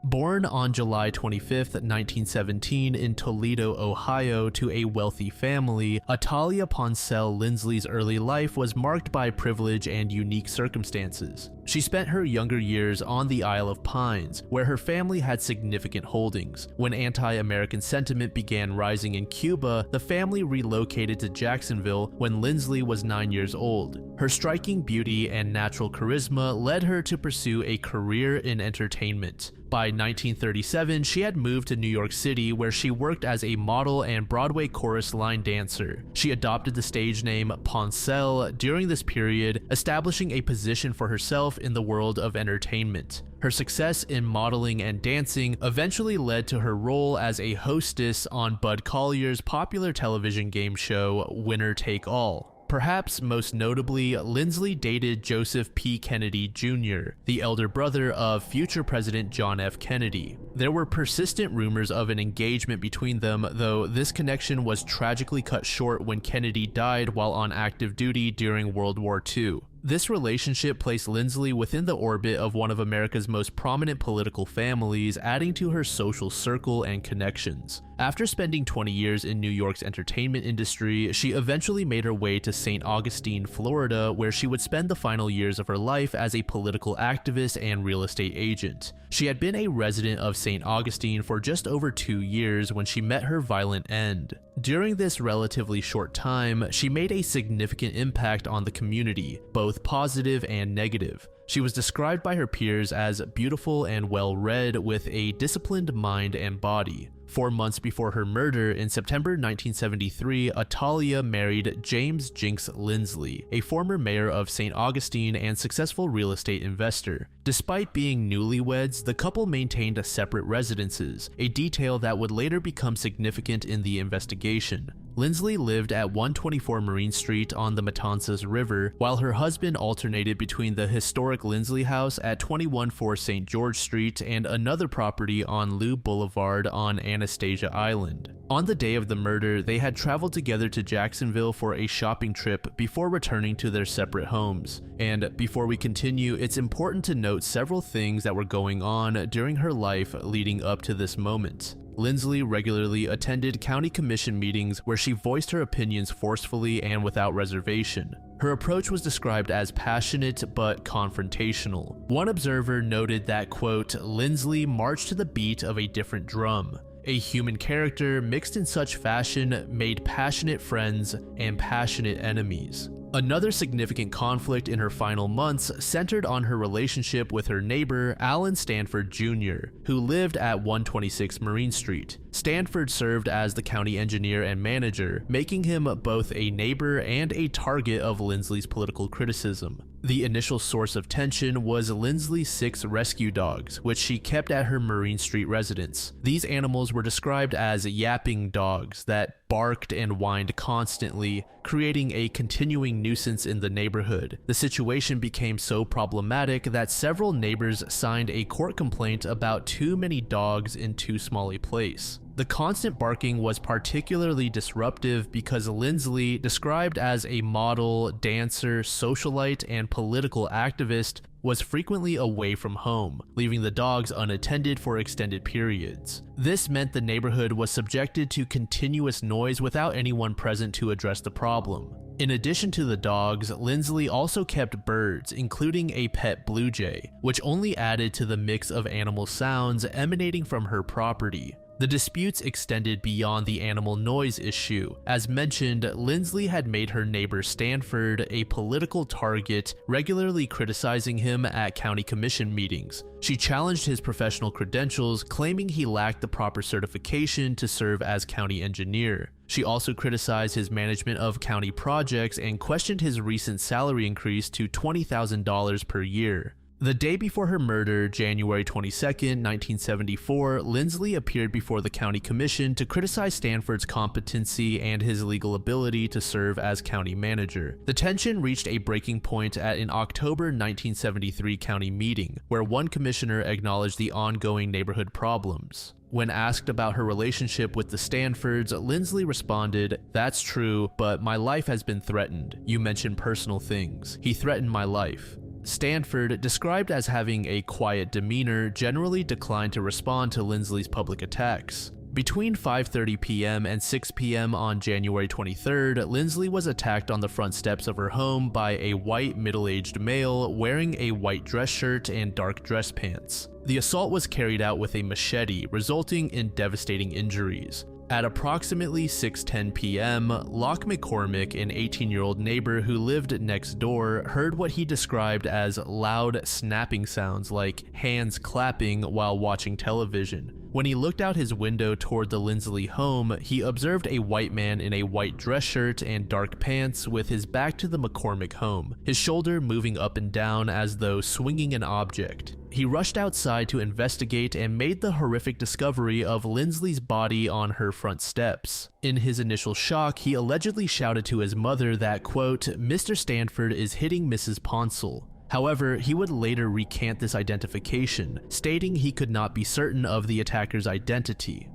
Born on July 25, 1917 in Toledo, Ohio to a wealthy family, Atalia Lindsley's early life was marked by privilege and unique circumstances. She spent her younger years on the Isle of Pines, where her family had significant holdings. When anti-American sentiment began rising in Cuba, the family relocated to Jacksonville when Lindsley was 9 years old. Her striking beauty and natural charisma led her to pursue a career in entertainment. By 1937, she had moved to New York City, where she worked as a model and Broadway chorus line dancer. She adopted the stage name Poncelle during this period, establishing a position for herself in the world of entertainment. Her success in modeling and dancing eventually led to her role as a hostess on Bud Collier's popular television game show Winner Take All. Perhaps most notably, Lindsley dated Joseph P. Kennedy Jr., the elder brother of future President John F. Kennedy. There were persistent rumors of an engagement between them, though this connection was tragically cut short when Kennedy died while on active duty during World War II. This relationship placed Lindsley within the orbit of one of America's most prominent political families, adding to her social circle and connections. After spending 20 years in New York's entertainment industry, she eventually made her way to St. Augustine, Florida, where she would spend the final years of her life as a political activist and real estate agent. She had been a resident of St. Augustine for just over 2 years when she met her violent end. During this relatively short time, she made a significant impact on the community, both positive and negative. She was described by her peers as beautiful and well-read with a disciplined mind and body. 4 months before her murder in September 1973, Atalia married James Jinks Lindsley, a former mayor of St. Augustine and successful real estate investor. Despite being newlyweds, the couple maintained separate residences, a detail that would later become significant in the investigation. Lindsley lived at 124 Marine Street on the Matanzas River, while her husband alternated between the historic Lindsley house at 214 St. George Street and another property on Lou Boulevard on Anastasia Island. On the day of the murder, they had traveled together to Jacksonville for a shopping trip before returning to their separate homes. And before we continue, it's important to note several things that were going on during her life leading up to this moment. Lindsley regularly attended county commission meetings where she voiced her opinions forcefully and without reservation. Her approach was described as passionate but confrontational. One observer noted that, quote, Lindsley marched to the beat of a different drum. A human character mixed in such fashion made passionate friends and passionate enemies. Another significant conflict in her final months centered on her relationship with her neighbor, Alan Stanford Jr., who lived at 126 Marine Street. Stanford served as the county engineer and manager, making him both a neighbor and a target of Lindsley's political criticism. The initial source of tension was Lindsley's 6 rescue dogs, which she kept at her Marine Street residence. These animals were described as yapping dogs that barked and whined constantly, creating a continuing nuisance in the neighborhood. The situation became so problematic that several neighbors signed a court complaint about too many dogs in too small a place. The constant barking was particularly disruptive because Lindsley, described as a model, dancer, socialite, and political activist, was frequently away from home, leaving the dogs unattended for extended periods. This meant the neighborhood was subjected to continuous noise without anyone present to address the problem. In addition to the dogs, Lindsley also kept birds, including a pet blue jay, which only added to the mix of animal sounds emanating from her property. The disputes extended beyond the animal noise issue. As mentioned, Lindsley had made her neighbor Stanford a political target, regularly criticizing him at county commission meetings. She challenged his professional credentials, claiming he lacked the proper certification to serve as county engineer. She also criticized his management of county projects and questioned his recent salary increase to $20,000 per year. The day before her murder, January 22, 1974, Lindsley appeared before the county commission to criticize Stanford's competency and his legal ability to serve as county manager. The tension reached a breaking point at an October 1973 county meeting, where one commissioner acknowledged the ongoing neighborhood problems. When asked about her relationship with the Stanfords, Lindsley responded, "That's true, but my life has been threatened. You mentioned personal things. He threatened my life." Stanford, described as having a quiet demeanor, generally declined to respond to Lindsley's public attacks. Between 5:30 p.m. and 6 p.m. on January 23rd, Lindsley was attacked on the front steps of her home by a white middle-aged male wearing a white dress shirt and dark dress pants. The assault was carried out with a machete, resulting in devastating injuries. At approximately 6:10 p.m., Locke McCormick, an 18-year-old neighbor who lived next door, heard what he described as loud snapping sounds like hands clapping while watching television. When he looked out his window toward the Lindsley home, he observed a white man in a white dress shirt and dark pants with his back to the McCormick home, his shoulder moving up and down as though swinging an object. He rushed outside to investigate and made the horrific discovery of Lindsley's body on her front steps. In his initial shock, he allegedly shouted to his mother that, quote, "Mr. Stanford is hitting Mrs. Ponsell." However, he would later recant this identification, stating he could not be certain of the attacker's identity.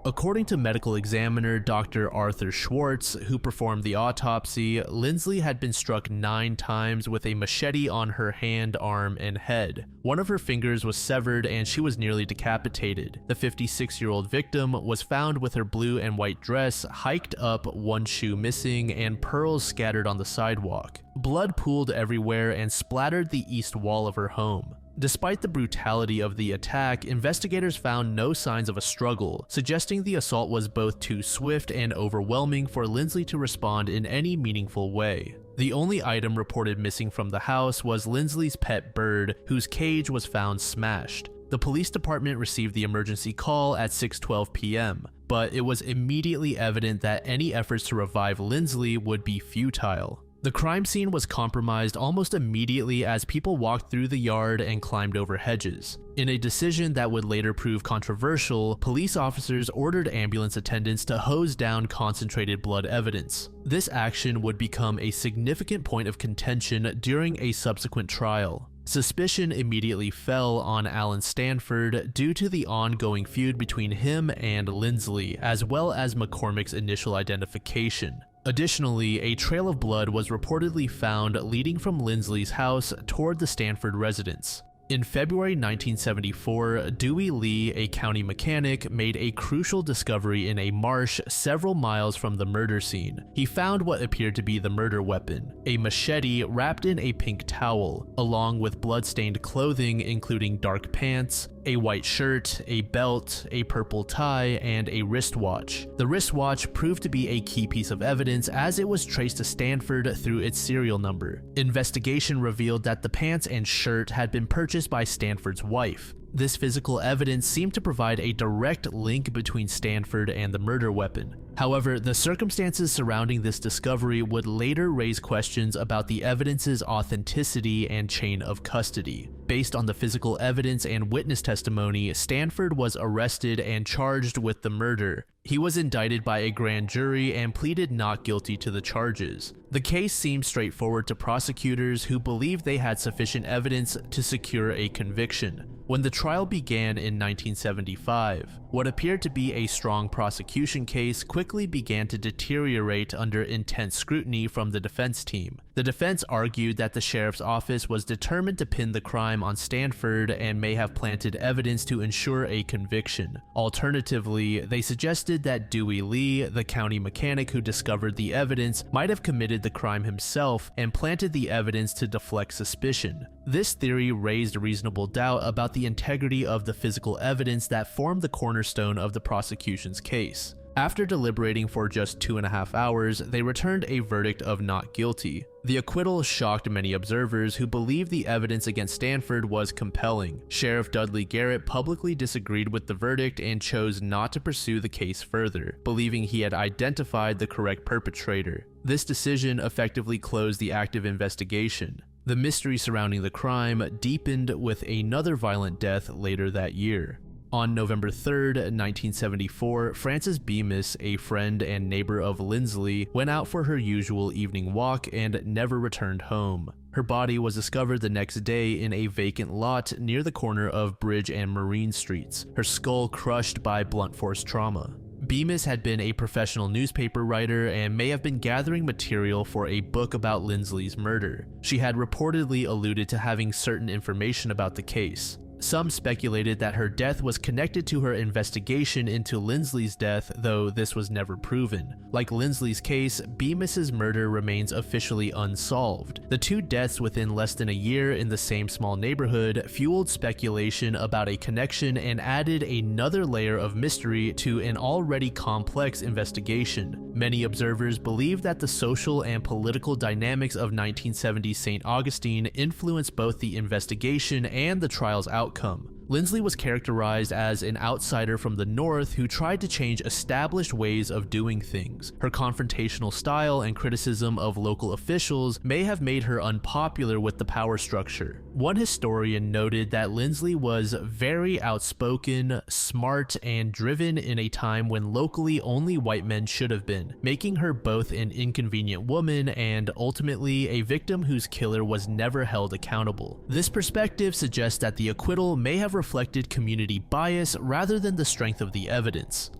According to medical examiner Dr. Arthur Schwartz, who performed the autopsy, Lindsley had been struck 9 times with a machete on her hand, arm, and head. One of her fingers was severed and she was nearly decapitated. The 56-year-old victim was found with her blue and white dress hiked up, one shoe missing, and pearls scattered on the sidewalk. Blood pooled everywhere and splattered the east wall of her home. Despite the brutality of the attack, investigators found no signs of a struggle, suggesting the assault was both too swift and overwhelming for Lindsley to respond in any meaningful way. The only item reported missing from the house was Lindsley's pet bird, whose cage was found smashed. The police department received the emergency call at 6:12 p.m., but it was immediately evident that any efforts to revive Lindsley would be futile. The crime scene was compromised almost immediately as people walked through the yard and climbed over hedges. In a decision that would later prove controversial, police officers ordered ambulance attendants to hose down concentrated blood evidence. This action would become a significant point of contention during a subsequent trial. Suspicion immediately fell on Alan Stanford due to the ongoing feud between him and Lindsley, as well as McCormick's initial identification. Additionally, a trail of blood was reportedly found leading from Lindsley's house toward the Stanford residence. In February 1974, Dewey Lee, a county mechanic, made a crucial discovery in a marsh several miles from the murder scene. He found what appeared to be the murder weapon, a machete wrapped in a pink towel, along with blood-stained clothing including dark pants, a white shirt, a belt, a purple tie, and a wristwatch. The wristwatch proved to be a key piece of evidence as it was traced to Stanford through its serial number. Investigation revealed that the pants and shirt had been purchased by Stanford's wife. This physical evidence seemed to provide a direct link between Stanford and the murder weapon. However, the circumstances surrounding this discovery would later raise questions about the evidence's authenticity and chain of custody. Based on the physical evidence and witness testimony, Stanford was arrested and charged with the murder. He was indicted by a grand jury and pleaded not guilty to the charges. The case seemed straightforward to prosecutors who believed they had sufficient evidence to secure a conviction. When the trial began in 1975, what appeared to be a strong prosecution case quickly began to deteriorate under intense scrutiny from the defense team. The defense argued that the sheriff's office was determined to pin the crime on Stanford and may have planted evidence to ensure a conviction. Alternatively, they suggested that Dewey Lee, the county mechanic who discovered the evidence, might have committed the crime himself and planted the evidence to deflect suspicion. This theory raised reasonable doubt about the integrity of the physical evidence that formed the cornerstone of the prosecution's case. After deliberating for just 2.5 hours, they returned a verdict of not guilty. The acquittal shocked many observers who believed the evidence against Stanford was compelling. Sheriff Dudley Garrett publicly disagreed with the verdict and chose not to pursue the case further, believing he had identified the correct perpetrator. This decision effectively closed the active investigation. The mystery surrounding the crime deepened with another violent death later that year. On November 3, 1974, Frances Bemis, a friend and neighbor of Lindsley, went out for her usual evening walk and never returned home. Her body was discovered the next day in a vacant lot near the corner of Bridge and Marine Streets, her skull crushed by blunt force trauma. Bemis had been a professional newspaper writer and may have been gathering material for a book about Lindsley's murder. She had reportedly alluded to having certain information about the case. Some speculated that her death was connected to her investigation into Lindsley's death, though this was never proven. Like Lindsley's case, Bemis's murder remains officially unsolved. The two deaths within less than a year in the same small neighborhood fueled speculation about a connection and added another layer of mystery to an already complex investigation. Many observers believe that the social and political dynamics of 1970 St. Augustine influenced both the investigation and the trial's outcome. Lindsley was characterized as an outsider from the North who tried to change established ways of doing things. Her confrontational style and criticism of local officials may have made her unpopular with the power structure. One historian noted that Lindsley was very outspoken, smart, and driven in a time when locally only white men should have been, making her both an inconvenient woman and ultimately a victim whose killer was never held accountable. This perspective suggests that the acquittal may have reflected community bias rather than the strength of the evidence.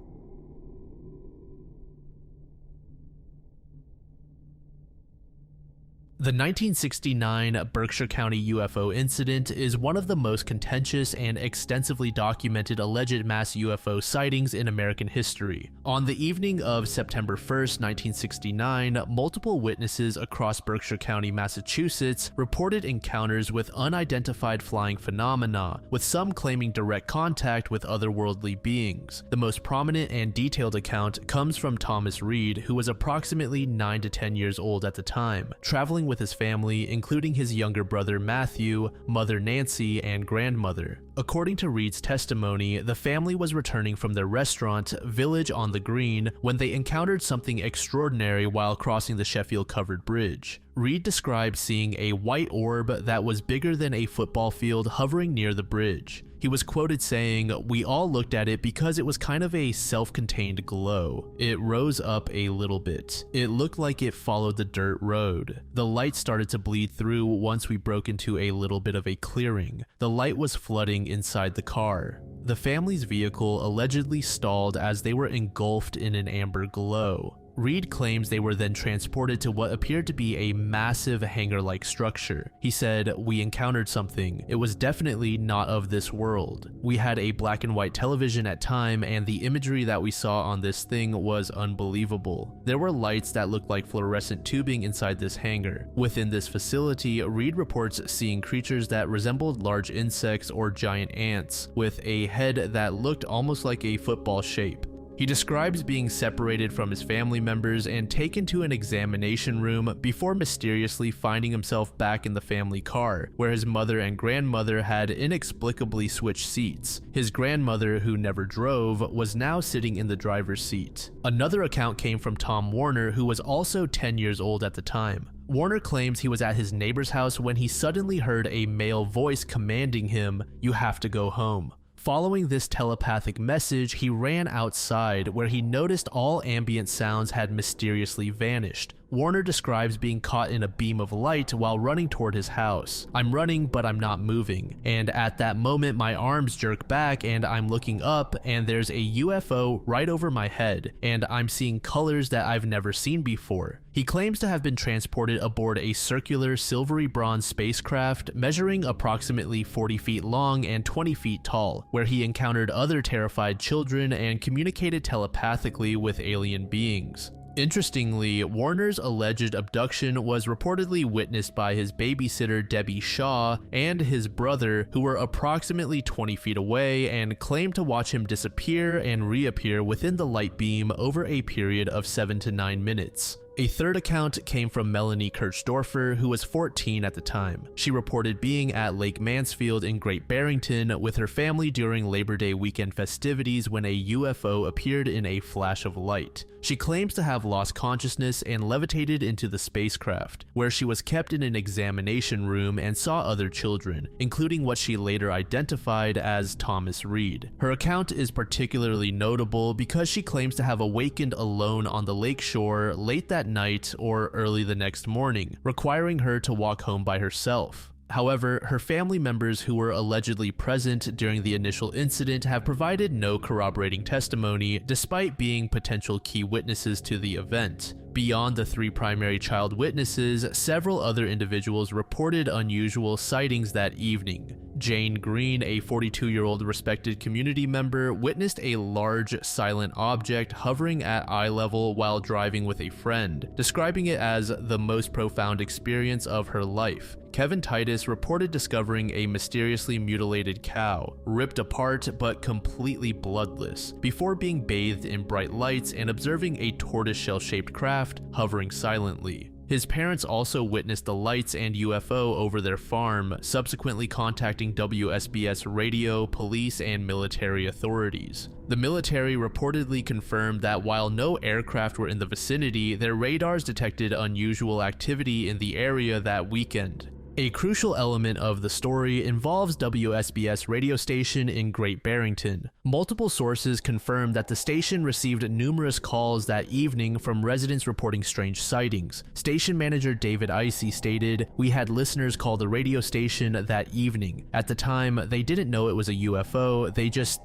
The 1969 Berkshire County UFO incident is one of the most contentious and extensively documented alleged mass UFO sightings in American history. On the evening of September 1st, 1969, multiple witnesses across Berkshire County, Massachusetts, reported encounters with unidentified flying phenomena, with some claiming direct contact with otherworldly beings. The most prominent and detailed account comes from Thomas Reed, who was approximately 9 to 10 years old at the time, traveling with his family, including his younger brother Matthew, mother Nancy, and grandmother. According to Reed's testimony, the family was returning from their restaurant, Village on the Green, when they encountered something extraordinary while crossing the Sheffield-covered bridge. Reed described seeing a white orb that was bigger than a football field hovering near the bridge. He was quoted saying, "We all looked at it because it was kind of a self-contained glow. It rose up a little bit. It looked like it followed the dirt road. The light started to bleed through once we broke into a little bit of a clearing. The light was flooding inside the car." The family's vehicle allegedly stalled as they were engulfed in an amber glow. Reed claims they were then transported to what appeared to be a massive hangar-like structure. He said, "We encountered something. It was definitely not of this world. We had a black and white television at time, and the imagery that we saw on this thing was unbelievable. There were lights that looked like fluorescent tubing inside this hangar. Within this facility, Reed reports seeing creatures that resembled large insects or giant ants, with a head that looked almost like a football shape. He describes being separated from his family members and taken to an examination room before mysteriously finding himself back in the family car, where his mother and grandmother had inexplicably switched seats. His grandmother, who never drove, was now sitting in the driver's seat." Another account came from Tom Warner, who was also 10 years old at the time. Warner claims he was at his neighbor's house when he suddenly heard a male voice commanding him, "You have to go home." Following this telepathic message, he ran outside, where he noticed all ambient sounds had mysteriously vanished. Warner describes being caught in a beam of light while running toward his house. "I'm running, but I'm not moving. And at that moment, my arms jerk back and I'm looking up and there's a UFO right over my head, and I'm seeing colors that I've never seen before." He claims to have been transported aboard a circular silvery bronze spacecraft measuring approximately 40 feet long and 20 feet tall, where he encountered other terrified children and communicated telepathically with alien beings. Interestingly, Warner's alleged abduction was reportedly witnessed by his babysitter Debbie Shaw and his brother, who were approximately 20 feet away, and claimed to watch him disappear and reappear within the light beam over a period of 7 to 9 minutes. A third account came from Melanie Kirchdorfer, who was 14 at the time. She reported being at Lake Mansfield in Great Barrington with her family during Labor Day weekend festivities when a UFO appeared in a flash of light. She claims to have lost consciousness and levitated into the spacecraft, where she was kept in an examination room and saw other children, including what she later identified as Thomas Reed. Her account is particularly notable because she claims to have awakened alone on the lakeshore late that night or early the next morning, requiring her to walk home by herself. However, her family members who were allegedly present during the initial incident have provided no corroborating testimony, despite being potential key witnesses to the event. Beyond the 3 primary child witnesses, several other individuals reported unusual sightings that evening. Jane Green, a 42-year-old respected community member, witnessed a large, silent object hovering at eye level while driving with a friend, describing it as the most profound experience of her life. Kevin Titus reported discovering a mysteriously mutilated cow, ripped apart but completely bloodless, before being bathed in bright lights and observing a tortoiseshell-shaped craft hovering silently. His parents also witnessed the lights and UFO over their farm, subsequently contacting WSBS radio, police, and military authorities. The military reportedly confirmed that while no aircraft were in the vicinity, their radars detected unusual activity in the area that weekend. A crucial element of the story involves WSBS radio station in Great Barrington. Multiple sources confirmed that the station received numerous calls that evening from residents reporting strange sightings. Station manager David Icey stated, "We had listeners call the radio station that evening. At the time, they didn't know it was a UFO, they just,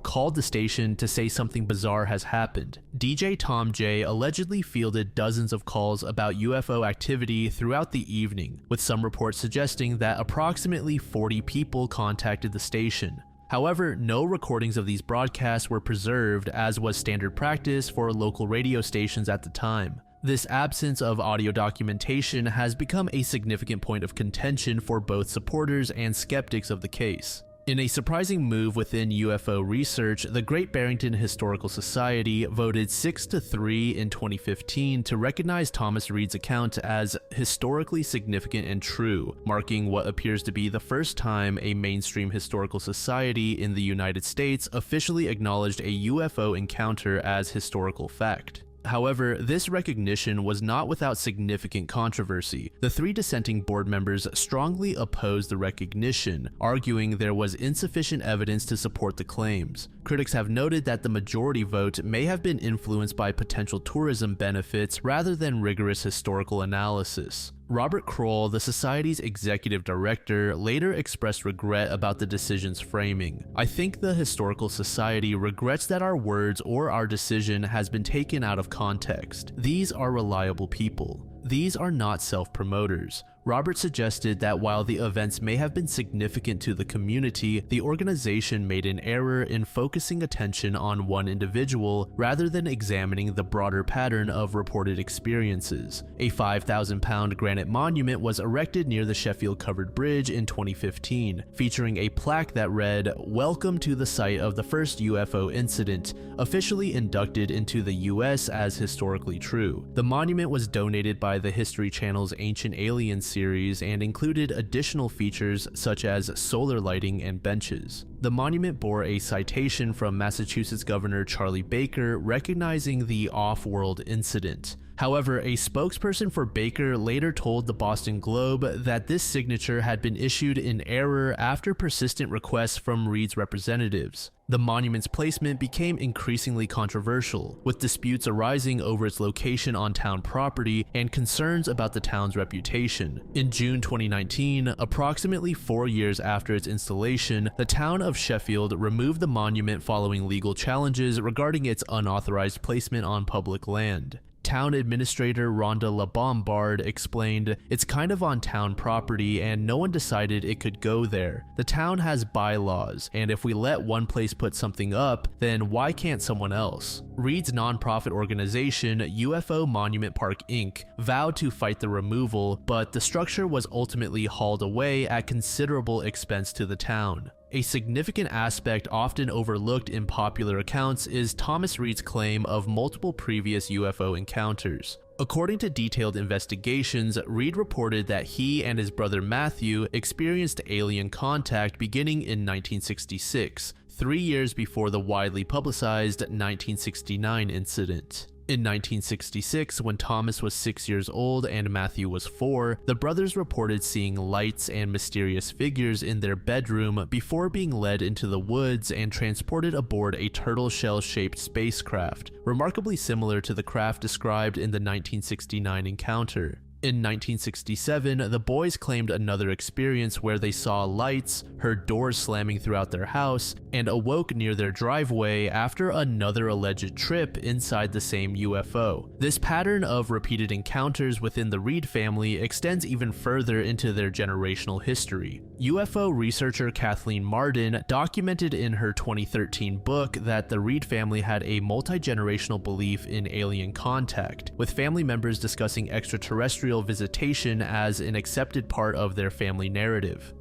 called the station to say something bizarre has happened." DJ Tom J allegedly fielded dozens of calls about UFO activity throughout the evening, with some reports suggesting that approximately 40 people contacted the station. However, no recordings of these broadcasts were preserved, as was standard practice for local radio stations at the time. This absence of audio documentation has become a significant point of contention for both supporters and skeptics of the case. In a surprising move within UFO research, the Great Barrington Historical Society voted 6-3 in 2015 to recognize Thomas Reed's account as historically significant and true, marking what appears to be the first time a mainstream historical society in the United States officially acknowledged a UFO encounter as historical fact. However, this recognition was not without significant controversy. The 3 dissenting board members strongly opposed the recognition, arguing there was insufficient evidence to support the claims. Critics have noted that the majority vote may have been influenced by potential tourism benefits rather than rigorous historical analysis. Robert Kroll, the Society's executive director, later expressed regret about the decision's framing. "I think the Historical Society regrets that our words or our decision has been taken out of context. These are reliable people. These are not self-promoters." Robert suggested that while the events may have been significant to the community, the organization made an error in focusing attention on one individual rather than examining the broader pattern of reported experiences. A 5,000-pound granite monument was erected near the Sheffield Covered Bridge in 2015, featuring a plaque that read, "Welcome to the site of the first UFO incident, officially inducted into the US as historically true." The monument was donated by the History Channel's Ancient Aliens series and included additional features such as solar lighting and benches. The monument bore a citation from Massachusetts Governor Charlie Baker recognizing the off-world incident. However, a spokesperson for Baker later told the Boston Globe that this signature had been issued in error after persistent requests from Reed's representatives. The monument's placement became increasingly controversial, with disputes arising over its location on town property and concerns about the town's reputation. In June 2019, approximately 4 years after its installation, the town of Sheffield removed the monument following legal challenges regarding its unauthorized placement on public land. Town Administrator Rhonda LaBombard explained, "It's kind of on town property and no one decided it could go there. The town has bylaws, and if we let one place put something up, then why can't someone else?" Reed's nonprofit organization, UFO Monument Park Inc., vowed to fight the removal, but the structure was ultimately hauled away at considerable expense to the town. A significant aspect often overlooked in popular accounts is Thomas Reed's claim of multiple previous UFO encounters. According to detailed investigations, Reed reported that he and his brother Matthew experienced alien contact beginning in 1966, 3 years before the widely publicized 1969 incident. In 1966, when Thomas was 6 years old and Matthew was 4, the brothers reported seeing lights and mysterious figures in their bedroom before being led into the woods and transported aboard a turtle shell-shaped spacecraft, remarkably similar to the craft described in the 1969 encounter. In 1967, the boys claimed another experience where they saw lights, heard doors slamming throughout their house, and awoke near their driveway after another alleged trip inside the same UFO. This pattern of repeated encounters within the Reed family extends even further into their generational history. UFO researcher Kathleen Marden documented in her 2013 book that the Reed family had a multi-generational belief in alien contact, with family members discussing extraterrestrial visitation as an accepted part of their family narrative.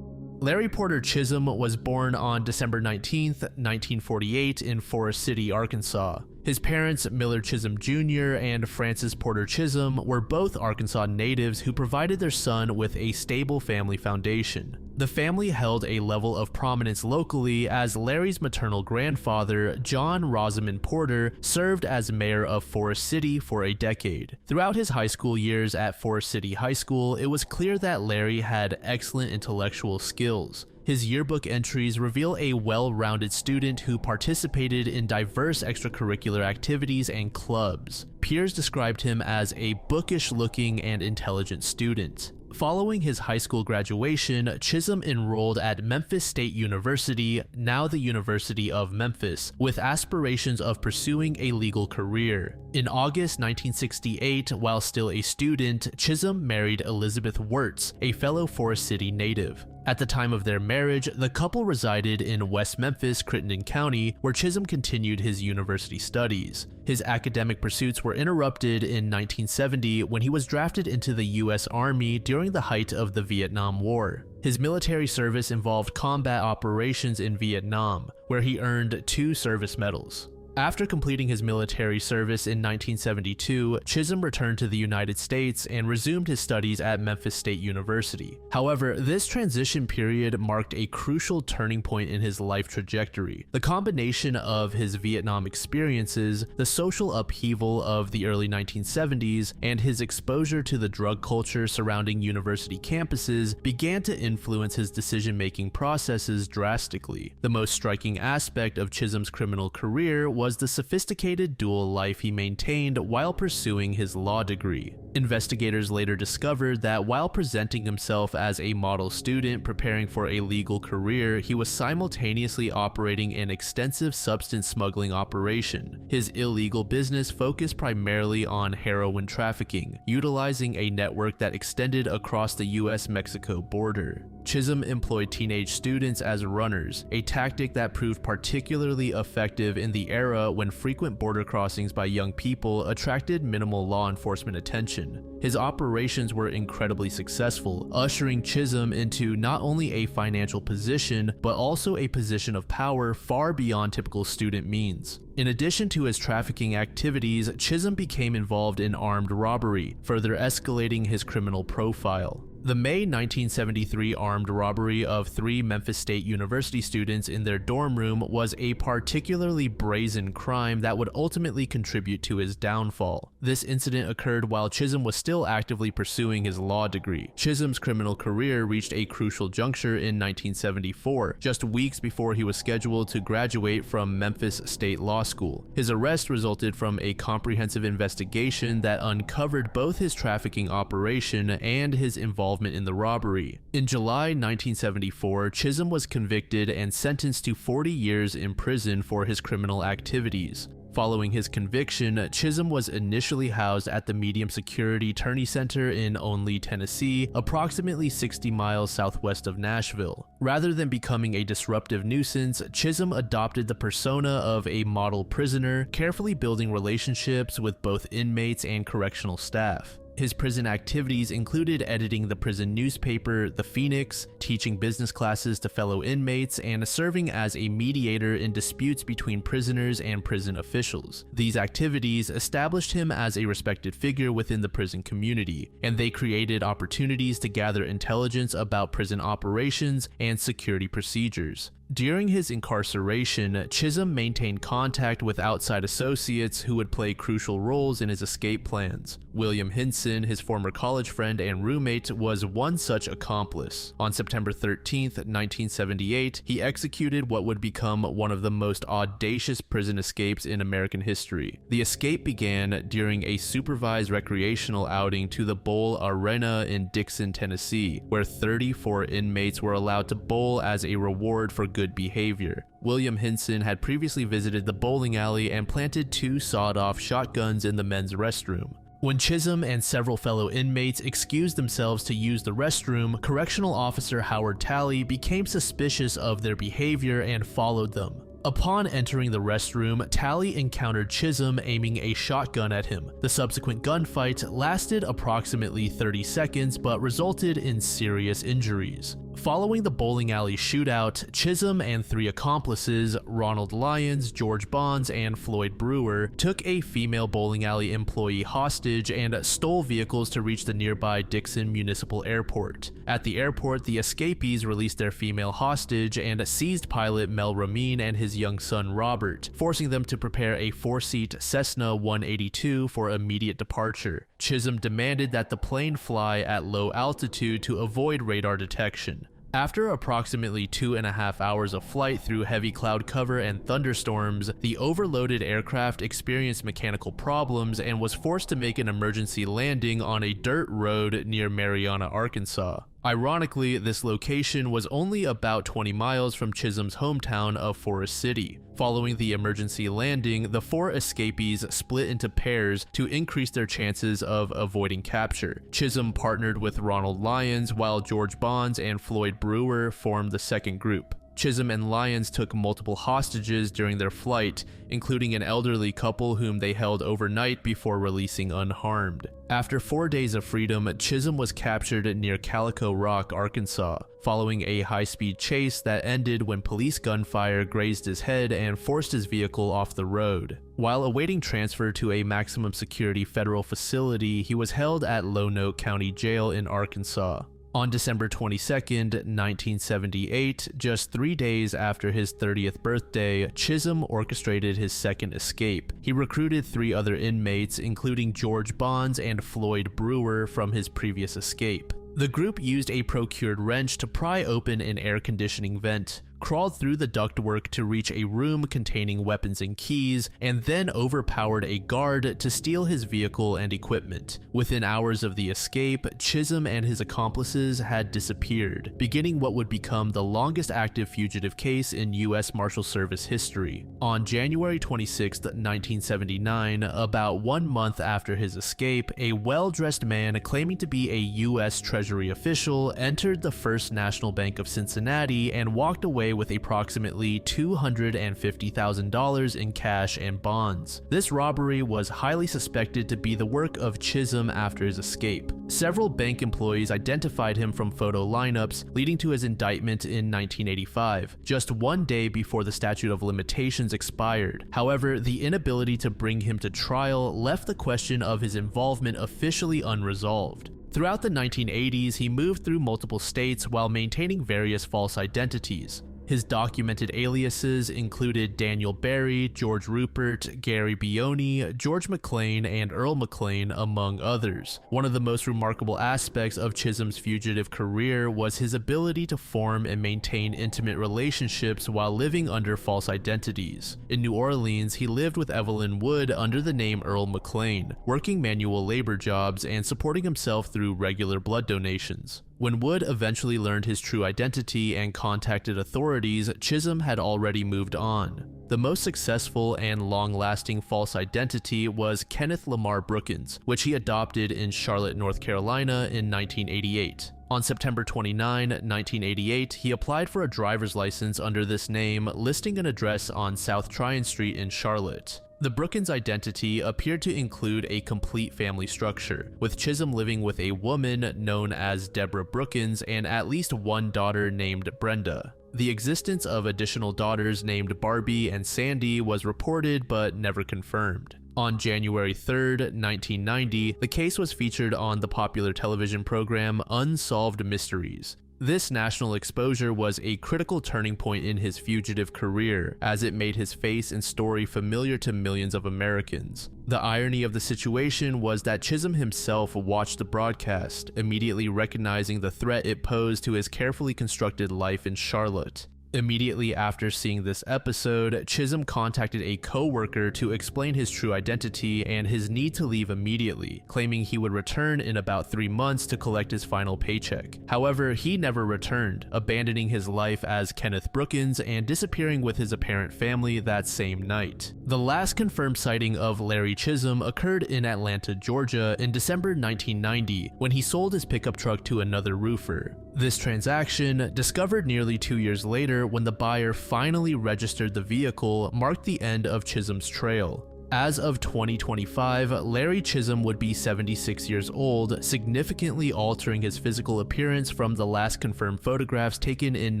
Larry Porter Chisum was born on December 19, 1948 in Forest City, Arkansas. His parents, Miller Chisum Jr. and Frances Porter Chisum, were both Arkansas natives who provided their son with a stable family foundation. The family held a level of prominence locally as Larry's maternal grandfather, John Rosamond Porter, served as mayor of Forest City for a decade. Throughout his high school years at Forest City High School, it was clear that Larry had excellent intellectual skills. His yearbook entries reveal a well-rounded student who participated in diverse extracurricular activities and clubs. Peers described him as a bookish-looking and intelligent student. Following his high school graduation, Chisum enrolled at Memphis State University, now the University of Memphis, with aspirations of pursuing a legal career. In August 1968, while still a student, Chisum married Elizabeth Wirtz, a fellow Forest City native. At the time of their marriage, the couple resided in West Memphis, Crittenden County, where Chisum continued his university studies. His academic pursuits were interrupted in 1970 when he was drafted into the U.S. Army during the height of the Vietnam War. His military service involved combat operations in Vietnam, where he earned 2 service medals. After completing his military service in 1972, Chisum returned to the United States and resumed his studies at Memphis State University. However, this transition period marked a crucial turning point in his life trajectory. The combination of his Vietnam experiences, the social upheaval of the early 1970s, and his exposure to the drug culture surrounding university campuses began to influence his decision-making processes drastically. The most striking aspect of Chisum's criminal career was the sophisticated dual life he maintained while pursuing his law degree. Investigators later discovered that while presenting himself as a model student preparing for a legal career, he was simultaneously operating an extensive substance smuggling operation. His illegal business focused primarily on heroin trafficking, utilizing a network that extended across the US-Mexico border. Chisum employed teenage students as runners, a tactic that proved particularly effective in the era when frequent border crossings by young people attracted minimal law enforcement attention. His operations were incredibly successful, ushering Chisum into not only a financial position, but also a position of power far beyond typical student means. In addition to his trafficking activities, Chisum became involved in armed robbery, further escalating his criminal profile. The May 1973 armed robbery of 3 Memphis State University students in their dorm room was a particularly brazen crime that would ultimately contribute to his downfall. This incident occurred while Chisum was still actively pursuing his law degree. Chisum's criminal career reached a crucial juncture in 1974, just weeks before he was scheduled to graduate from Memphis State Law School. His arrest resulted from a comprehensive investigation that uncovered both his trafficking operation and his involvement in the robbery. In July 1974, Chisum was convicted and sentenced to 40 years in prison for his criminal activities. Following his conviction, Chisum was initially housed at the Medium Security Turney Center in Onley, Tennessee, approximately 60 miles southwest of Nashville. Rather than becoming a disruptive nuisance, Chisum adopted the persona of a model prisoner, carefully building relationships with both inmates and correctional staff. His prison activities included editing the prison newspaper, The Phoenix, teaching business classes to fellow inmates, and serving as a mediator in disputes between prisoners and prison officials. These activities established him as a respected figure within the prison community, and they created opportunities to gather intelligence about prison operations and security procedures. During his incarceration, Chisum maintained contact with outside associates who would play crucial roles in his escape plans. William Hinson, his former college friend and roommate, was one such accomplice. On September 13, 1978, he executed what would become one of the most audacious prison escapes in American history. The escape began during a supervised recreational outing to the Bowl Arena in Dixon, Tennessee, where 34 inmates were allowed to bowl as a reward for good behavior. William Hinson had previously visited the bowling alley and planted 2 sawed-off shotguns in the men's restroom. When Chisum and several fellow inmates excused themselves to use the restroom, Correctional Officer Howard Talley became suspicious of their behavior and followed them. Upon entering the restroom, Talley encountered Chisum aiming a shotgun at him. The subsequent gunfight lasted approximately 30 seconds but resulted in serious injuries. Following the bowling alley shootout, Chisum and 3 accomplices, Ronald Lyons, George Bonds, and Floyd Brewer, took a female bowling alley employee hostage and stole vehicles to reach the nearby Dixon Municipal Airport. At the airport, the escapees released their female hostage and seized pilot Mel Rameen and his young son Robert, forcing them to prepare a 4-seat Cessna 182 for immediate departure. Chisum demanded that the plane fly at low altitude to avoid radar detection. After approximately 2.5 hours of flight through heavy cloud cover and thunderstorms, the overloaded aircraft experienced mechanical problems and was forced to make an emergency landing on a dirt road near Marianna, Arkansas. Ironically, this location was only about 20 miles from Chisum's hometown of Forest City. Following the emergency landing, the 4 escapees split into pairs to increase their chances of avoiding capture. Chisum partnered with Ronald Lyons, while George Bonds and Floyd Brewer formed the second group. Chisum and Lyons took multiple hostages during their flight, including an elderly couple whom they held overnight before releasing unharmed. After 4 days of freedom, Chisum was captured near Calico Rock, Arkansas, following a high-speed chase that ended when police gunfire grazed his head and forced his vehicle off the road. While awaiting transfer to a maximum security federal facility, he was held at Lonoke County Jail in Arkansas. On December 22, 1978, just 3 days after his 30th birthday, Chisum orchestrated his second escape. He recruited 3 other inmates, including George Bonds and Floyd Brewer, from his previous escape. The group used a procured wrench to pry open an air conditioning vent, crawled through the ductwork to reach a room containing weapons and keys, and then overpowered a guard to steal his vehicle and equipment. Within hours of the escape, Chisum and his accomplices had disappeared, beginning what would become the longest active fugitive case in U.S. Marshal Service history. On January 26, 1979, about 1 month after his escape, a well-dressed man claiming to be a U.S. Treasury official entered the First National Bank of Cincinnati and walked away with approximately $250,000 in cash and bonds. This robbery was highly suspected to be the work of Chisum after his escape. Several bank employees identified him from photo lineups, leading to his indictment in 1985, just 1 day before the statute of limitations expired. However, the inability to bring him to trial left the question of his involvement officially unresolved. Throughout the 1980s, he moved through multiple states while maintaining various false identities. His documented aliases included Daniel Barry, George Rupert, Gary Bioni, George McLean, and Earl McLean, among others. One of the most remarkable aspects of Chisum's fugitive career was his ability to form and maintain intimate relationships while living under false identities. In New Orleans, he lived with Evelyn Wood under the name Earl McLean, working manual labor jobs and supporting himself through regular blood donations. When Wood eventually learned his true identity and contacted authorities, Chisum had already moved on. The most successful and long-lasting false identity was Kenneth Lamar Brookins, which he adopted in Charlotte, North Carolina in 1988. On September 29, 1988, he applied for a driver's license under this name, listing an address on South Tryon Street in Charlotte. The Brookins identity appeared to include a complete family structure, with Chisum living with a woman known as Deborah Brookins and at least one daughter named Brenda. The existence of additional daughters named Barbie and Sandy was reported but never confirmed. On January 3, 1990, the case was featured on the popular television program Unsolved Mysteries. This national exposure was a critical turning point in his fugitive career, as it made his face and story familiar to millions of Americans. The irony of the situation was that Chisum himself watched the broadcast, immediately recognizing the threat it posed to his carefully constructed life in Charlotte. Immediately after seeing this episode, Chisum contacted a co-worker to explain his true identity and his need to leave immediately, claiming he would return in about 3 months to collect his final paycheck. However, he never returned, abandoning his life as Kenneth Brookins and disappearing with his apparent family that same night. The last confirmed sighting of Larry Chisum occurred in Atlanta, Georgia in December 1990, when he sold his pickup truck to another roofer. This transaction, discovered nearly 2 years later when the buyer finally registered the vehicle, marked the end of Chisum's trail. As of 2025, Larry Chisum would be 76 years old, significantly altering his physical appearance from the last confirmed photographs taken in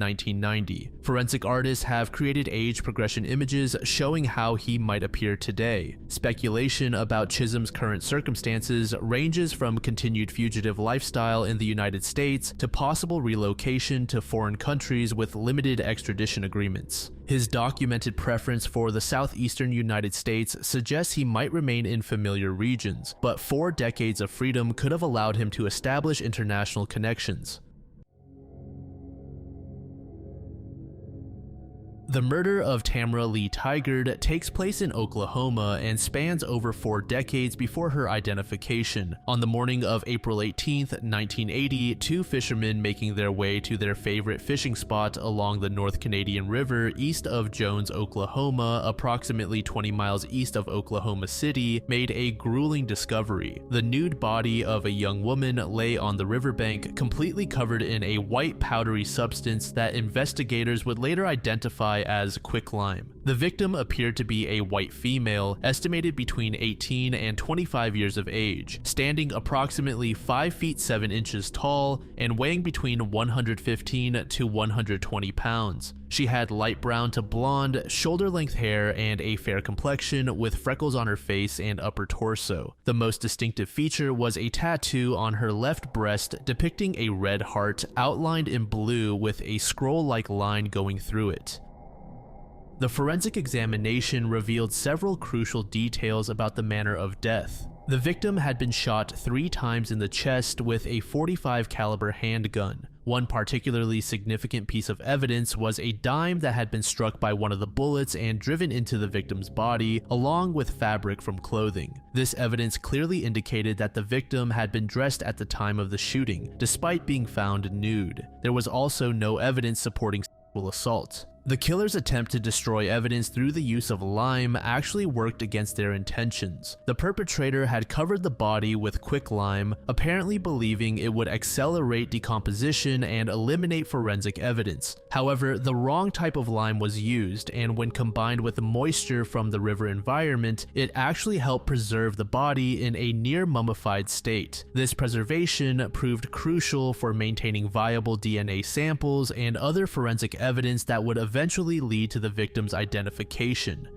1990. Forensic artists have created age progression images showing how he might appear today. Speculation about Chisum's current circumstances ranges from continued fugitive lifestyle in the United States to possible relocation to foreign countries with limited extradition agreements. His documented preference for the southeastern United States suggests he might remain in familiar regions, but 4 decades of freedom could have allowed him to establish international connections. The murder of Tamara Lee Tigard takes place in Oklahoma and spans over 4 decades before her identification. On the morning of April 18, 1980, 2 fishermen making their way to their favorite fishing spot along the North Canadian River east of Jones, Oklahoma, approximately 20 miles east of Oklahoma City, made a grueling discovery. The nude body of a young woman lay on the riverbank, completely covered in a white powdery substance that investigators would later identify as quicklime. The victim appeared to be a white female, estimated between 18 and 25 years of age, standing approximately 5 feet 7 inches tall and weighing between 115 to 120 pounds. She had light brown to blonde, shoulder-length hair and a fair complexion with freckles on her face and upper torso. The most distinctive feature was a tattoo on her left breast depicting a red heart outlined in blue with a scroll-like line going through it. The forensic examination revealed several crucial details about the manner of death. The victim had been shot 3 times in the chest with a .45 caliber handgun. One particularly significant piece of evidence was a dime that had been struck by one of the bullets and driven into the victim's body, along with fabric from clothing. This evidence clearly indicated that the victim had been dressed at the time of the shooting, despite being found nude. There was also no evidence supporting sexual assault. The killer's attempt to destroy evidence through the use of lime actually worked against their intentions. The perpetrator had covered the body with quicklime, apparently believing it would accelerate decomposition and eliminate forensic evidence. However, the wrong type of lime was used, and when combined with moisture from the river environment, it actually helped preserve the body in a near mummified state. This preservation proved crucial for maintaining viable DNA samples and other forensic evidence that would eventually lead to the victim's identification.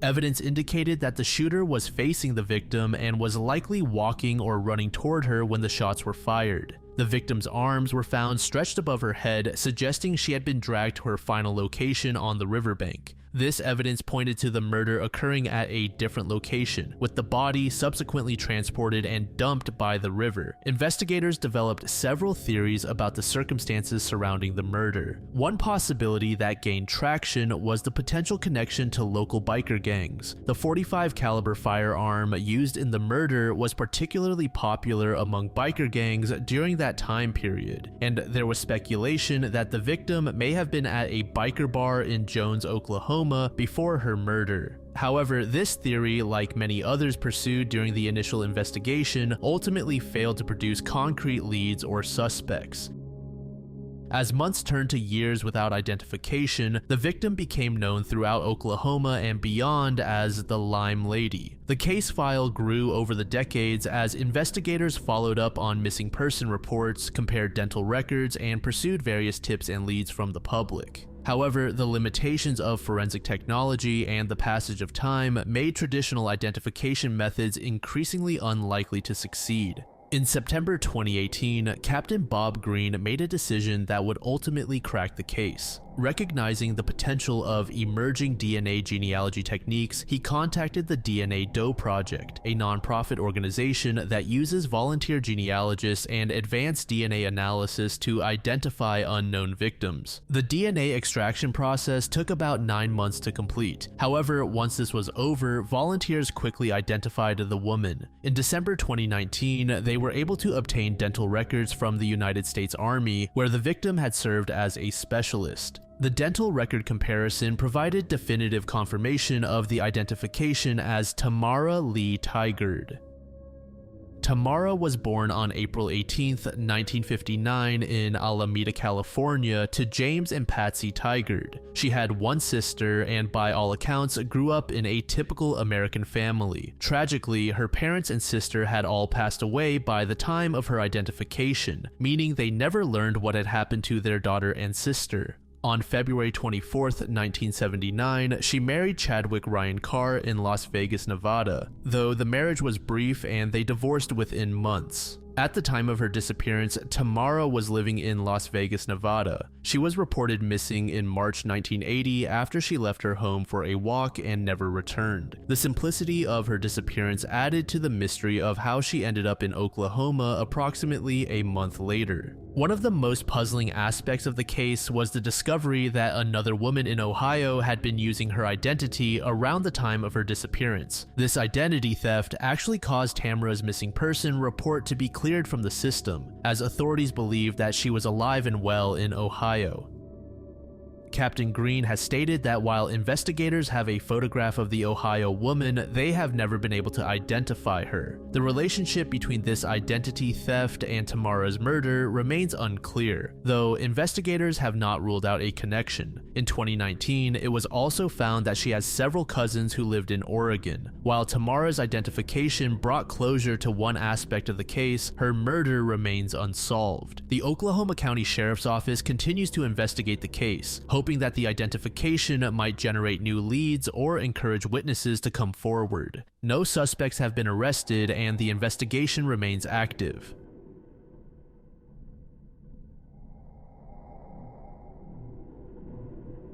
Evidence indicated that the shooter was facing the victim and was likely walking or running toward her when the shots were fired. The victim's arms were found stretched above her head, suggesting she had been dragged to her final location on the riverbank. This evidence pointed to the murder occurring at a different location, with the body subsequently transported and dumped by the river. Investigators developed several theories about the circumstances surrounding the murder. One possibility that gained traction was the potential connection to local biker gangs. The .45 caliber firearm used in the murder was particularly popular among biker gangs during that time period, and there was speculation that the victim may have been at a biker bar in Jones, Oklahoma before her murder. However, this theory, like many others pursued during the initial investigation, ultimately failed to produce concrete leads or suspects. As months turned to years without identification, the victim became known throughout Oklahoma and beyond as the Lime Lady. The case file grew over the decades as investigators followed up on missing person reports, compared dental records, and pursued various tips and leads from the public. However, the limitations of forensic technology and the passage of time made traditional identification methods increasingly unlikely to succeed. In September 2018, Captain Bob Green made a decision that would ultimately crack the case. Recognizing the potential of emerging DNA genealogy techniques, he contacted the DNA Doe Project, a nonprofit organization that uses volunteer genealogists and advanced DNA analysis to identify unknown victims. The DNA extraction process took about 9 months to complete. However, once this was over, volunteers quickly identified the woman. In December 2019, they were able to obtain dental records from the United States Army, where the victim had served as a specialist. The dental record comparison provided definitive confirmation of the identification as Tamara Lee Tigard. Tamara was born on April 18, 1959 in Alameda, California to James and Patsy Tigard. She had one sister and by all accounts grew up in a typical American family. Tragically, her parents and sister had all passed away by the time of her identification, meaning they never learned what had happened to their daughter and sister. On February 24, 1979, she married Chadwick Ryan Carr in Las Vegas, Nevada, though the marriage was brief and they divorced within months. At the time of her disappearance, Tamara was living in Las Vegas, Nevada. She was reported missing in March 1980 after she left her home for a walk and never returned. The simplicity of her disappearance added to the mystery of how she ended up in Oklahoma approximately a month later. One of the most puzzling aspects of the case was the discovery that another woman in Ohio had been using her identity around the time of her disappearance. This identity theft actually caused Tamara's missing person report to be cleared from the system, as authorities believed that she was alive and well in Ohio. Captain Green has stated that while investigators have a photograph of the Ohio woman, they have never been able to identify her. The relationship between this identity theft and Tamara's murder remains unclear, though investigators have not ruled out a connection. In 2019, it was also found that she has several cousins who lived in Oregon. While Tamara's identification brought closure to one aspect of the case, her murder remains unsolved. The Oklahoma County Sheriff's Office continues to investigate the case, hoping that the identification might generate new leads or encourage witnesses to come forward. No suspects have been arrested and the investigation remains active.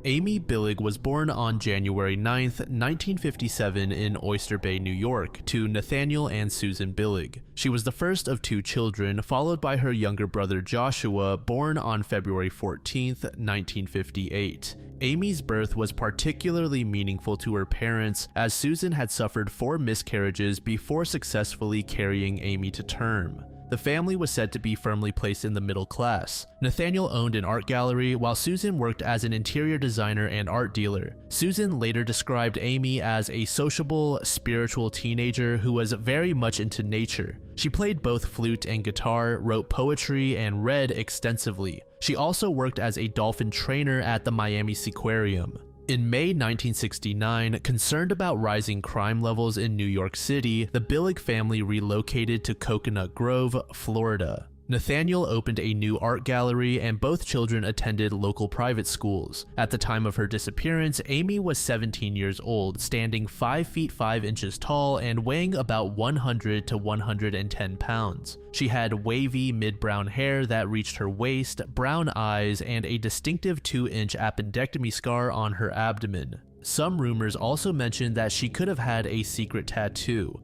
Amy Billig was born on January 9, 1957 in Oyster Bay, New York, to Nathaniel and Susan Billig. She was the first of 2 children, followed by her younger brother Joshua, born on February 14, 1958. Amy's birth was particularly meaningful to her parents, as Susan had suffered 4 miscarriages before successfully carrying Amy to term. The family was said to be firmly placed in the middle class. Nathaniel owned an art gallery, while Susan worked as an interior designer and art dealer. Susan later described Amy as a sociable, spiritual teenager who was very much into nature. She played both flute and guitar, wrote poetry, and read extensively. She also worked as a dolphin trainer at the Miami Seaquarium. In May 1969, concerned about rising crime levels in New York City, the Billig family relocated to Coconut Grove, Florida. Nathaniel opened a new art gallery, and both children attended local private schools. At the time of her disappearance, Amy was 17 years old, standing 5 feet 5 inches tall and weighing about 100 to 110 pounds. She had wavy mid-brown hair that reached her waist, brown eyes, and a distinctive 2-inch appendectomy scar on her abdomen. Some rumors also mentioned that she could have had a secret tattoo.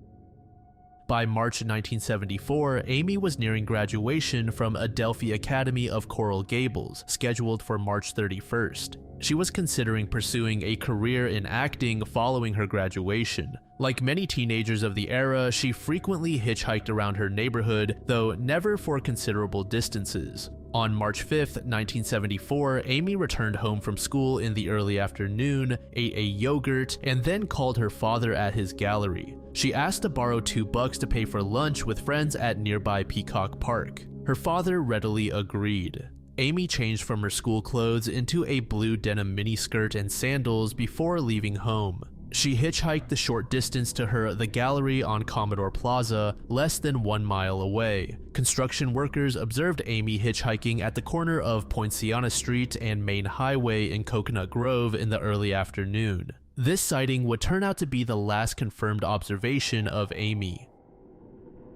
By March 1974, Amy was nearing graduation from Adelphi Academy of Coral Gables, scheduled for March 31st. She was considering pursuing a career in acting following her graduation. Like many teenagers of the era, she frequently hitchhiked around her neighborhood, though never for considerable distances. On March 5, 1974, Amy returned home from school in the early afternoon, ate a yogurt, and then called her father at his gallery. She asked to borrow $2 to pay for lunch with friends at nearby Peacock Park. Her father readily agreed. Amy changed from her school clothes into a blue denim miniskirt and sandals before leaving home. She hitchhiked the short distance to the gallery on Commodore Plaza, less than 1 mile away. Construction workers observed Amy hitchhiking at the corner of Poinciana Street and Main Highway in Coconut Grove in the early afternoon. This sighting would turn out to be the last confirmed observation of Amy.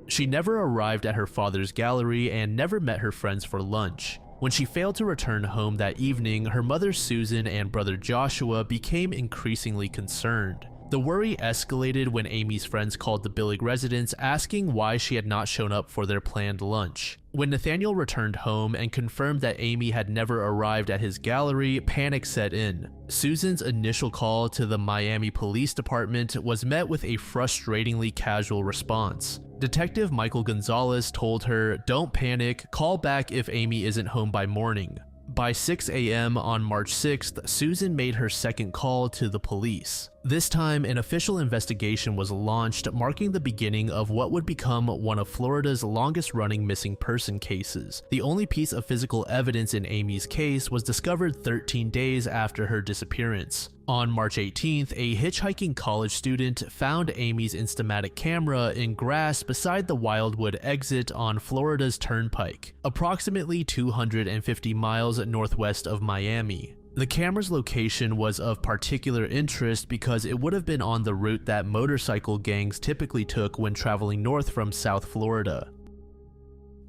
She never arrived at her father's gallery and never met her friends for lunch. When she failed to return home that evening, her mother Susan and brother Joshua became increasingly concerned. The worry escalated when Amy's friends called the Billig residence asking why she had not shown up for their planned lunch. When Nathaniel returned home and confirmed that Amy had never arrived at his gallery, panic set in. Susan's initial call to the Miami Police Department was met with a frustratingly casual response. Detective Michael Gonzalez told her, "Don't panic, call back if Amy isn't home by morning." By 6 a.m. on March 6th, Susan made her second call to the police. This time, an official investigation was launched, marking the beginning of what would become one of Florida's longest-running missing person cases. The only piece of physical evidence in Amy's case was discovered 13 days after her disappearance. On March 18th, a hitchhiking college student found Amy's Instamatic camera in grass beside the Wildwood exit on Florida's Turnpike, approximately 250 miles northwest of Miami. The camera's location was of particular interest because it would have been on the route that motorcycle gangs typically took when traveling north from South Florida.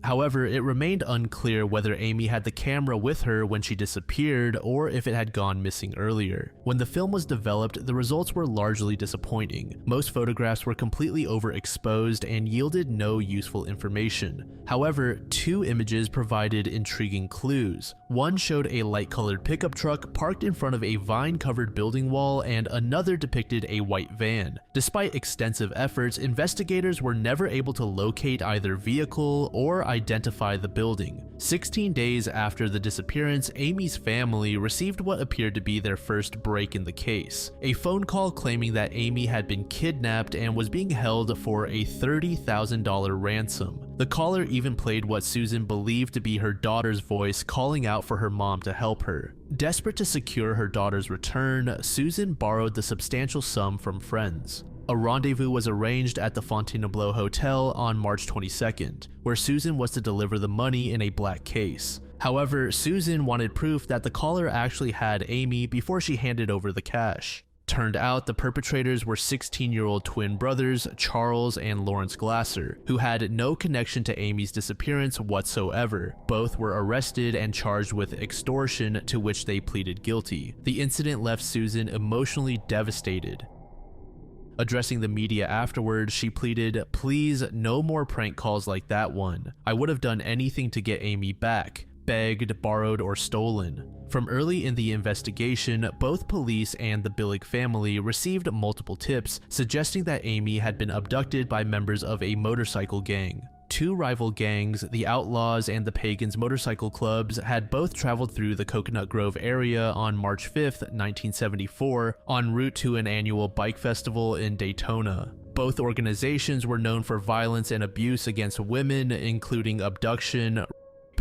However, it remained unclear whether Amy had the camera with her when she disappeared or if it had gone missing earlier. When the film was developed, the results were largely disappointing. Most photographs were completely overexposed and yielded no useful information. However, 2 images provided intriguing clues. One showed a light-colored pickup truck parked in front of a vine-covered building wall, and another depicted a white van. Despite extensive efforts, investigators were never able to locate either vehicle or identify the building. 16 days after the disappearance, Amy's family received what appeared to be their first break in the case. A phone call claiming that Amy had been kidnapped and was being held for a $30,000 ransom. The caller even played what Susan believed to be her daughter's voice calling out for her mom to help her. Desperate to secure her daughter's return, Susan borrowed the substantial sum from friends. A rendezvous was arranged at the Fontainebleau Hotel on March 22nd, where Susan was to deliver the money in a black case. However, Susan wanted proof that the caller actually had Amy before she handed over the cash. Turned out the perpetrators were 16-year-old twin brothers Charles and Lawrence Glasser, who had no connection to Amy's disappearance whatsoever. Both were arrested and charged with extortion, to which they pleaded guilty. The incident left Susan emotionally devastated. Addressing the media afterwards, she pleaded, "Please, no more prank calls like that one. I would have done anything to get Amy back. Begged, borrowed, or stolen." From early in the investigation, both police and the Billig family received multiple tips suggesting that Amy had been abducted by members of a motorcycle gang. Two rival gangs, the Outlaws and the Pagans motorcycle clubs, had both traveled through the Coconut Grove area on March 5, 1974, en route to an annual bike festival in Daytona. Both organizations were known for violence and abuse against women, including abduction,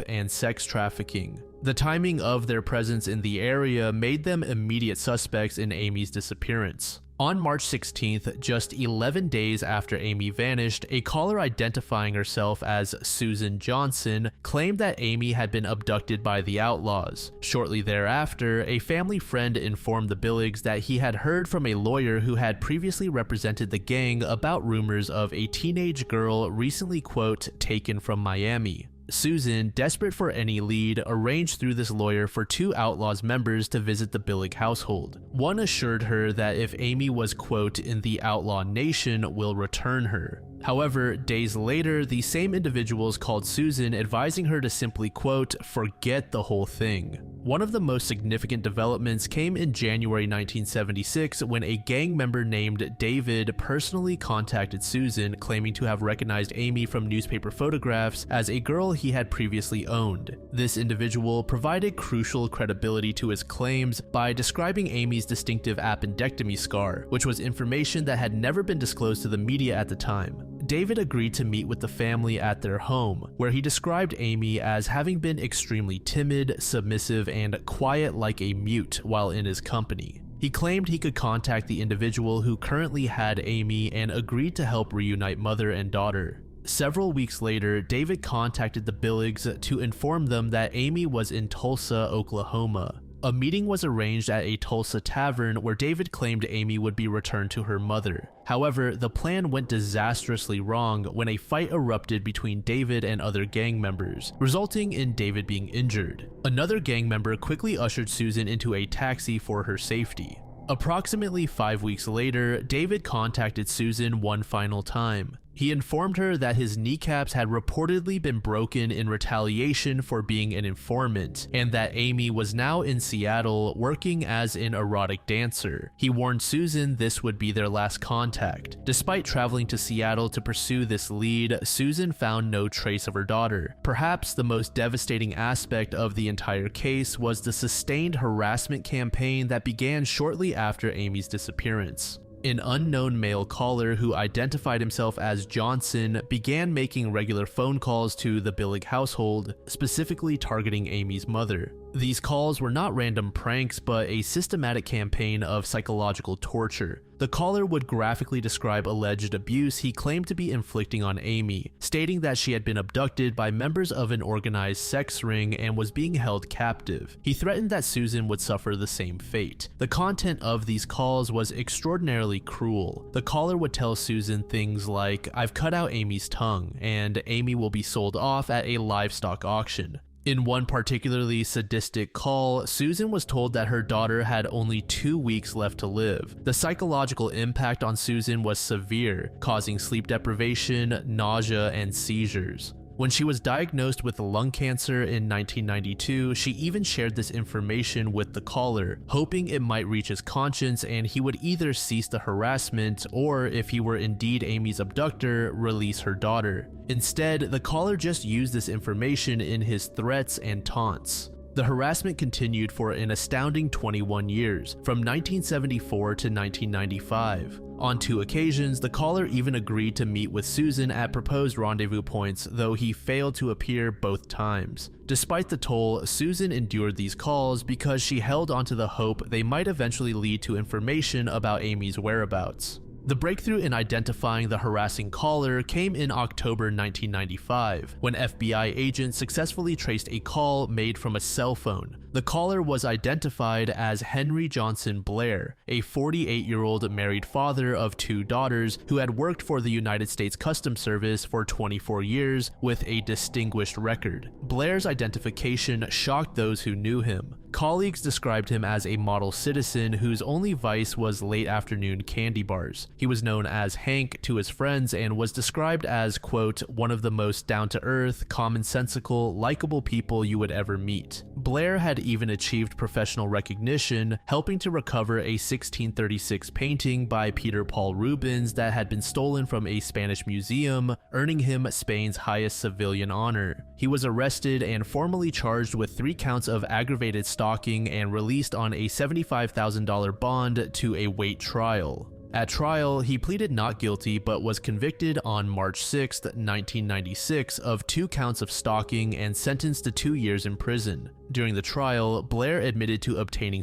and sex trafficking. The timing of their presence in the area made them immediate suspects in Amy's disappearance. On March 16th, just 11 days after Amy vanished, a caller identifying herself as Susan Johnson claimed that Amy had been abducted by the Outlaws. Shortly thereafter, a family friend informed the Billigs that he had heard from a lawyer who had previously represented the gang about rumors of a teenage girl recently, quote, taken from Miami. Susan, desperate for any lead, arranged through this lawyer for two Outlaws members to visit the Billig household. One assured her that if Amy was, quote, in the Outlaw Nation, will return her. However, days later, the same individuals called Susan, advising her to simply, quote, forget the whole thing. One of the most significant developments came in January 1976 when a gang member named David personally contacted Susan, claiming to have recognized Amy from newspaper photographs as a girl he had previously owned. This individual provided crucial credibility to his claims by describing Amy's distinctive appendectomy scar, which was information that had never been disclosed to the media at the time. David agreed to meet with the family at their home, where he described Amy as having been extremely timid, submissive, and quiet like a mute while in his company. He claimed he could contact the individual who currently had Amy and agreed to help reunite mother and daughter. Several weeks later, David contacted the Billigs to inform them that Amy was in Tulsa, Oklahoma. A meeting was arranged at a Tulsa tavern where David claimed Amy would be returned to her mother. However, the plan went disastrously wrong when a fight erupted between David and other gang members, resulting in David being injured. Another gang member quickly ushered Susan into a taxi for her safety. Approximately 5 weeks later, David contacted Susan one final time. He informed her that his kneecaps had reportedly been broken in retaliation for being an informant, and that Amy was now in Seattle working as an erotic dancer. He warned Susan this would be their last contact. Despite traveling to Seattle to pursue this lead, Susan found no trace of her daughter. Perhaps the most devastating aspect of the entire case was the sustained harassment campaign that began shortly after Amy's disappearance. An unknown male caller who identified himself as Johnson began making regular phone calls to the Billig household, specifically targeting Amy's mother. These calls were not random pranks, but a systematic campaign of psychological torture. The caller would graphically describe alleged abuse he claimed to be inflicting on Amy, stating that she had been abducted by members of an organized sex ring and was being held captive. He threatened that Susan would suffer the same fate. The content of these calls was extraordinarily cruel. The caller would tell Susan things like, "I've cut out Amy's tongue, and Amy will be sold off at a livestock auction." In one particularly sadistic call, Susan was told that her daughter had only 2 weeks left to live. The psychological impact on Susan was severe, causing sleep deprivation, nausea, and seizures. When she was diagnosed with lung cancer in 1992, she even shared this information with the caller, hoping it might reach his conscience and he would either cease the harassment or, if he were indeed Amy's abductor, release her daughter. Instead, the caller just used this information in his threats and taunts. The harassment continued for an astounding 21 years, from 1974 to 1995. On 2 occasions, the caller even agreed to meet with Susan at proposed rendezvous points, though he failed to appear both times. Despite the toll, Susan endured these calls because she held onto the hope they might eventually lead to information about Amy's whereabouts. The breakthrough in identifying the harassing caller came in October 1995, when FBI agents successfully traced a call made from a cell phone. The caller was identified as Henry Johnson Blair, a 48-year-old married father of 2 daughters who had worked for the United States Customs Service for 24 years with a distinguished record. Blair's identification shocked those who knew him. Colleagues described him as a model citizen whose only vice was late afternoon candy bars. He was known as Hank to his friends and was described as, quote, one of the most down-to-earth, commonsensical, likable people you would ever meet. Blair had even achieved professional recognition, helping to recover a 1636 painting by Peter Paul Rubens that had been stolen from a Spanish museum, earning him Spain's highest civilian honor. He was arrested and formally charged with 3 counts of aggravated stalking and released on a $75,000 bond to await trial. At trial, he pleaded not guilty but was convicted on March 6, 1996 of 2 counts of stalking and sentenced to 2 years in prison. During the trial, Blair admitted to obtaining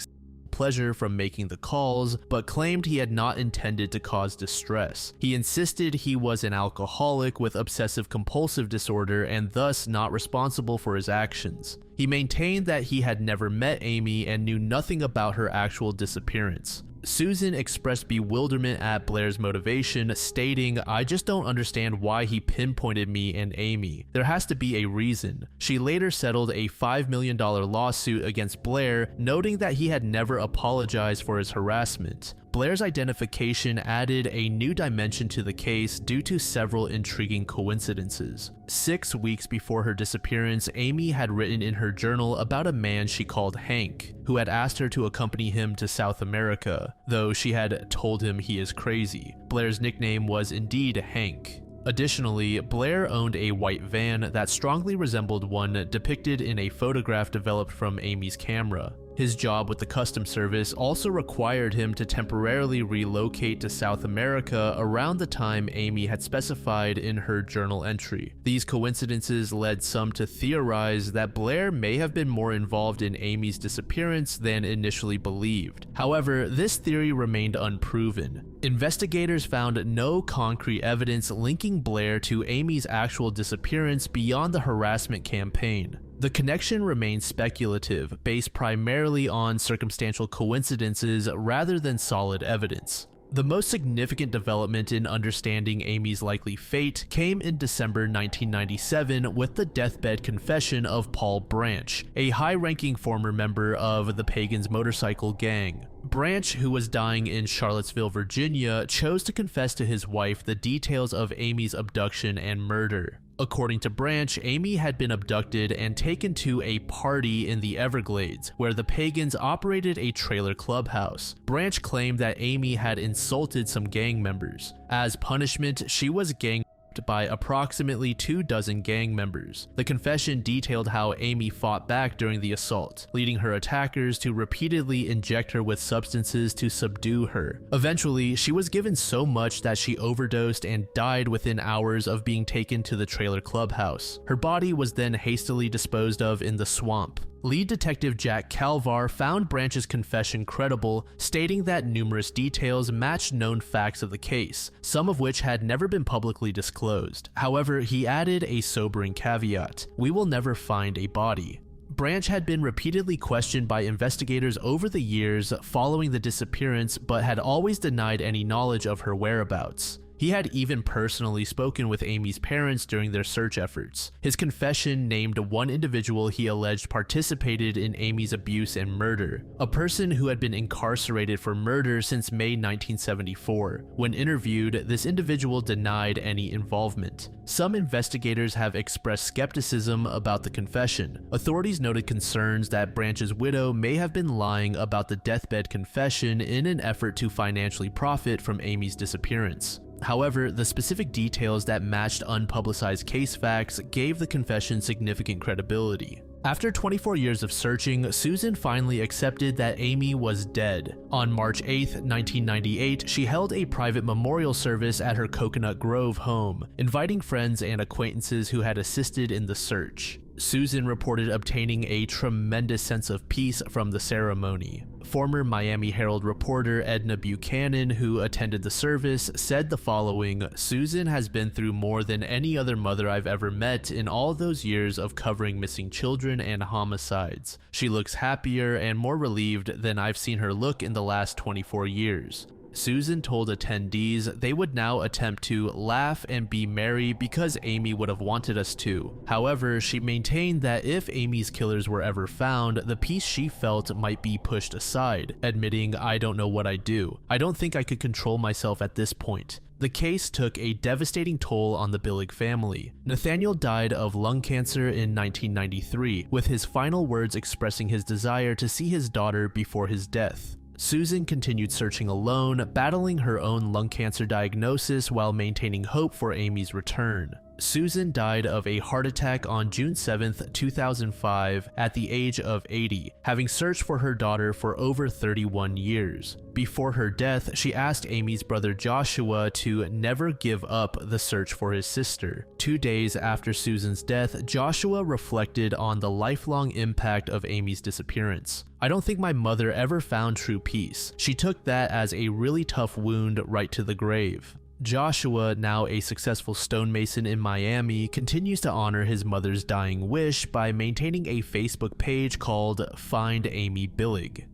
pleasure from making the calls, but claimed he had not intended to cause distress. He insisted he was an alcoholic with obsessive-compulsive disorder and thus not responsible for his actions. He maintained that he had never met Amy and knew nothing about her actual disappearance. Susan expressed bewilderment at Blair's motivation, stating, "I just don't understand why he pinpointed me and Amy. There has to be a reason." She later settled a $5 million lawsuit against Blair, noting that he had never apologized for his harassment. Blair's identification added a new dimension to the case due to several intriguing coincidences. 6 weeks before her disappearance, Amy had written in her journal about a man she called Hank, who had asked her to accompany him to South America, though she had told him he is crazy. Blair's nickname was indeed Hank. Additionally, Blair owned a white van that strongly resembled one depicted in a photograph developed from Amy's camera. His job with the Customs Service also required him to temporarily relocate to South America around the time Amy had specified in her journal entry. These coincidences led some to theorize that Blair may have been more involved in Amy's disappearance than initially believed. However, this theory remained unproven. Investigators found no concrete evidence linking Blair to Amy's actual disappearance beyond the harassment campaign. The connection remains speculative, based primarily on circumstantial coincidences rather than solid evidence. The most significant development in understanding Amy's likely fate came in December 1997 with the deathbed confession of Paul Branch, a high-ranking former member of the Pagans motorcycle gang. Branch, who was dying in Charlottesville, Virginia, chose to confess to his wife the details of Amy's abduction and murder. According to Branch, Amy had been abducted and taken to a party in the Everglades, where the Pagans operated a trailer clubhouse. Branch claimed that Amy had insulted some gang members. As punishment, she was gang by approximately 24 gang members. The confession detailed how Amy fought back during the assault, leading her attackers to repeatedly inject her with substances to subdue her. Eventually, she was given so much that she overdosed and died within hours of being taken to the trailer clubhouse. Her body was then hastily disposed of in the swamp. Lead detective Jack Calvar found Branch's confession credible, stating that numerous details matched known facts of the case, some of which had never been publicly disclosed. However, he added a sobering caveat: "We will never find a body." Branch had been repeatedly questioned by investigators over the years following the disappearance, but had always denied any knowledge of her whereabouts. He had even personally spoken with Amy's parents during their search efforts. His confession named one individual he alleged participated in Amy's abuse and murder, a person who had been incarcerated for murder since May 1974. When interviewed, this individual denied any involvement. Some investigators have expressed skepticism about the confession. Authorities noted concerns that Branch's widow may have been lying about the deathbed confession in an effort to financially profit from Amy's disappearance. However, the specific details that matched unpublicized case facts gave the confession significant credibility. After 24 years of searching, Susan finally accepted that Amy was dead. On March 8, 1998, she held a private memorial service at her Coconut Grove home, inviting friends and acquaintances who had assisted in the search. Susan reported obtaining a tremendous sense of peace from the ceremony. Former Miami Herald reporter Edna Buchanan, who attended the service, said the following: "Susan has been through more than any other mother I've ever met in all those years of covering missing children and homicides. She looks happier and more relieved than I've seen her look in the last 24 years. Susan told attendees they would now attempt to laugh and be merry because Amy would have wanted us to. However, she maintained that if Amy's killers were ever found, the peace she felt might be pushed aside, admitting, 'I don't know what I'd do. I don't think I could control myself at this point.' The case took a devastating toll on the Billig family. Nathaniel died of lung cancer in 1993, with his final words expressing his desire to see his daughter before his death. Susan continued searching alone, battling her own lung cancer diagnosis while maintaining hope for Amy's return. Susan died of a heart attack on June 7, 2005, at the age of 80, having searched for her daughter for over 31 years. Before her death, she asked Amy's brother Joshua to never give up the search for his sister. 2 days after Susan's death, Joshua reflected on the lifelong impact of Amy's disappearance. "I don't think my mother ever found true peace. She took that as a really tough wound right to the grave." Joshua, now a successful stonemason in Miami, continues to honor his mother's dying wish by maintaining a Facebook page called Find Amy Billig.